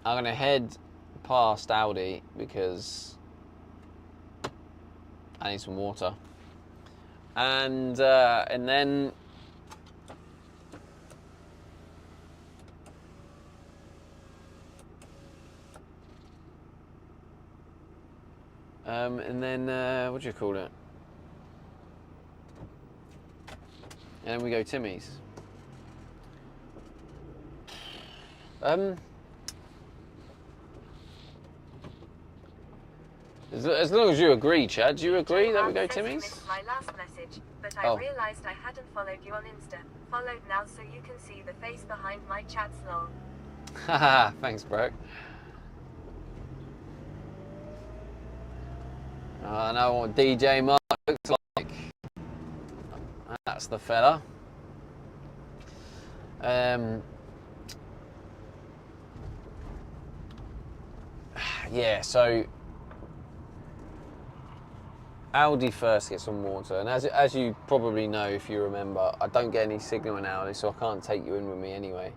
I'm going to head past Aldi because I need some water. And then what do you call it? And then we go Timmy's. As long as you agree, Chad, do you agree that we go Timmy's? Missed my last message, but Oh. I realized I hadn't followed you on Insta. Followed now so you can see the face behind my chats lol. Haha, thanks, bro. I know what DJ Mark looks like. That's the fella. Yeah, so Aldi first gets some water, and as you probably know, if you remember, I don't get any signal in Aldi, so I can't take you in with me anyway.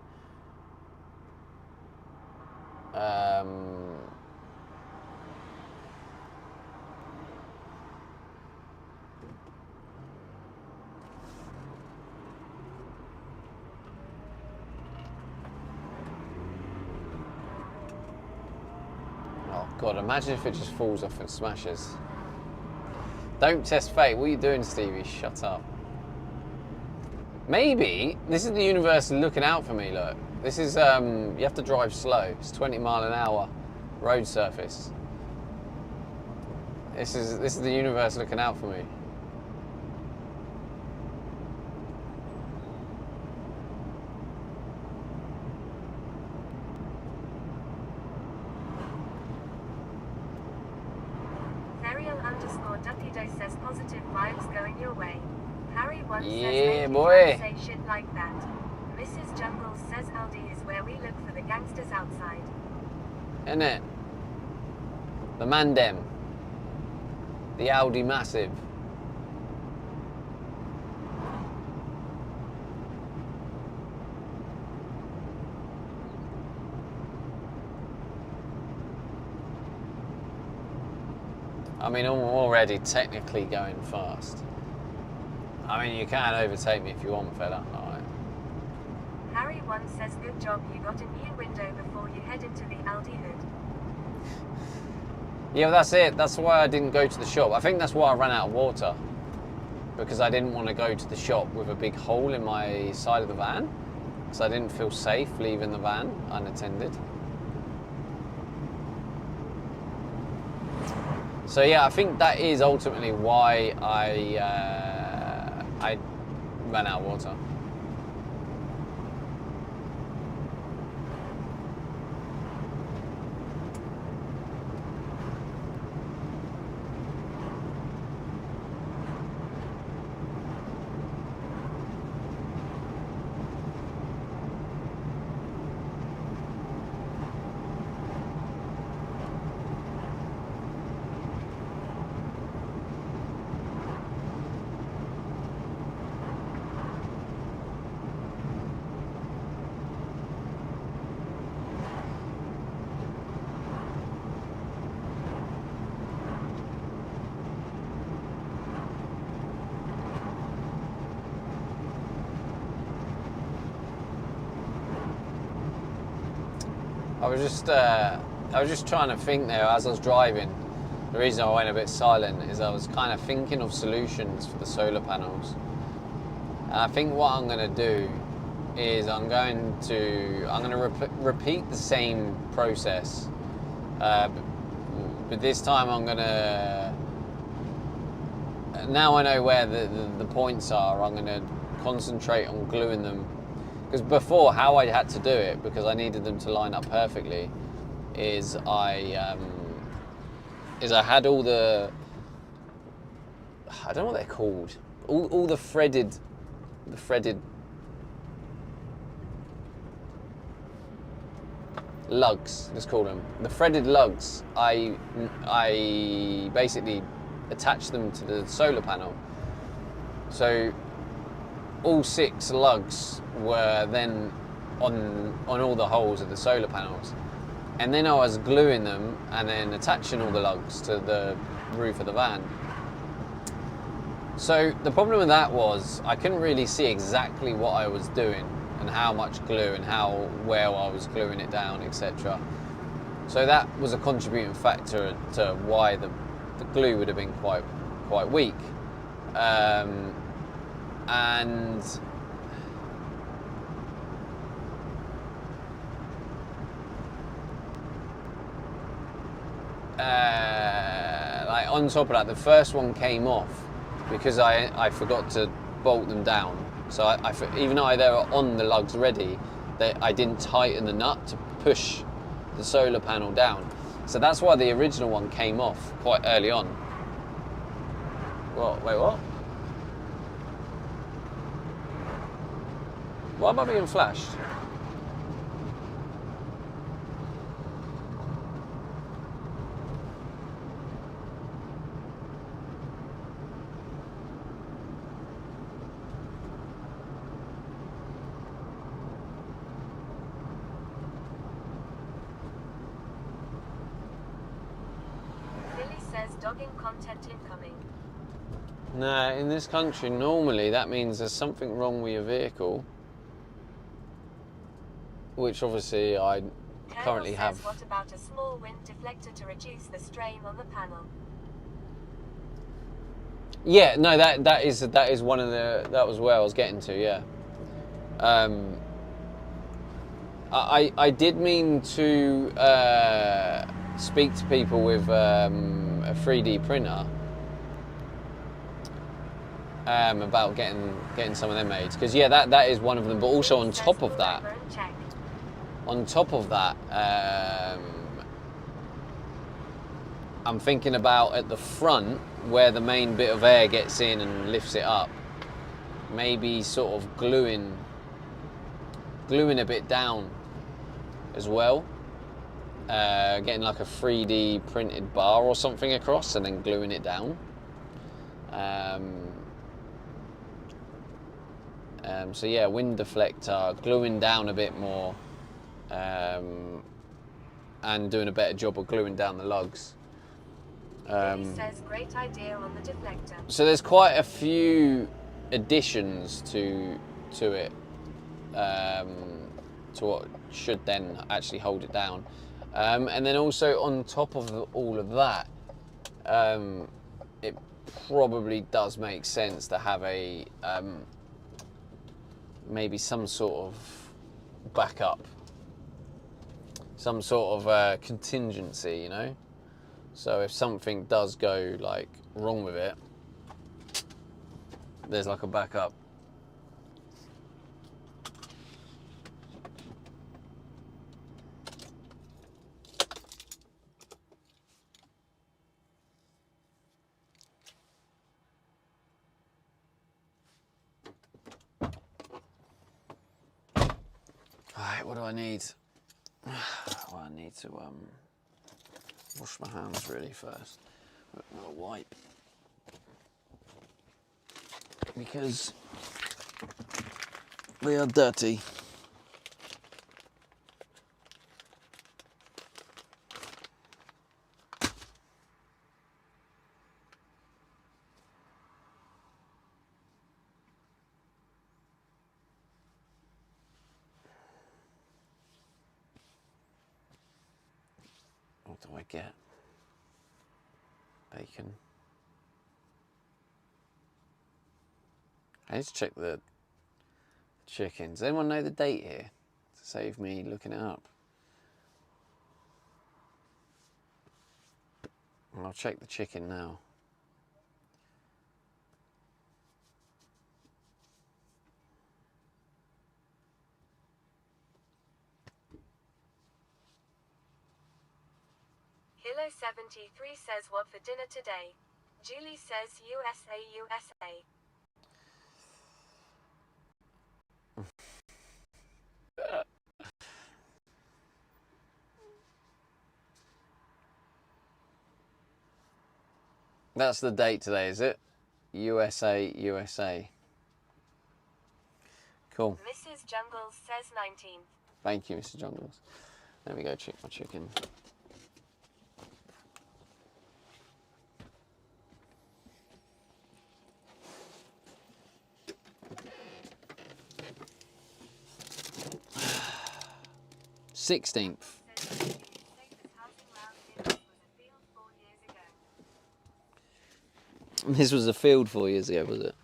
Oh God, imagine if it just falls off and smashes. Don't test fate. What are you doing, Stevie? Shut up. Maybe this is the universe looking out for me, look. This is, you have to drive slow. It's 20 mile an hour road surface. This is the universe looking out for me. Harry_Duttido says positive vibes going your way. Harry1 says Yeah, "Thank you, boy." can't say shit like that. Mrs. Jungle says Aldi is where we look for the gangsters outside. Isn't it? The Mandem. The Audi Massive. I mean, I'm already technically going fast. I mean, you can overtake me if you want, fella. Alright. Harry1 says good job, you got a new window before you head into the Aldi hood. Yeah, well, that's it. That's why I didn't go to the shop. I think that's why I ran out of water. Because I didn't want to go to the shop with a big hole in my side of the van. Because I didn't feel safe leaving the van unattended. So yeah, I think that is ultimately why I ran out of water. I was just trying to think there as I was driving. The reason I went a bit silent is I was kind of thinking of solutions for the solar panels. And I think what I'm going to do is I'm going to repeat the same process, but this time I'm going to. Now I know where the points are. I'm going to concentrate on gluing them. Because before, how I had to do it, because I needed them to line up perfectly, is I had all the, I don't know what they're called, all the threaded lugs, let's call them, the threaded lugs. I basically attached them to the solar panel. So all 6 lugs were then on all the holes of the solar panels, and then I was gluing them and then attaching all the lugs to the roof of the van. So the problem with that was I couldn't really see exactly what I was doing and how much glue and how well I was gluing it down, etc. So that was a contributing factor to why the glue would have been quite weak. And like on top of that, the first one came off because I forgot to bolt them down. So even though they were on the lugs ready, I didn't tighten the nut to push the solar panel down. So that's why the original one came off quite early on. What? Wait, what? Why am I being flashed? Billy says dogging content incoming. No, in this country, normally that means there's something wrong with your vehicle, which obviously I currently Colonel have. says, what about a small wind deflector to reduce the strain on the panel? Yeah, no, that is one of the, that was where I was getting to, yeah. I did mean to speak to people with a 3D printer about getting some of them made, because yeah, that is one of them. But also on top of that, I'm thinking about at the front where the main bit of air gets in and lifts it up. Maybe sort of gluing a bit down as well. Getting like a 3D printed bar or something across and then gluing it down. So yeah, wind deflector, gluing down a bit more, and doing a better job of gluing down the lugs. Billy says great idea on the deflector. So there's quite a few additions to it, to what should then actually hold it down. And then also on top of all of that, it probably does make sense to have a maybe some sort of backup, some sort of contingency, you know? So if something does go like wrong with it, there's like a backup. Alright, what do I need? Well, I need to wash my hands really first. A wipe. Because they are dirty. What do I get? Bacon. I need to check the chicken. Does anyone know the date here? To save me looking it up. I'll check the chicken now. Hilo73 says what for dinner today? Julie says USA, USA. That's the date today, is it? USA, USA. Cool. Mrs. Jungles says 19th. Thank you, Mr. Jungles. Let me go check my chicken. Sixteenth. This was a field 4 years ago, was it?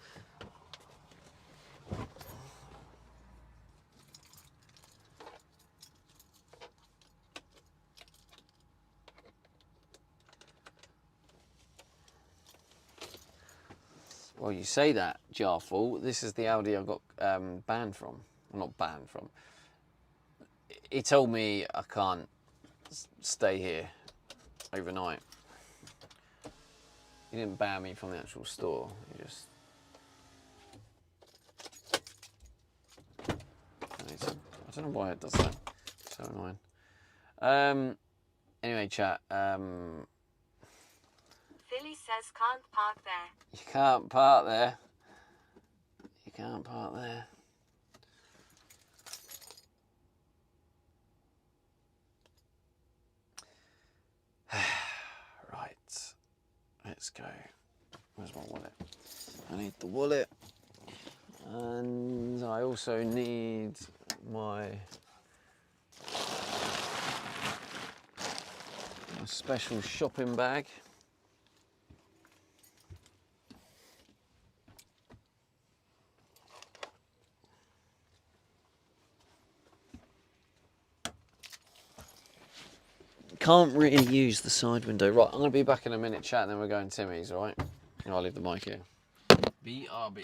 Well, you say that, Jarful. This is the Audi I got banned from. Well, not banned from. He told me I can't stay here overnight. He didn't ban me from the actual store. He just... I don't know why it does that. It's so annoying. Anyway, chat. Philly says can't park there. You can't park there. You can't park there. Right. Let's go. Where's my wallet? I need the wallet. And I also need my special shopping bag. Can't really use the side window. Right, I'm going to be back in a minute, chat, and then we're going Timmy's, all right? I'll leave the mic here. BRB.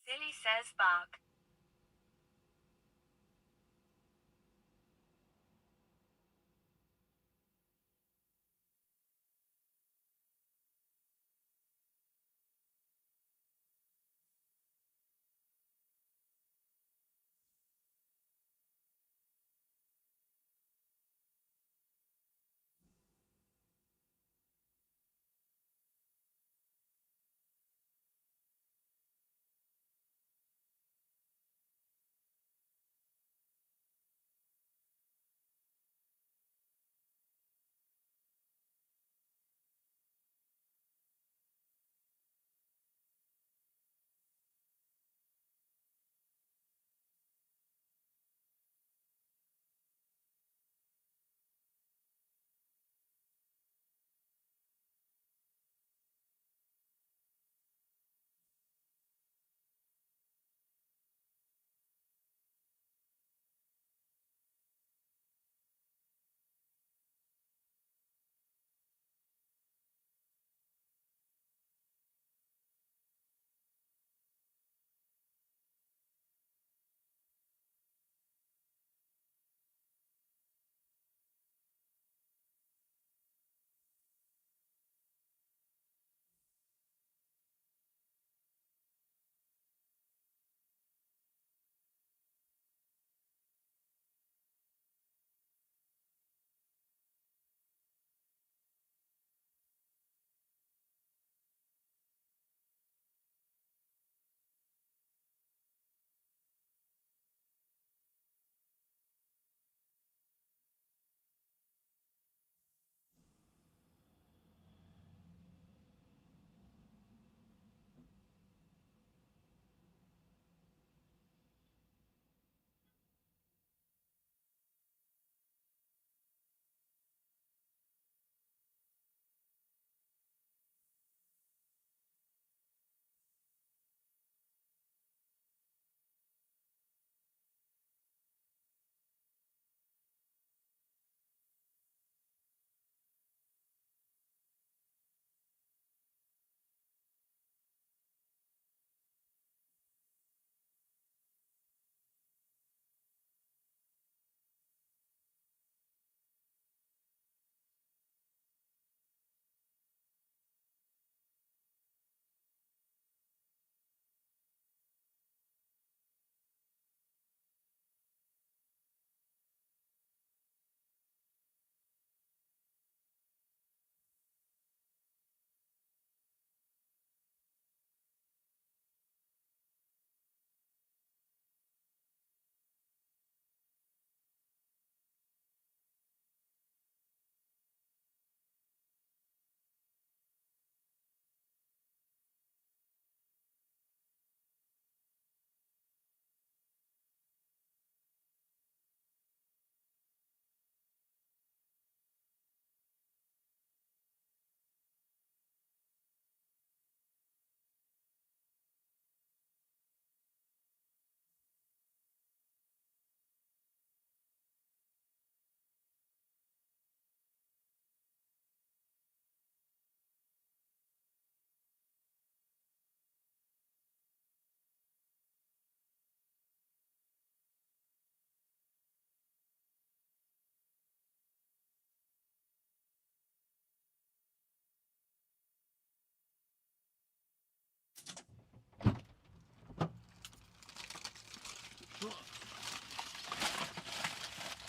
Silly says bark.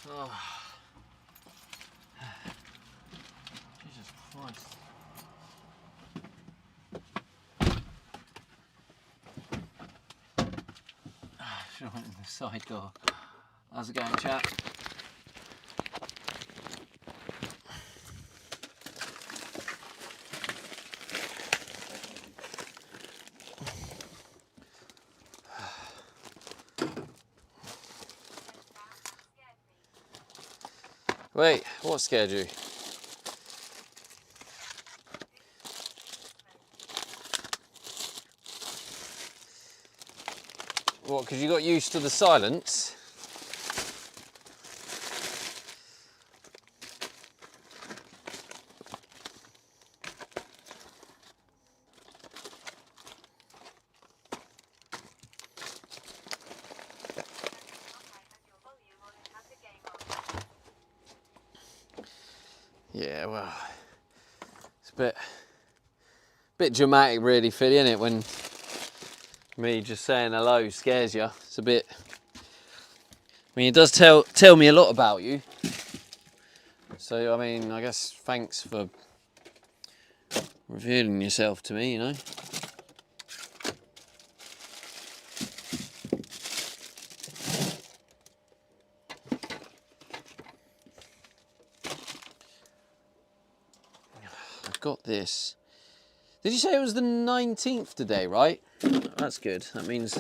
Oh. Jesus Christ. Should have went in the side door. How's it going, chap? Wait, what scared you? What, because you got used to the silence? Yeah, well, it's a bit dramatic really, Philly, isn't it, when me just saying hello scares you. It's a bit, I mean, it does tell me a lot about you. So, I mean, I guess thanks for revealing yourself to me, you know. I've got this. Did you say it was the 19th today, right? That's good. That means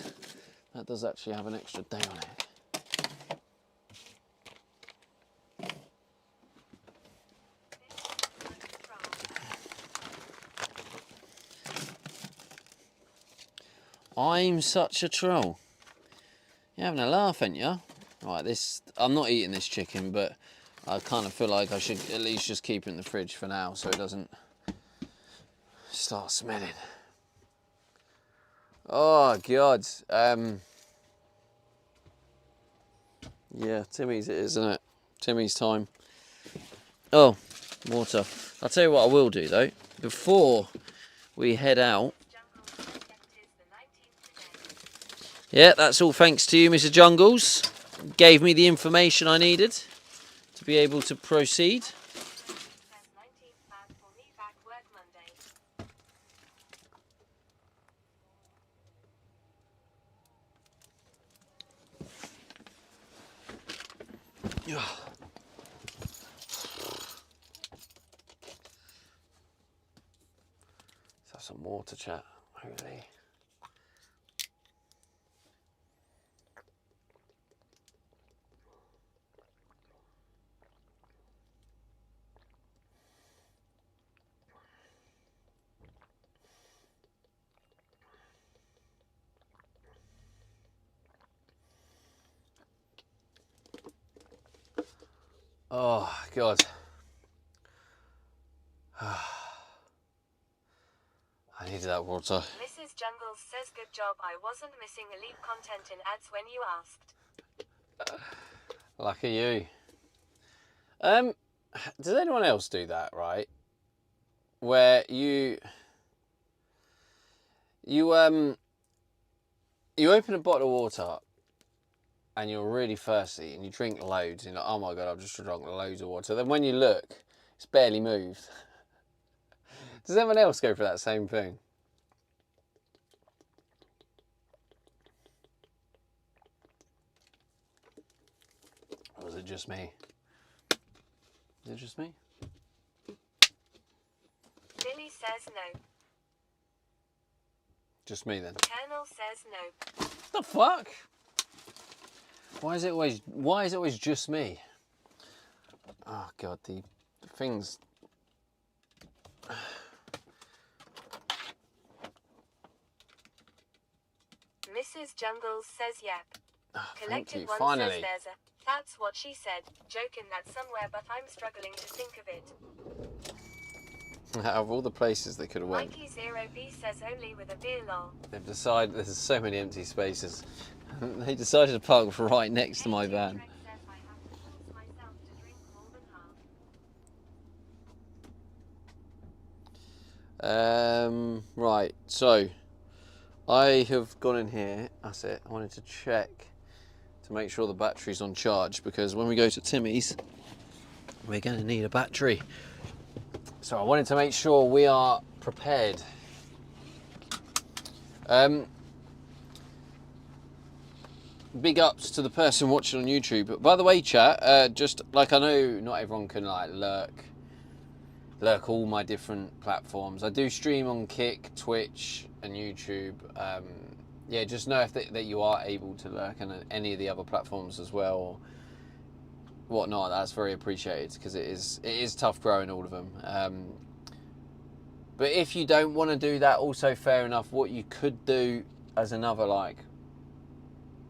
that does actually have an extra day on it. I'm such a troll. You're having a laugh, ain't you? Right, this, I'm not eating this chicken, but I kind of feel like I should at least just keep it in the fridge for now so it doesn't start smelling. Oh, God. Yeah, Timmy's it is, isn't it? Timmy's time. Oh, water. I'll tell you what I will do, though. Before we head out. Yeah, that's all thanks to you, Mr. Jungles. Gave me the information I needed to be able to proceed. Yeah. Let's have some water, chat. Hopefully. Oh, God. I needed that water. Mrs. Jungles says good job. I wasn't missing elite content in ads when you asked. Lucky you. Does anyone else do that, right? Where you open a bottle of water and you're really thirsty and you drink loads and you're like, oh my God, I've just drunk loads of water. Then when you look, it's barely moved. Does anyone else go for that same thing? Or was it just me? Is it just me? Billy says no. Just me then. Colonel says no. The fuck? Why is it always just me? Oh God, the things. Mrs. Jungles says yep. Oh, Collected thank you. one Finally. says there's a. That's what she said. Joking that somewhere, but I'm struggling to think of it. Out of all the places they could have went, Mikey 0B says only with a beer lol. they've decided there's so many empty spaces. They decided to park right next to my van. Trek says I have to force myself to drink more than half. Right, so I have gone in here. That's it. I wanted to check to make sure the battery's on charge because when we go to Timmy's, we're going to need a battery. So I wanted to make sure we are prepared. Big ups to the person watching on YouTube. But by the way, chat, just like I know not everyone can like lurk all my different platforms. I do stream on Kick, Twitch, and YouTube. Yeah, just know that you are able to lurk on any of the other platforms as well, or whatnot. That's very appreciated because it is tough growing all of them. But if you don't want to do that, also fair enough. What you could do as another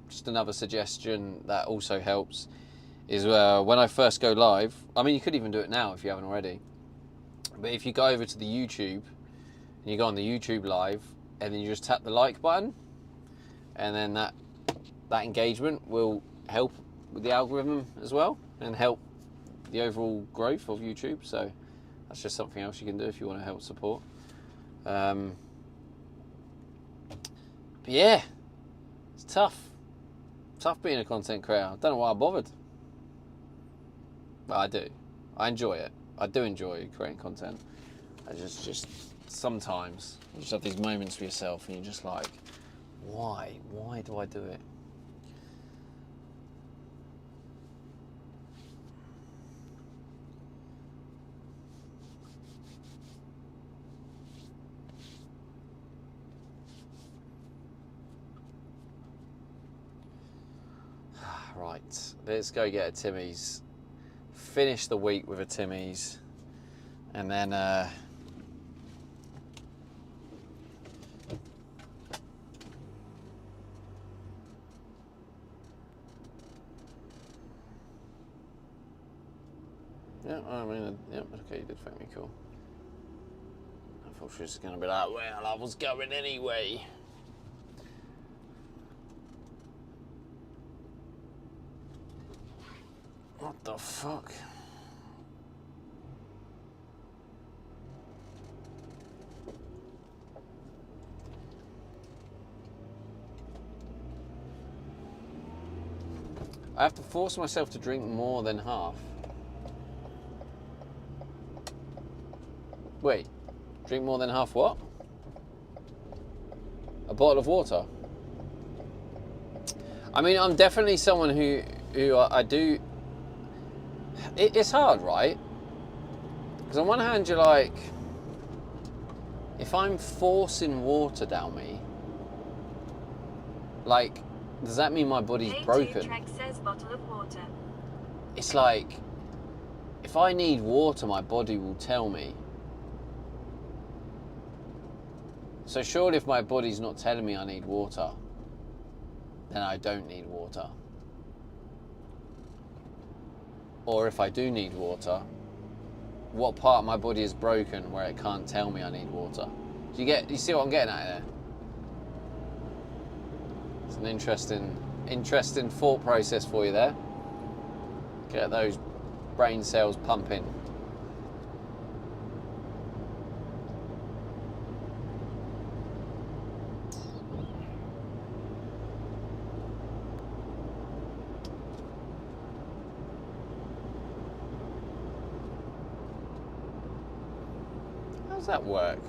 just another suggestion that also helps is when I first go live. I mean, you could even do it now if you haven't already. But if you go over to the YouTube and you go on the YouTube live and then you just tap the like button, and then that engagement will help with the algorithm as well and help the overall growth of YouTube. So that's just something else you can do if you want to help support. But yeah, it's tough. Tough being a content creator. I don't know why I bothered. But I do. I enjoy it. I do enjoy creating content. I just sometimes you just have these moments for yourself and you're just like, why? Why do I do it? Right, let's go get a Timmy's. Finish the week with a Timmy's, and then yeah, I mean, yeah, okay, you did thank me, cool. I thought she was going to be like, well, I was going anyway. What the fuck? I have to force myself to drink more than half. Wait, drink more than half what? A bottle of water? I mean, I'm definitely someone who I do... It's hard, right? Because on one hand, you're like... If I'm forcing water down me, like, does that mean my body's broken? Trek says bottle of water. It's like, if I need water, my body will tell me. So surely if my body's not telling me I need water, then I don't need water. Or if I do need water, what part of my body is broken where it can't tell me I need water? Do you see what I'm getting at there? It's an interesting thought process for you there. Get those brain cells pumping. How does that work?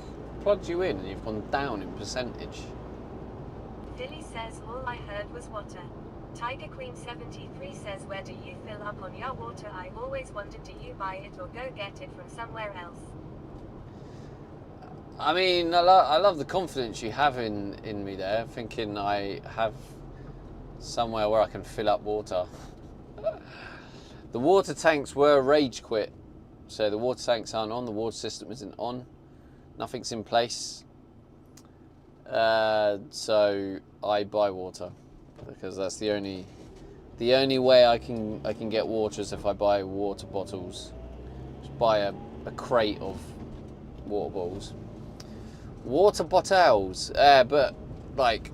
Plugged you in and you've gone down in percentage. Philly says all I heard was water. Tiger Queen 73 says where do you fill up on your water? I always wondered, do you buy it or go get it from somewhere else? I mean, I love the confidence you have in me there, thinking I have somewhere where I can fill up water. The water tanks were rage quit, so the water tanks aren't on, the water system isn't on, nothing's in place. So I buy water because that's the only way I can get water is if I buy water bottles. Just buy a crate of water bottles. Water bottles, but like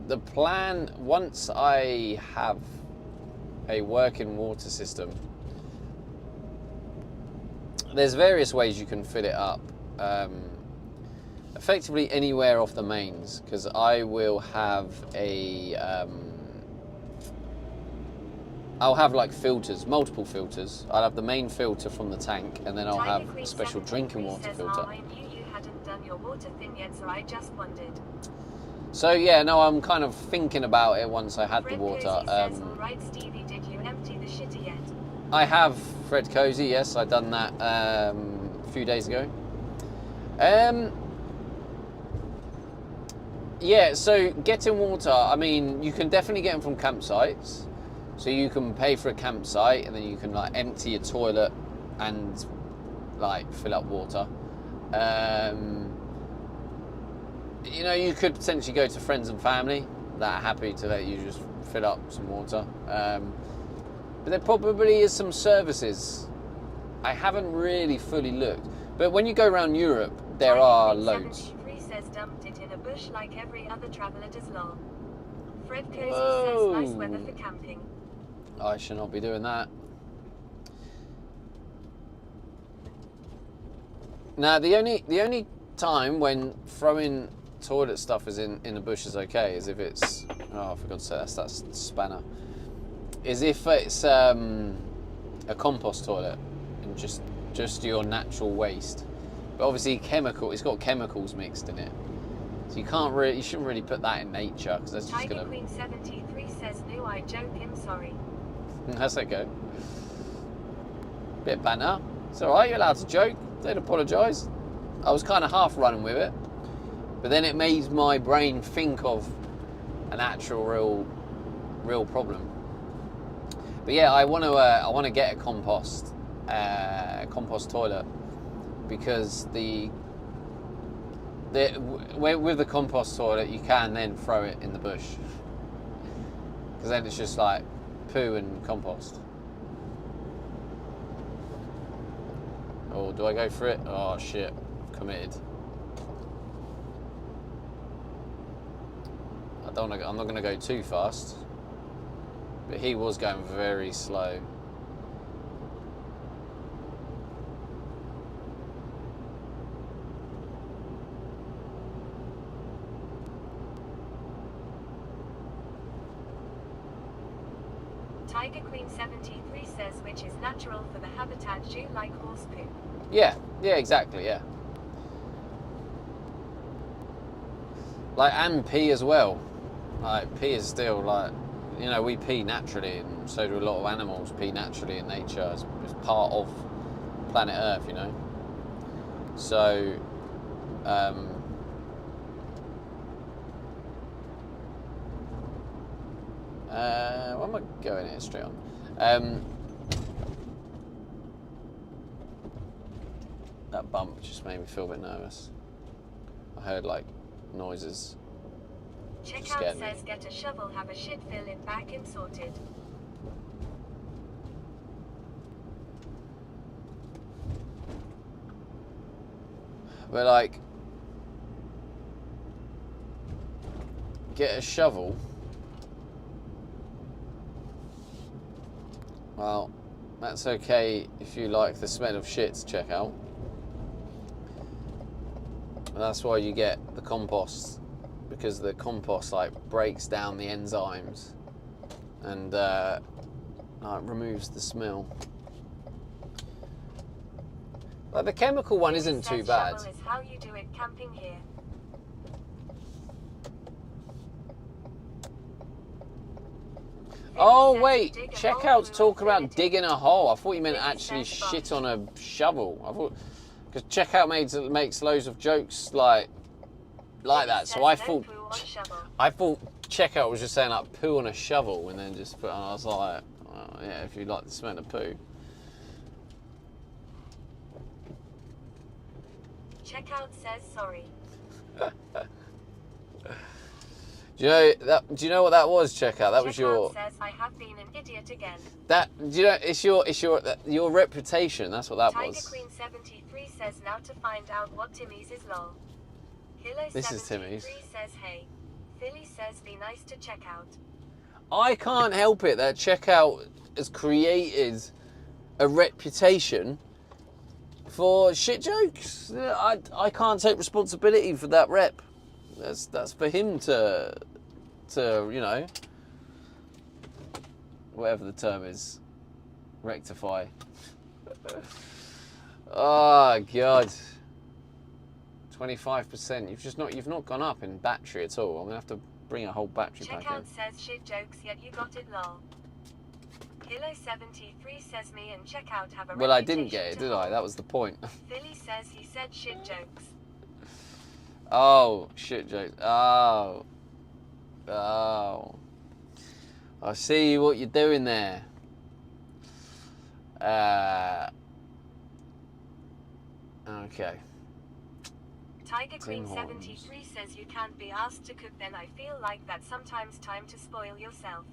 the plan, once I have a working water system, there's various ways you can fill it up. Effectively anywhere off the mains, because I will have I'll have like filters, multiple filters. I'll have the main filter from the tank, and then I'll have a special drinking water filter. I knew you hadn't done your water thing yet, so I just wondered. So yeah, no, I'm kind of thinking about it once I had the Fred water. Cozy says, all right, Stevie, did you empty the shitter yet? I have, Fred Cozy, yes, I done that a few days ago. Yeah, so getting water, I mean, you can definitely get them from campsites. So you can pay for a campsite and then you can like empty your toilet and like fill up water. You know, you could potentially go to friends and family that are happy to let you just fill up some water. But there probably is some services. I haven't really fully looked. But when you go around Europe, there are loads. Says dumped it in a bush like every other traveller does lol. Fred Cozy Whoa. says nice weather for camping. I should not be doing that. Now the only time when throwing toilet stuff is in the bush is okay is if it's, oh for God's sake, that's spanner. Is if it's a compost toilet and just your natural waste. But obviously it's got chemicals mixed in it. So you shouldn't really put that in nature because that's just Tiger gonna. Queen 73 says, "No, I joke. I'm sorry." That's okay. Bit of banter. It's alright, you're allowed to joke. Don't apologise. I was kind of half running with it. But then it made my brain think of an actual real problem. But yeah, I want to get a compost toilet because with the compost toilet you can then throw it in the bush because then it's just like poo and compost. Oh, do I go for it? Oh shit, I've committed. I'm not going to go too fast, but he was going very slow. Tiger Queen 73 says, which is natural for the habitat. Do you like horse poo? Yeah, exactly, yeah. Like, and pee as well. Like, pee is still like, you know, we pee naturally, and so do a lot of animals pee naturally in nature as part of planet Earth, you know. So, why am I going here straight on? That bump just made me feel a bit nervous. I heard like noises. Checkout says, get a shovel, have a shit, fill it back and sorted. But like, get a shovel. Well, that's okay if you like the smell of shit to check out. And that's why you get the compost, because the compost like breaks down the enzymes and removes the smell. Like the chemical one isn't too bad. Shovel is how you do it camping here. Oh wait, checkout's talking about digging a hole. I thought you meant actually shit on a shovel. I thought, because checkout makes loads of jokes like that. So I thought checkout was just saying like poo on a shovel and then just put on. I was like, oh, yeah, if you like the smell of poo. Checkout says sorry. Do you know what that was, checkout? That was your. Says, I have been an idiot again. That, do you know? It's your reputation. That's what that was. Tiger Queen 73 says, now to find out what Timmy's is lol. Hilo This is 73 Timmy's. says, hey. Philly says, be nice to checkout. I can't help it that checkout has created a reputation for shit jokes. I can't take responsibility for that rep. That's for him to you know, whatever the term is, rectify. Oh God, 25%. You've not gone up in battery at all. I'm gonna have to bring a whole battery pack in. Checkout says shit jokes, yet you got it lol. Hilo 73 says me and checkout have a Well, I didn't get it, did I? That was the point. Philly says he said shit jokes. Oh, shit jokes. Oh. I see what you're doing there. Okay. Tiger Queen Tim 73 says you can't be asked to cook, then I feel like that's sometimes time to spoil yourself.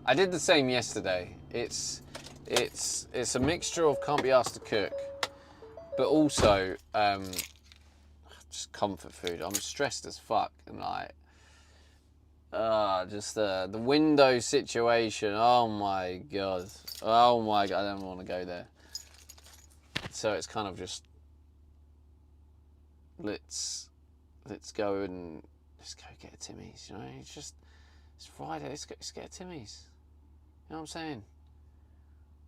I did the same yesterday. It's a mixture of can't be asked to cook, but also just comfort food. I'm stressed as fuck and like just the window situation. Oh my god. I don't want to go there. So it's kind of just let's go get a Timmy's. You know, it's Friday. Let's get a Timmy's. You know what I'm saying?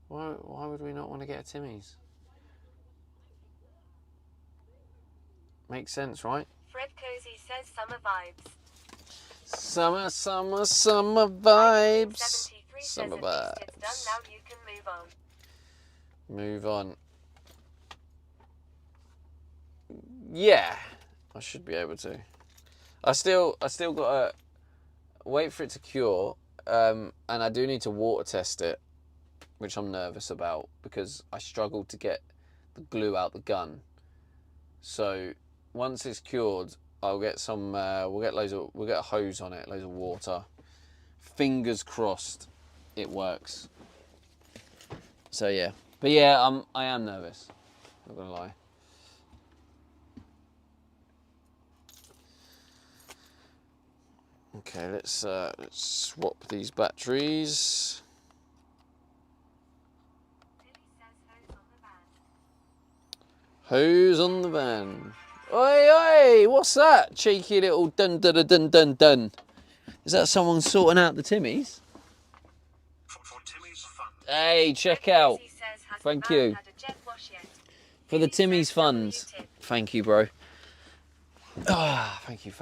Why would we not want to get a Timmy's? Makes sense, right? Fred Cozy says summer vibes. Summer vibes. 73 Summer says at least it's done, vibes. now you can move on. Move on. Yeah, I should be able to. I still gotta wait for it to cure, and I do need to water test it, which I'm nervous about because I struggled to get the glue out the gun. So once it's cured, I'll get some. We'll get a hose on it, loads of water. Fingers crossed, it works. So yeah, but yeah, I am nervous. Not gonna lie. Okay, let's swap these batteries. Who's on the van? Oi, oi! What's that? Cheeky little dun dun dun dun dun dun. Is that someone sorting out the Timmies? For Timmy's fun. Hey, check out. Thank you. For the Timmy's funds. Thank you, bro. Ah, thank you.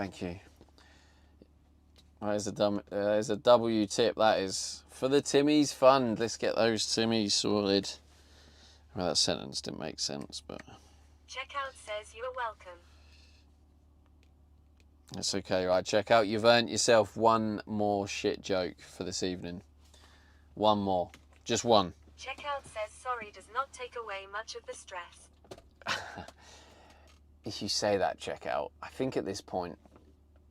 There's a W tip. That is for the Timmy's fund. Let's get those Timmys sorted. Well, that sentence didn't make sense, but Checkout says you are welcome. that's okay, right? Checkout. You've earned yourself one more shit joke for this evening. One more, just one. Checkout says sorry does not take away much of the stress. If you say that, Checkout, I think at this point,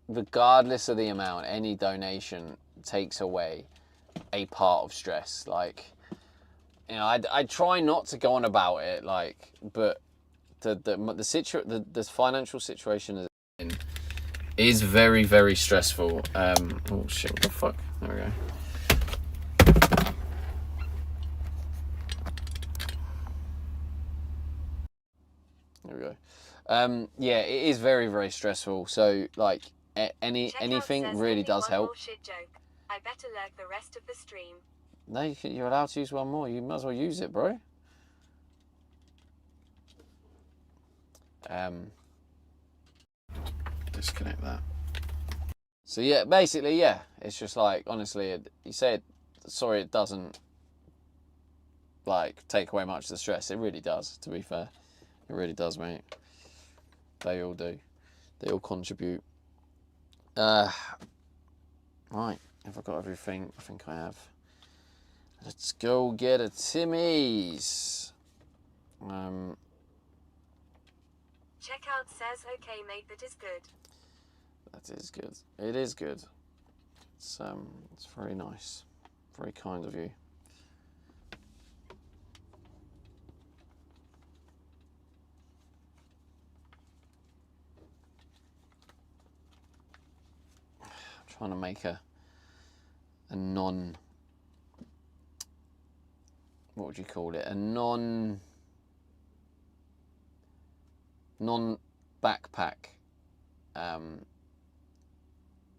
regardless of the amount, any donation takes away a part of stress. Like, you know, I try not to go on about it, like, but the financial situation is very, very stressful. Oh shit! What the fuck? There we go. There we go. Yeah, it is very, very stressful. So, like, anything really does help. Shit joke. I better lurk the rest of the stream. No, you're allowed to use one more. You might as well use it, bro. Disconnect that. So yeah, basically, yeah, it's just like, honestly, you said sorry, it doesn't like take away much of the stress. It really does, to be fair. It really does, mate. They all do. They all contribute. Right, have I got everything? I think I have. Let's go get a Timmy's. Checkout says okay mate, that is good. That is good. It is good. It's very nice. Very kind of you. I'm trying to make a non, what would you call it? A non-backpack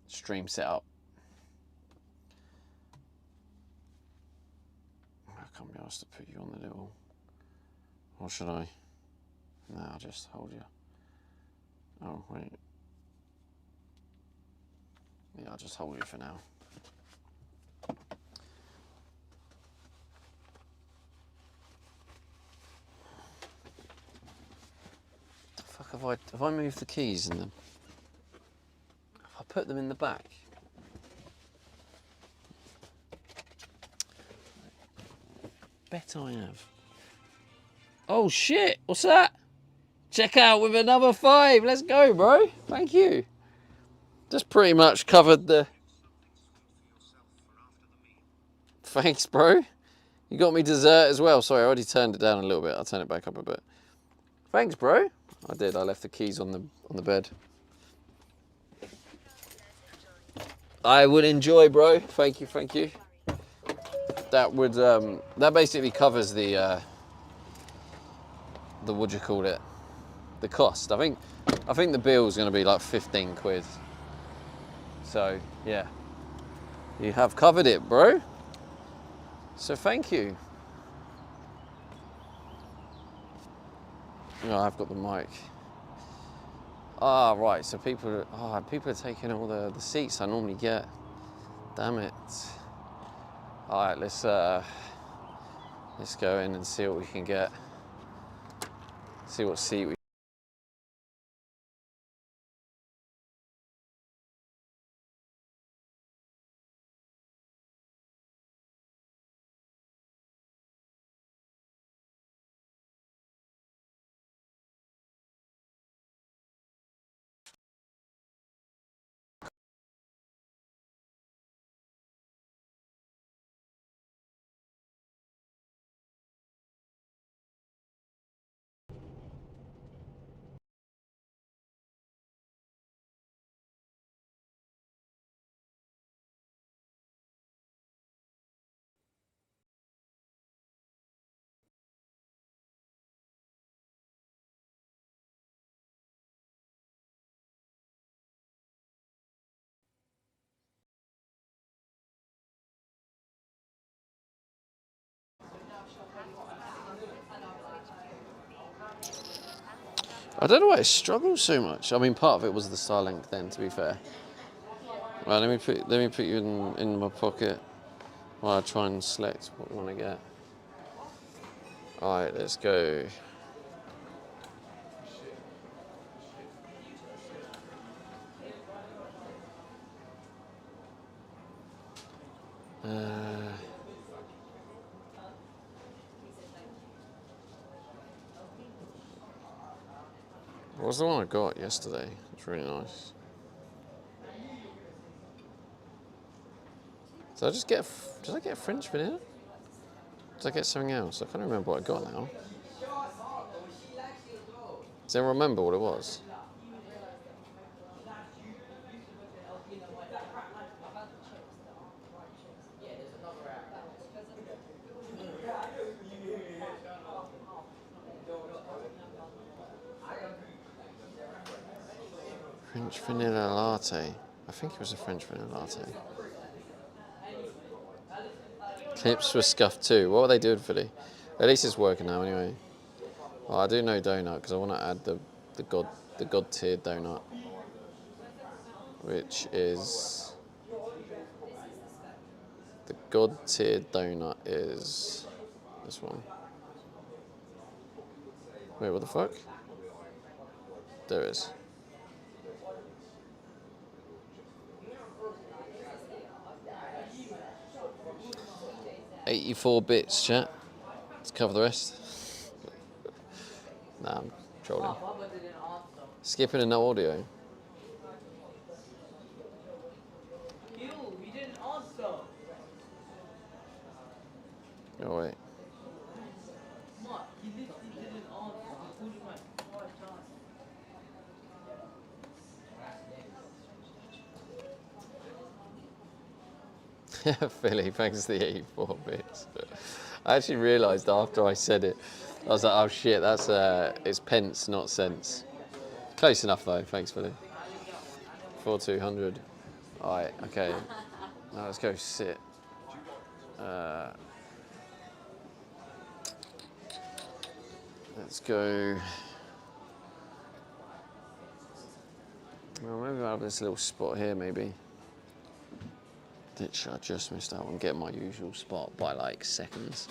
stream setup. I can't be asked to put you on the little, or should I? No, I'll just hold you. Oh, wait. Yeah, I'll just hold you for now. The fuck have I moved the keys in them? Have I put them in the back? Bet I have. Oh shit, what's that? Check out with another 5. Let's go, bro. Thank you. Just pretty much covered the... Thanks, bro. You got me dessert as well. Sorry, I already turned it down a little bit. I'll turn it back up a bit. Thanks, bro. I did. I left the keys on the bed. I would enjoy, bro. Thank you, thank you. That would that basically covers the what do you call it? the cost. I think the bill's going to be like 15 quid. So yeah, you have covered it, bro. So thank you. No, I've got the mic. Ah, right. So people are taking all the seats I normally get. Damn it. All right, let's go in and see what we can get. See what seat we. I don't know why it struggles so much. I mean, part of it was the star length then, to be fair. Right, let me put you in my pocket while I try and select what we want to get. All right, let's go. What was the one I got yesterday? It's really nice. Did I get a French vanilla? Did I get something else? I can't remember what I got now. Does anyone remember what it was? French vanilla latte. I think it was a French vanilla latte. Clips were scuffed too. What were they doing, Philly? At least it's working now anyway. Well, I do know donut because I want to add the god tier donut, which is the god tier donut is this one. Wait, what the fuck? There it is. 84 bits, chat. Let's cover the rest. Nah, I'm trolling. Skipping and no audio. Oh wait. Philly, thanks to the 84 bits. I actually realised after I said it, I was like, oh shit, that's it's pence, not cents. Close enough though, thanks Philly. 4200. Alright, okay. Now let's go sit. Let's go. Well, maybe I'll have this little spot here, maybe. Literally, I just missed out on getting my usual spot by like seconds.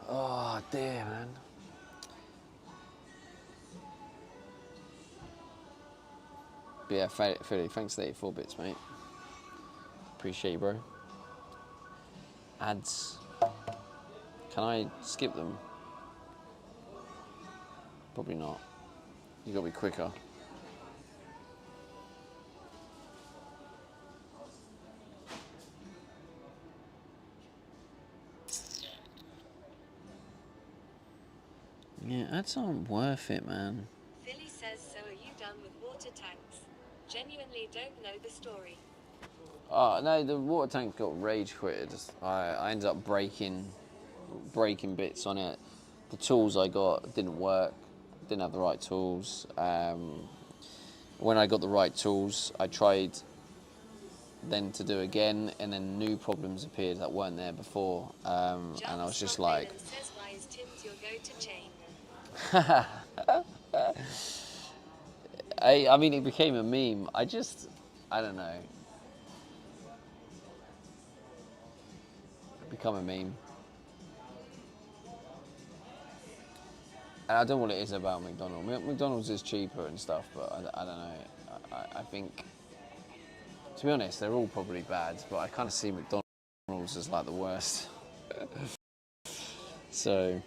Oh, dear, man. But yeah, Philly, thanks for the 84 bits, mate. Appreciate you, bro. Ads. Can I skip them? Probably not. You gotta be quicker. Yeah, ads aren't worth it, man. Philly says, so are you done with water tanks? Genuinely don't know the story. Oh no, the water tank got rage quitted. I ended up breaking bits on it. The tools I got didn't work. Didn't have the right tools. When I got the right tools, I tried then to do again, and then new problems appeared that weren't there before. And I was just like, Says, why is Tim's your go-to chain? I mean, it became a meme. I don't know. It become a meme. And I don't know what it is about McDonald's. McDonald's is cheaper and stuff, but I don't know. I think, to be honest, they're all probably bad, but I kind of see McDonald's as like the worst. So,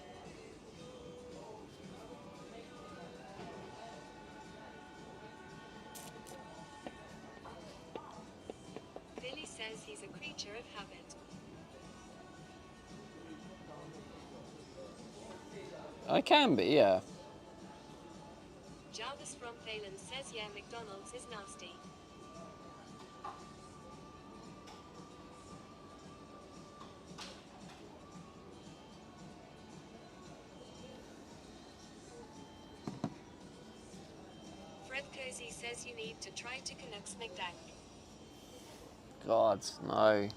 Philly says he's a creature of habit. I can be, yeah. Jarvis from Phelan says, yeah, McDonald's is nasty. Fred Cozy says you need to try to Canucks McDank. God, no.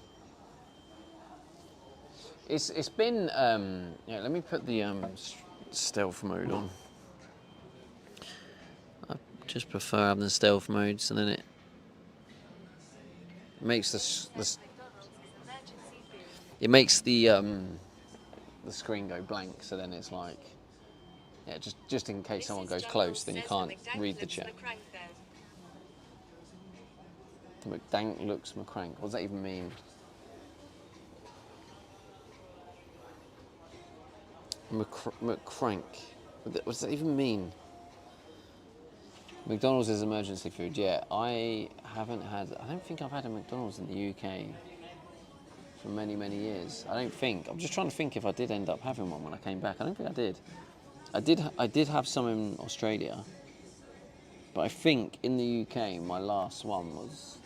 It's been yeah. Let me put the stealth mode on. I just prefer having the stealth mode, so then it makes McDonald's is emergency food. it makes the screen go blank. So then it's like, yeah, just in case someone goes close, then you can't read the chat. McDank looks McCrank. What does that even mean? McCrank. What does that even mean? McDonald's is emergency food. Yeah, I don't think I've had a McDonald's in the UK for many, many years. I don't think. I'm just trying to think if I did end up having one when I came back. I don't think I did. I did have some in Australia, but I think in the UK my last one was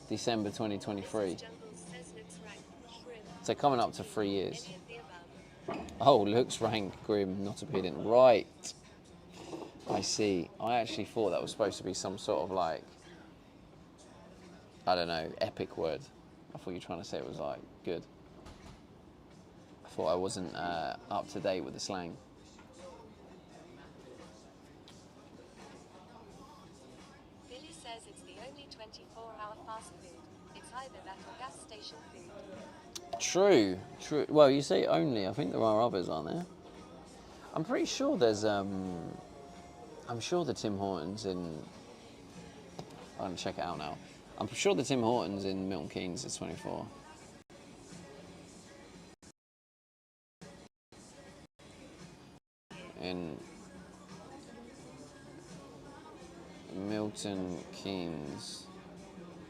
December 2023. So coming up to 3 years. Oh, looks rank, grim, not appealing. Right. I see. I actually thought that was supposed to be some sort of like, I don't know, epic word. I thought you were trying to say it was like good. I thought I wasn't up to date with the slang. Billy says it's the only 24-hour fast food. It's either that or gas station food. True. Well, you say only. I think there are others, aren't there? I'm pretty sure there's. I'm sure the Tim Hortons in. I'm gonna check it out now. I'm sure the Tim Hortons in Milton Keynes is 24. In Milton Keynes,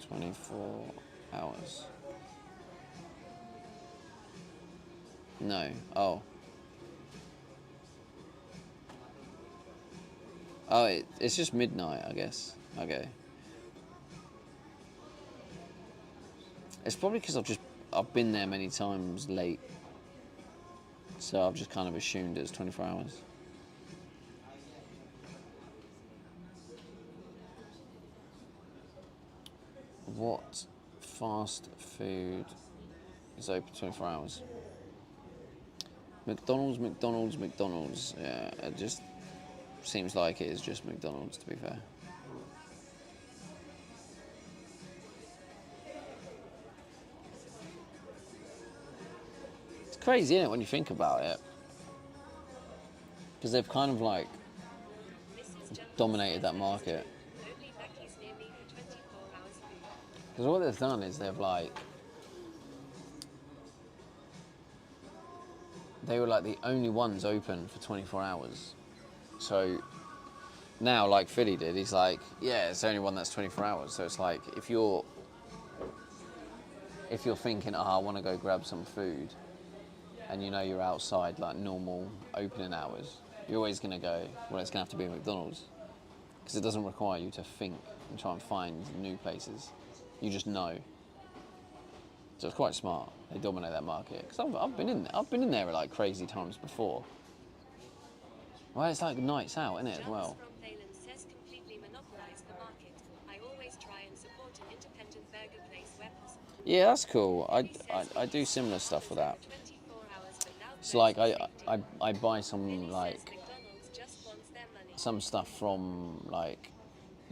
24 hours. No. Oh. Oh, it's just midnight, I guess. Okay. It's probably because I've been there many times late, so I've just kind of assumed it's 24 hours. What fast food is open 24 hours? McDonald's. Yeah, it just seems like it is just McDonald's, to be fair. It's crazy, isn't it, when you think about it? Because they've kind of like dominated that market. Only Mackey's near me for 24 hours food. Because what they've done is they were like the only ones open for 24 hours. So now, like Philly did, he's like, yeah, it's the only one that's 24 hours. So it's like, if you're thinking, I want to go grab some food, and you know you're outside like normal opening hours, you're always going to go, well, it's going to have to be a McDonald's. Because it doesn't require you to think and try and find new places. You just know. So it's quite smart. They dominate that market. Because I've been in there at like crazy times before. Well, it's like nights out, isn't it, as well? From Thailand says completely monopolize the market. I always try and support an independent burger place where possible. Yeah, that's cool. I do similar stuff with that. 24 hours but now It's like closed the same day. I buy some Billy like says McDonald's just wants their money. some stuff from like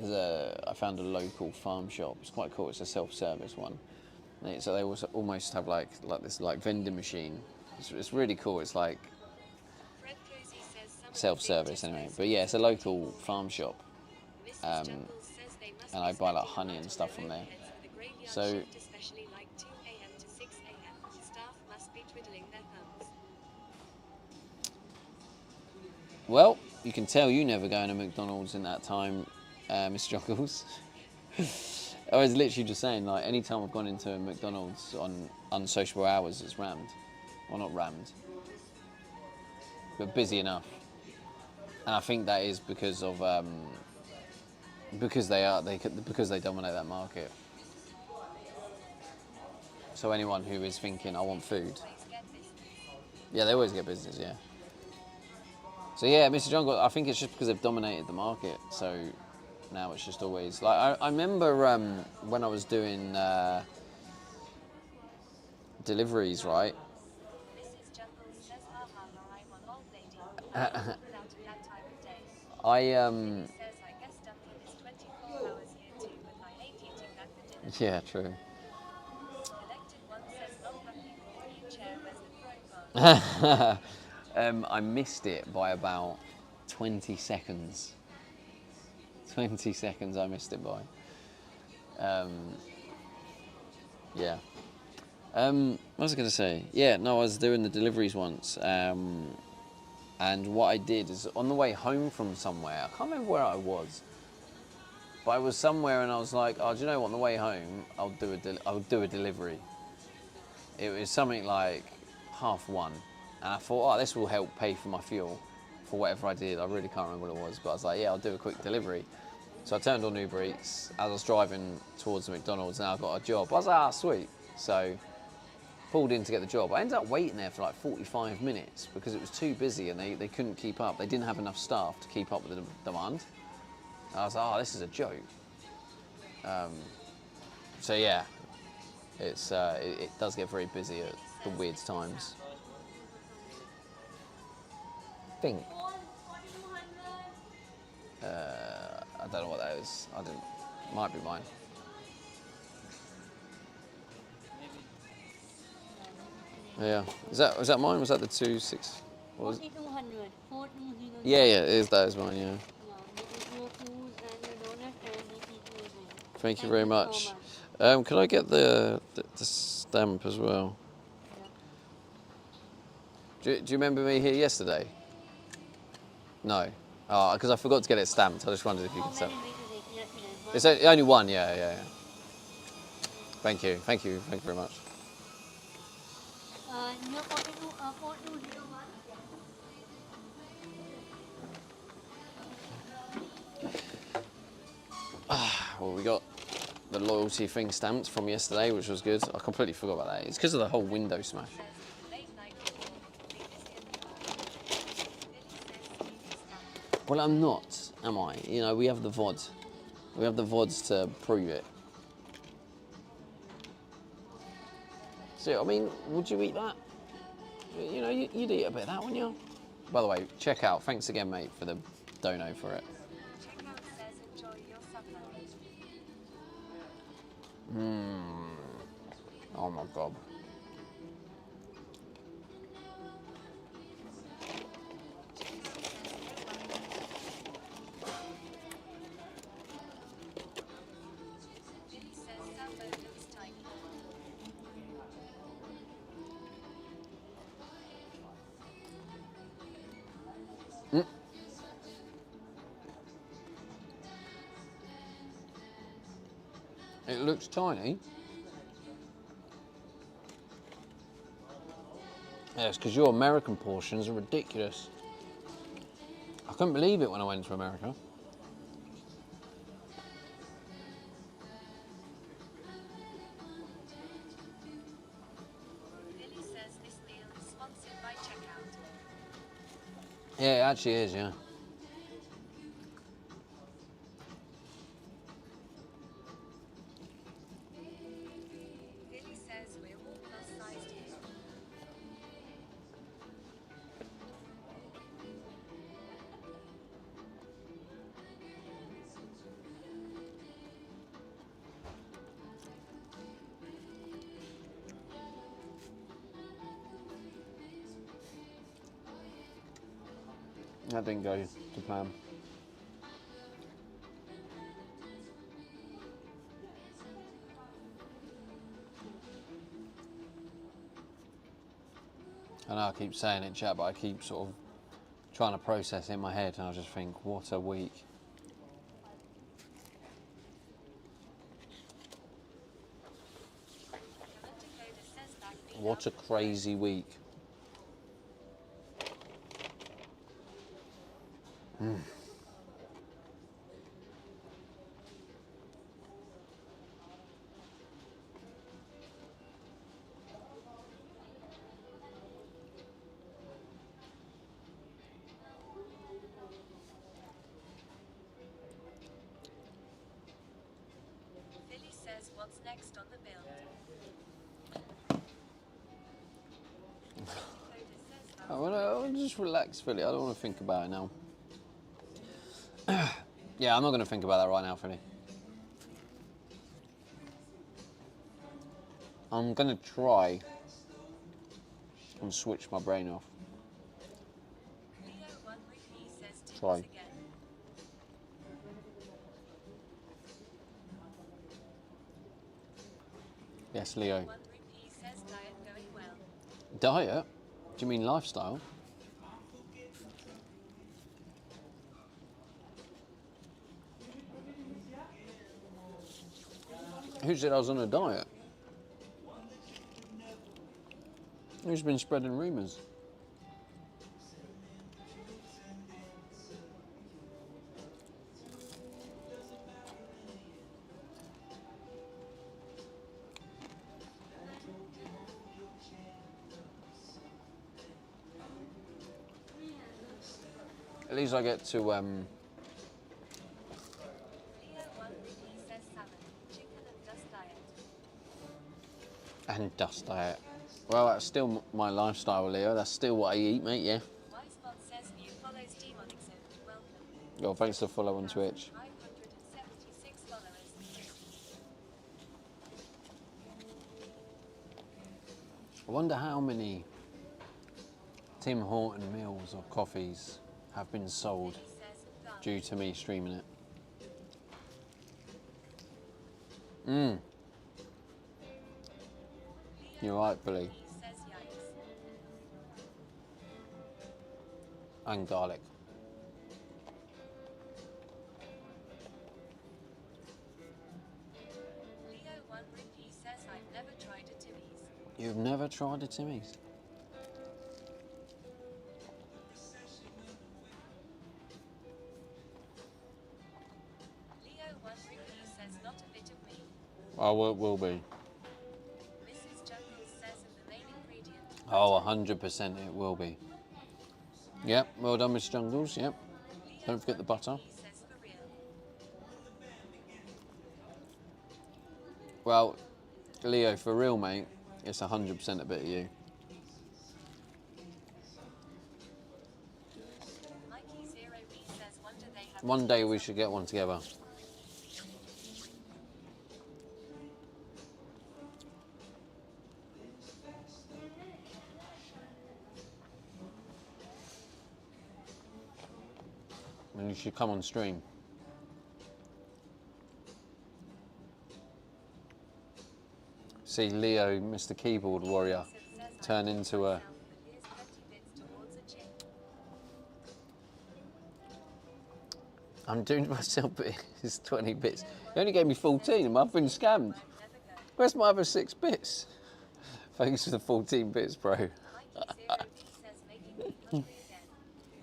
I found a local farm shop. It's quite cool. It's a self-service one. So they also almost have like this like vending machine. It's really cool. It's like Fred Cozy says some self-service anyway. But yeah, it's a local farm shop, and I buy like honey and stuff from there. So especially like 2 a.m. to 6 a.m. Staff must be twiddling their thumbs. well, you can tell you never go to McDonald's in that time, Mr. Jockles. I was literally just saying, like, any time I've gone into a McDonald's on unsociable hours, it's rammed. Well, not rammed, but busy enough. And I think that is because of because they dominate that market. So anyone who is thinking, I want food, yeah, they always get business, yeah. So yeah, Mr. Jungle, I think it's just because they've dominated the market. So now it's just always like I remember when I was doing deliveries, right? Mrs. Jungle says haha, I'm an old lady. I'm not allowed to that time of day. I Says I guess Duncan is 24 hours here too, but I hate eating that for dinner. yeah, true. Elected one says not happy with the new chair, where's the throwing bar? I missed it by about 20 seconds. 20 seconds I missed it by. Yeah. What was I going to say? Yeah, no, I was doing the deliveries once. And what I did is on the way home from somewhere, I can't remember where I was, but I was somewhere and I was like, oh, do you know what? On the way home, I'll do a delivery. It was something like 1:30, and I thought, oh, this will help pay for my fuel for whatever I did. I really can't remember what it was, but I was like, yeah, I'll do a quick delivery. So I turned on Uber Eats as I was driving towards the McDonald's, and I got a job. I was like, ah, sweet. So pulled in to get the job. I ended up waiting there for like 45 minutes because it was too busy and they couldn't keep up. They didn't have enough staff to keep up with the demand. And I was like, oh, this is a joke. So yeah, it does get very busy at the weird times. Think. I don't know what that is. I didn't. Might be mine. Yeah. Is that mine? Was that the 2.6? What was it? 4200. 420. Yeah, that is mine. Yeah. Yeah, this is your food and the donut and the pizza as well. Thank you very much. Could I get the stamp as well? Yeah. Do you remember me here yesterday? No. Oh, because I forgot to get it stamped. I just wondered if you could stamp. It's only one. Yeah. Thank you very much. Your 4201. Well, we got the loyalty thing stamped from yesterday, which was good. I completely forgot about that. It's because of the whole window smash. Well, I'm not, am I? You know, we have the VOD. We have the VODs to prove it. So, I mean, would you eat that? You know, you'd eat a bit of that, wouldn't you? By the way, check out. Thanks again, mate, for the dono for it. Checkout says enjoy your supper. Oh my god. Billy says Sambo looks tiny. It looks tiny. Yeah, it's because your American portions are ridiculous. I couldn't believe it when I went to America. Billy says this meal is sponsored by checkout. Yeah, it actually is, yeah. Billy says we're all plus sized here. That didn't go to plan. I know I keep saying it, chat, but I keep sort of trying to process it in my head, and I just think, what a week. Dakota says back beat What a up. crazy week. Billy says what's next on the build. Dakota says I want to just relax, Philly. I don't want to think about it now. Yeah, I'm not going to think about that right now, Philly. I'm going to try and switch my brain off. Leo 1 Ruby says Try. tickles again. Yes, Leo. 1 Ruby says diet going well. Diet? Do you mean lifestyle? Who said I was on a diet? Who's been spreading rumours? At least I get to Leo 1 Ruby says salmon, chicken and dust diet. and dust diet. Well, that's still my lifestyle, Leo. That's still what I eat, mate. Yeah. Wisebot says new follows Demonic Zone. Welcome. Yo, thanks for the follow on Twitch. 576 followers. I wonder how many Tim Horton meals or coffees have been sold Billy says done. due to me streaming it. Leo You're right, Billy. Ruby says yikes. And garlic. Leo 1 Ruby says I've never tried a Timmy's. You've never tried a Timmy's? Leo 1 Ruby says not a bit of me. Oh, it will be. Mrs. Jungles says the main ingredient. Oh, 100% it will be. Yep, well done, Miss Jungles. Yep. Leo Don't forget the 1 butter. Ruby says for real. Well, Leo, for real, mate, it's 100% a bit of you. Mikey 0B says one do they have One day we should get one together. And you should come on stream. See Leo, Mr. Keyboard Warrior, turn into a... Here's 30 bits towards a chick. I'm doing myself, but it's 20 bits. You only gave me 14 and I've been scammed. Never go. Where's my other 6 bits? Thanks for the 14 bits, bro. Mikey 0B says making me hungry again.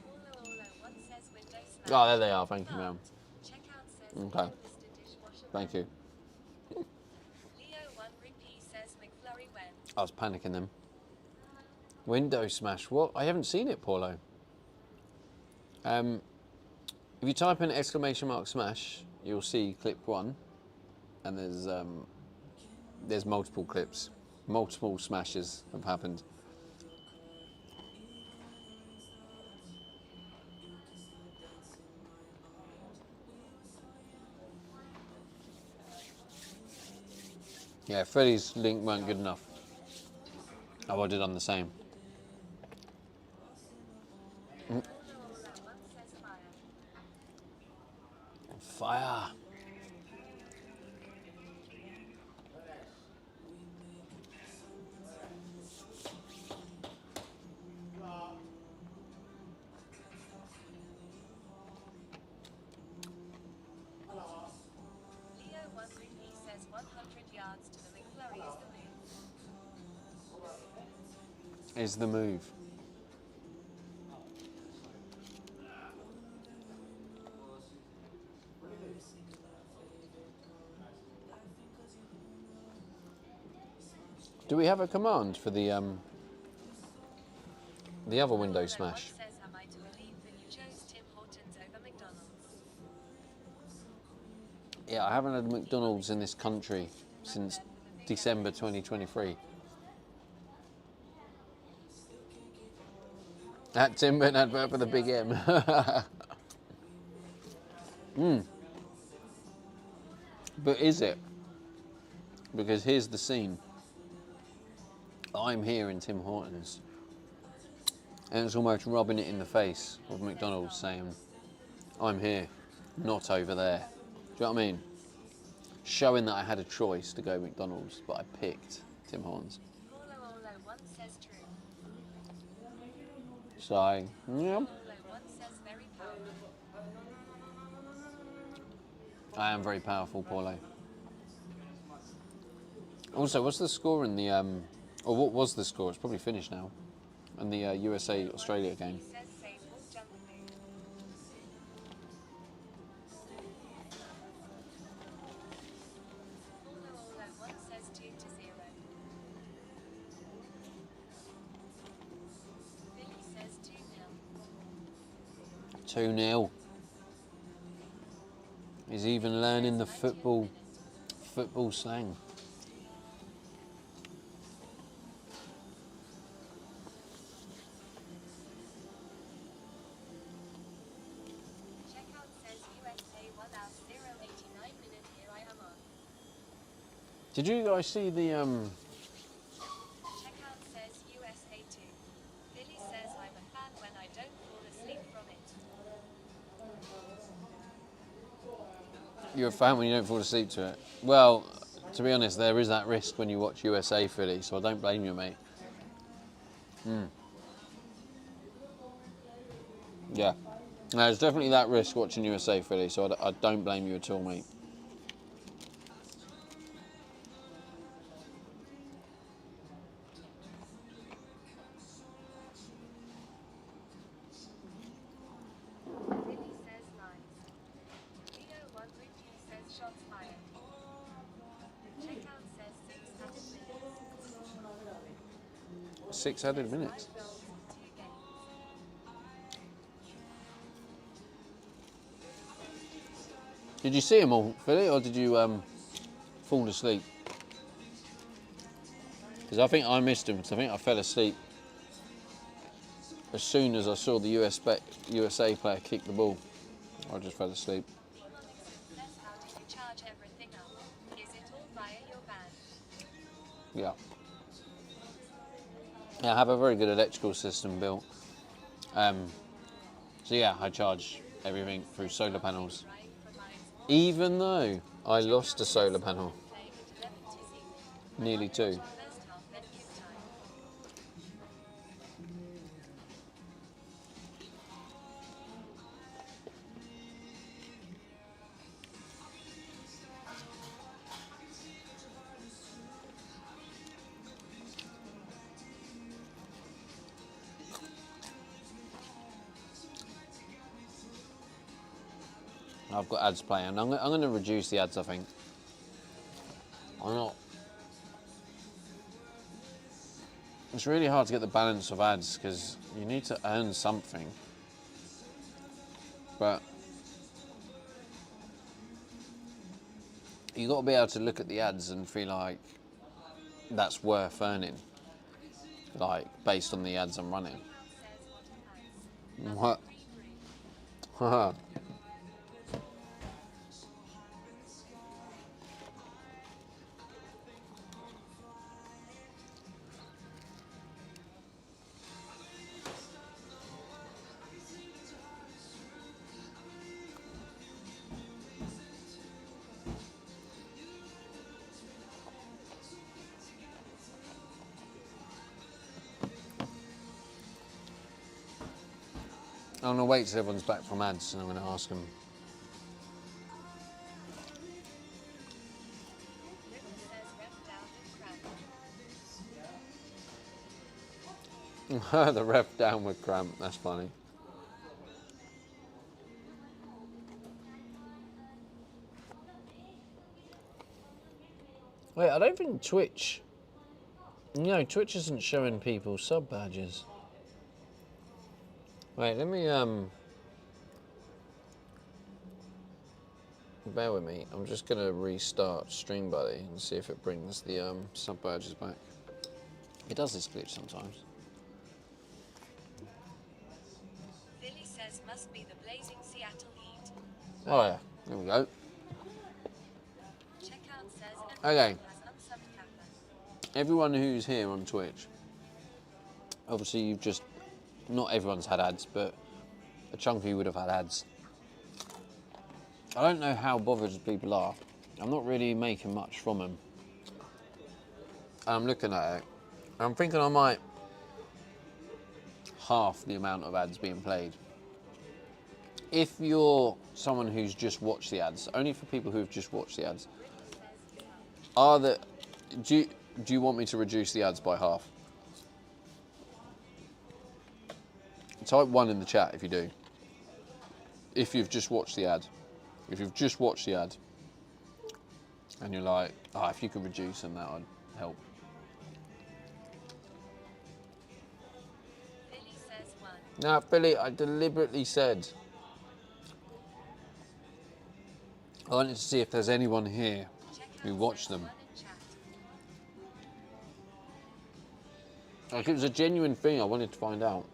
Paulo01 says window smash. Oh, there they are. Thank you, ma'am. Checkout says Okay. Leo Mr. Dishwasher. Thank you. Leo1 repeat says McFlurry when. I was panicking them. Window smash. What? I haven't seen it, Paulo. If you type in !/ smash, you'll see clip 1, and there's multiple clips. Multiple smashes have happened. Yeah, Freddie's link weren't good enough. I would have done the same. Paulo01 says fire. Fire. Leo1 repeat says 100 yards to the McFlurry is the move. Is the move. Do we have a command for the other window smash? Says, am I to believe that you chose Tim Hortons over McDonald's? Yeah, I haven't had McDonald's in this country since December 2023. That Tim Burton advert for the Big M. But is it? Because here's the scene. I'm here in Tim Hortons. And it's almost rubbing it in the face of McDonald's saying, I'm here, not over there. Do you know what I mean? Showing that I had a choice to go McDonald's, but I picked Tim Hortons. Paulo01 says true. So, yeah. Paulo01 says very powerful. I am very powerful, Paulo. Also, what's the score in the, or what was the score? It's probably finished now. In the USA-Australia game. Says same will jump through. Paulo01 says 2-0. Billy says 2-0. 2-0. He's even learning the football slang. Checkout says USA 1 hour 089 minute. Here I am on. Did you guys see the Checkout says USA 2. Billy says I'm a fan when I don't fall asleep from it. You're a fan when you don't fall asleep to it? Well, to be honest, there is that risk when you watch USA Philly, so I don't blame you, mate. Yeah. No, there's definitely that risk watching USA Philly, so I don't blame you at all, mate. Billy says lies. Leo1 Ricky says shots fired. Checkout says 6 added 6 added minutes. minutes. 5 goals, 2 games. Did you see them all, Philly, or did you fall asleep? Because I think I missed them, because I think I fell asleep as soon as I saw the USA player kick the ball. I just fell asleep. Says how do you charge everything up? Is it all via your van? Yeah. Yeah, I have a very good electrical system built. So yeah, I charge everything through solar panels. Right for mine. Even though I lost a solar panel, Playing at 11 to 0. nearly 2. First half, then give time. I've got ads playing. I'm going to reduce the ads, I think. I'm not. It's really hard to get the balance of ads because you need to earn something. But you got to be able to look at the ads and feel like that's worth earning, like based on the ads I'm running. What? Haha. I'm going to wait till everyone's back from ads and I'm going to ask them. River says ref down with cramp. The ref down with cramp, that's funny. Wait, I don't think Twitch... No, Twitch isn't showing people sub badges. Wait, let me, bear with me. I'm just going to restart StreamBuddy and see if it brings the sub badges back. It does this glitch sometimes. Philly says must be the blazing Seattle heat. Oh yeah, there we go. Checkout says Okay. everyone has unsubbed Kappa. Everyone who's here on Twitch, obviously you've just, not everyone's had ads, but a chunk of you would have had ads. I don't know how bothered people are. I'm not really making much from them. I'm looking at it. I'm thinking I might half the amount of ads being played. If you're someone who's just watched the ads, only for people who've just watched the ads, do you want me to reduce the ads by half? Type 1 in the chat if you do. If you've just watched the ad. If you've just watched the ad and you're like, oh, if you could reduce them, that would help. Philly says 1. Now, Philly, I deliberately said I wanted to see if there's anyone here who watched them. Like, it was a genuine thing I wanted to find out.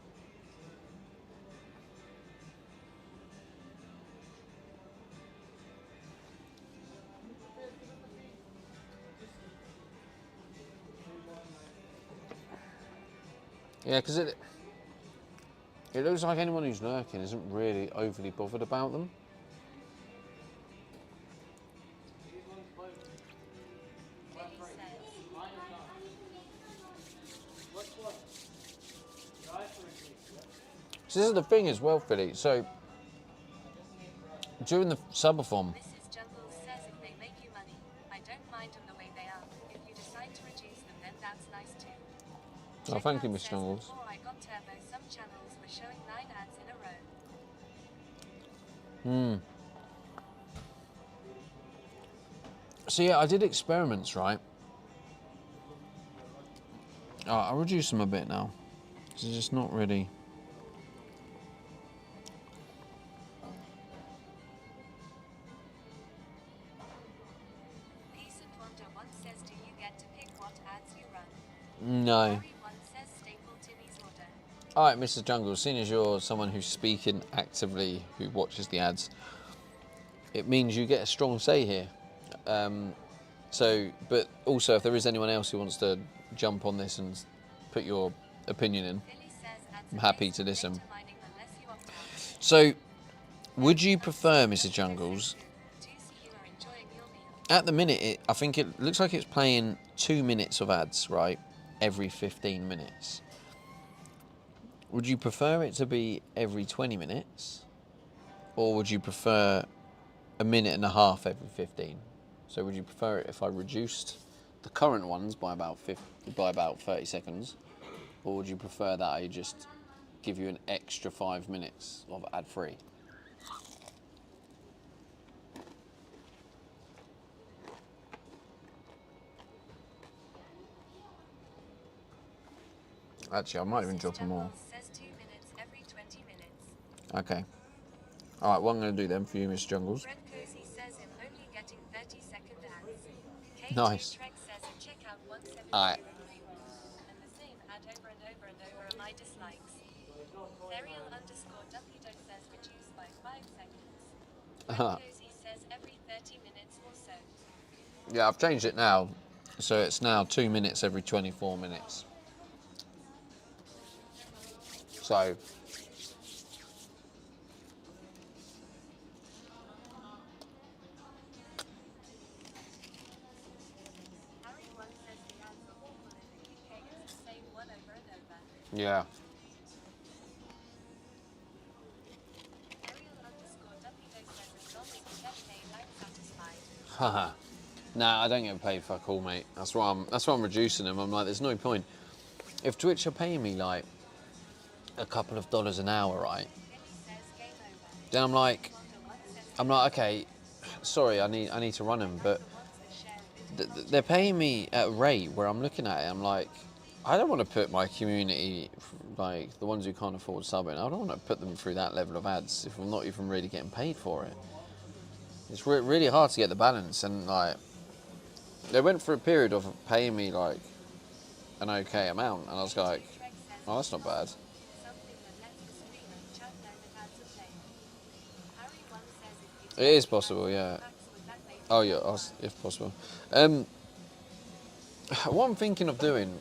Yeah, because it looks like anyone who's lurking isn't really overly bothered about them. So this is the thing as well, Philly. So during the subathon, Mrs. Jungles says if they make you money, I don't mind them the way they are. If you decide to reduce them, then that's nice too. oh, thank you, Miss Checkout says Jungles. before I got Turbo, some channels were showing 9 ads in a row. So yeah, I did experiments, right? Oh, I'll reduce them a bit now. It's just not really. Peace and Wonder once says, do you get to pick what ads you run? No. Harry once says, staple Timmy's order. All right, Mr. Jungle, seeing as you're someone who's speaking actively, who watches the ads, it means you get a strong say here. But also, if there is anyone else who wants to jump on this and put your opinion in, Philly says ads I'm are happy based to on listen. data mining unless you opt out. So, would you prefer, Mr. Jungles? Do you see you are enjoying your meal? At the minute, I think it looks like it's playing 2 minutes of ads, right? Every 15 minutes. Would you prefer it to be every 20 minutes? Or would you prefer a minute and a half every 15? So would you prefer it if I reduced the current ones by about 30 seconds? Or would you prefer that I just give you an extra 5 minutes of ad-free? Actually, I might even drop them all. Says 2 minutes every 20 minutes. Okay. All right, what I'm going to do then for you, Miss Jungles. Fred Cozy says I'm only getting 30-second ads. K2 Nice. Trek says I check out once every All right. 2 or 3 weeks. And the same ad over and over and over are my dislikes. Ferial_Dupido says reduced by 5 seconds. Fred Cozy says every 30 minutes or so. Yeah, I've changed it now. So it's now 2 minutes every 24 minutes. So, Harry once says the ads are awful in the UK. It's the same one over and over. yeah. Ferial_Dupido says as long as you get paid, I'm satisfied. Haha. Nah, I don't get paid fuck all, mate. That's why I'm reducing them. I'm like, there's no point. If Twitch are paying me like a couple of dollars an hour, right? Billy says game over. Then I'm like, Wonder one says okay, sorry, I need to run them, but the ones that share they're paying me at a rate where I'm looking at it. I'm like, I don't want to put my community, like the ones who can't afford subbing, I don't want to put them through that level of ads if I'm not even really getting paid for it. It's really hard to get the balance, and like, they went for a period of paying me like an okay amount, and I was like, oh, that's not bad. something that lets the streamer and chat know that ads are playing. Harry once says if you It is possible, yeah. packs with that baby Oh yeah, if possible. What I'm thinking of doing,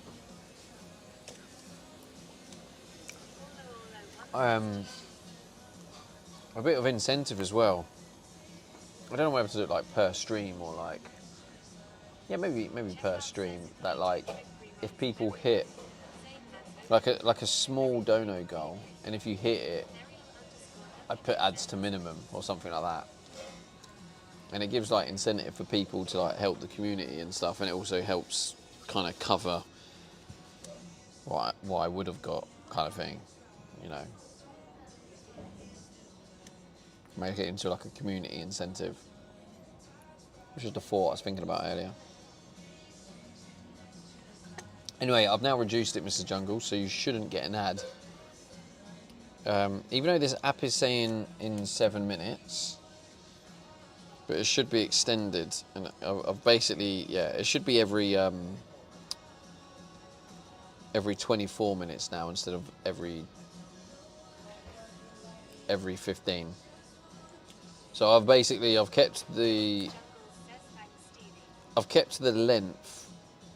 a bit of incentive as well. I don't know whether to do it like per stream or like, yeah, maybe per stream. That like, if people hit like a small dono goal, and if you hit it, I'd put ads to minimum or something like that. And it gives like incentive for people to like help the community and stuff, and it also helps kind of cover what I would have got, kind of thing, you know. Make it into like a community incentive, which is the thought I was thinking about earlier. Anyway, I've now reduced it, Mrs. Jungle, so you shouldn't get an ad. Even though this app is saying in 7 minutes, but it should be extended, and I've basically, yeah, it should be every 24 minutes now instead of every 15. So I've kept the length,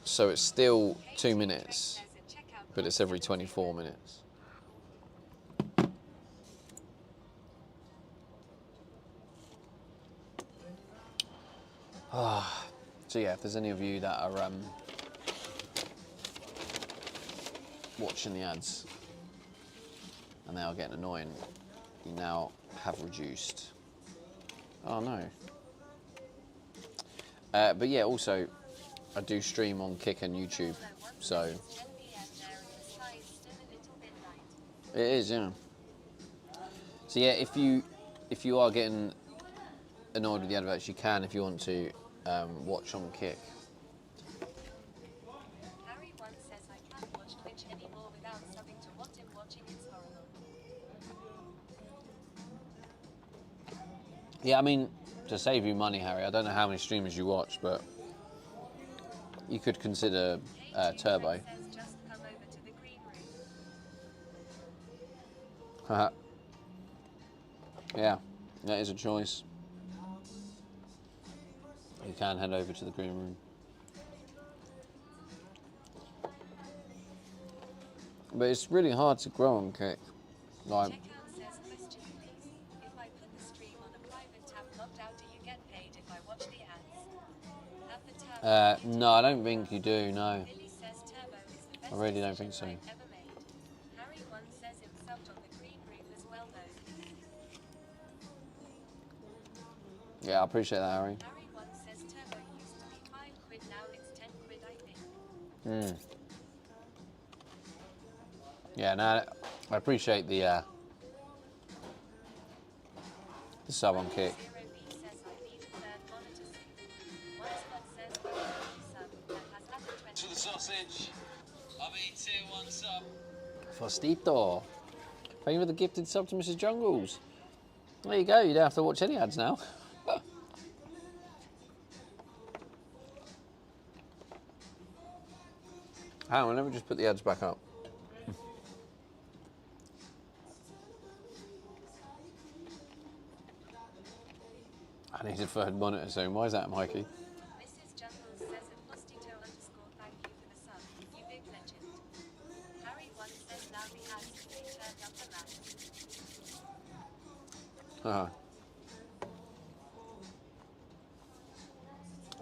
so it's still 2 minutes, but it's every 24 minutes. So yeah, if there's any of you that are watching the ads and they are getting annoying, you now have reduced. Oh no. But yeah, also I do stream on Kick and YouTube, so it is, yeah. So yeah, if you are getting annoyed with the adverts, you can, if you want to, watch on Kick. Harry once says I can't watch Twitch anymore without subbing to what I'm watching. It's horrible. Yeah, I mean, to save you money, Harry, I don't know how many streamers you watch, but you could consider Turbo. Says just come over to the green room. Haha. Yeah, that is a choice. You can head over to the green room. But it's really hard to grow on Kick. Like, Checkout says question please. If I put the stream on a private tab locked out, do you get paid if I watch the ads? Have the tab no, I don't think you do, no. Billy says Turbo is the best I really don't think so. decision I've ever made. Harry once says him subbed on the green room as well though. Yeah, I appreciate that, Harry. Harry once says Turbo used to be £5, now it's £10, I think. Yeah, no, I appreciate the sub on Kick. 0B says I need a third monitor soon. One spot says I need a sub that has added 20. To the sausage. I mean, tier 1 sub. Fostito. Thank you for the gifted sub to Mrs. Jungles. There you go, you don't have to watch any ads now. Hang on, let me just put the ads back up. I need a third monitor soon. Why is that, Mikey? Mrs. Jungles says a Fostito underscore thank you for the sub, you big legend. Harry once says now the ads really turned up the max.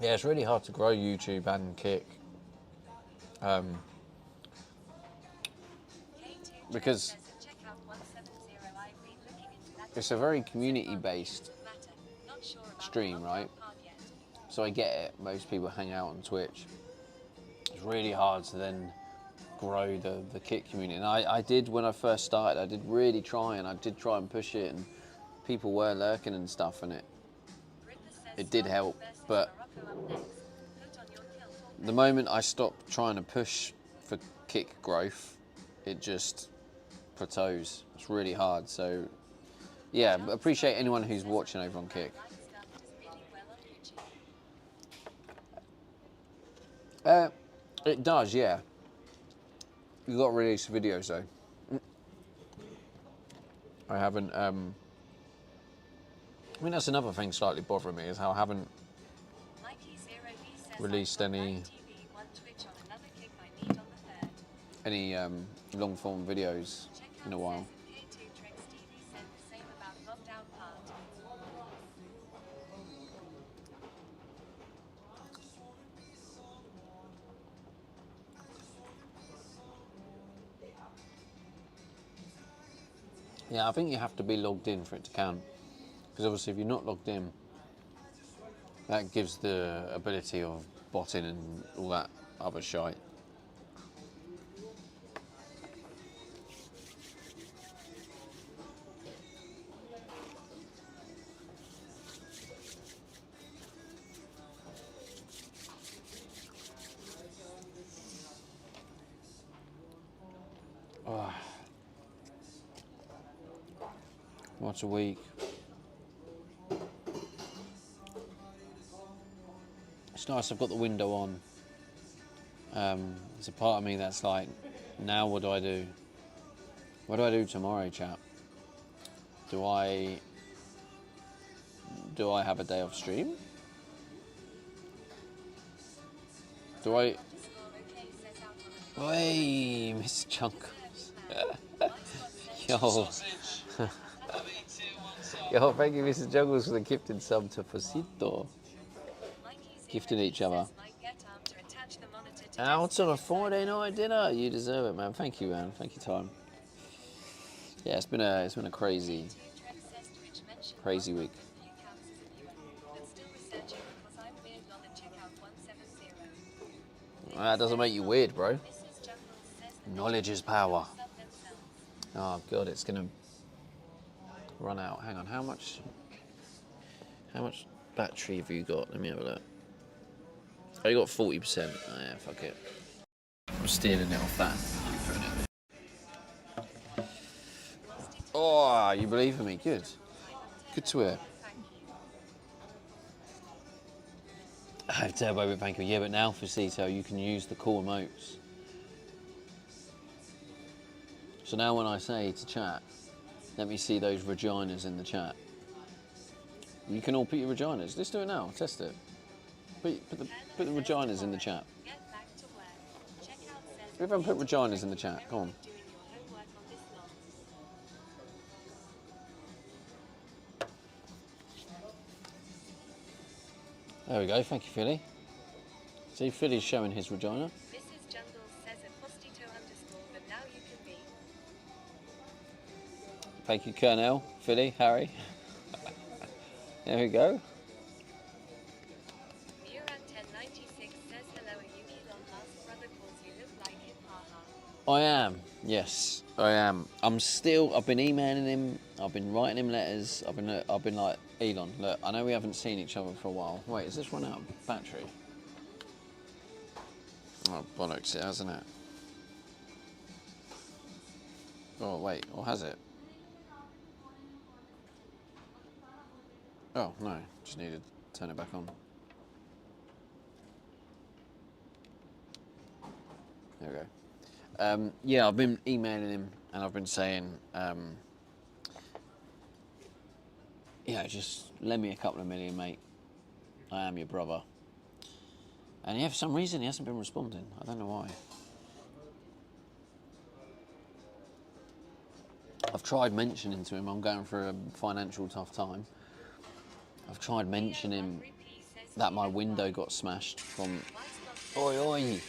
Yeah, it's really hard to grow YouTube and Kick. Because it's a very community-based stream, right? So I get it, most people hang out on Twitch. It's really hard to then grow the Kick community. And I did, when I first started, I did really try, and I did try and push it, and people were lurking and stuff, and it did help. But the moment I stopped trying to push for Kick growth, it just plateaus. It's really hard. So yeah, appreciate anyone who's watching over on Kick. It does, yeah. You've got to release videos though. I haven't, I mean, that's another thing slightly bothering me, is how I haven't released any long form videos in a while. Yeah, I think you have to be logged in for it to count. Because obviously if you're not logged in, that gives the ability of botting and all that other shite. Oh. Once a week. It's nice I've got the window on. There's a part of me that's like, now what do I do? What do I do tomorrow, chap? Do I have a day off stream? Do I... Hey, Miss Chunkles. Yo. Yo, thank you, Mrs. Juggles, for the gifted sub to Fosito. Gifting each other. Out on a Friday night dinner. You deserve it, man. Thank you, man. Thank you, Time. Yeah, it's been a crazy week. That doesn't make you weird, bro. Knowledge is power. Oh god, it's gonna run out. Hang on, how much battery have you got? Let me have a look. Oh, you got 40%. Oh, yeah, fuck it. I'm stealing it off that. Oh, you believe in me? Good. Good to hear. I have turbo with thank you. Yeah, but now for Cito, you can use the cool emotes. So now when I say to chat, let me see those vaginas in the chat. You can all put your vaginas. Let's do it now. Test it. Put the vaginas in the chat. Everyone put vaginas in the chat. Come on. There we go. Thank you, Philly. See, Philly's showing his vagina. Mrs. Jungles says a Fostito underscore, but now you can be. Thank you, Colonel, Philly, Harry. There we go. Murat1096 says hello, are you kid on last brother calls you look like him, haha. I am, yes, I am. I've been emailing him, I've been writing him letters, I've been like, Elon, look, I know we haven't seen each other for a while. Wait, has this run out of battery? Oh, bollocks, it hasn't it? Oh, wait, or has it? Oh, no, just need to turn it back on. There we go. Yeah, I've been emailing him and I've been saying, yeah, just lend me a couple of million, mate. I am your brother. And yeah, for some reason he hasn't been responding. I don't know why. I've tried mentioning to him I'm going through a financial tough time. I've tried mentioning him that my window got smashed from... Oi, oi!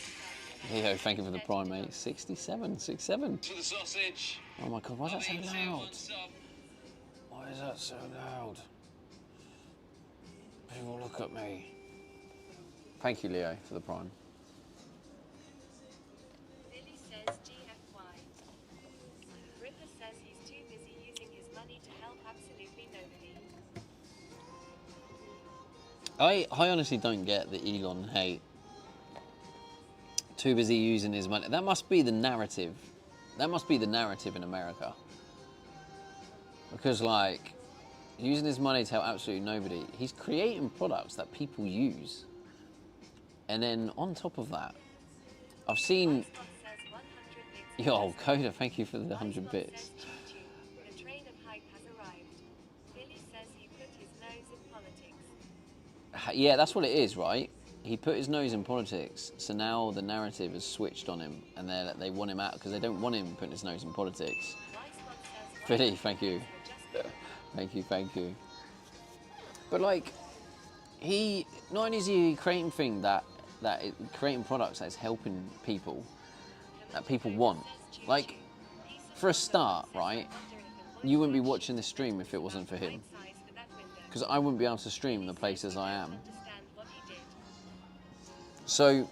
Leo, thank you for the prime, mate. 67, 67. For the sausage. Oh my god, why is that so loud? Why is that so loud? People look at me. Thank you, Leo, for the prime. Billy says GFY. Ripper says he's too busy using his money to help absolutely nobody. I honestly don't get the Elon hate. Too busy using his money. That must be the narrative. That must be the narrative in America. Because, like, using his money to help absolutely nobody, he's creating products that people use. And then on top of that, I've seen... Yo, Coda, thank you for the 100 bits. The train of hype has arrived. Billy says he put his nose in politics. Yeah, that's what it is, right? He put his nose in politics, so now the narrative has switched on him, and they want him out because they don't want him putting his nose in politics. Philly, thank you. Thank you, thank you. But like, he not only is he creating thing creating products that's helping people, that people want. Like, for a start, right? You wouldn't be watching this stream if it wasn't for him, because I wouldn't be able to stream the places I am. So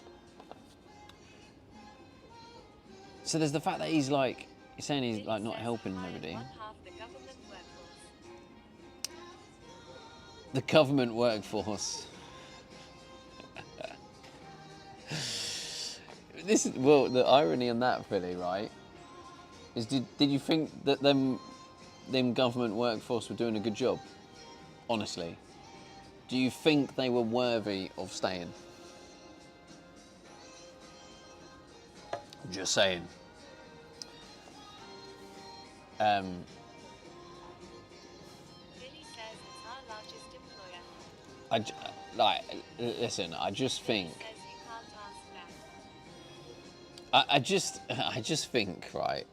there's the fact that he's saying he's like not helping nobody. The government workforce. This is, well, the irony on that, Philly, right? Is did you think that them government workforce were doing a good job? Honestly, do you think they were worthy of staying? Just saying. Billy says it's our largest employer. Listen, I just think. Says you can't ask that. I just think, right?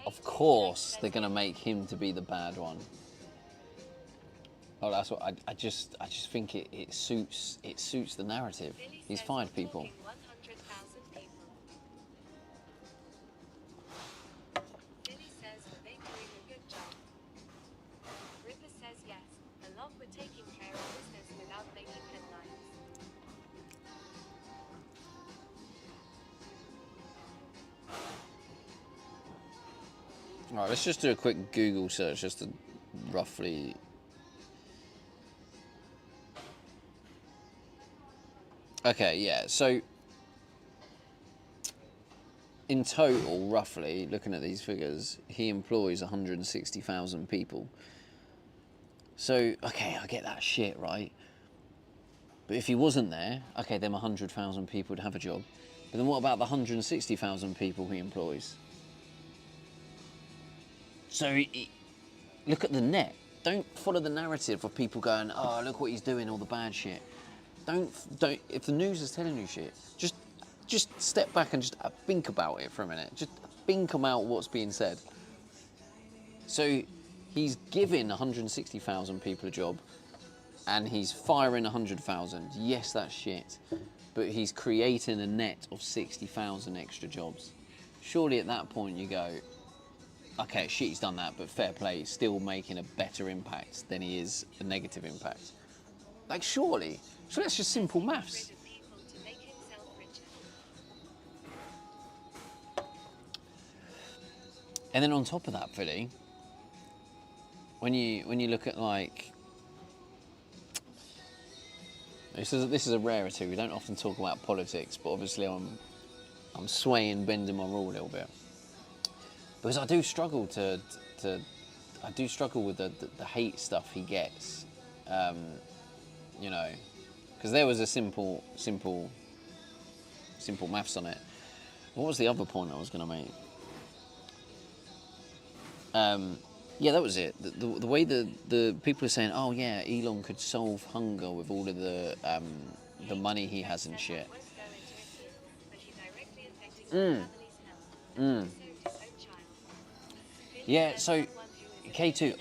Of course, they're gonna make him to be the bad one. Oh, that's what I just think it suits the narrative. Billy He's says fired we're people. talking 100,000 people. Billy says are they doing a good job? Ripper says yes. A lot were taking care of business without making headlines. All right, let's just do a quick Google search just to roughly. Okay, yeah, so in total, roughly, looking at these figures, he employs 160,000 people. So, okay, I get that shit, right? But if he wasn't there, okay, them 100,000 people would have a job. But then what about the 160,000 people he employs? So, look at the net. Don't follow the narrative of people going, oh, look what he's doing, all the bad shit. Don't. If the news is telling you shit, just step back and just think about it for a minute. Just think about what's being said. So he's giving 160,000 people a job, and he's firing 100,000. Yes, that's shit, but he's creating a net of 60,000 extra jobs. Surely at that point you go, okay, shit, he's done that, but fair play, he's still making a better impact than he is a negative impact. Like, surely that's just simple maths. And then on top of that, Philly, when you look at like, this is a rarity. We don't often talk about politics, but obviously I'm swaying, bending my rule a little bit. because I do struggle I do struggle with the hate stuff he gets, you know, because there was a simple maths on it. What was the other point I was going to make? Yeah, that was it. The way the people are saying, oh yeah, Elon could solve hunger with all of the money he has and shit. Yeah, so K2,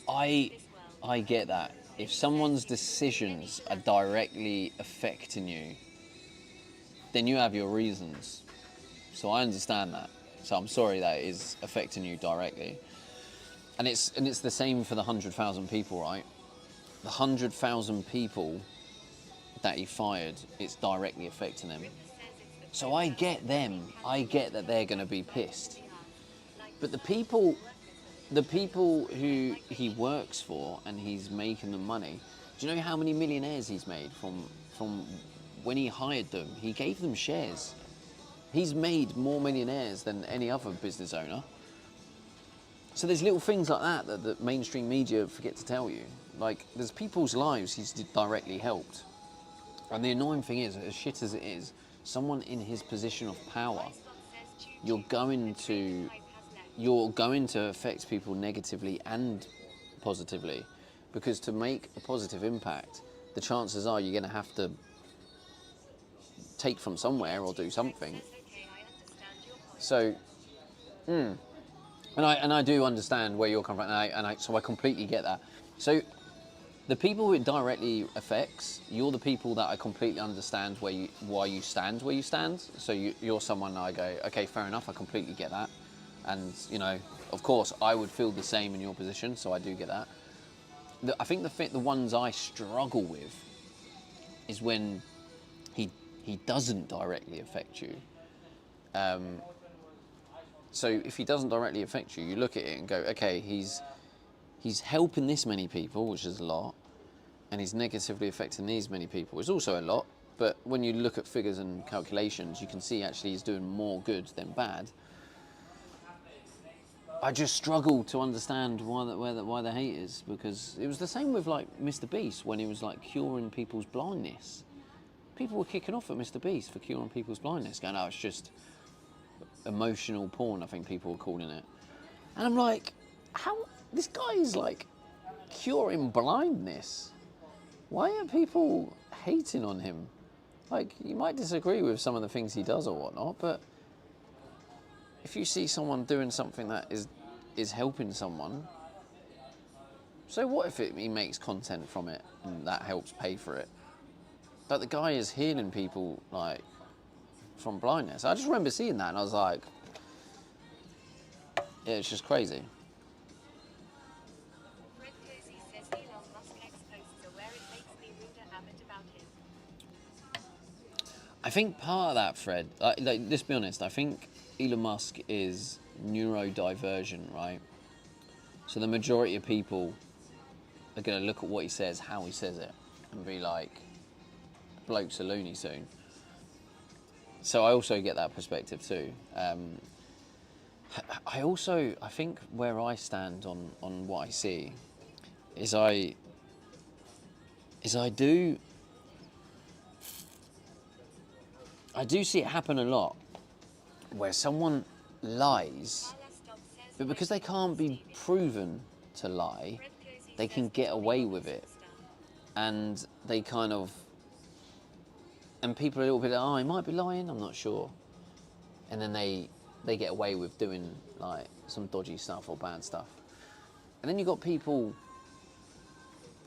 I get that. If someone's decisions are directly affecting you, then you have your reasons. So I understand that. So I'm sorry that it is affecting you directly. And it's the same for the 100,000 people, right? The 100,000 people that he fired, it's directly affecting them. So I get them. I get that they're going to be pissed. But the people who he works for and he's making them money, do you know how many millionaires he's made from when he hired them? He gave them shares. He's made more millionaires than any other business owner. So there's little things like that that mainstream media forget to tell you. Like, there's people's lives he's directly helped. And the annoying thing is, as shit as it is, someone in his position of power, you're going to affect people negatively and positively. Because to make a positive impact, the chances are you're going to have to take from somewhere or do something. So, and I do understand where you're coming from, so I completely get that. So, the people who it directly affects, you're the people that I completely understand why you stand where you stand. So you're someone I go, okay, fair enough, I completely get that. And, you know, of course, I would feel the same in your position, so I do get that. I think the ones I struggle with is when he doesn't directly affect you. So if he doesn't directly affect you, you look at it and go, okay, he's helping this many people, which is a lot, and he's negatively affecting these many people, which is also a lot. But when you look at figures and calculations, you can see actually he's doing more good than bad. I just struggle to understand why the hate is, because it was the same with like Mr. Beast when he was like curing people's blindness. People were kicking off at Mr. Beast for curing people's blindness, going, oh, it's just emotional porn, I think people were calling it. And I'm like, how, this guy is like curing blindness. Why are people hating on him? Like, you might disagree with some of the things he does or whatnot, but if you see someone doing something that is helping someone, so what if he makes content from it and that helps pay for it? Like, the guy is healing people, like, from blindness. I just remember seeing that and I was like, yeah, it's just crazy. Fred Cozy says Elon Musk X posts are where it makes me wonder a bit about him. I think part of that, Fred, like, let's be honest, I think Elon Musk is neurodivergent, right? So the majority of people are going to look at what he says, how he says it, and be like, bloke's a loony soon. So I also get that perspective too. I think where I stand on what I see is I do see it happen a lot, where someone lies, but because they can't be proven to lie, they can get away with it. And they kind of, and people are a little bit like, oh, he might be lying, I'm not sure. And then they get away with doing like some dodgy stuff or bad stuff. And then you've got people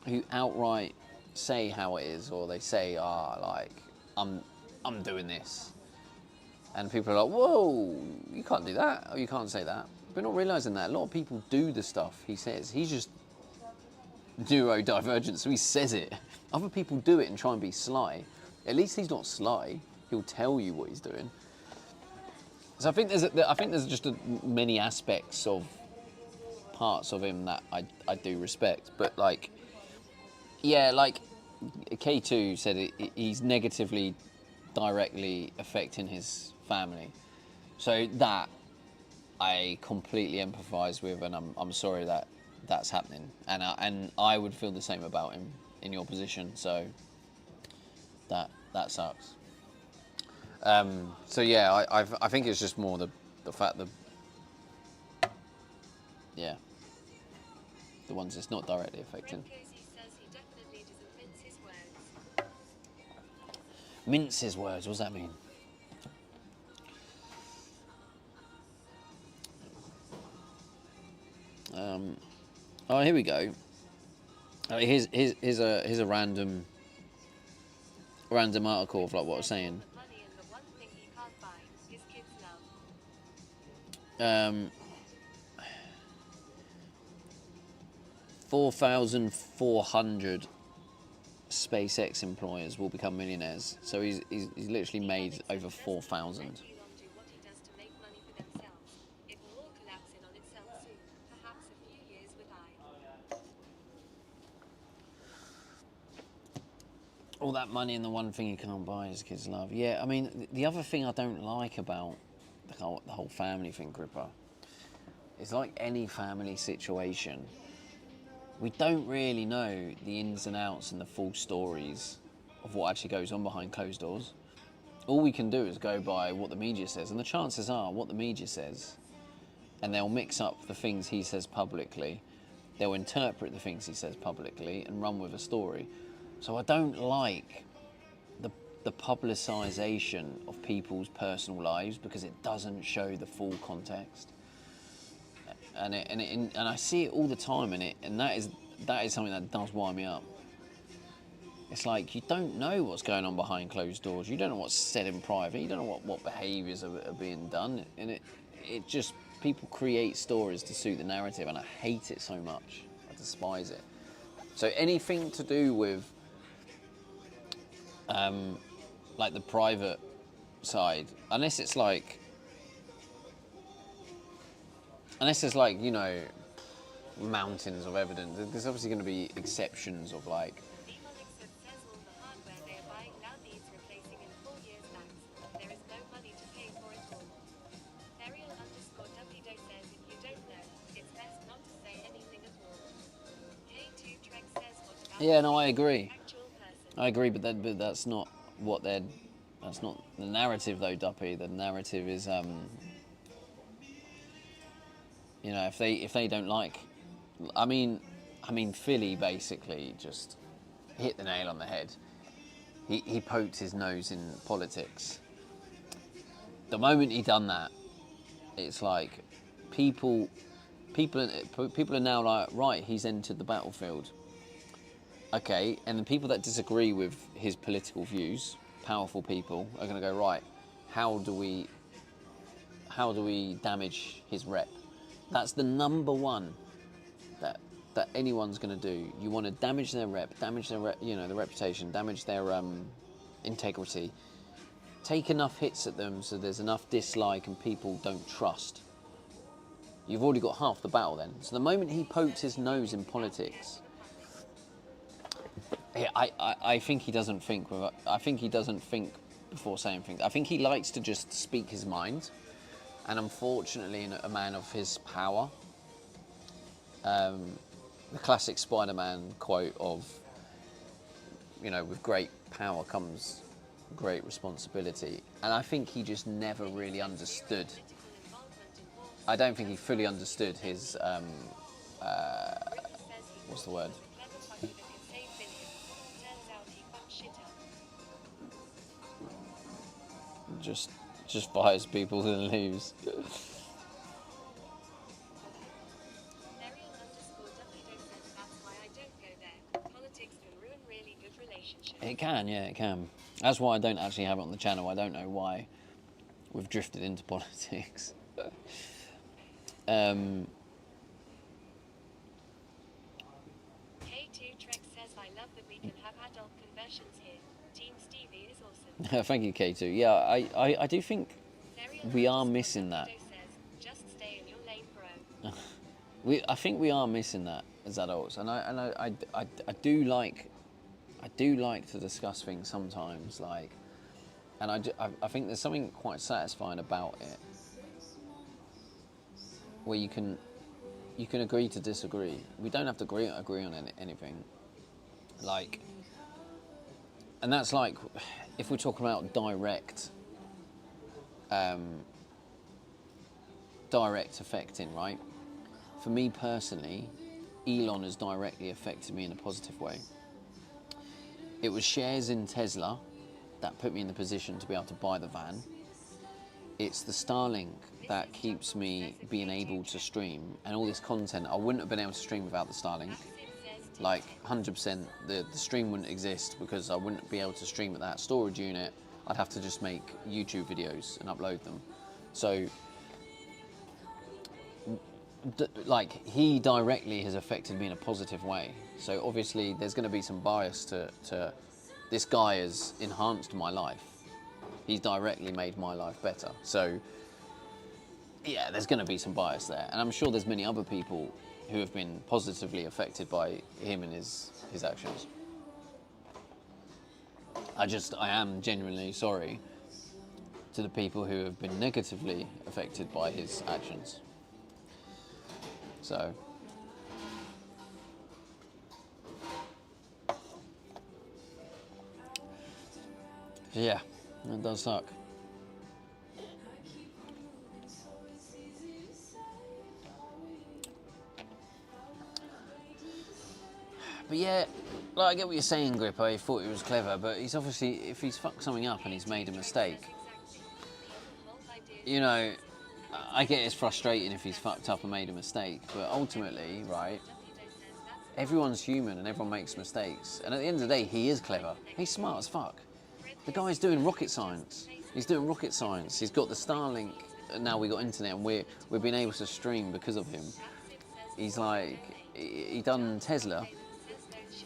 who outright say how it is, or they say, like, I'm doing this. And people are like, whoa, you can't do that, or you can't say that. We're not realising that a lot of people do the stuff he says. He's just neurodivergent, so he says it. Other people do it and try and be sly. At least he's not sly. He'll tell you what he's doing. So I think there's just many aspects of parts of him that I do respect. But like, yeah, like K2 said, he's negatively, directly affecting his family. So that I completely empathise with, and I'm sorry that that's happening, and I would feel the same about him in your position. So that sucks. So yeah, I think it's just more the fact that yeah, the ones it's not directly affecting. Frank Cozy says he definitely doesn't mince his words. Mince his words. What does that mean? Oh, here we go. Here's a random article of like what I was saying. Money and the one thing he can't buy, his kids love. 4,400 SpaceX employers will become millionaires. So he's literally made over 4,000. Elon do what he does to make money for themselves. It will all collapse in on itself soon, perhaps a few years with All that money and the one thing you can't buy is kids' love. Yeah, I mean, the other thing I don't like about the whole family thing, Gripper, is like any family situation, we don't really know the ins and outs and the full stories of what actually goes on behind closed doors. All we can do is go by what the media says, and the chances are what the media says, and they'll mix up the things he says publicly, they'll interpret the things he says publicly and run with a story. So I don't like the publicisation of people's personal lives because it doesn't show the full context. And I see it all the time, and that is something that does wind me up. It's like you don't know what's going on behind closed doors. You don't know what's said in private. You don't know what behaviours are being done, and it just people create stories to suit the narrative, and I hate it so much. I despise it. So anything to do with like the private side, unless it's like you know, mountains of evidence. There's obviously going to be exceptions of like. Demonic says all the hardware they are buying now needs replacing in 4 years max. There is no money to pay for it all. Ariel_WD says if you don't know, it's best not to say anything at all. K2 Trek says what about Yeah, no, I agree. actual person? I agree, but that's not what they're. That's not the narrative, though, Duppy. The narrative is, you know, if they don't like, I mean, Philly basically just hit the nail on the head. He poked his nose in politics. The moment he done that, it's like people are now like, right, he's entered the battlefild. Okay, and the people that disagree with his political views, powerful people, are going to go, right, how do we damage his rep? That's the number one that anyone's going to do. You want to damage their rep, you know, the reputation, damage their integrity. Take enough hits at them so there's enough dislike and people don't trust. You've already got half the battle then. So the moment he poked his nose in politics, I think he doesn't think. I think he doesn't think before saying things. I think he likes to just speak his mind, and unfortunately, in a man of his power, the classic Spider-Man quote of, you know, with great power comes great responsibility, and I think he just never really understood. I don't think he fully understood his what's the word? Just fires people and leaves. It can, yeah, it can. That's why I don't actually have it on the channel. I don't know why we've drifted into politics. K2 Trek says, I love that we can have adult conversions here. Team Stevie is awesome. Thank you, K2. Yeah, I do think we are missing that. Just stay in your lane, bro. I think we are missing that as adults, and I do like to discuss things sometimes, like, and I think there's something quite satisfying about it. where you can agree to disagree. We don't have to agree on anything. Like, and that's like, if we're talking about direct affecting, right? For me personally, Elon has directly affected me in a positive way. It was shares in Tesla that put me in the position to be able to buy the van. It's the Starlink that keeps me being able to stream, and all this content I wouldn't have been able to stream without the Starlink. Like 100%, the stream wouldn't exist because I wouldn't be able to stream at that storage unit. I'd have to just make YouTube videos and upload them. So, like, he directly has affected me in a positive way. So obviously there's going to be some bias to this guy has enhanced my life. He's directly made my life better. So yeah, there's going to be some bias there. And I'm sure there's many other people who have been positively affected by him and his actions. I am genuinely sorry to the people who have been negatively affected by his actions. So, yeah, it does suck. But yeah, like, I get what you're saying, Grippo. He thought he was clever, but he's obviously, if he's fucked something up and he's made a mistake, you know, I get it's frustrating if he's fucked up and made a mistake, but ultimately, right, everyone's human and everyone makes mistakes. And at the end of the day, he is clever. He's smart as fuck. The guy's doing rocket science. He's doing rocket science. He's got the Starlink, and now we got internet, and we've been able to stream because of him. He's like, he done Tesla.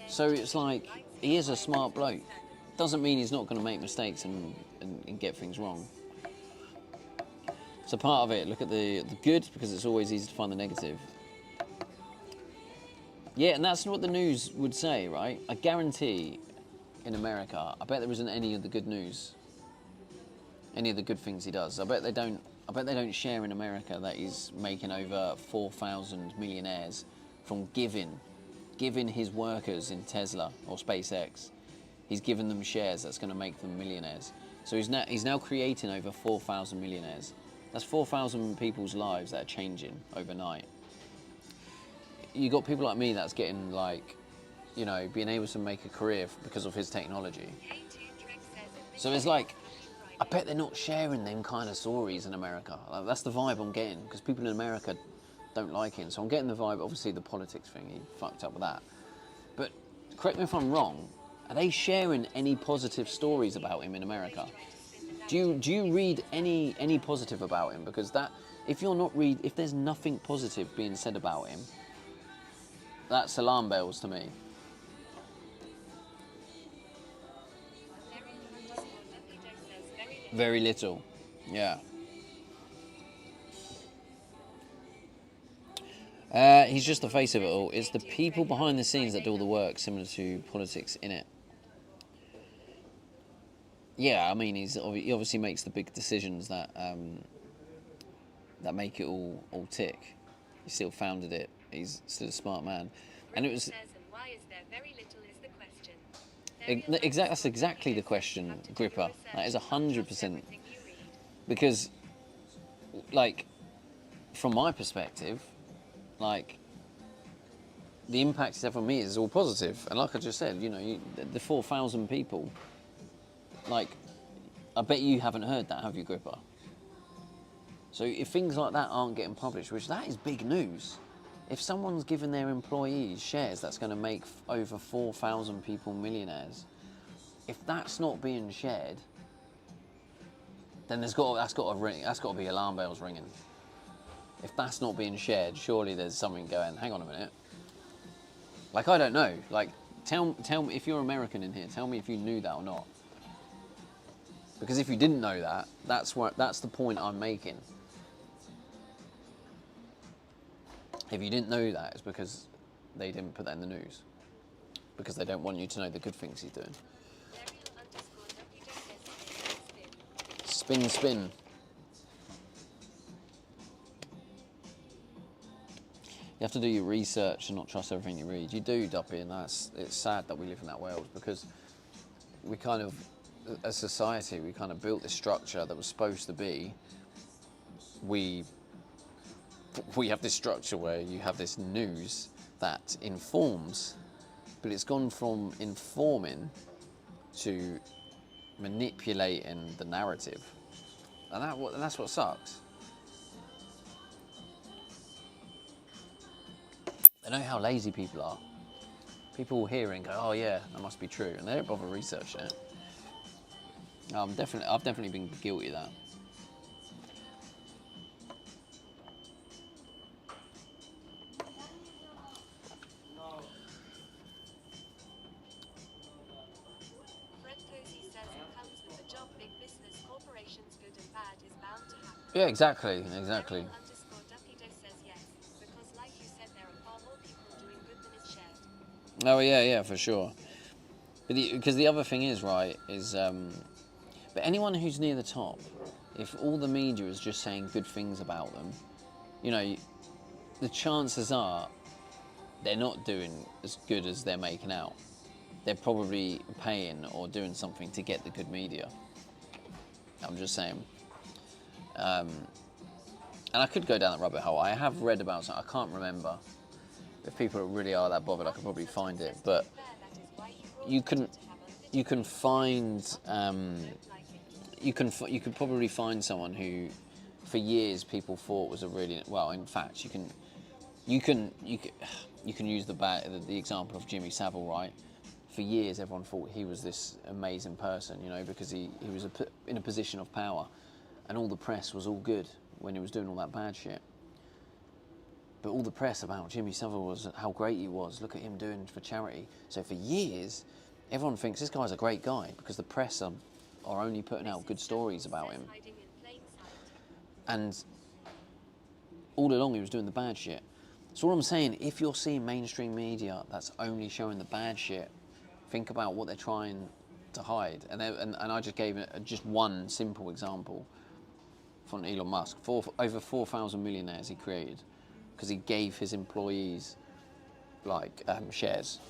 So it's like, he is a smart bloke. Doesn't mean he's not going to make mistakes and get things wrong. So part of it, look at the good, because it's always easy to find the negative. Yeah, and that's what the news would say, right? I guarantee in America, I bet there isn't any of the good news, any of the good things he does. I bet they don't share in America that he's making over 4,000 millionaires from giving his workers in Tesla or SpaceX. He's given them shares that's going to make them millionaires. So he's now creating over 4,000 millionaires. That's 4,000 people's lives that are changing overnight. You got people like me that's getting, like, you know, being able to make a career because of his technology. So it's like, I bet they're not sharing them kind of stories in America. Like, that's the vibe I'm getting, because people in America don't like him. So I'm getting the vibe, obviously the politics thing, he fucked up with that. But correct me if I'm wrong, are they sharing any positive stories about him in America? Do you read any positive about him? Because that, if there's nothing positive being said about him, that's alarm bells to me. Very little, yeah. He's just the face of it all. It's the people behind the scenes that do all the work, similar to politics in it. Yeah, I mean, he obviously makes the big decisions that that make it all tick. He still founded it. He's still a smart man, and it was. That's exactly the question, Gripper. That is 100%. Because, like, from my perspective, like, the impact it's had on me is all positive. And like I just said, you know, the 4,000 people, like, I bet you haven't heard that, have you, Gripper? So if things like that aren't getting published, which that is big news. If someone's given their employees shares that's going to make over 4,000 people millionaires, if that's not being shared, then that's got to be alarm bells ringing. If that's not being shared, surely there's something going, hang on a minute. Like, I don't know. Like, tell me, if you're American in here, tell me if you knew that or not. Because if you didn't know that, that's the point I'm making. If you didn't know that, it's because they didn't put that in the news. Because they don't want you to know the good things he's doing. Spin, spin. You have to do your research and not trust everything you read. You do, Duppy, and it's sad that we live in that world because we kind of, as society, we kind of built this structure that was supposed to be, we have this structure where you have this news that informs, but it's gone from informing to manipulating the narrative. And that's what sucks. I know how lazy people are. People will hear it and go, oh yeah, that must be true, and they don't bother researching it. I've definitely been guilty of that. Fred Cozy says it comes with the job. Big business corporations, good and bad, is bound to happen. Yeah, exactly. _Duckydo says yes, because like you said, there are far more people doing good than is shared. Oh yeah, for sure. But because the other thing is, right, is but anyone who's near the top, if all the media is just saying good things about them, you know, the chances are they're not doing as good as they're making out. They're probably paying or doing something to get the good media. I'm just saying. And I could go down that rabbit hole. I have read about something, I can't remember. If people really are that bothered, I could probably find it. But you can find you could probably find someone who, for years, people thought was a really well. In fact, you can use the example of Jimmy Savile, right? For years, everyone thought he was this amazing person, you know, because he was in a position of power, and all the press was all good when he was doing all that bad shit. But all the press about Jimmy Savile was how great he was. Look at him doing for charity. So for years, everyone thinks this guy's a great guy because the press are only putting out good stories about him. And all along, he was doing the bad shit. So what I'm saying, if you're seeing mainstream media that's only showing the bad shit, think about what they're trying to hide. And I just gave just one simple example from Elon Musk. Over 4,000 millionaires he created because he gave his employees like shares.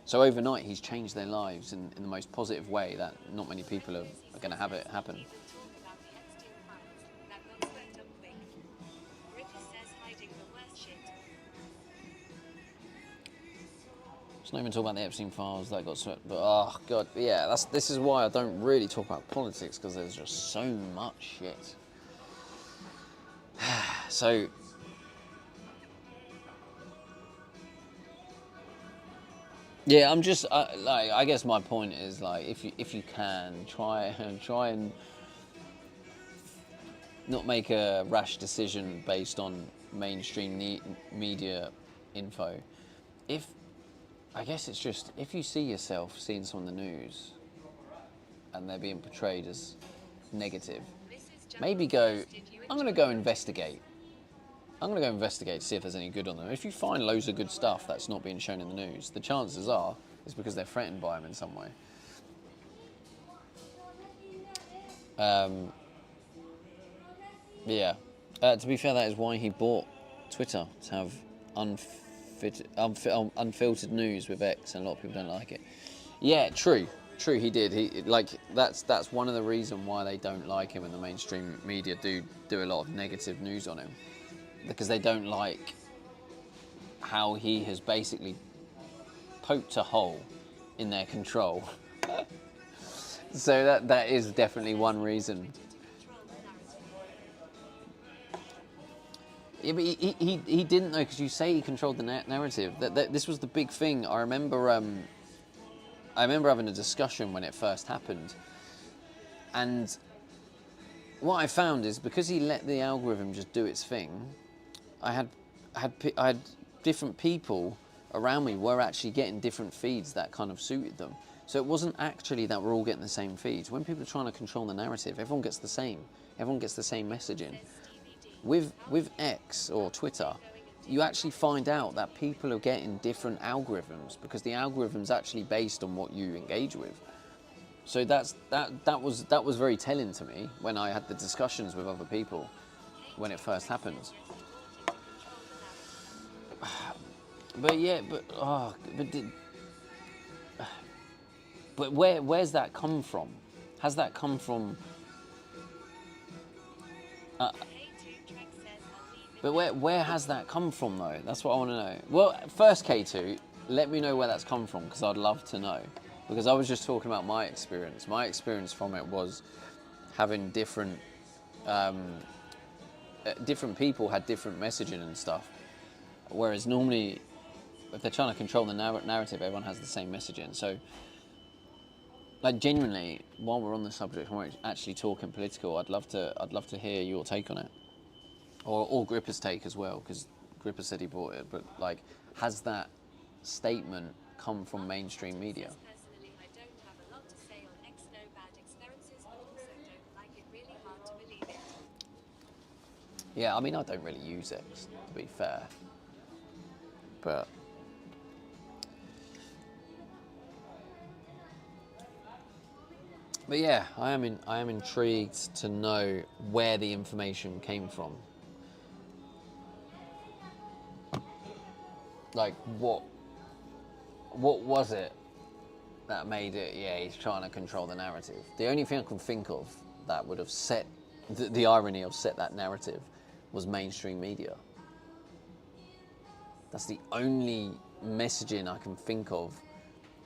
So overnight he's changed their lives in the most positive way that not many people are going to have it happen. Let's not even talk about the Epstein files that got swept, but oh god, yeah, this is why I don't really talk about politics, because there's just so much shit. So yeah, I'm just like, I guess my point is, like, if you can try and not make a rash decision based on mainstream media info. I guess it's just, if you see yourself seeing someone in the news and they're being portrayed as negative, maybe go, I'm going to go investigate. I'm going to go investigate to see if there's any good on them. If you find loads of good stuff that's not being shown in the news, the chances are it's because they're threatened by them in some way. Yeah. To be fair, that is why he bought Twitter, to have unfiltered news with X, and a lot of people don't like it. Yeah, true, he did. That's one of the reasons why they don't like him, and the mainstream media do a lot of negative news on him, because they don't like how he has basically poked a hole in their control. So that is definitely one reason. Yeah, but he didn't though, because you say he controlled the narrative. That this was the big thing. I remember having a discussion when it first happened, and what I found is, because he let the algorithm just do its thing, I had different people around me were actually getting different feeds that kind of suited them. So it wasn't actually that we're all getting the same feeds. When people are trying to control the narrative, everyone gets the same. Everyone gets the same messaging. With X or Twitter, you actually find out that people are getting different algorithms, because the algorithm's actually based on what you engage with. So that was very telling to me when I had the discussions with other people when it first happened. But yeah, but where's that come from? Has that come from? K2 Trek says I'll leave it. But where has that come from though? That's what I want to know. Well, first K2, let me know where that's come from because I'd love to know. Because I was just talking about my experience. My experience from it was having different people had different messaging and stuff. Whereas normally, if they're trying to control the narrative, everyone has the same messaging. So, like genuinely, while we're on the subject, when we're actually talking political, I'd love to hear your take on it, or Gripper's take as well, because Gripper said he bought it. But like, has that statement come from mainstream media? Personally, I don't have a lot to say on X. No bad experiences, but also don't like it. Really hard to believe it. Yeah, I mean, I don't really use X, to be fair, but. But yeah, I am intrigued to know where the information came from. Like what was it that made it? Yeah, he's trying to control the narrative. The only thing I can think of that would have set the irony of set that narrative was mainstream media. That's the only messaging I can think of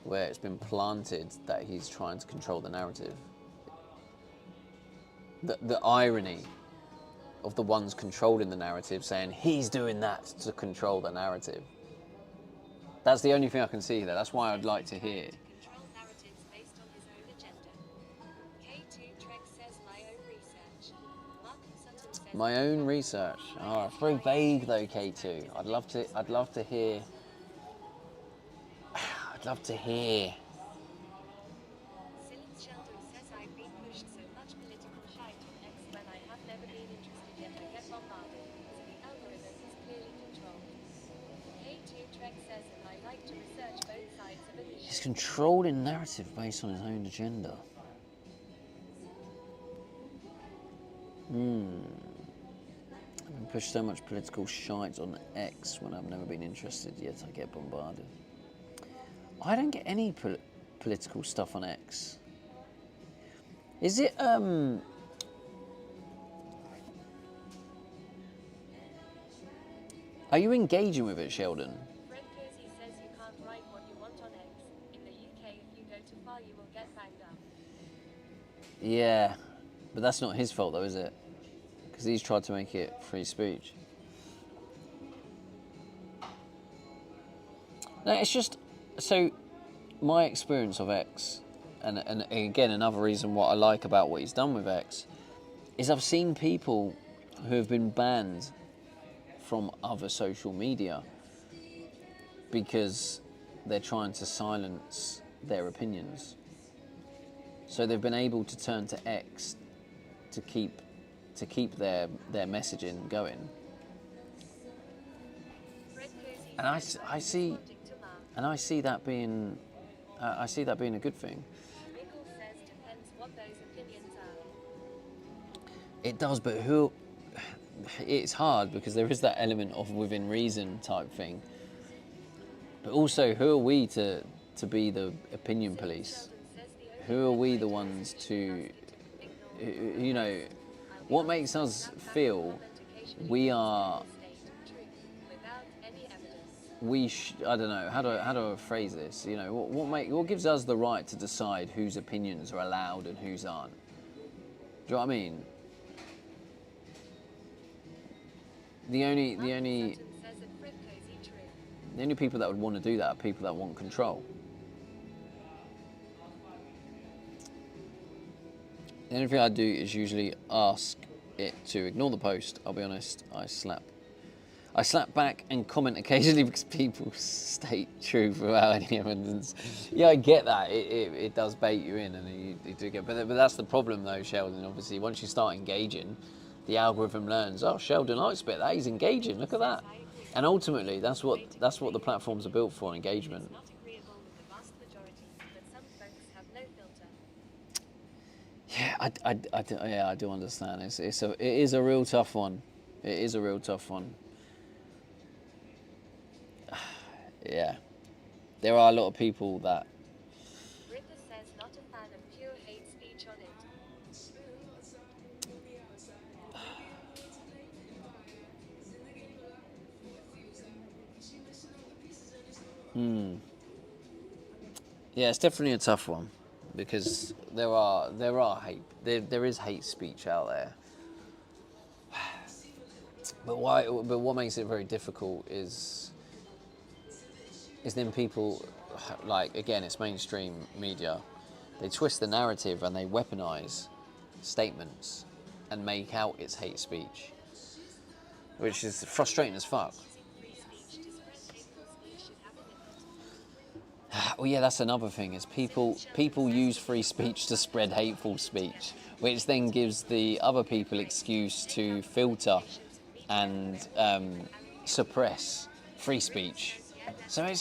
where it's been planted that he's trying to control the narrative. The irony of the ones controlling the narrative saying he's doing that to control the narrative. That's the only thing I can see there. That's why I'd like to hear. Control narratives based on his own agenda. K2 Trek says my own research. Martin Sutton says My own research. Oh, it's very vague though, K2. I'd love to hear. I'd love to hear. Silas Sheldon says I've been pushed so much political shite on X when I have never been interested yet I get bombarded, so the algorithm is clearly controlled. K2 Trek says and I like to research both sides of an issue. He's controlling narrative based on his own agenda. I've been pushed so much political shite on X when I've never been interested yet I get bombarded. I don't get any political stuff on X. Is it are you engaging with it, Sheldon? Fred Kersey says you can't write what you want on X. In the UK, if you go too far, you will get banged up. Yeah, but that's not his fault though, is it? Because he's tried to make it free speech. No, it's just so my experience of X, and again another reason what I like about what he's done with X, is I've seen people who have been banned from other social media because they're trying to silence their opinions. So they've been able to turn to X to keep their messaging going. Fred Kersey And says I see responding to Mark. and I see that being a good thing. Michael says depends what those opinions are. It does, but it's hard because there is that element of within reason type thing. But also, who are we to be the opinion police? Who are we the ones to, you know, what makes us feel we are, I don't know, how do I phrase this? You know, what gives us the right to decide whose opinions are allowed and whose aren't? Do you know what I mean? The only people that would want to do that are people that want control. The only thing I do is usually ask it to ignore the post. I'll be honest, I slap back and comment occasionally because people state truth without any evidence. Yeah, I get that. It does bait you in, and you do get. But that's the problem, though, Sheldon. Obviously, once you start engaging, the algorithm learns. Oh, Sheldon likes a bit of that. He's engaging. Look at that. And ultimately, that's what the platforms are built for: engagement. Not agreeable with the vast majority, but some folks have no filter. Yeah, I do understand. It is a real tough one. It is a real tough one. Yeah, there are a lot of people that. Ripper says not a fan of pure hate speech on it. Yeah, it's definitely a tough one because there are hate. There is hate speech out there. But why? But what makes it very difficult is then people, like, again, it's mainstream media. They twist the narrative and they weaponize statements and make out it's hate speech, which is frustrating as fuck. Using free speech to spread hateful speech should have a limit. Well, yeah, that's another thing is people use free speech to spread hateful speech, which then gives the other people excuse to filter and suppress free speech. So it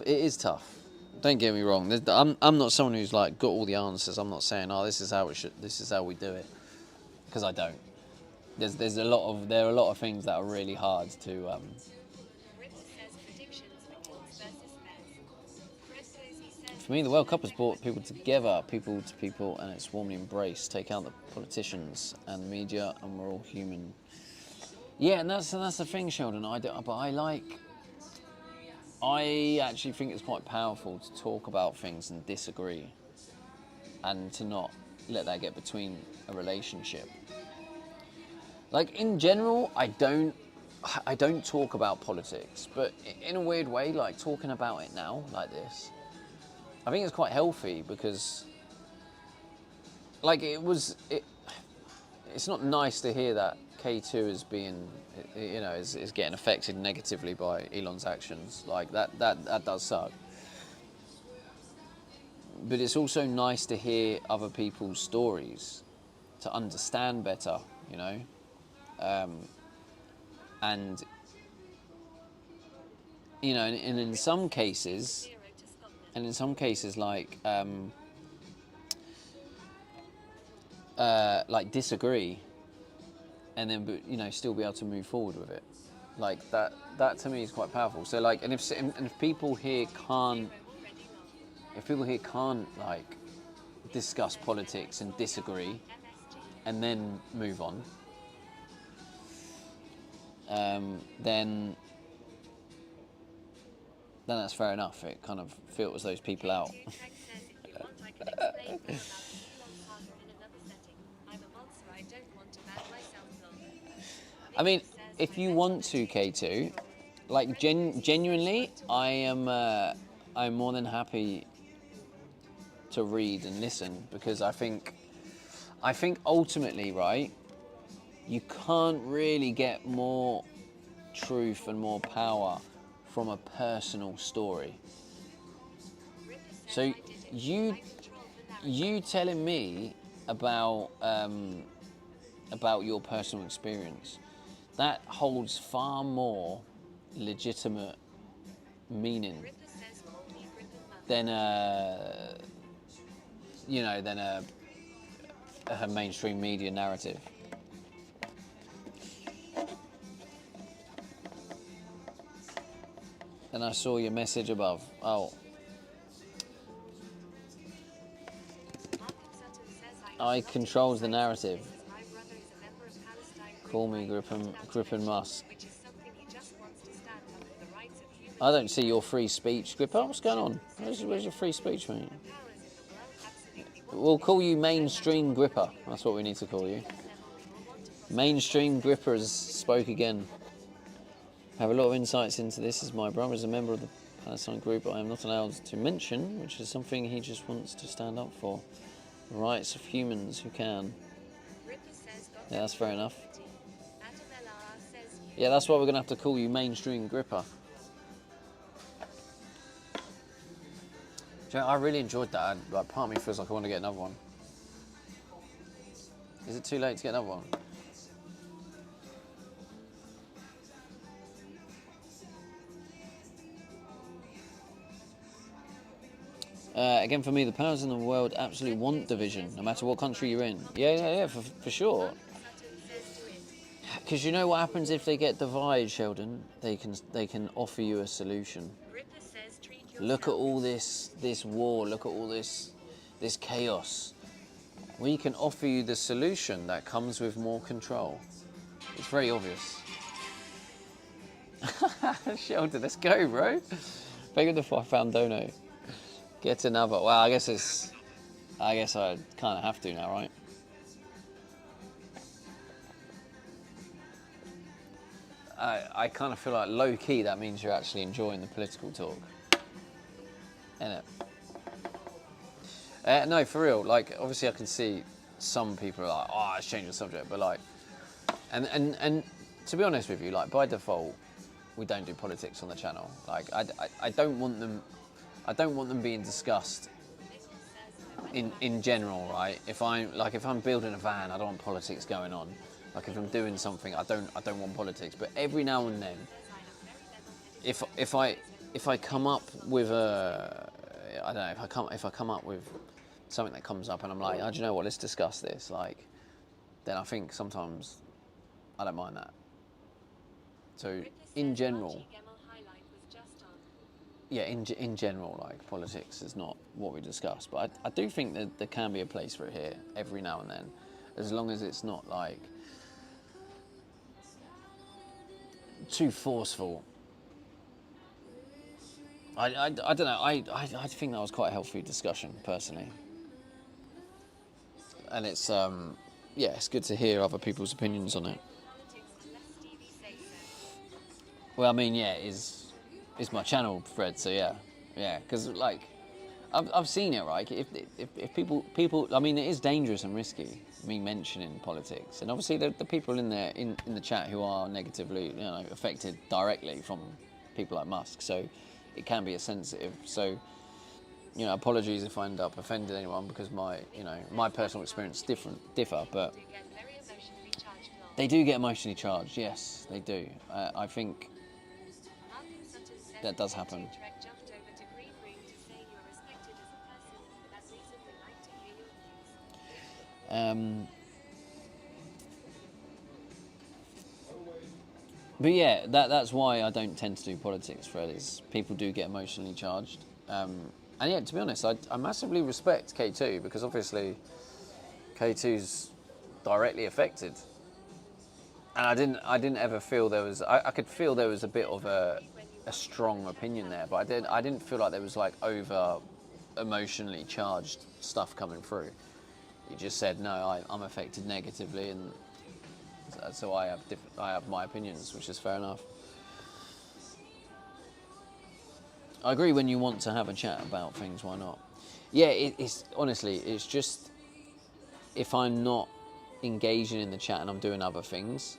is tough. Don't get me wrong. I'm not someone who's like got all the answers. I'm not saying, oh, this is how we do it, because I don't. There are a lot of things that are really hard to. Ripper says predictions for Kings versus Bears. Fred Posey says For me, the World Cup has brought people together, people to people, and it's warmly embraced. Take out the politicians and the media, and we're all human. Yeah, and that's the thing, Sheldon. I actually think it's quite powerful to talk about things and disagree, and to not let that get between a relationship. Like, in general, I don't talk about politics, but in a weird way, like talking about it now, like this, I think it's quite healthy because, like, it's not nice to hear that K2 is being, is getting affected negatively by Elon's actions. Like, that does suck. But it's also nice to hear other people's stories, to understand better, and and in some cases, like disagree, and then still be able to move forward with it, like that to me is quite powerful. So like, and if people here can't like discuss politics and disagree and then move on, then that's fair enough. It kind of filters those people out. I mean, if you want to, K2, like genuinely, I'm more than happy to read and listen, because I think ultimately, right, you can't really get more truth and more power from a personal story. So you telling me about your personal experience, that holds far more legitimate meaning than a mainstream media narrative. And I saw your message above. Oh. I controls the narrative. Call me Grippin Musk. I don't see your free speech, Gripper. What's going on? Where's your free speech, mate? We'll call you Mainstream Gripper. That's what we need to call you. Mainstream Gripper has spoke again. I have a lot of insights into this, as my brother is a member of the Palestine group I am not allowed to mention, which is something he just wants to stand up for. The rights of humans who can. Yeah, that's fair enough. Yeah, that's why we're going to have to call you Mainstream Gripper. Do you know, I really enjoyed that. Like, part of me feels like I want to get another one. Is it too late to get another one? Again, for me, the powers in the world absolutely want division, no matter what country you're in. Yeah, for sure. Because you know what happens if they get divided, Sheldon? They can offer you a solution. Ripper says treat Look at yourself. all this war. Look at all this chaos. We can offer you the solution that comes with more control. It's very obvious. Sheldon, let's go, bro. Thank you for the 5 pound dono. Get another. Well, I guess I kind of have to now, right? I kind of feel like low key that means you're actually enjoying the political talk, innit? No, for real. Like, obviously, I can see some people are like, "Oh, let's change the subject," but like, and to be honest with you, like by default, we don't do politics on the channel. Like, I don't want them being discussed in general, right? If I'm building a van, I don't want politics going on. Like if I'm doing something, I don't want politics. But every now and then, if I come up with I don't know, if I come up with something that comes up and I'm like, oh, do you know what? Let's discuss this. Like, then I think sometimes I don't mind that. So in general, yeah, in general, like politics is not what we discuss. But I do think that there can be a place for it here every now and then, as long as it's not like too forceful. I don't know. I think that was quite a healthy discussion personally, and it's yeah, it's good to hear other people's opinions on it. Well, I mean, yeah, it's my channel, Fred. So yeah, because like I've seen it, right? If people, I mean, it is dangerous and risky, me mentioning politics, and obviously the people in there in the chat who are negatively, affected directly from people like Musk. So it can be a sensitive. So apologies if I end up offending anyone because my personal experience differ, but they do get emotionally charged. Yes, they do. I think that does happen. But yeah, that's why I don't tend to do politics, Fred, is people do get emotionally charged. And yeah, to be honest, I massively respect K2 because obviously K2's directly affected. And I didn't ever feel there was, I could feel there was a bit of a strong opinion there, but I didn't feel like there was like over emotionally charged stuff coming through. He just said, no, I'm affected negatively, and so I have my opinions, which is fair enough. I agree when you want to have a chat about things, why not? Yeah, it's honestly, it's just if I'm not engaging in the chat and I'm doing other things,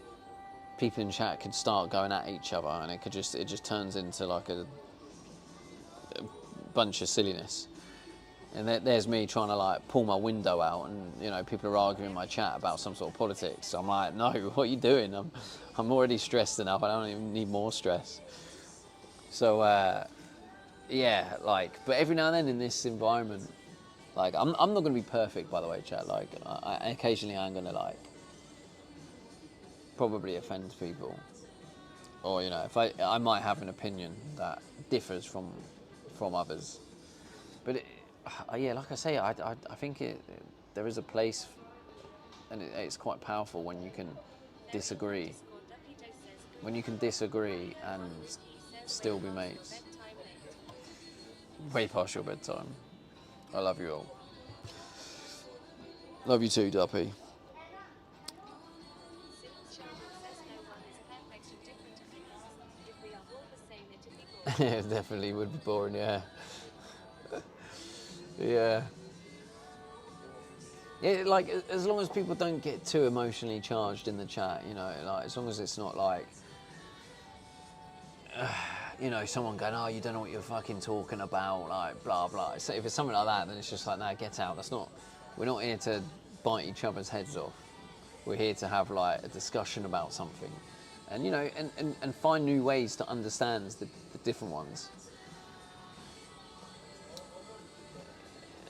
people in chat could start going at each other, and it just turns into like a bunch of silliness. And there's me trying to like pull my window out, and people are arguing in my chat about some sort of politics. So I'm like, no, what are you doing? I'm already stressed enough. I don't even need more stress. So yeah, like, but every now and then in this environment, like I'm not going to be perfect, by the way, chat. Like occasionally I'm going to like probably offend people, or if I might have an opinion that differs from others, but yeah, like I say, I think there is a place, and it's quite powerful when you can disagree. When you can disagree and still be mates. Way past your bedtime. I love you all. Love you too, Duppy. It definitely would be boring, yeah. Yeah. Yeah, like as long as people don't get too emotionally charged in the chat, like as long as it's not like, someone going, oh, you don't know what you're fucking talking about, like blah blah. So if it's something like that, then it's just like, nah, get out. We're not here to bite each other's heads off. We're here to have like a discussion about something, and and find new ways to understand the different ones.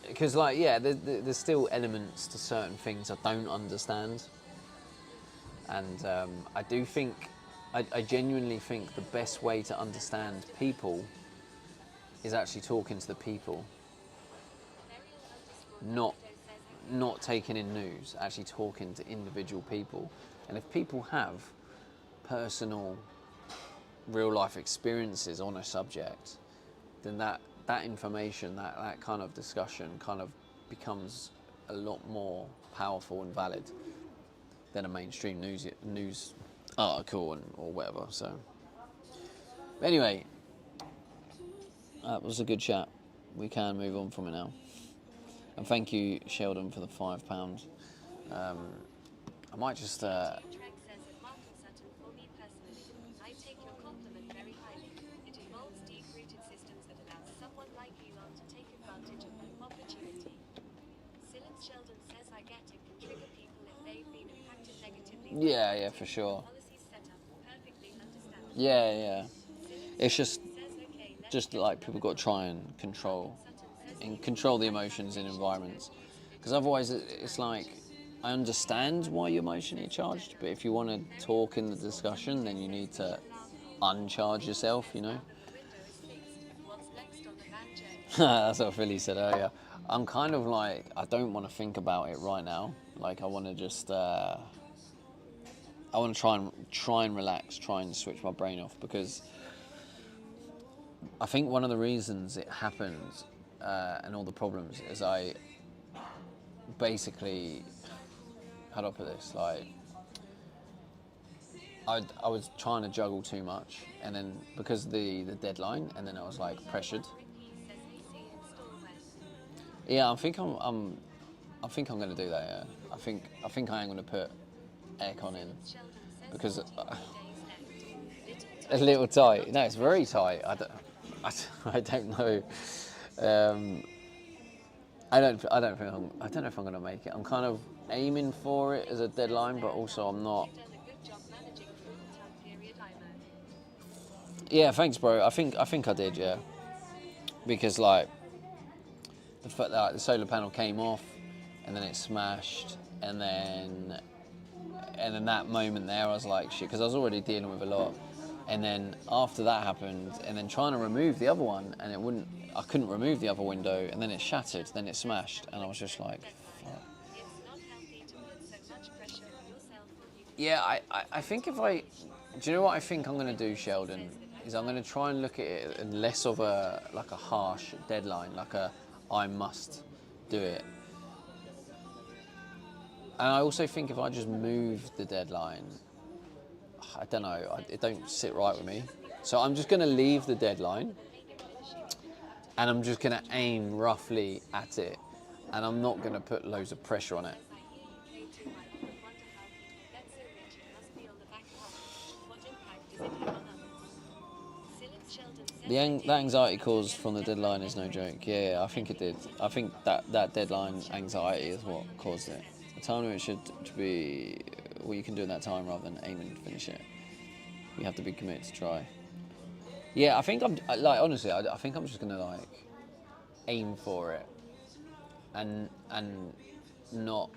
Because like, yeah, there's still elements to certain things I don't understand. And I do think, I genuinely think the best way to understand people is actually talking to the people, not taking in news, actually talking to individual people. And if people have personal, real life experiences on a subject, then that information, that kind of discussion kind of becomes a lot more powerful and valid than a mainstream news article or whatever. So anyway, that was a good chat. We can move on from it now. And thank you, Sheldon, for the £5. I might just Trek says at Markham Sutton, for me personally, I take your compliment very highly. It involves deep-rooted systems that allow someone like Elon to take advantage of an opportunity. Silence Sheldon says I get it can trigger people if they've been impacted negatively. yeah, for sure. Policies set up, perfectly understandable. Yeah. It's Says, okay, just like people got to try and control the emotions in environments, because otherwise it's like, I understand why you're emotionally charged, but if you want to talk in the discussion, then you need to uncharge yourself, you know. What's next on the banjo? That's what Philly said earlier. I'm kind of like, I don't want to think about it right now. Like, I want to just I want to try and relax, try and switch my brain off, because I think one of the reasons it happened and all the problems is I basically, how do I put this? Like, I was trying to juggle too much, and then because of the deadline, and then I was like pressured. Yeah, I think I'm going to do that. Yeah, I think I am going to put aircon in, because a little tight. No, it's very tight. I don't know. I don't know if I'm going to make it. I'm kind of aiming for it as a deadline, but also I'm not. Yeah, thanks, bro. I think I did, yeah. Because like the fact that the solar panel came off, and then it smashed, and then that moment there, I was like, shit, because I was already dealing with a lot. And then after that happened, and then trying to remove the other one, and I couldn't remove the other window, and then it shattered, then it smashed, and I was just like, fuck. Yeah, I think do you know what I think I'm going to do, Sheldon? Is I'm going to try and look at it in less of a harsh deadline, like I must do it. And I also think if I just move the deadline, I don't know, it don't sit right with me. So I'm just going to leave the deadline, and I'm just going to aim roughly at it, and I'm not going to put loads of pressure on it. The anxiety caused from the deadline is no joke. Yeah, I think it did. I think that deadline anxiety is what caused it. The time limit should be what you can do in that time rather than aiming to finish it. You have to be committed to try. Yeah, I think honestly, I think I'm just gonna like aim for it and not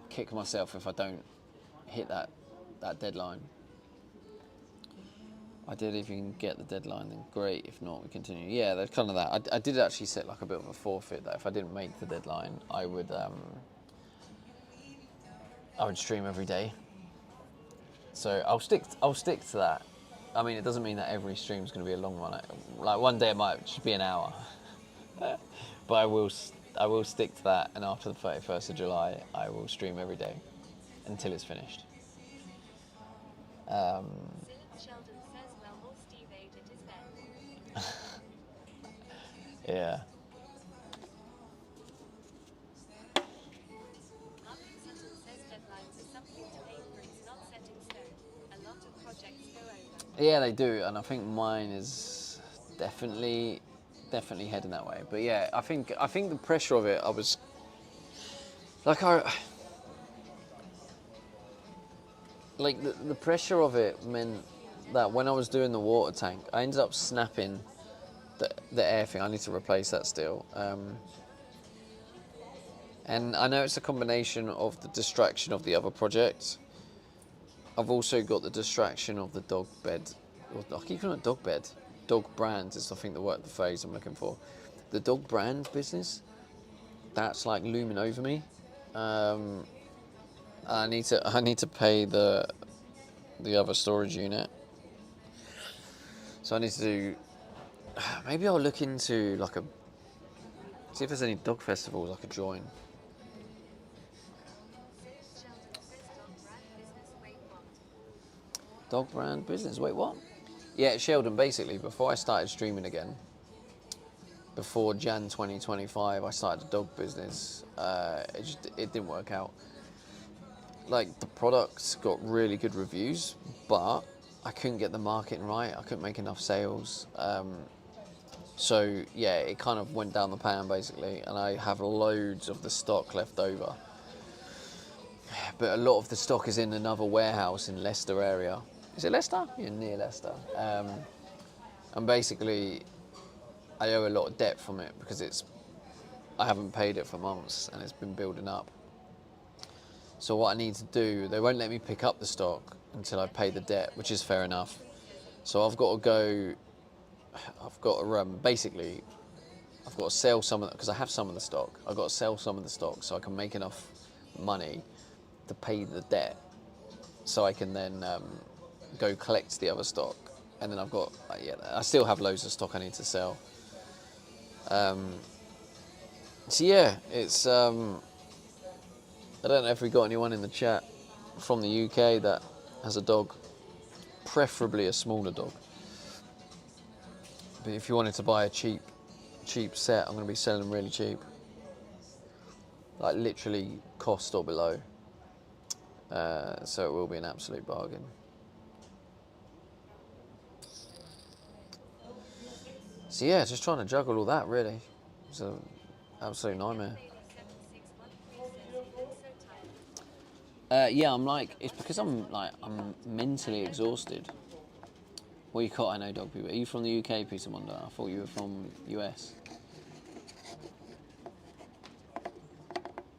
kick myself if I don't hit that deadline. I did. If you can get the deadline, then great. If not, we continue. Yeah, that's kind of that. I did actually set like a bit of a forfeit that if I didn't make the deadline, I would stream every day. So I'll stick to that. I mean, it doesn't mean that every stream's going to be a long one. Like one day it might just be an hour, but I will stick to that. And after the 31st of July, I will stream every day until it's finished. Yeah. Yeah, they do, and I think mine is definitely heading that way. But yeah, I think the pressure of it, I was like, the pressure of it meant that when I was doing the water tank, I ended up snapping the air thing. I need to replace that still. And And I know it's a combination of the distraction of the other project. I've also got the distraction of the dog bed. I keep calling it dog bed. Dog brand is, I think, the phrase I'm looking for. The dog brand business, that's like looming over me. I need to pay the other storage unit. So I need to do. Maybe I'll look into like see if there's any dog festivals I could join. Dog brand business. Wait, what? Yeah, Sheldon. Basically, before I started streaming again, before Jan 2025, I started a dog business. It didn't work out. Like, the products got really good reviews, but I couldn't get the marketing right. I couldn't make enough sales. So yeah, it kind of went down the pan basically, and I have loads of the stock left over. But a lot of the stock is in another warehouse in Leicester area. Is it Leicester? Yeah, near Leicester. And basically, I owe a lot of debt from it because I haven't paid it for months and it's been building up. So what I need to do, they won't let me pick up the stock until I pay the debt, which is fair enough. So I've got to basically, I've got to sell some of it, because I have some of the stock. I've got to sell some of the stock so I can make enough money to pay the debt, so I can then go collect the other stock. And then I've got, I still have loads of stock I need to sell. So yeah, it's, I don't know if we got anyone in the chat from the UK that has a dog, preferably a smaller dog. But if you wanted to buy a cheap set, I'm going to be selling them really cheap. Like literally cost or below. So it will be an absolute bargain. So yeah, just trying to juggle all that really. It's an absolute nightmare. Yeah, it's because I'm mentally exhausted. Well, you can't, I know dog people. Are you from the UK, Peter Wonder? I thought you were from US.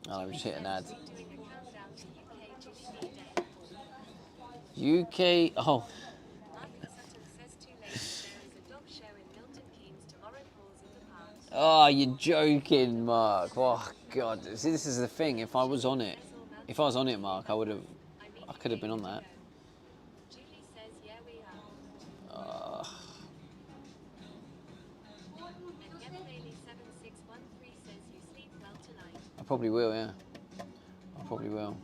Oh, I've just hit an ad. UK, oh. Oh, you're joking, Mark. Oh, God. See, this is the thing. If I was on it, Mark, I could have been on that. I probably will, yeah. I probably will.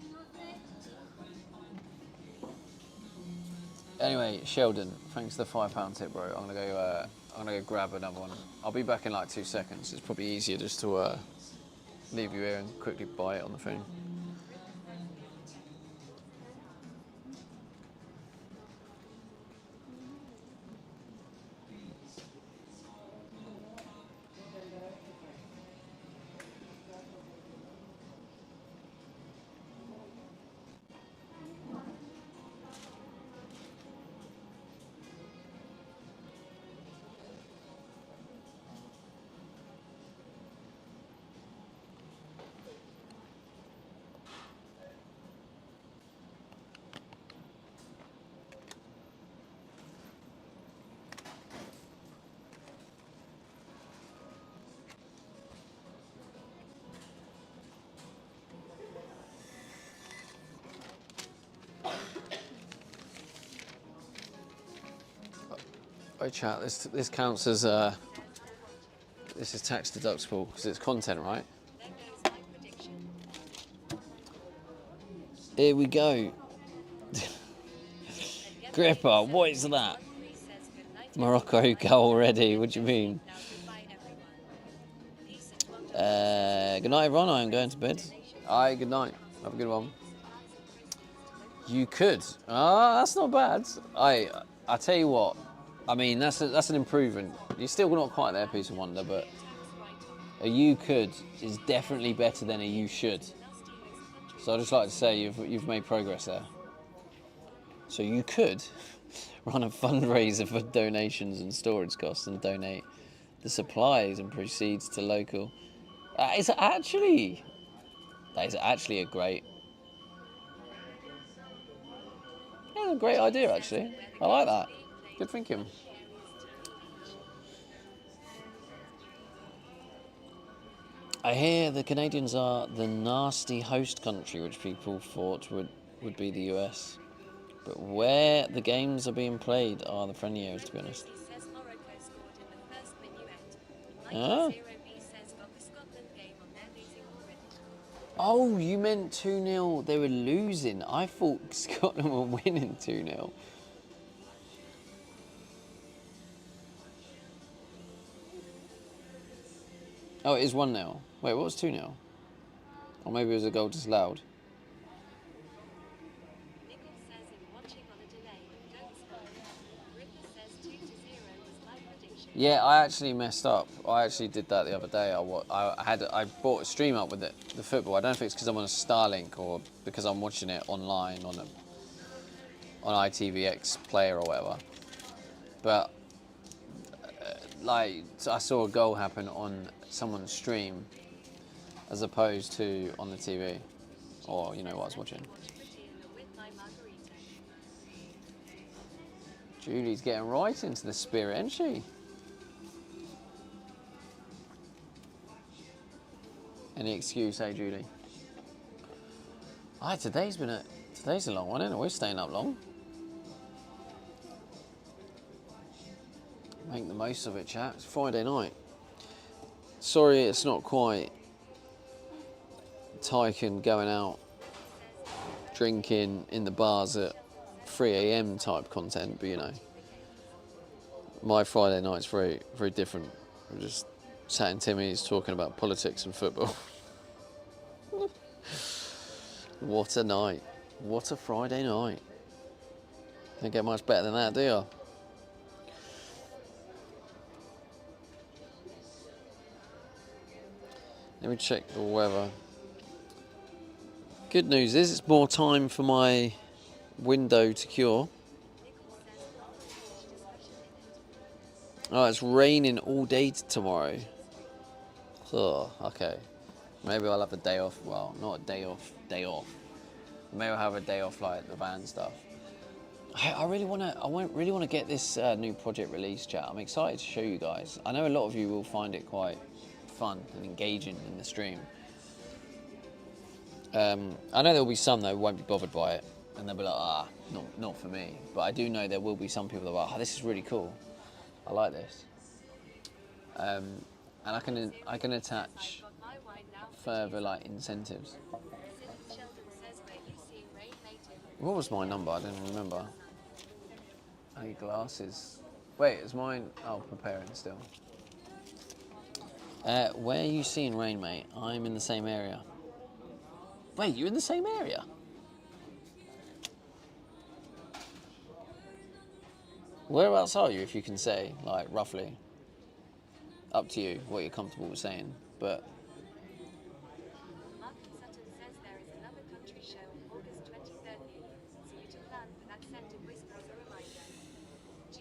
Anyway, Sheldon, thanks for the £5 tip, bro. I'm gonna go grab another one. I'll be back in like 2 seconds. It's probably easier just to leave you here and quickly buy it on the phone. Oh, chat, this counts as this is tax deductible because it's content, right? Here we go. Gripper, what is that? Morocco goal already. What do you mean? Good night, everyone. I am going to bed. Aye, good night. Have a good one. You could. Ah, that's not bad. I tell you what. I mean, that's an improvement. You're still not quite there, Piece of Wonder, but a you could is definitely better than a you should. So I'd just like to say you've made progress there. So you could run a fundraiser for donations and storage costs and donate the supplies and proceeds to local. It's actually, That is actually a great... Yeah, a great idea, actually. I like that. Good thinking. I hear the Canadians are the nasty host country, which people thought would be the US. But where the games are being played are the friendly areas, to be honest. Ah. Oh, you meant 2-0. They were losing. I thought Scotland were winning 2-0. Oh, it is 1-0. Wait, what was 2-0? Or maybe it was a goal disallowed. Yeah, I actually messed up. I actually did that the other day. I bought a stream up with the football. I don't know if it's because I'm on a Starlink or because I'm watching it online on ITVX player or whatever. But like, I saw a goal happen on someone's stream as opposed to on the TV, or you know what I was watching. Julie's getting right into the spirit, isn't she? Any excuse, hey Julie? Today's a long one, isn't it? We're staying up long. Make the most of it, chat. It's Friday night. Sorry, it's not quite Tycoon going out drinking in the bars at 3 AM type content, but you know, my Friday night's very, very different. We're just sat in Timmy's talking about politics and football. What a night. What a Friday night. Don't get much better than that, do you? Let me check the weather. Good news is it's more time for my window to cure. Oh, it's raining all day tomorrow. Oh, okay. Maybe I'll have a day off. Well, not a day off. Maybe I'll have a day off like the van stuff. I really want to get this new project released, chat. I'm excited to show you guys. I know a lot of you will find it quite fun and engaging in the stream. I know there'll be some that won't be bothered by it, and they'll be like, not for me. But I do know there will be some people that are like, this is really cool. I like this. And I can attach further like incentives. What was my number? I didn't remember. Hey, glasses. Wait, is mine? Oh, preparing still. Where are you seeing rain, mate? I'm in the same area. Wait, you're in the same area? Whereabouts are you, if you can say, like, roughly? Up to you, what you're comfortable with saying, but...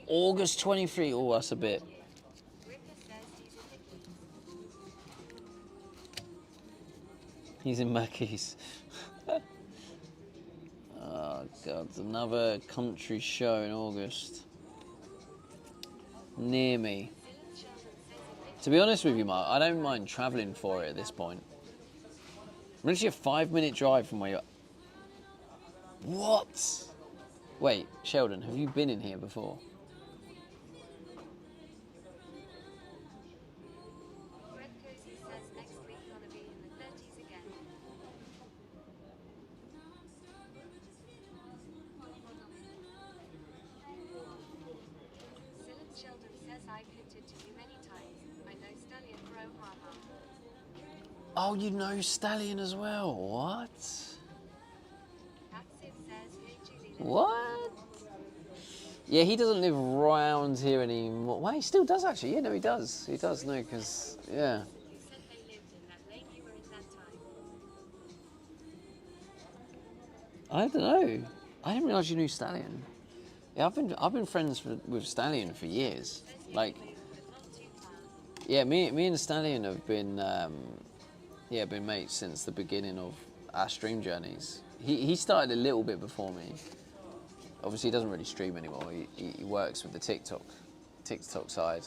August 23, oh, that's a bit. He's in Mackey's. Oh, God, another country show in August. Near me. To be honest with you, Mark, I don't mind travelling for it at this point. I'm literally a 5-minute drive from where you're... What? Wait, Sheldon, have you been in here before? Oh, you know Stallion as well. What? What? Yeah, he doesn't live around here anymore. Well, he still does actually. Yeah, no, he does. He does, no, because, yeah. I don't know. I didn't realise you knew Stallion. Yeah, I've been friends with Stallion for years. Like, yeah, me and Stallion have been been mates since the beginning of our stream journeys. He started a little bit before me. Obviously, he doesn't really stream anymore. He works with the TikTok side.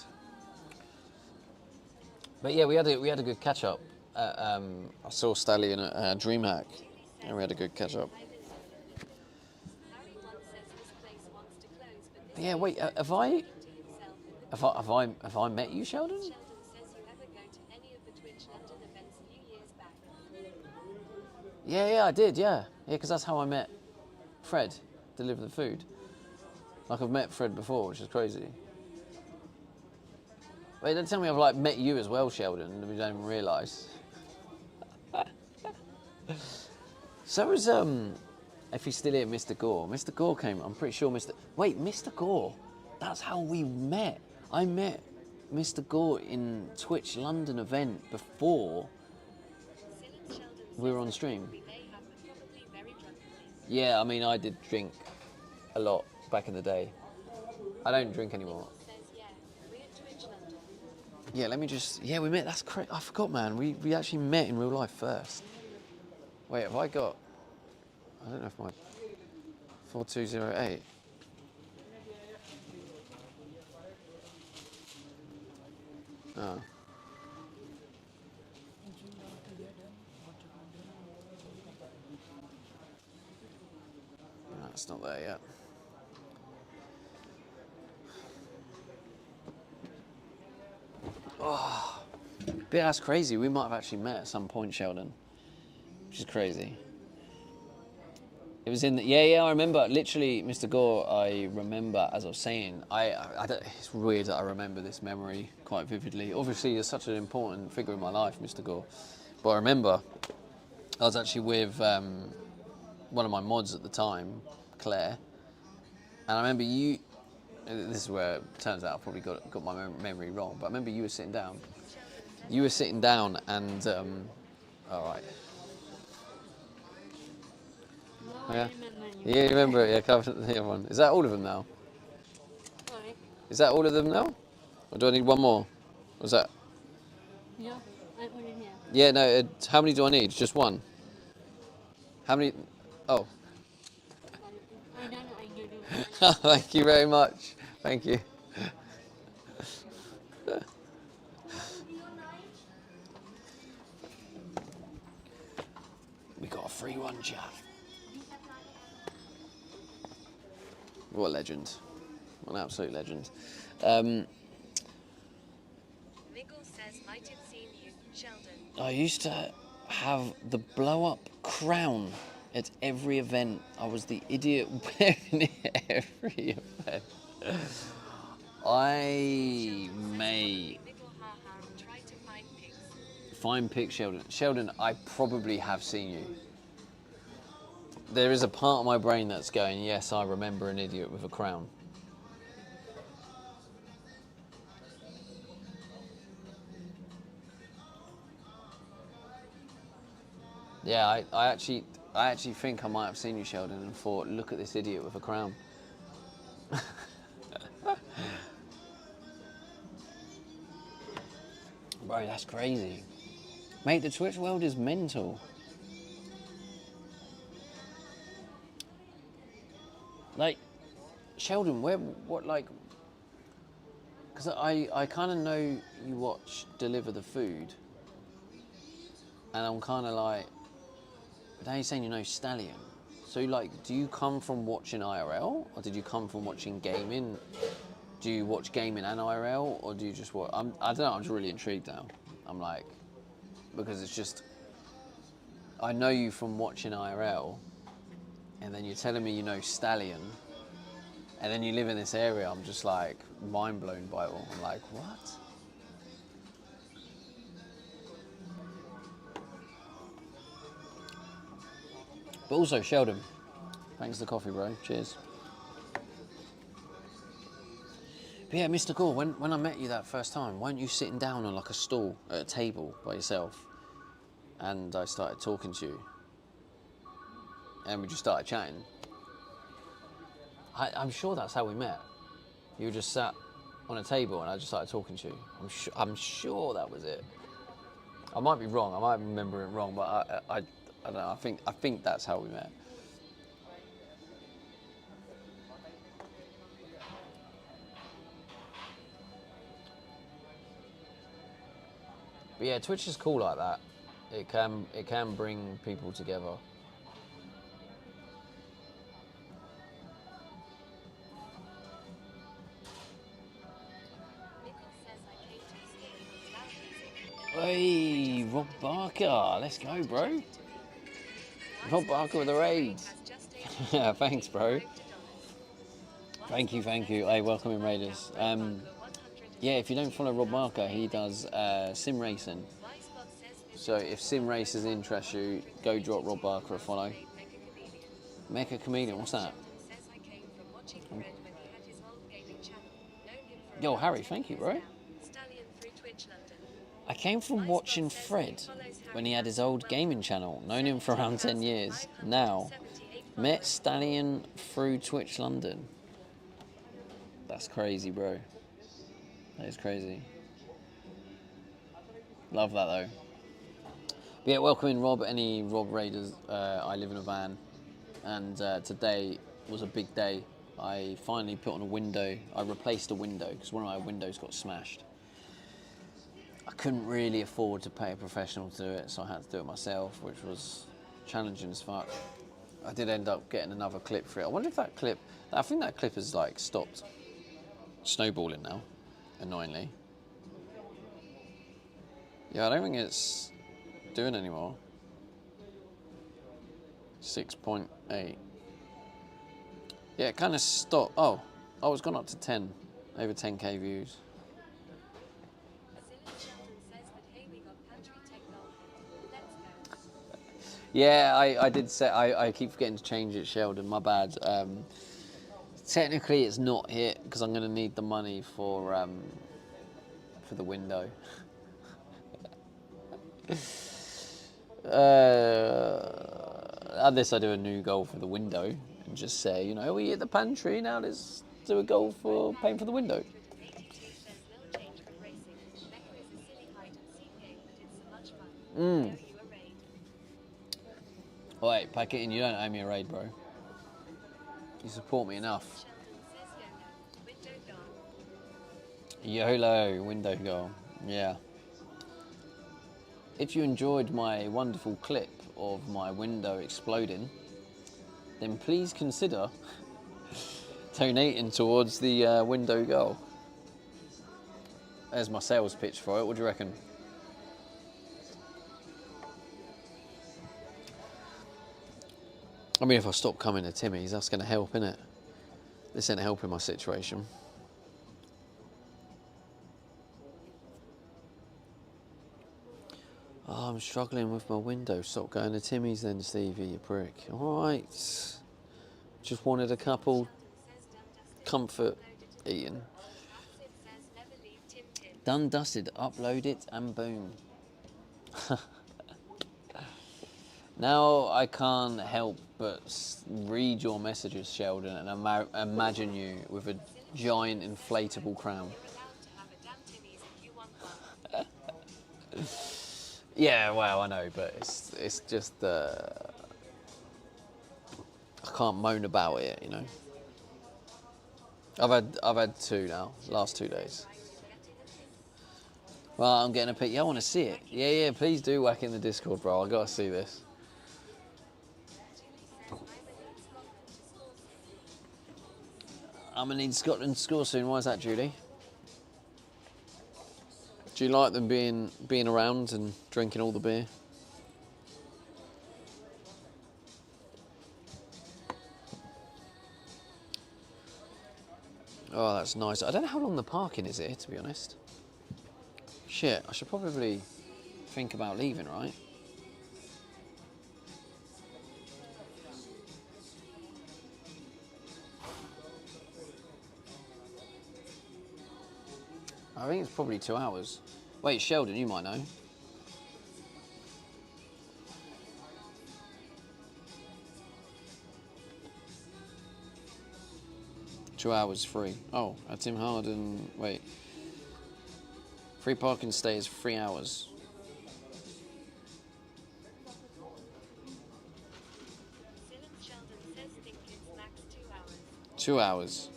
But yeah, we had a good catch up. I saw Stallion at DreamHack, and we had a good catch up. But yeah, wait, have I met you, Sheldon? Sheldon says you ever go to any of the Twitch London events a few years back. Yeah, I did, yeah, because that's how I met Fred, deliver the food. Like I've met Fred before, which is crazy. Wait, don't tell me I've like met you as well, Sheldon, and we don't even realise. So was if he's still here, Mr. Gore. Mr. Gore came. I'm pretty sure Mr. Gore. That's how we met. I met Mr. Gore in Twitch London event before we were on stream. Yeah, I mean I did drink a lot back in the day. I don't drink anymore. Yeah, let me just. Yeah, we met. That's crazy. I forgot, man. We actually met in real life first. Wait, have I got? I don't know if my 4208. Oh. No, it's not there yet. Oh, but that's crazy. We might have actually met at some point, Sheldon, which is crazy. It was in the, yeah, I remember. Literally, Mr. Gore, I remember, as I was saying, I don't, it's weird that I remember this memory quite vividly. Obviously, you're such an important figure in my life, Mr. Gore. But I remember I was actually with one of my mods at the time, Claire, and I remember you, this is where it turns out I probably got my memory wrong, but I remember you were sitting down. You were sitting down and, all right. No, Yeah. I remember you. Yeah, you remember it, yeah, cover the other one. Is that all of them now? Sorry. Is that all of them now? Or do I need one more? Was that? Yeah, I put it here. Yeah, no, how many do I need? Just one? How many? Oh. I don't know, I do. Thank you very much. Thank you. We got a free one, chat. What a legend. What an absolute legend. Miggle says, might have seen you, Sheldon. I used to have the blow-up crown at every event. I was the idiot wearing it at every event. I may Miggle haha, try to find pics. find pics, Sheldon. Sheldon, I probably have seen you. There is a part of my brain that's going, yes, I remember an idiot with a crown. Yeah, I actually think I might have seen you, Sheldon, and thought, look at this idiot with a crown. Bro, that's crazy. Mate, the Twitch world is mental. Like, Sheldon, because I kind of know you watch Deliver the Food, and I'm kind of like, but now you're saying you know Stallion. So, like, do you come from watching IRL, or did you come from watching gaming? Do you watch gaming and IRL, or do you just watch? I don't know, I'm just really intrigued now. I'm like, because it's just, I know you from watching IRL, and then you're telling me you know Stallion, and then you live in this area. I'm just like mind blown by it all. I'm like, what? But also, Sheldon, thanks for the coffee, bro. Cheers. But yeah, Mr. Gore, when I met you that first time, weren't you sitting down on like a stool at a table by yourself? And I started talking to you. And we just started chatting. I'm sure that's how we met. You were just sat on a table and I just started talking to you. I'm sure that was it. I might be wrong. I might remember it wrong, but I don't know. I think that's how we met. But yeah, Twitch is cool like that. It can bring people together. Nickel says I came to escape from loud music. Hey, Rob Barker, let's go, bro. Rob Barker with the raids. Yeah, thanks, bro. Thank you. Hey, welcome in, Raiders. Yeah, if you don't follow Rob Barker, he does sim racing. So if sim races interest you, go drop Rob Barker a follow. Mecha Chameleon, what's that? Yo, Harry, thank you, bro. I came from watching Fred when he had his old gaming channel. Known him for around 10 years. Now, met Stallion through Twitch London. That's crazy, bro. That is crazy. Love that, though. But yeah, welcome in, Rob. Any Rob Raiders. I live in a van. And today was a big day. I finally put on a window. I replaced a window because one of my windows got smashed. I couldn't really afford to pay a professional to do it, so I had to do it myself, which was challenging as fuck. I did end up getting another clip for it. I wonder if that clip, I think that clip has like stopped snowballing now, annoyingly. Yeah, I don't think it's doing anymore. 6.8. Yeah, it kind of stopped. Oh, it's gone up to 10, over 10k views. Yeah, I did say, I keep forgetting to change it, Sheldon, my bad. Technically it's not hit because I'm going to need the money for the window. Unless I do a new goal for the window and just say, you know, we hit the pantry, now let's do a goal for paying for the window. Wait, pack it in, you don't owe me a raid, bro. You support me enough. YOLO, window goal, yeah. If you enjoyed my wonderful clip of my window exploding, then please consider donating towards the window goal. There's my sales pitch for it, what do you reckon? I mean, if I stop coming to Timmy's, that's going to help, innit? This ain't helping my situation. Oh, I'm struggling with my window. Stop going to Timmy's then, Stevie, you prick. All right. Just wanted a couple comfort eating. Done, dusted. Upload it and boom. Now I can't help but read your messages, Sheldon, and imagine you with a giant inflatable crown. Yeah, well, I know, but it's just I can't moan about it, you know. I've had two now, last 2 days. Well, I'm getting a pic. Yeah, I want to see it. Yeah, please do whack in the Discord, bro. I gotta see this. I'm gonna need Scotland to score soon. Why is that, Julie? Do you like them being around and drinking all the beer? Oh, that's nice. I don't know how long the parking is here, to be honest. Shit, I should probably think about leaving, right? I think it's probably 2 hours. Wait, Sheldon, you might know. Two hours free. Oh, at Tim Harden. Wait. Free parking stays 3 hours. 2 hours.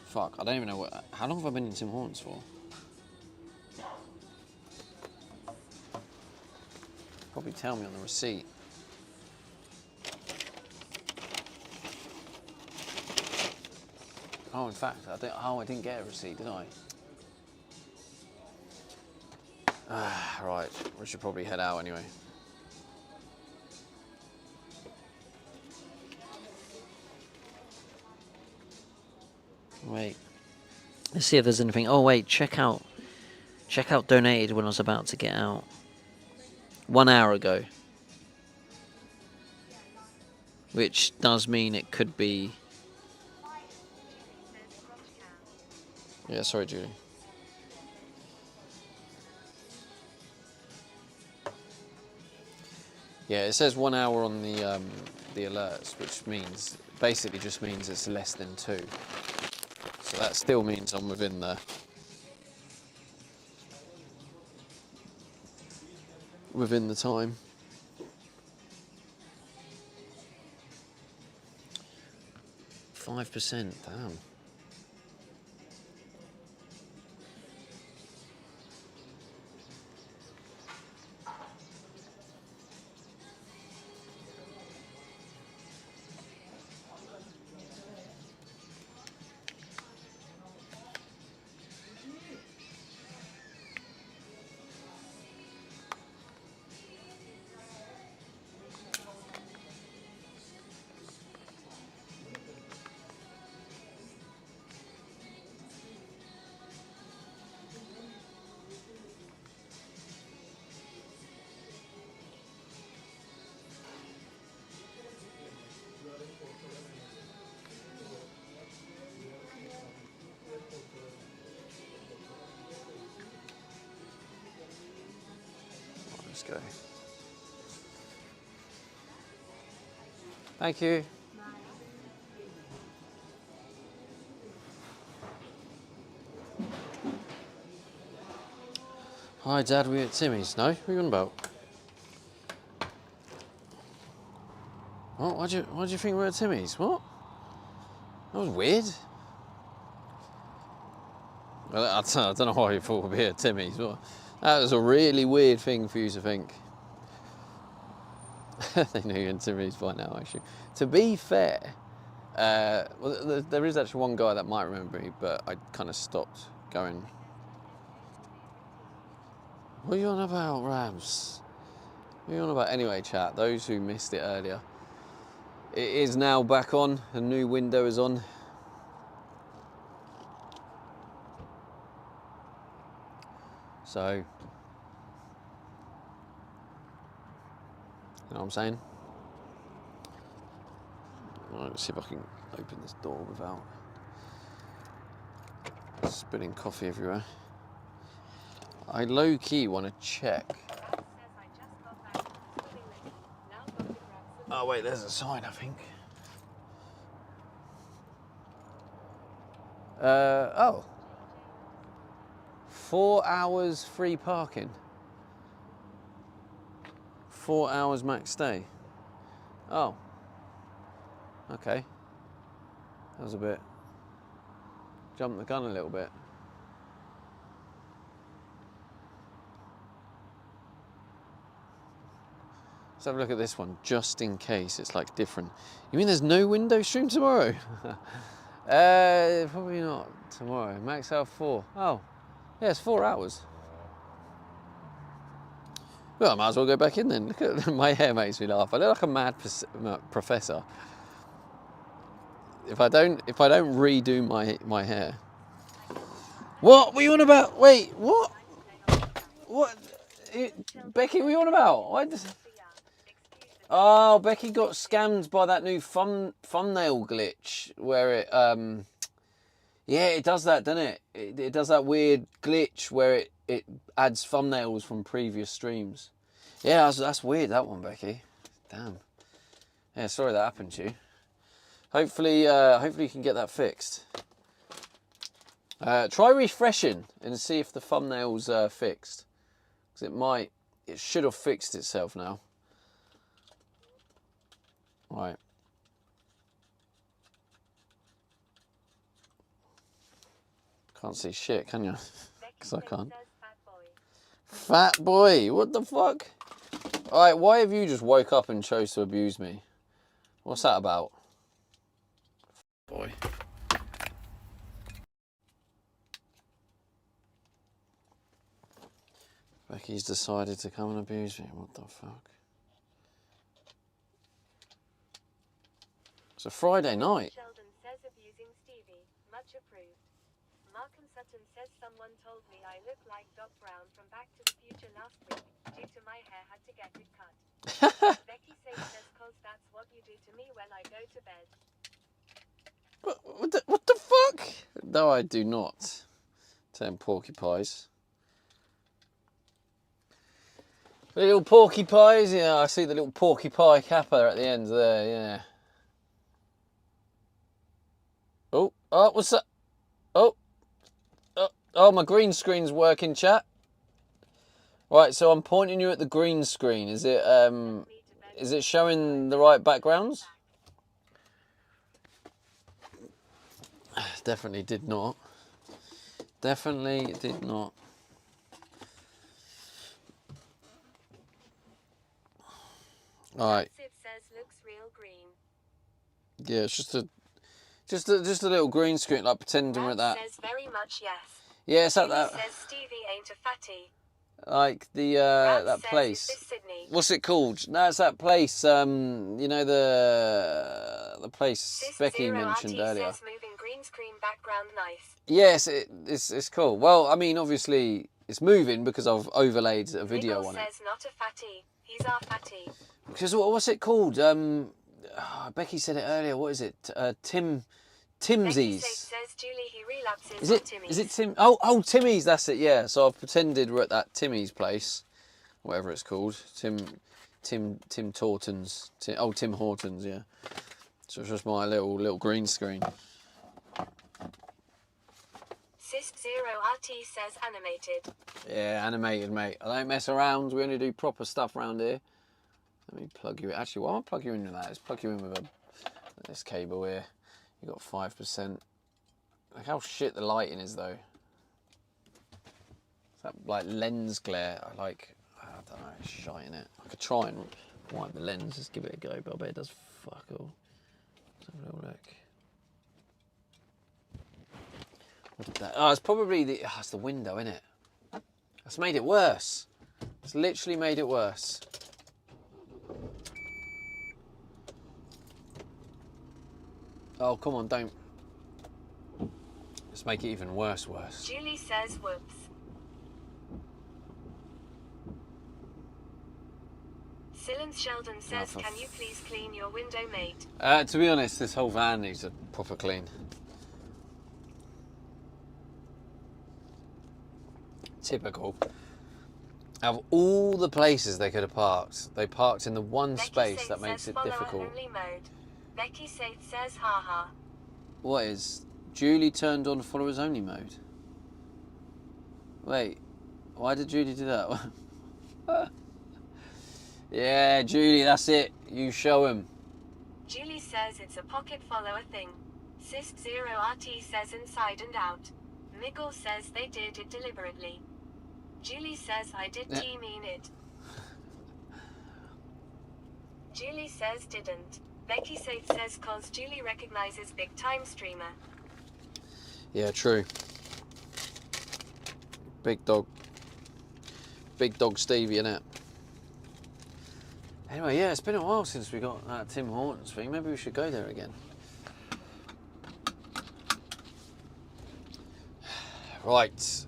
Fuck, I don't even know what. How long have I been in Tim Hortons for? Probably tell me on the receipt. Oh, in fact, I didn't get a receipt, did I? Right, we should probably head out anyway. Wait. Let's see if there's anything. Oh wait, check out donated when I was about to get out. 1 hour ago. Which does mean it could be. Yeah, sorry, Julie. Yeah, it says 1 hour on the alerts, which means basically just means it's less than 2. So that still means I'm within the time. 5%, damn. Let's go. Thank you. Hi, Dad. We're at Timmy's. No, what are you on about? What? Why'd you think we're at Timmy's? What? That was weird. Well, I don't know why you thought we'd be at Timmy's. What? That was a really weird thing for you to think. They know you're in Timmy's by now, actually. To be fair, well, there is actually one guy that might remember me, but I kind of stopped going. What are you on about, Rams? What are you on about? Anyway, chat, those who missed it earlier, it is now back on. A new window is on. So, you know what I'm saying? Right, let's see if I can open this door without spilling coffee everywhere. I low-key want to check. Oh wait, there's a sign, I think. Oh. 4 hours free parking. 4 hours max stay. Oh. Okay. That was a bit. Jumped the gun a little bit. Let's have a look at this one, just in case it's like different. You mean there's no window stream tomorrow? Probably not tomorrow. Max out 4. Oh, yeah, it's 4 hours. Well, I might as well go back in then. Look at my hair, makes me laugh. I look like a mad professor. If I don't redo my hair. What were you on about? Wait, what? What? Becky, what were you on about? Why does... Oh, Becky got scammed by that new thumbnail glitch where it, yeah, it does that, doesn't it? It does that weird glitch where it adds thumbnails from previous streams. Yeah, that's weird, that one, Becky. Damn. Yeah, sorry that happened to you. Hopefully you can get that fixed. Try refreshing and see if the thumbnail's fixed. Because it should have fixed itself now. Right. Can't see shit, can you? Becky Because I Sage can't. says fat boy. Fat boy, what the fuck? Alright, why have you just woke up and chose to abuse me? What's that about? Boy. Becky's decided to come and abuse me. What the fuck? It's a Friday night. Sheldon says abusing Stevie, much approved. Markham Sutton says someone told me I look like Doc Brown from Back to the Future last week, due to my hair had to get it cut. Becky Sage says cause that's what you do to me when I go to bed. What the fuck? No, I do not. Turn porcupines. Little porcupines, yeah, I see the little porcupine kappa at the end there, yeah. Oh, what's that? Oh, my green screen's working, chat. Right, so I'm pointing you at the green screen. Is it showing the right backgrounds? Definitely did not. Definitely did not. Alright. Sid says looks real green. Yeah, it's just a little green screen, like pretending we're at that. Says very much yes. Yeah, it's at Julie that. says Stevie ain't a fatty. Like the Brad that says, place. Is this Sydney? What's it called? No, it's that place. You know the place Sis Becky Zero mentioned RT earlier. says moving green screen background nice. Yes, it's cool. Well, I mean, obviously it's moving because I've overlaid a video Niggle on says not a fatty. He's our fatty. Because what's it called? Becky said it earlier. What is it? Becky Timsies. says Julie he relapses Is it? on Timmy's. Is it Tim? Oh, Timmy's. That's it. Yeah. So I've pretended we're at that Timmy's place, whatever it's called. Tim Hortons. Tim Hortons. Yeah. So it's just my little green screen. Sis Zero RT says animated. Yeah, animated, mate. I don't mess around. We only do proper stuff around here. Let me plug you in. Actually, why don't I plug you into that? Let's plug you in with this cable here. You got 5%. Look how shit the lighting is, though. That like lens glare. I don't know. It's shite in it. I could try and wipe the lens. Just give it a go, but I bet it does fuck all. Let's have a little look. What did that? Oh, it's probably it's the window, isn't it? That's made it worse. It's literally made it worse. Oh, come on, don't. Let's make it even worse. Julie says whoops. Silence Sheldon says, can you please clean your window, mate? To be honest, this whole van needs a proper clean. Typical. Out of all the places they could have parked, they parked in the one space that makes it difficult. Only mode. Becky says haha. What is? Julie turned on followers only mode. Wait, why did Julie do that? Yeah, Julie, that's it. You show him. Julie says it's a pocket follower thing. Sis Zero RT says inside and out. Miggle says they did it deliberately. Julie says I did mean it. Julie says didn't. Becky says cause Julie recognizes big time streamer. Yeah, true. Big dog Stevie, innit? Anyway, yeah, it's been a while since we got that Tim Hortons thing. Maybe we should go there again. Right.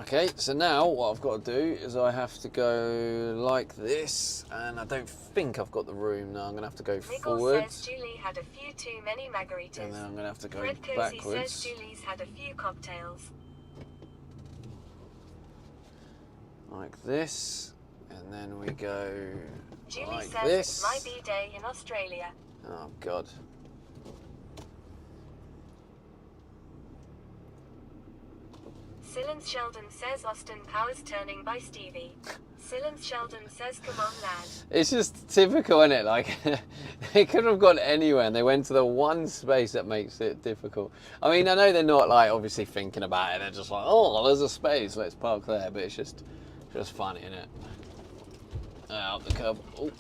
Okay, so now what I've got to do is I have to go like this, and I don't think I've got the room now. I'm going to have to go forwards. Says Julie had a few too many margaritas. And then I'm going to have to go Fred Cozy backwards. says Julie's had a few cocktails. Like this, and then we go Julie like says this. It's my B-day in Australia. Oh, God. Silence Sheldon says Austin Powers turning by Stevie. Silence Sheldon says, come on, lad. It's just typical, isn't it? Like, they could have gone anywhere and they went to the one space that makes it difficult. I mean, I know they're not, like, obviously thinking about it. They're just like, oh, there's a space, let's park there. But it's just funny, isn't it? Up the curb. Oh.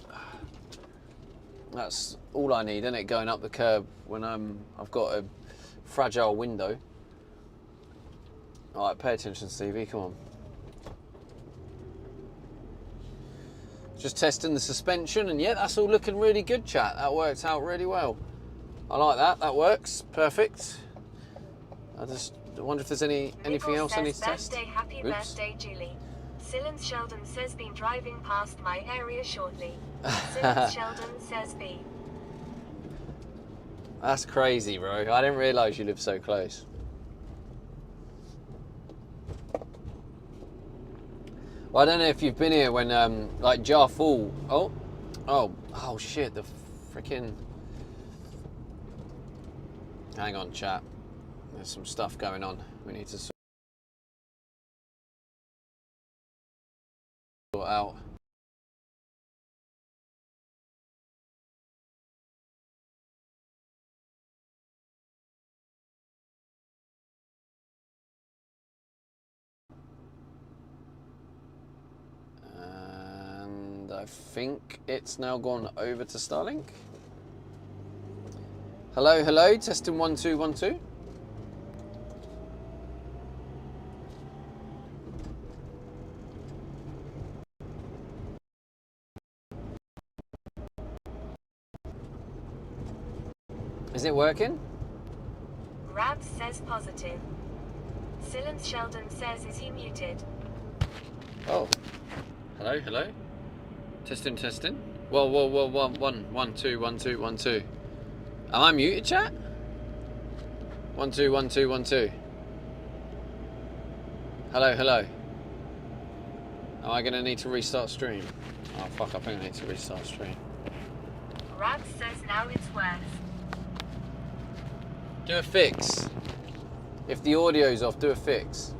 That's all I need, isn't it? Going up the curb when I've got a fragile window. All right, pay attention, Stevie, come on. Just testing the suspension, and yeah, that's all looking really good, chat. That worked out really well. I like that. That works perfect. I just wonder if there's anything else I need to test. Birthday, happy birthday, Julie. Silence Sheldon says, been driving past my area shortly. Silence Sheldon says, B. That's crazy, bro. I didn't realise you lived so close. Well, I don't know if you've been here when, like, Jar Fall. Oh, shit, the freaking... Hang on, chat. There's some stuff going on. We need to sort out. I think it's now gone over to Starlink. Hello, hello, testing 1 2 1 2. Is it working? Rabs says positive. Silence Sheldon says, is he muted? Oh. Hello, hello. Testing, testing. Whoa, whoa, whoa, 1 2 1 2 1 2. Am I muted, chat? 1 2 1 2 1 2. Hello, hello. Am I gonna need to restart stream? Oh fuck, I think I need to restart stream. Rabs says now it's worse. Do a fix. If the audio's off, do a fix.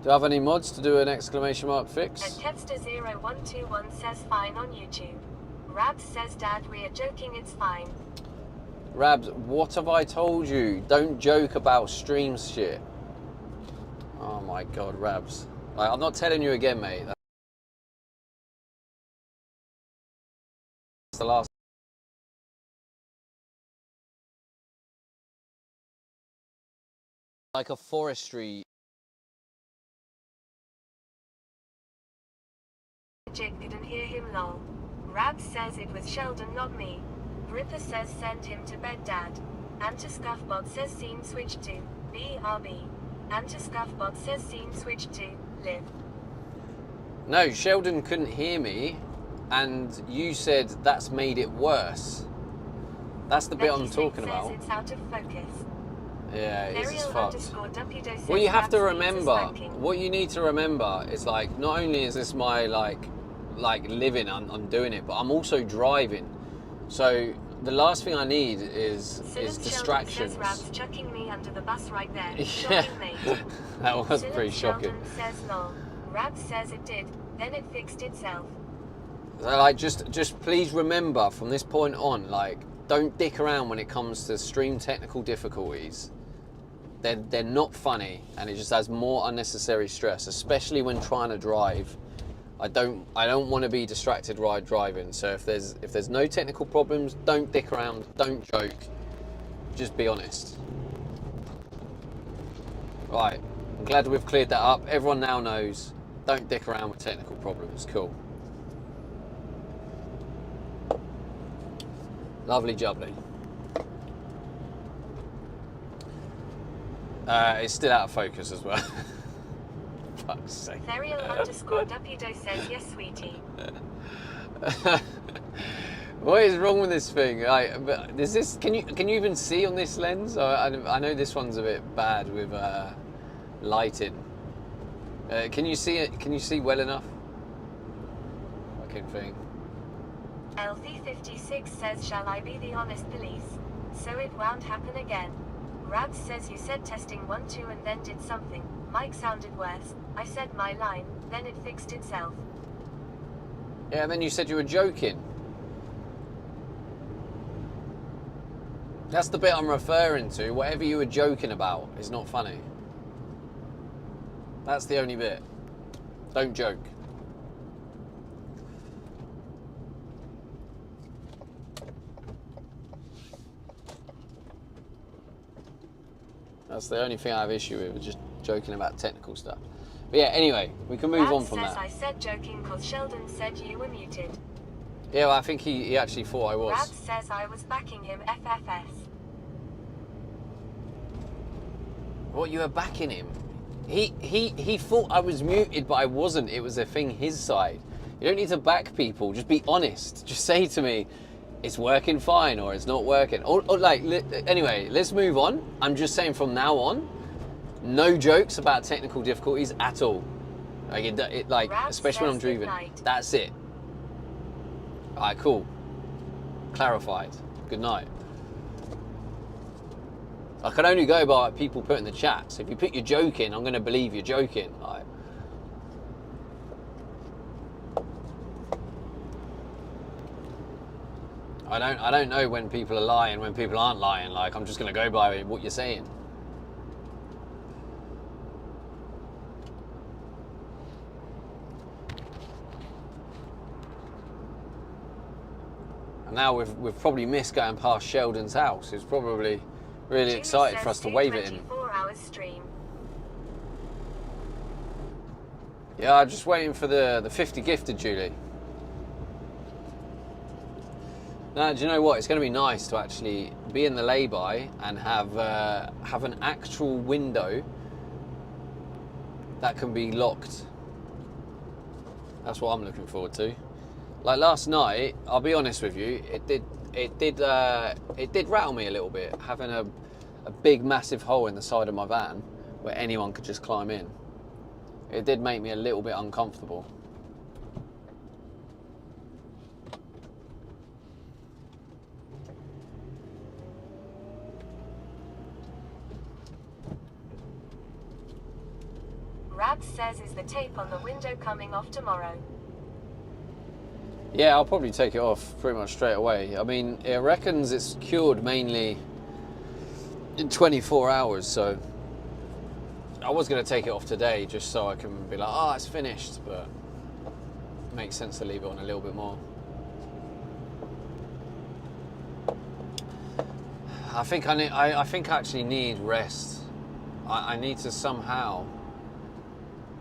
Do I have any mods to do an exclamation mark fix? And Tevster0121 says fine on YouTube. Rabs says, Dad, we are joking, it's fine. Rabs, what have I told you? Don't joke about streams shit. Oh my god, Rabs. Like, I'm not telling you again, mate. That's the last. Like a forestry. Jig didn't hear him lol. Rabs says it was Sheldon, not me. Ripper says send him to bed, Dad. Anti-Scuffbot says scene switch to BRB. Anti-Scuffbot says scene switch to live. No, Sheldon couldn't hear me, and you said that's made it worse. That's the bit I'm talking about. It's out of focus. Yeah, it is, it's fucked. Says Well, you have to Rabs remember, needs a what you need to remember is, like, not only is this my, like living, I'm doing it, but I'm also driving. So the last thing I need is distractions. Rabs chucking me under the bus right there. Yeah, Shocking, mate. that was Silence pretty shocking. Sheldon says lol. Rabs says it did, then it fixed itself. So, like, just please remember from this point on, like, don't dick around when it comes to stream technical difficulties. They're not funny, and it just adds more unnecessary stress, especially when trying to drive. I don't want to be distracted while driving. So if there's no technical problems, don't dick around, don't joke. Just be honest. Right, I'm glad we've cleared that up. Everyone now knows, don't dick around with technical problems. Cool. Lovely jubbly. It's still out of focus as well. Fuck's sake. Therial_Dupido says yes, sweetie. What is wrong with this thing? Is this? Can you even see on this lens? I know this one's a bit bad with lighting. Can you see it? Can you see well enough? Fucking thing. LV56 says, shall I be the honest police? So it won't happen again. Rabs says you said testing 1 2 and then did something. Mike sounded worse. I said my line, then it fixed itself. Yeah, and then you said you were joking. That's the bit I'm referring to. Whatever you were joking about is not funny. That's the only bit. Don't joke. That's the only thing I have issue with, just joking about technical stuff. But yeah, anyway, we can move on from says that. I said joking because Sheldon said you were muted. Yeah, well, I think he actually thought I was. Rabs says I was backing him FFS. What, you were backing him? He thought I was muted, but I wasn't. It was a thing his side. You don't need to back people. Just be honest. Just say to me, it's working fine or it's not working. Or anyway, let's move on. I'm just saying from now on, no jokes about technical difficulties at all. Like especially when I'm driving. That's it. All right, cool. Clarified. Good night. I can only go by what people put in the chat. So if you put you're joking, I'm going to believe you're joking. Like, I don't know when people are lying, when people aren't lying. Like, I'm just going to go by what you're saying. And now we've probably missed going past Sheldon's house. He's probably really Jimmy excited for us to wave at him. 24-hour stream. Yeah, I'm just waiting for the 50 gifted, Julie. Now, do you know what? It's going to be nice to actually be in the lay-by and have an actual window that can be locked. That's what I'm looking forward to. Like last night, I'll be honest with you, it did rattle me a little bit, having a big massive hole in the side of my van where anyone could just climb in. It did make me a little bit uncomfortable. Rabs says is the tape on the window coming off tomorrow? Yeah, I'll probably take it off pretty much straight away. I mean, it reckons it's cured mainly in 24 hours, so I was going to take it off today just so I can be like, oh, it's finished, but it makes sense to leave it on a little bit more. I think I actually need rest. I need to somehow,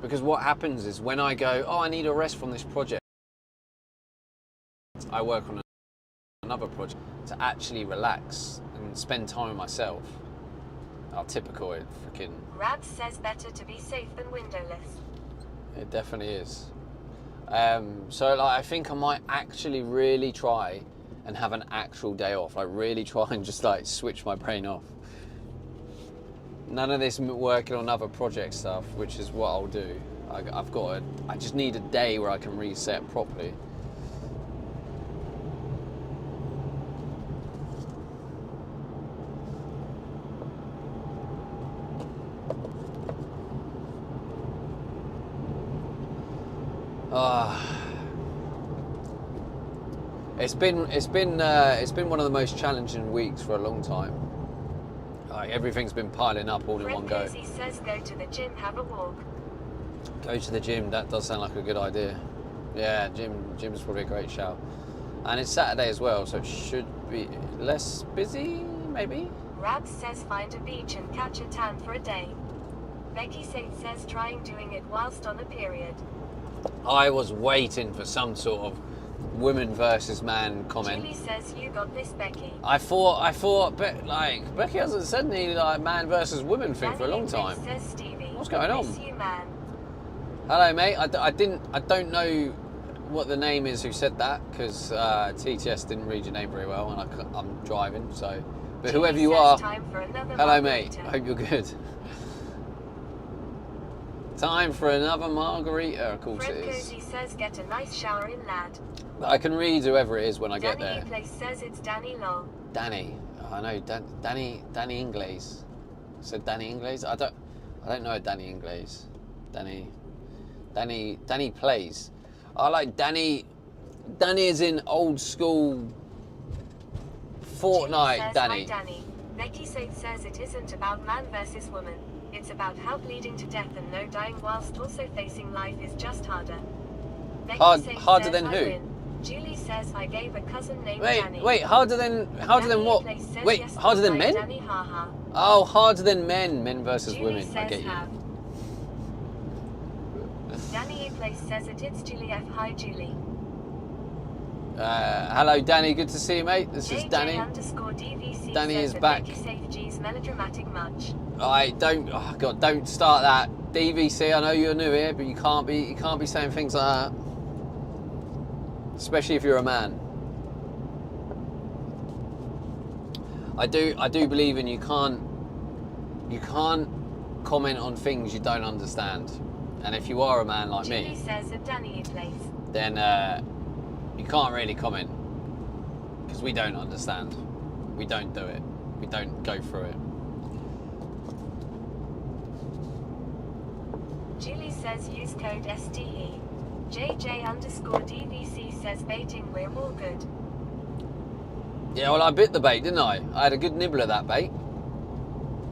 because what happens is when I go, oh, I need a rest from this project, I work on another project to actually relax and spend time with myself. Our typical freaking. Rabs says better to be safe than windowless. It definitely is. So like, I think I might actually really try and have an actual day off. Like really try and just like switch my brain off. None of this working on other project stuff, which is what I'll do. I just need a day where I can reset properly. It's been one of the most challenging weeks for a long time. Like everything's been piling up all in one go. He says go to the gym, have a walk. Go to the gym. That does sound like a good idea. Yeah, gym's probably a great shout. And it's Saturday as well, so it should be less busy, maybe. Rabs says find a beach and catch a tan for a day. Becky says trying doing it whilst on a period. I was waiting for some sort of woman versus man comment. Julie says you got this, Becky. I thought, like Becky hasn't said any like man versus woman thing for a long time. Says Stevie. What's going on? Miss you, man. Hello, mate. I don't know what the name is who said that because TTS didn't read your name very well, and I'm driving. So, but Julie whoever you says are, time for another hello, margarita. mate. I hope you're good. Time for another margarita, of course Fred it is. Cozy says get a nice shower in, lad. I can read whoever it is when I get Danny there. Place says it's Danny Long. Danny. Oh, I know. Danny Ingles. Said Danny Ingles. I don't know Danny Ingles. Danny plays. I like Danny. Danny is in old school Fortnite. Says, Danny. Hi, Danny. Becky says it isn't about man versus woman. It's about how bleeding to death and no dying whilst also facing life is just harder. Becky Harder says, than I who? win. Julie says I gave a cousin named Wait, Danny. wait, harder than what? Wait, yes, harder than men? Danny, haha. Oh, harder than men versus Julie women. I says get you. have. Danny Place says it's Julie F. Hi, Julie. Hello, Danny. Good to see you, mate. This is Danny. _DVC Danny says is back. Becky safe G's melodramatic much. Alright, don't start that. DVC, I know you're new here, but you can't be saying things like that. Especially if you're a man. I do believe in you can't comment on things you don't understand. And if you are a man like Julie me, says at Danny Place. then you can't really comment because we don't understand. We don't do it. We don't go through it. Julie says use code STE. JJ_DVC says baiting, we're all good. Yeah, well, I bit the bait, didn't I? I had a good nibble of that bait.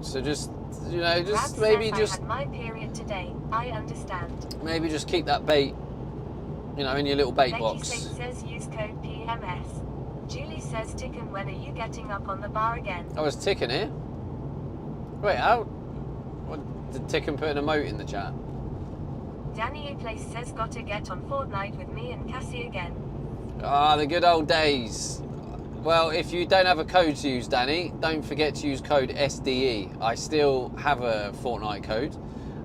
So just, Brad maybe says, just I had my period today. I understand. maybe just keep that bait, in your little bait Becky box. says use code PMS. Julie says Ticken, when are you getting up on the bar again? I was ticking here. Wait, how? What, did Ticken put an emote in the chat? Danny Place says gotta get on Fortnite with me and Cassie again. Ah, the good old days. Well, if you don't have a code to use, Danny, don't forget to use code SDE. I still have a Fortnite code,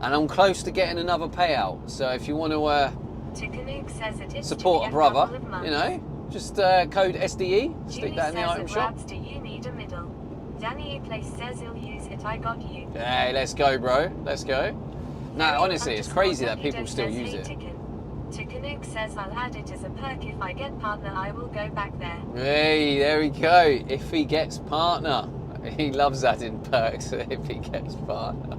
and I'm close to getting another payout. So if you want to says it is support a brother, just code SDE. Stick Julie that in the says item shop. Do you need a middle? Danny Place says he'll use it. I got you. Hey, let's go, bro. Let's go. No, honestly, it's crazy that people still use it. Tikanuk says I'll add it as a perk if I get partner. I will go back there. Hey, there we go. If he gets partner. He loves adding perks if he gets partner.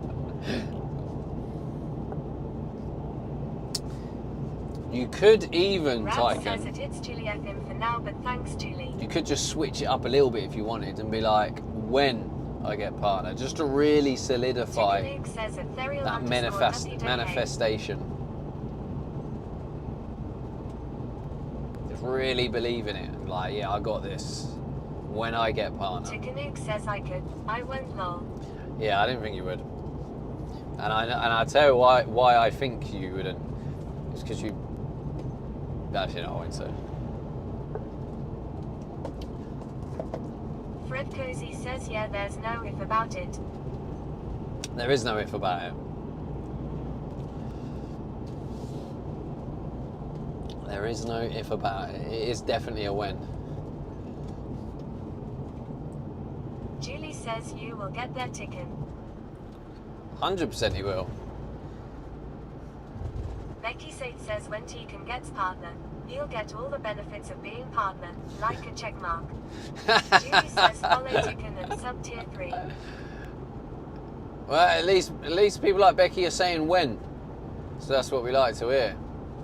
You could even, Rab says Tycoon, it's Julie FM for now, but thanks, Julie. you could just switch it up a little bit if you wanted and be like, when I get partner, just to really solidify Tikanuk says ethereal that manifestation. Just really believe in it. Like, yeah, I got this. When I get partner. Tikanuk says I could. I won't lol. Yeah, I didn't think you would. And I'll tell you why I think you wouldn't. It's because you... Actually, no, I won't say. Fred Cozy says yeah, there's no if about it. There is no if about it. There is no if about it. It is definitely a when. Julie says you will get their ticket. 100% he will. Becky says when Tegan gets partner, he'll get all the benefits of being partner, like a check mark. Julie says follow Tegan and sub tier 3. Well, at least people like Becky are saying when. So that's what we like to hear.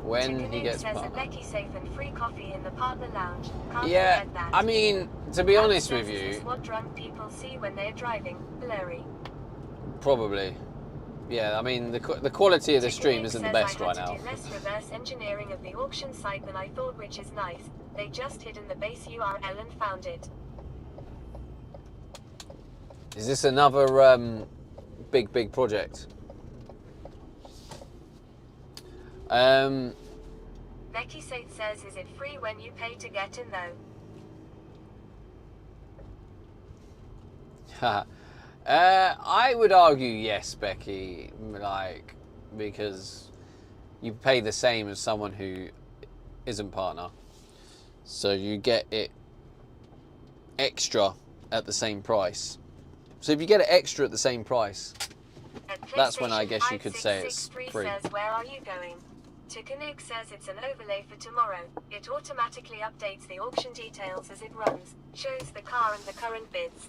When he gets says partner. Becky safe and free coffee in the partner lounge. Can't Yeah, forget that. I mean, to be honest Says, with is you, this what drunk people see when they're driving? Blurry. probably. Yeah, I mean, the quality of the stream isn't the best right now. I had to do less reverse engineering of the auction site than I thought, which is nice. They just hidden the base URL and found it. Is this another big project? Becky says, is it free when you pay to get in though? I would argue yes, Becky, because you pay the same as someone who isn't partner. So you get it extra at the same price. So if you get it extra at the same price, that's when I guess you could say it's free. Says, where are you going? Tikanuk says it's an overlay for tomorrow. It automatically updates the auction details as it runs, shows the car and the current bids.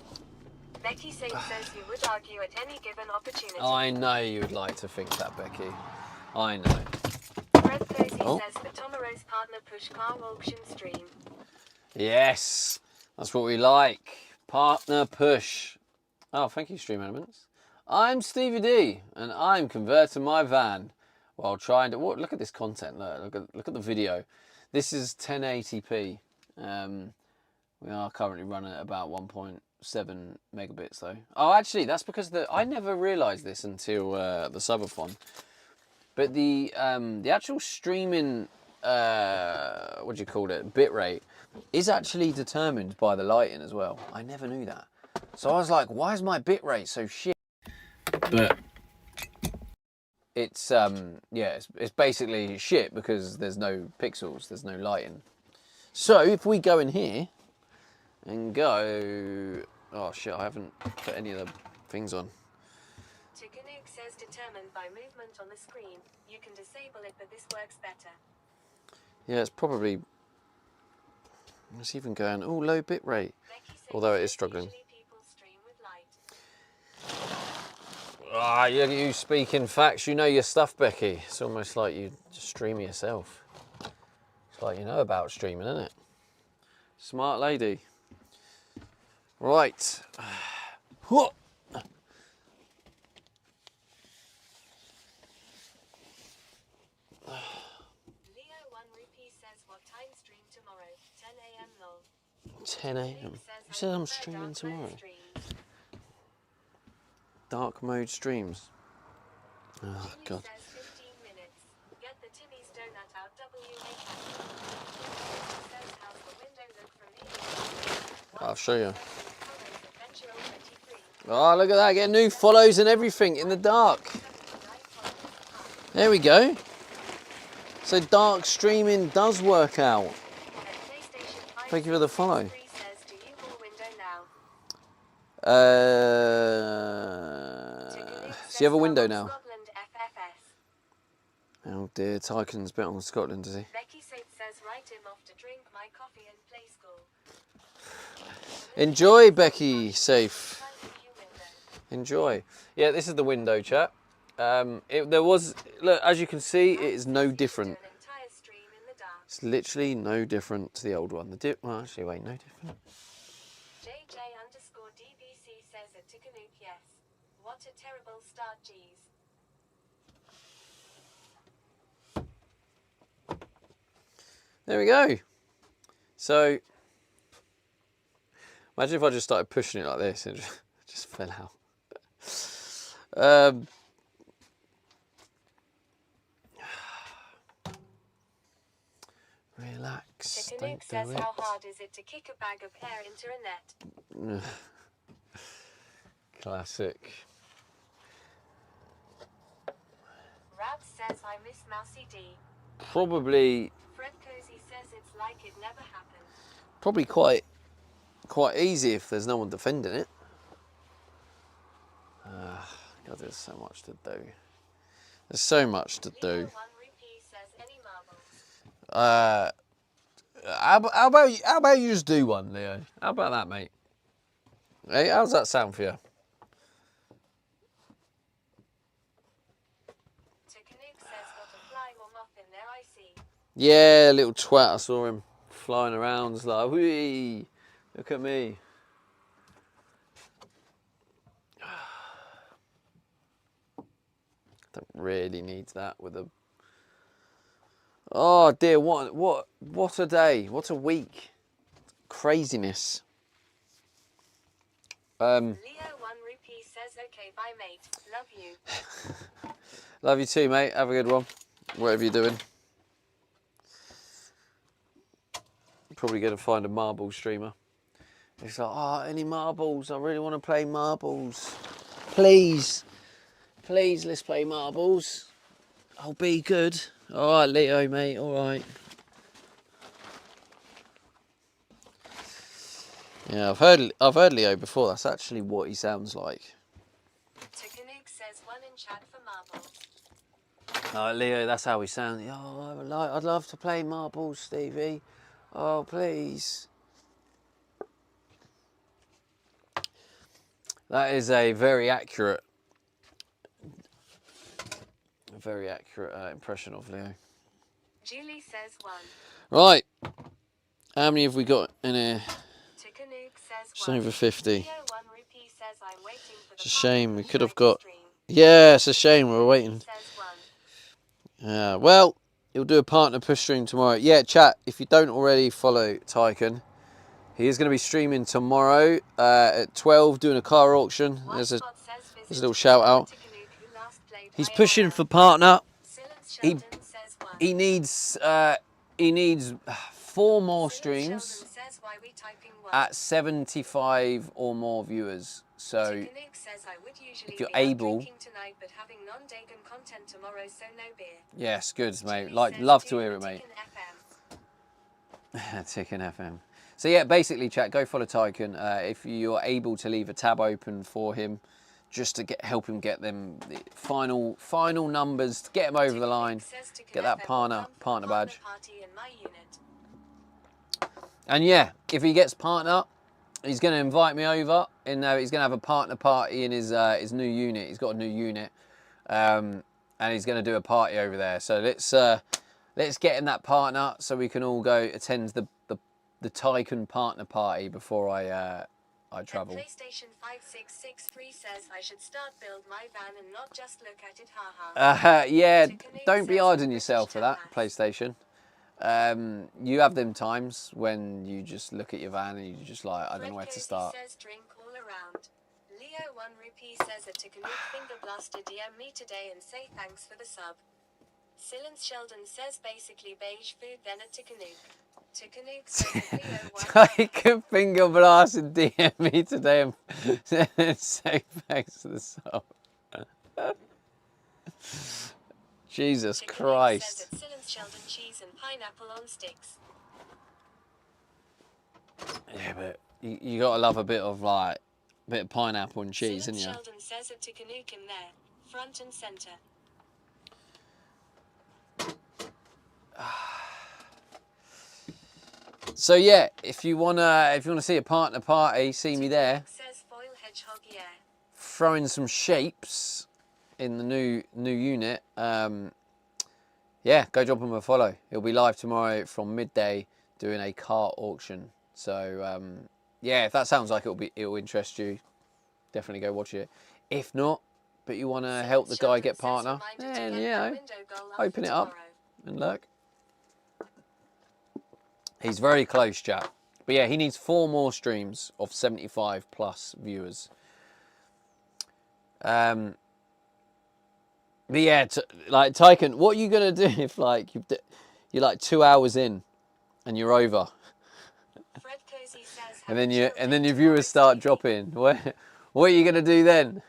Becky Saint says you would argue at any given opportunity. I know you would like to think that, Becky. I know. Fred Cozy Oh. says the Tomaro's partner push car auction stream. Yes, that's what we like. Partner push. Oh, thank you, Stream Elements. I'm SteveyDe, and I'm converting my van while trying to. What? Look at this content. Look at the video. This is 1080p. We are currently running at about 1.7 megabits though. Oh, actually, that's because I never realised this until the subathon. But the actual streaming, what do you call it, bitrate, is actually determined by the lighting as well. I never knew that. So I was like, why is my bitrate so shit? But it's yeah, it's basically shit because there's no pixels, there's no lighting. So if we go in here and go, oh shit, I haven't put any of the things on. Tikanuk says determined by movement on the screen. You can disable it, but this works better. Yeah, it's probably, it's even going, oh, low bit rate, although it is struggling. People stream with light. Ah, you speaking facts, you know your stuff, Becky. It's almost like you just stream yourself. It's like you know about streaming, isn't it? Smart lady. Right. What? Says what time stream tomorrow? 10 a.m. lol. 10 a.m. Who said I'm streaming tomorrow? Dark mode streams. Oh god. Says 15 minutes. Get the Timmy's donut out. Says how's the window look from here? I'll show you. Oh, look at that. Get new follows and everything in the dark. There we go. So dark streaming does work out. Thank you for the follow. So you have a window now? Oh dear, Tycon's bet on Scotland, does he? Becky says write him off to drink my coffee and play school. Enjoy, Becky, safe. Enjoy. Yeah, this is the window, chat. There was, look, as you can see, it is no different. It's literally no different to the old one. Well, actually, wait, no different. JJ_DBC says at Tikanuk, yes. What a terrible start, geez. There we go. So, imagine if I just started pushing it like this and it just fell out. Relax. Tikanuk says how hard is it to kick a bag of air into a net? Classic. Rab says I miss Mousy D. Probably. Fred Cozy says it's like it never happened. Probably quite easy if there's no one defending it. God, there's so much to do. There's so much to do. How about you just do one, Leo? How about that, mate? Hey, how's that sound for you? Tikanuk says got a fly or muffin there, I see. Yeah, little twat. I saw him flying around. It's like, whee, look at me. Don't really need that with a. Oh dear, what a day, what a week. Craziness. Leo 1 rupee says okay, bye mate. Love you. Love you too, mate. Have a good one. Whatever you're doing. Probably gonna find a marble streamer. It's like, oh, any marbles? I really want to play marbles. Please. Please, let's play marbles. I'll be good. All right, Leo, mate. All right. Yeah, I've heard Leo before. That's actually what he sounds like. Tikanuk says one in chat for marbles. Oh, Leo, that's how he sounds. Oh, I'd love to play marbles, Stevie. Oh, please. That is a very accurate impression of Leo. Julie says 1. Right. How many have we got in here? Tikanook says Just 1. over 50. Leo 1 Rupee says I'm waiting for the It's a shame. We partner could have Friday got... stream. Yeah, it's a shame. We're waiting. Says 1. Yeah, well, he'll do a partner push stream tomorrow. Yeah, chat, if you don't already follow Tycoon, he is going to be streaming tomorrow at 12, doing a car auction. There's a little shout out. He's pushing for partner. He needs 4 more streams at 75 or more viewers. So if you're able, yes, good, mate. Love to hear it, mate. Ticken FM. So yeah, basically, chat, go follow Tycoon. If you're able to leave a tab open for him, just to help him get them the final numbers, to get him over the line, get that partner badge. And yeah, if he gets partner, he's going to invite me over, and he's going to have a partner party in his new unit. He's got a new unit, and he's going to do a party over there. So let's get him that partner so we can all go attend the Tycoon partner party before I travel. PlayStation 5663 says I should start build my van and not just look at it, haha. Yeah, don't be hard on yourself for that, PlayStation. You have them times when you just look at your van and you're just like, I don't know where to start. Says drink all around. Leo 1 Rupee says a Tikanook finger blaster DM me today and say thanks for the sub. Silence Sheldon says basically beige food then a Tikanook. Tikanook says Leo 1. Take a finger blast and DM me today and say thanks for the sub. Jesus Christ. Says Silence Sheldon cheese and pineapple on sticks. Yeah, but you gotta love a bit of pineapple and cheese, isn't you? Sheldon says a Tikanook in there, front and center. So yeah, if you wanna see a partner party, see me there. Says foil hedgehog, yeah. Throwing some shapes in the new unit. Yeah, go drop him a follow. He'll be live tomorrow from midday doing a car auction. So yeah, if that sounds like it'll interest you, definitely go watch it. If not, but you want to help the guy get partner, then open it up and look. He's very close, chat. But yeah, he needs 4 more streams of 75 plus viewers. But yeah, like Tycoon, what are you gonna do if like you're like 2 hours in and you're over, and then your viewers start dropping? What are you gonna do then?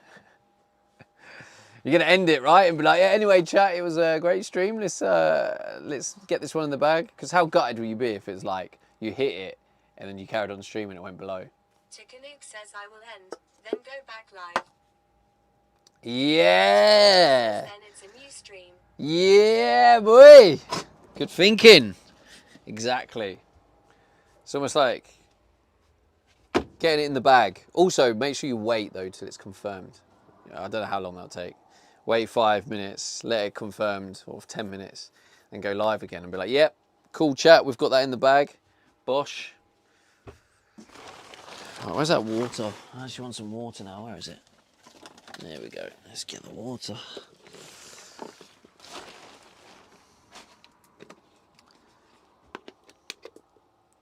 You're gonna end it, right, and be like, yeah, anyway, chat, it was a great stream. Let's get this one in the bag. Because how gutted will you be if it's like you hit it and then you carried on streaming and it went below? Tikanook says I will end, then go back live. Yeah. Then it's a new stream. Yeah, boy. Good thinking. Exactly. It's almost like getting it in the bag. Also, make sure you wait though till it's confirmed. I don't know how long that'll take. Wait 5 minutes, let it confirmed, or 10 minutes, and go live again and be like, yep, cool chat, we've got that in the bag. Bosh. Right, where's that water? I actually want some water now. Where is it? There we go. Let's get the water.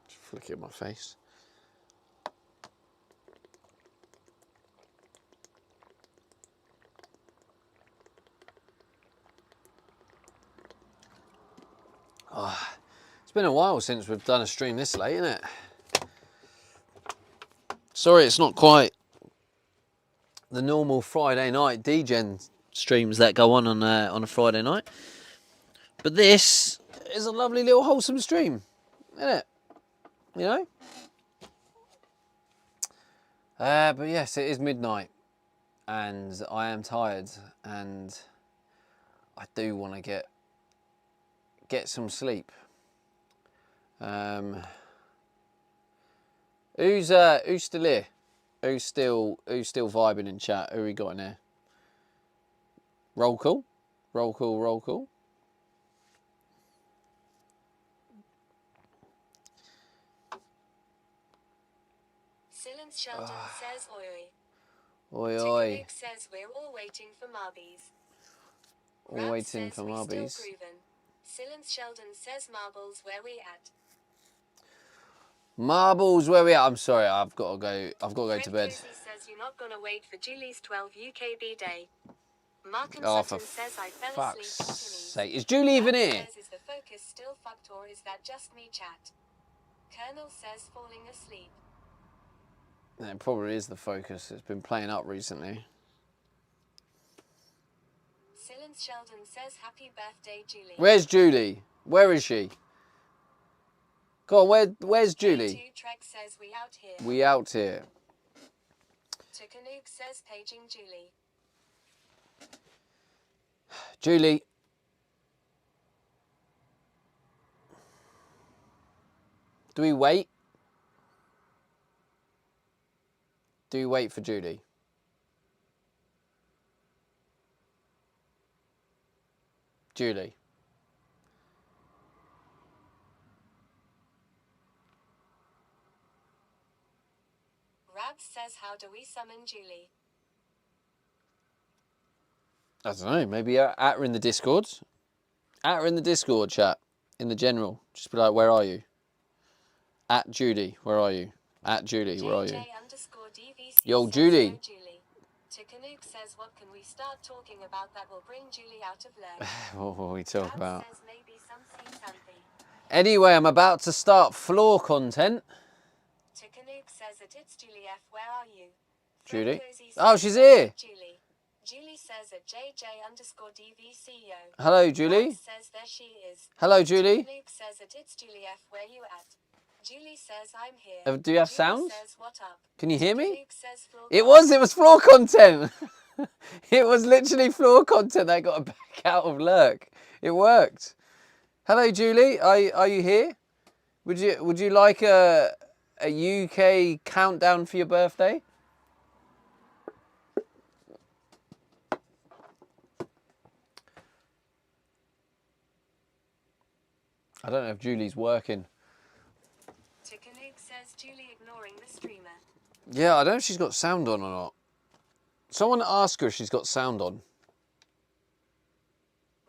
Just flick it in my face. Oh, it's been a while since we've done a stream this late, isn't it? Sorry, it's not quite the normal Friday night DGen streams that go on a Friday night. But this is a lovely little wholesome stream, isn't it? You know? But yes, it is midnight and I am tired and I do want to get some sleep. Who's still here? Who's still vibing in chat? Who we got in here? Roll call. Roll call, roll call. Silence Sheldon says oi. Oi, oi. Tick says we're all waiting for Marbies. All Rab waiting says for we Marbies. still groovin'. Silence Sheldon says marbles where we at. Marbles, where we at? I'm sorry, I've got to go to bed. Cozy says you're not gonna wait for Julie's 12 UKB day. Mark and Oh, for Sutton says I fell fuck's asleep at Timmy's. sake. Is Julie even Rab here? says is the focus still fucked or is that just me chat? Colonel says falling asleep. It probably is the focus. It's been playing up recently. Silence Sheldon says happy birthday Julie. Where's Julie? Where is she? Go on, where's Julie? K2 Trek says we out here. We out here. Tukanuke says paging Julie. Julie. Do we wait? Do we wait for Julie? Julie. Rab says how do we summon Julie? I don't know. Maybe at her in the Discord. At her in the Discord chat. In the general. Just be like, where are you? At Judy, where are you? At Judy, where are you? Yo, Judy. Tukanuke says what can we start talking about that will bring Julie out of lurk? What will we talk about? Says maybe some sea something. Anyway, I'm about to start floor content. Tukanuke says that it's Julie F. Where are you? Judy. Cozy Oh, says she's here. Julie. Julie says at JJ_DVCEO. Hello, Julie. Rab says there she is. Hello, Julie. Tukanuke says that it's Julie F. Where you at? Julie says I'm here. Do you have Julie sound? Says, what up? Can you hear me? Tukanuke says floor It was floor content. It was literally floor content that got back out of lurk. It worked. Hello, Julie. Are you here? Would you like a UK countdown for your birthday? I don't know if Julie's working. Tukanuke says Julie ignoring the streamer. Yeah, I don't know if she's got sound on or not. Someone ask her if she's got sound on.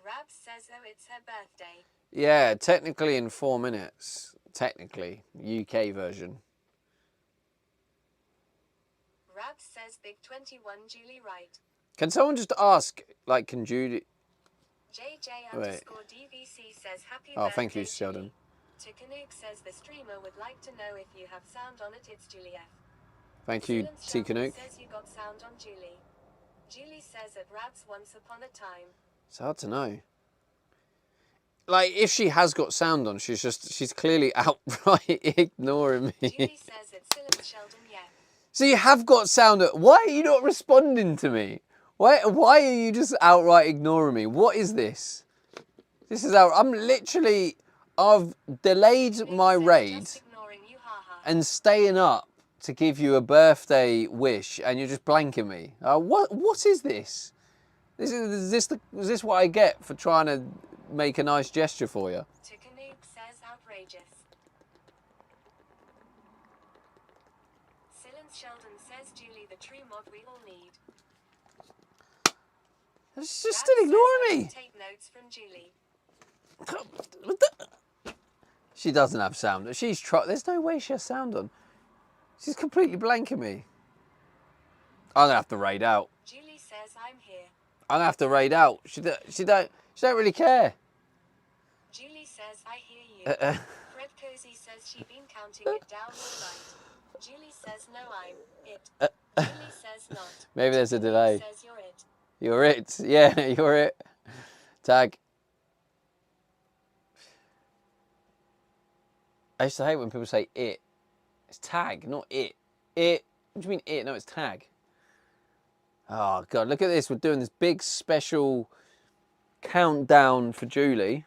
Rab says oh it's her birthday. Yeah, technically in 4 minutes. Technically, UK version. Rab says big 21 Julie right. Can someone just ask, like, can Julie... JJ_DVC says happy birthday. Oh, thank you, Sheldon. Tukanuke says the streamer would like to know if you have sound on it. It's Julie F. Thank you, T. Canuck. Says you got sound on Julie. Julie says at Rab's once upon a time. It's hard to know. Like, if she has got sound on, she's clearly outright ignoring me. Julie says it's Silence Sheldon, yeah. So you have got sound. Why are you not responding to me? Why are you just outright ignoring me? What is this? This is I've delayed my raid and staying up to give you a birthday wish, and you're just blanking me. What is this? Is this what I get for trying to make a nice gesture for you? Tukanuke says outrageous. Silence Sheldon says Julie the true mod we all need. She's just still ignoring me. Take notes from Julie. She doesn't have sound. There's no way she has sound on. She's completely blanking me. I'm gonna have to raid out. Julie says I'm here. I'm gonna have to raid out. She don't really care. Julie says I hear you. Fred Cozy says she been counting it down all night. Julie says no I'm it. Julie says not. Maybe there's a delay. Julie says you're it. You're it. Yeah, you're it. Tag. I used to hate when people say it. It's tag, not it. It. What do you mean it? No, it's tag. Oh, God. Look at this. We're doing this big special countdown for Julie.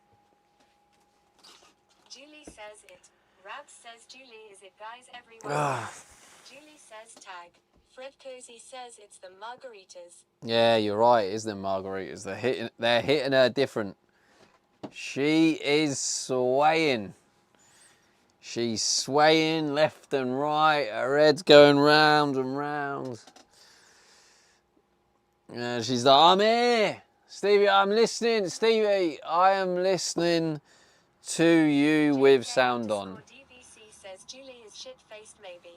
Julie says it. Rab says Julie is it, guys. Everyone. Julie says tag. Fred Cozy says it's the margaritas. Yeah, you're right. It is the margaritas. They're hitting her different. She is swaying. She's swaying left and right. Her head's going round and round. Yeah, she's like, I'm here. Stevie, I'm listening. Stevie, I am listening to you with sound on. DVC says Julie is shit-faced maybe.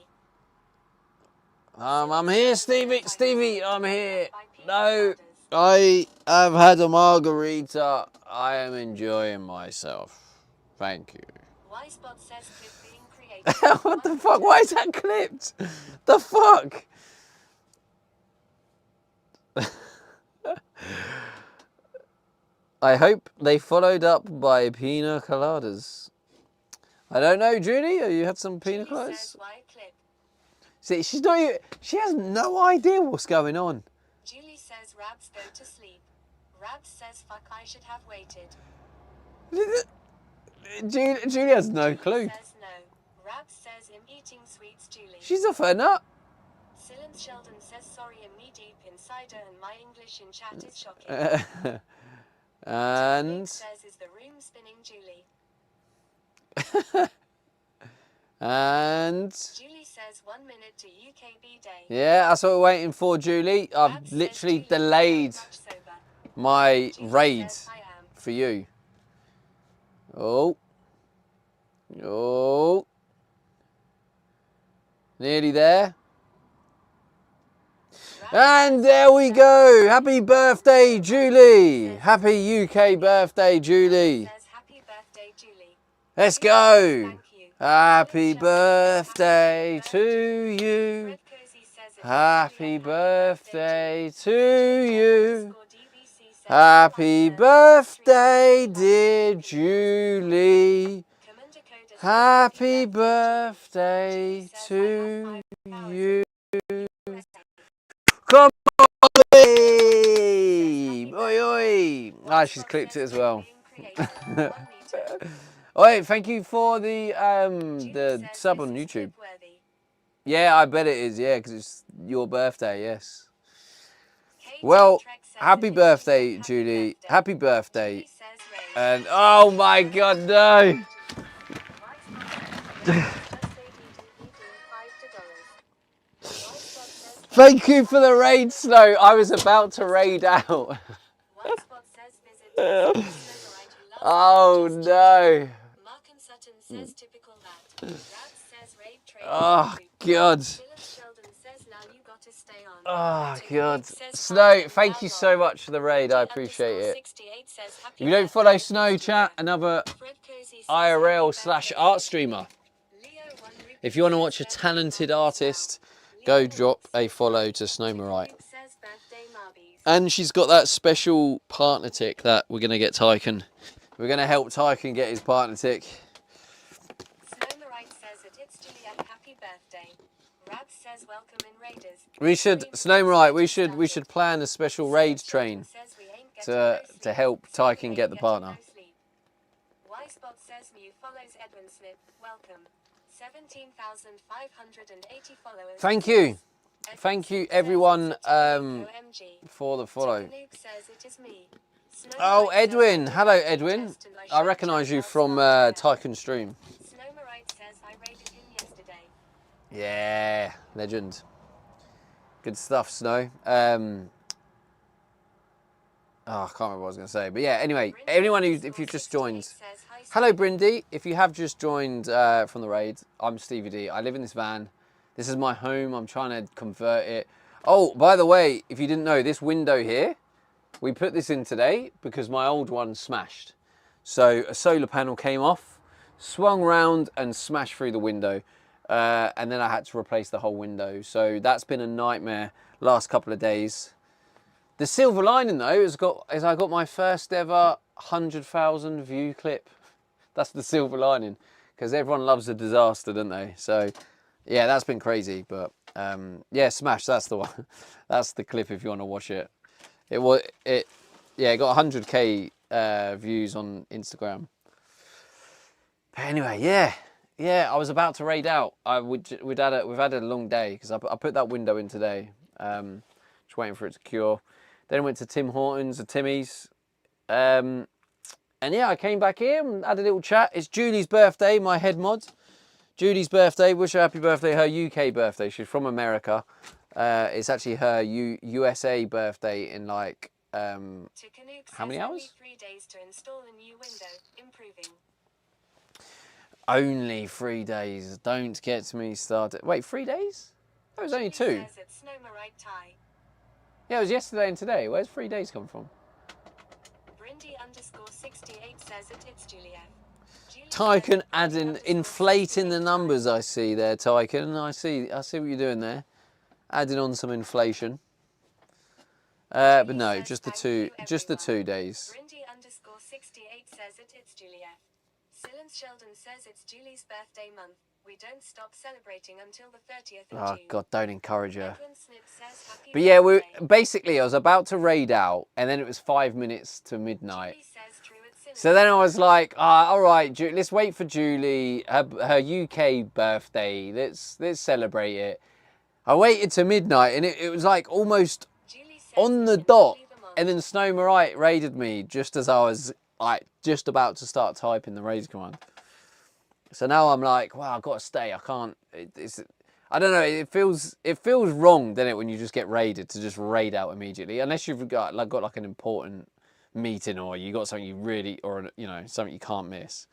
I'm here, Stevie. Stevie, I'm here. No, I have had a margarita. I am enjoying myself. Thank you. Y-Spot says clip being created. What the fuck? Why is that clipped? The fuck? I hope they followed up by pina coladas. I don't know, Julie. Have you had some pina Julie coladas? says why clip. See, she's not even, she has no idea what's going on. Julie says Rabs go to sleep. Rabs says fuck I should have waited. Julie has no Julie clue. says no. Rabs says I'm eating sweets Julie. She's off her nut. Silence Sheldon says sorry I'm knee deep in cider and my English in chat is shocking. And Nick says is the room spinning Julie. and Julie says 1 minute to UKB day. yeah, that's what we're waiting for, Julie. I've Rabs literally says Julie is delayed very much sober. my Julie raid says, I am. for you. Oh. Oh. Nearly there. And there we go. Happy birthday, Julie. Happy UK birthday, Julie. Says happy birthday Julie. Let's go. Thank you. Happy birthday to you. Fred Cozy says it's Happy Julie. birthday to you. DVC says Happy Pfizer. birthday, dear Julie. Commander Coda says Happy birthday, birthday Julie. to Julie says, you. I have 5 Come on, babe. Oi, oi. Ah, she's clicked it as well. Oi, thank you for the sub on YouTube. Yeah, I bet it is, yeah, because it's your birthday, yes. Well, happy birthday, Julie. Happy birthday. And, oh my God, no. Thank you for the raid, Snow. I was about to raid out. Oh, no. Oh, God. Oh, God. Snow, thank you so much for the raid. I appreciate it. If you don't follow Snow, chat, another IRL/art streamer. If you want to watch a talented artist, go drop a follow to Snowmarite. And she's got that special partner tick that we're going to get Tyken. We're going to help Tyken get his partner tick. Snowmarite says that it's Juliet happy birthday. Rabs says welcome in Raiders. We should, Snowmarite, we should plan a special raid train to help Tyken get the partner. Y-Spot says Mew follows Edwin Smith. Welcome. 17,580 followers. Thank you. Thank you, everyone, for the follow. Oh, Edwin. Hello, Edwin. I recognise you from Tyken Stream. Snowmarite says I raided him yesterday. Yeah, legend. Good stuff, Snow. Oh, I can't remember what I was going to say. But yeah, anyway, anyone who, if you've just joined, hello, Brindy. If you have just joined from the raid, I'm SteveyDe. I live in this van. This is my home. I'm trying to convert it. Oh, by the way, if you didn't know, this window here, we put this in today because my old one smashed. So a solar panel came off, swung round and smashed through the window. And then I had to replace the whole window. So that's been a nightmare last couple of days. The silver lining though is I got my first ever 100,000 view clip. That's the silver lining, because everyone loves a disaster, don't they? So yeah, that's been crazy. But yeah, smash. That's the one. That's the clip if you want to watch it. It got 100k views on Instagram. But anyway, yeah, Yeah, I was about to raid out. We've had a long day because I put that window in today. Just waiting for it to cure. Then went to Tim Hortons or Timmy's. And yeah, I came back here and had a little chat. It's Julie's birthday, my head mod. Julie's birthday. Wish her happy birthday. Her UK birthday. She's from America. It's actually her USA birthday in like how many hours? 3 days to install a new window, improving. Only 3 days. Don't get me started. Wait, 3 days? That was only 2. Says it's Snowmarite tie. Yeah, it was yesterday and today. Where's 3 days come from? Brindy_68 says it's Juliet. Tycoon adding, inflating the numbers I see there, Tycoon. I see what you're doing there. Adding on some inflation. But no, just the 2 days. Brindy_68 says it's Juliet. Silence Sheldon says it's Julie's birthday month. We don't stop celebrating until the 30th of Oh June. God, don't encourage her. Edwin Smith says happy But yeah, birthday. I was about to raid out, and then it was 5 minutes to midnight. Julie says true at Silence. So then I was like, all right, let's wait for Julie, her UK birthday. Let's celebrate it. I waited to midnight, and it was like almost Julie says on the it's dot, Julie the month. and then Snowmarite raided me just as I was like just about to start typing the raid command. So now I'm like, wow, I've got to stay. I can't. I don't know. It feels wrong, doesn't it, when you just get raided to just raid out immediately, unless you've got like an important meeting or you got something you really, or you know, something you can't miss.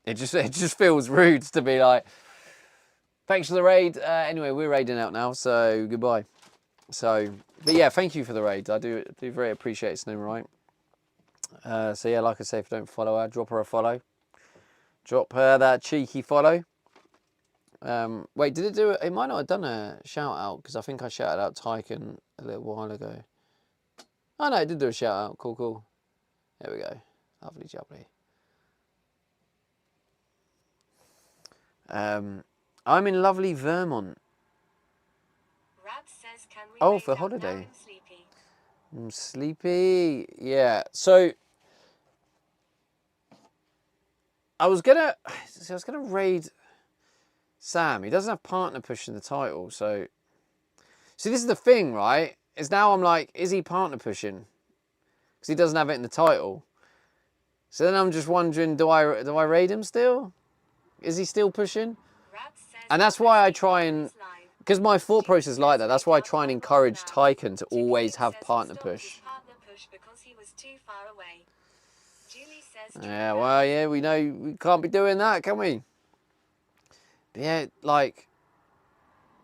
It just feels rude to be like, thanks for the raid. Anyway, we're raiding out now, so goodbye. So, but yeah, thank you for the raid. I do very appreciate it, Snowmarite. So yeah, like I say, if you don't follow her, drop her a follow. Drop her that cheeky follow. Wait, did it do it? It might not have done a shout out because I think I shouted out Tycoon a little while ago. Oh no, it did do a shout out. Cool. There we go. Lovely jubbly. I'm in lovely Vermont. Rab says, can we Oh, raid for out now? holiday. I'm sleepy. I'm sleepy. Yeah. So I was gonna raid Sam. He doesn't have partner push in the title, so see, this is the thing, right? Is now I'm like, is he partner pushing? Because he doesn't have it in the title. So then I'm just wondering, do I raid him still? Is he still pushing? Rab says And that's why I try Tycoon and, is live. because my thought process is like that. That's why I try and encourage Tycoon to always have partner push. Partner push because he was too far away. Julie says Yeah, well, yeah, we know we can't be doing that, can we? But yeah, like,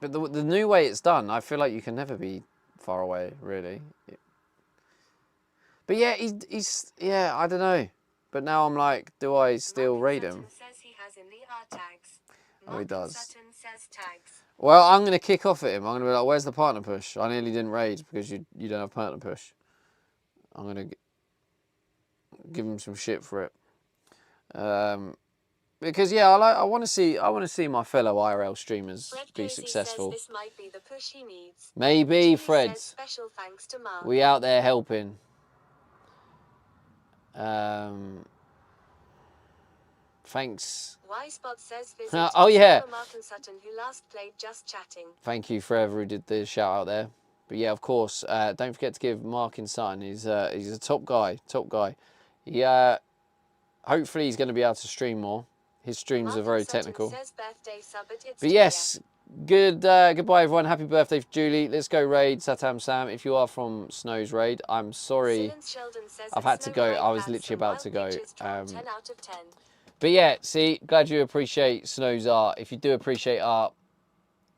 but the new way it's done, I feel like you can never be far away, really. But yeah, he's yeah, I don't know. But now I'm like, do I still Martin raid Sutton him? says he has in the R tags. Oh, he Martin does. Sutton says tags. Well, I'm going to kick off at him. I'm going to be like, where's the partner push? I nearly didn't raid because you don't have partner push. I'm going to give him some shit for it. Because yeah, I want to see my fellow IRL streamers Fred be Cozy successful. says this might be the push he needs. Maybe, Julie Fred. says special thanks to Mark. We out there helping. Thanks. Y-Spot says visit Oh, yeah. Martin Sutton who last played Just Chatting. Thank you for whoever who did the shout out there. But yeah, of course, don't forget to give Markin Sutton. He's a top guy. He hopefully he's going to be able to stream more. His streams Martin are very Sutton technical. says birthday sub at its But yes, goodbye everyone. Happy birthday for Julie. Let's go raid Satam Sam. If you are from Snow's raid, I'm sorry. Silence Sheldon says I've it's had to go. Snowmarite I was has literally some about wild to go. pictures from 10 out of 10. But yeah, see, glad you appreciate Snow's art. If you do appreciate art,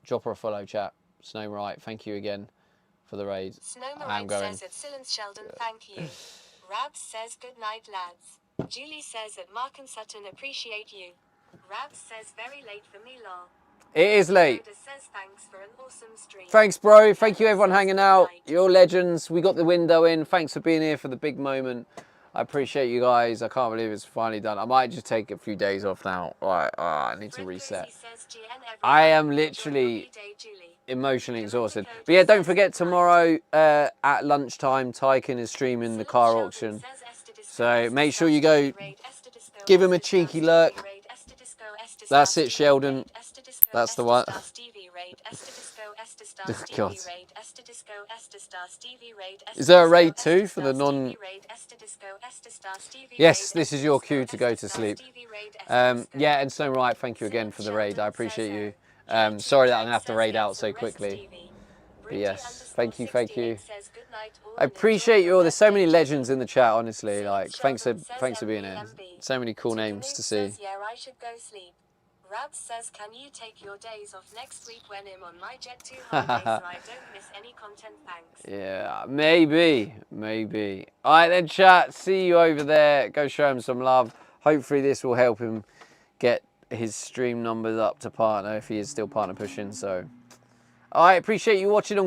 drop her a follow, chat. Snowmarite, thank you again for the raid. I'm Snowmarite going. says at Silence Sheldon, thank you. Rabs says good night, lads. Julie says that Mark and Sutton appreciate you. Rabs says very late for me, lol. It is late. Yoda says thanks for an awesome stream. Thanks, bro. Thank you, everyone hanging out. You're legends. We got the window in. Thanks for being here for the big moment. I appreciate you guys. I can't believe it's finally done. I might just take a few days off now. Right, I need to reset. I am literally emotionally exhausted. But yeah, don't forget tomorrow at lunchtime, Tycoon is streaming the car auction. So make sure you go give him a cheeky lurk. That's it, Sheldon. That's the one. God. Is there a raid too for the non? Yes, this is your cue to go to sleep. Yeah, and Snow Right, thank you again for the raid. I appreciate you. Sorry that I'm gonna have to raid out so quickly. But yes, thank you, thank you. I appreciate you all. There's so many legends in the chat, honestly. Like, thanks for being here. So many cool names to see. Yeah, I should go sleep. Rabs says, can you take your days off next week when I'm on my Jet 2 holiday so I don't miss any content, thanks. Yeah, maybe. All right then, chat. See you over there. Go show him some love. Hopefully this will help him get his stream numbers up to partner if he is still partner pushing. So, all right, appreciate you watching on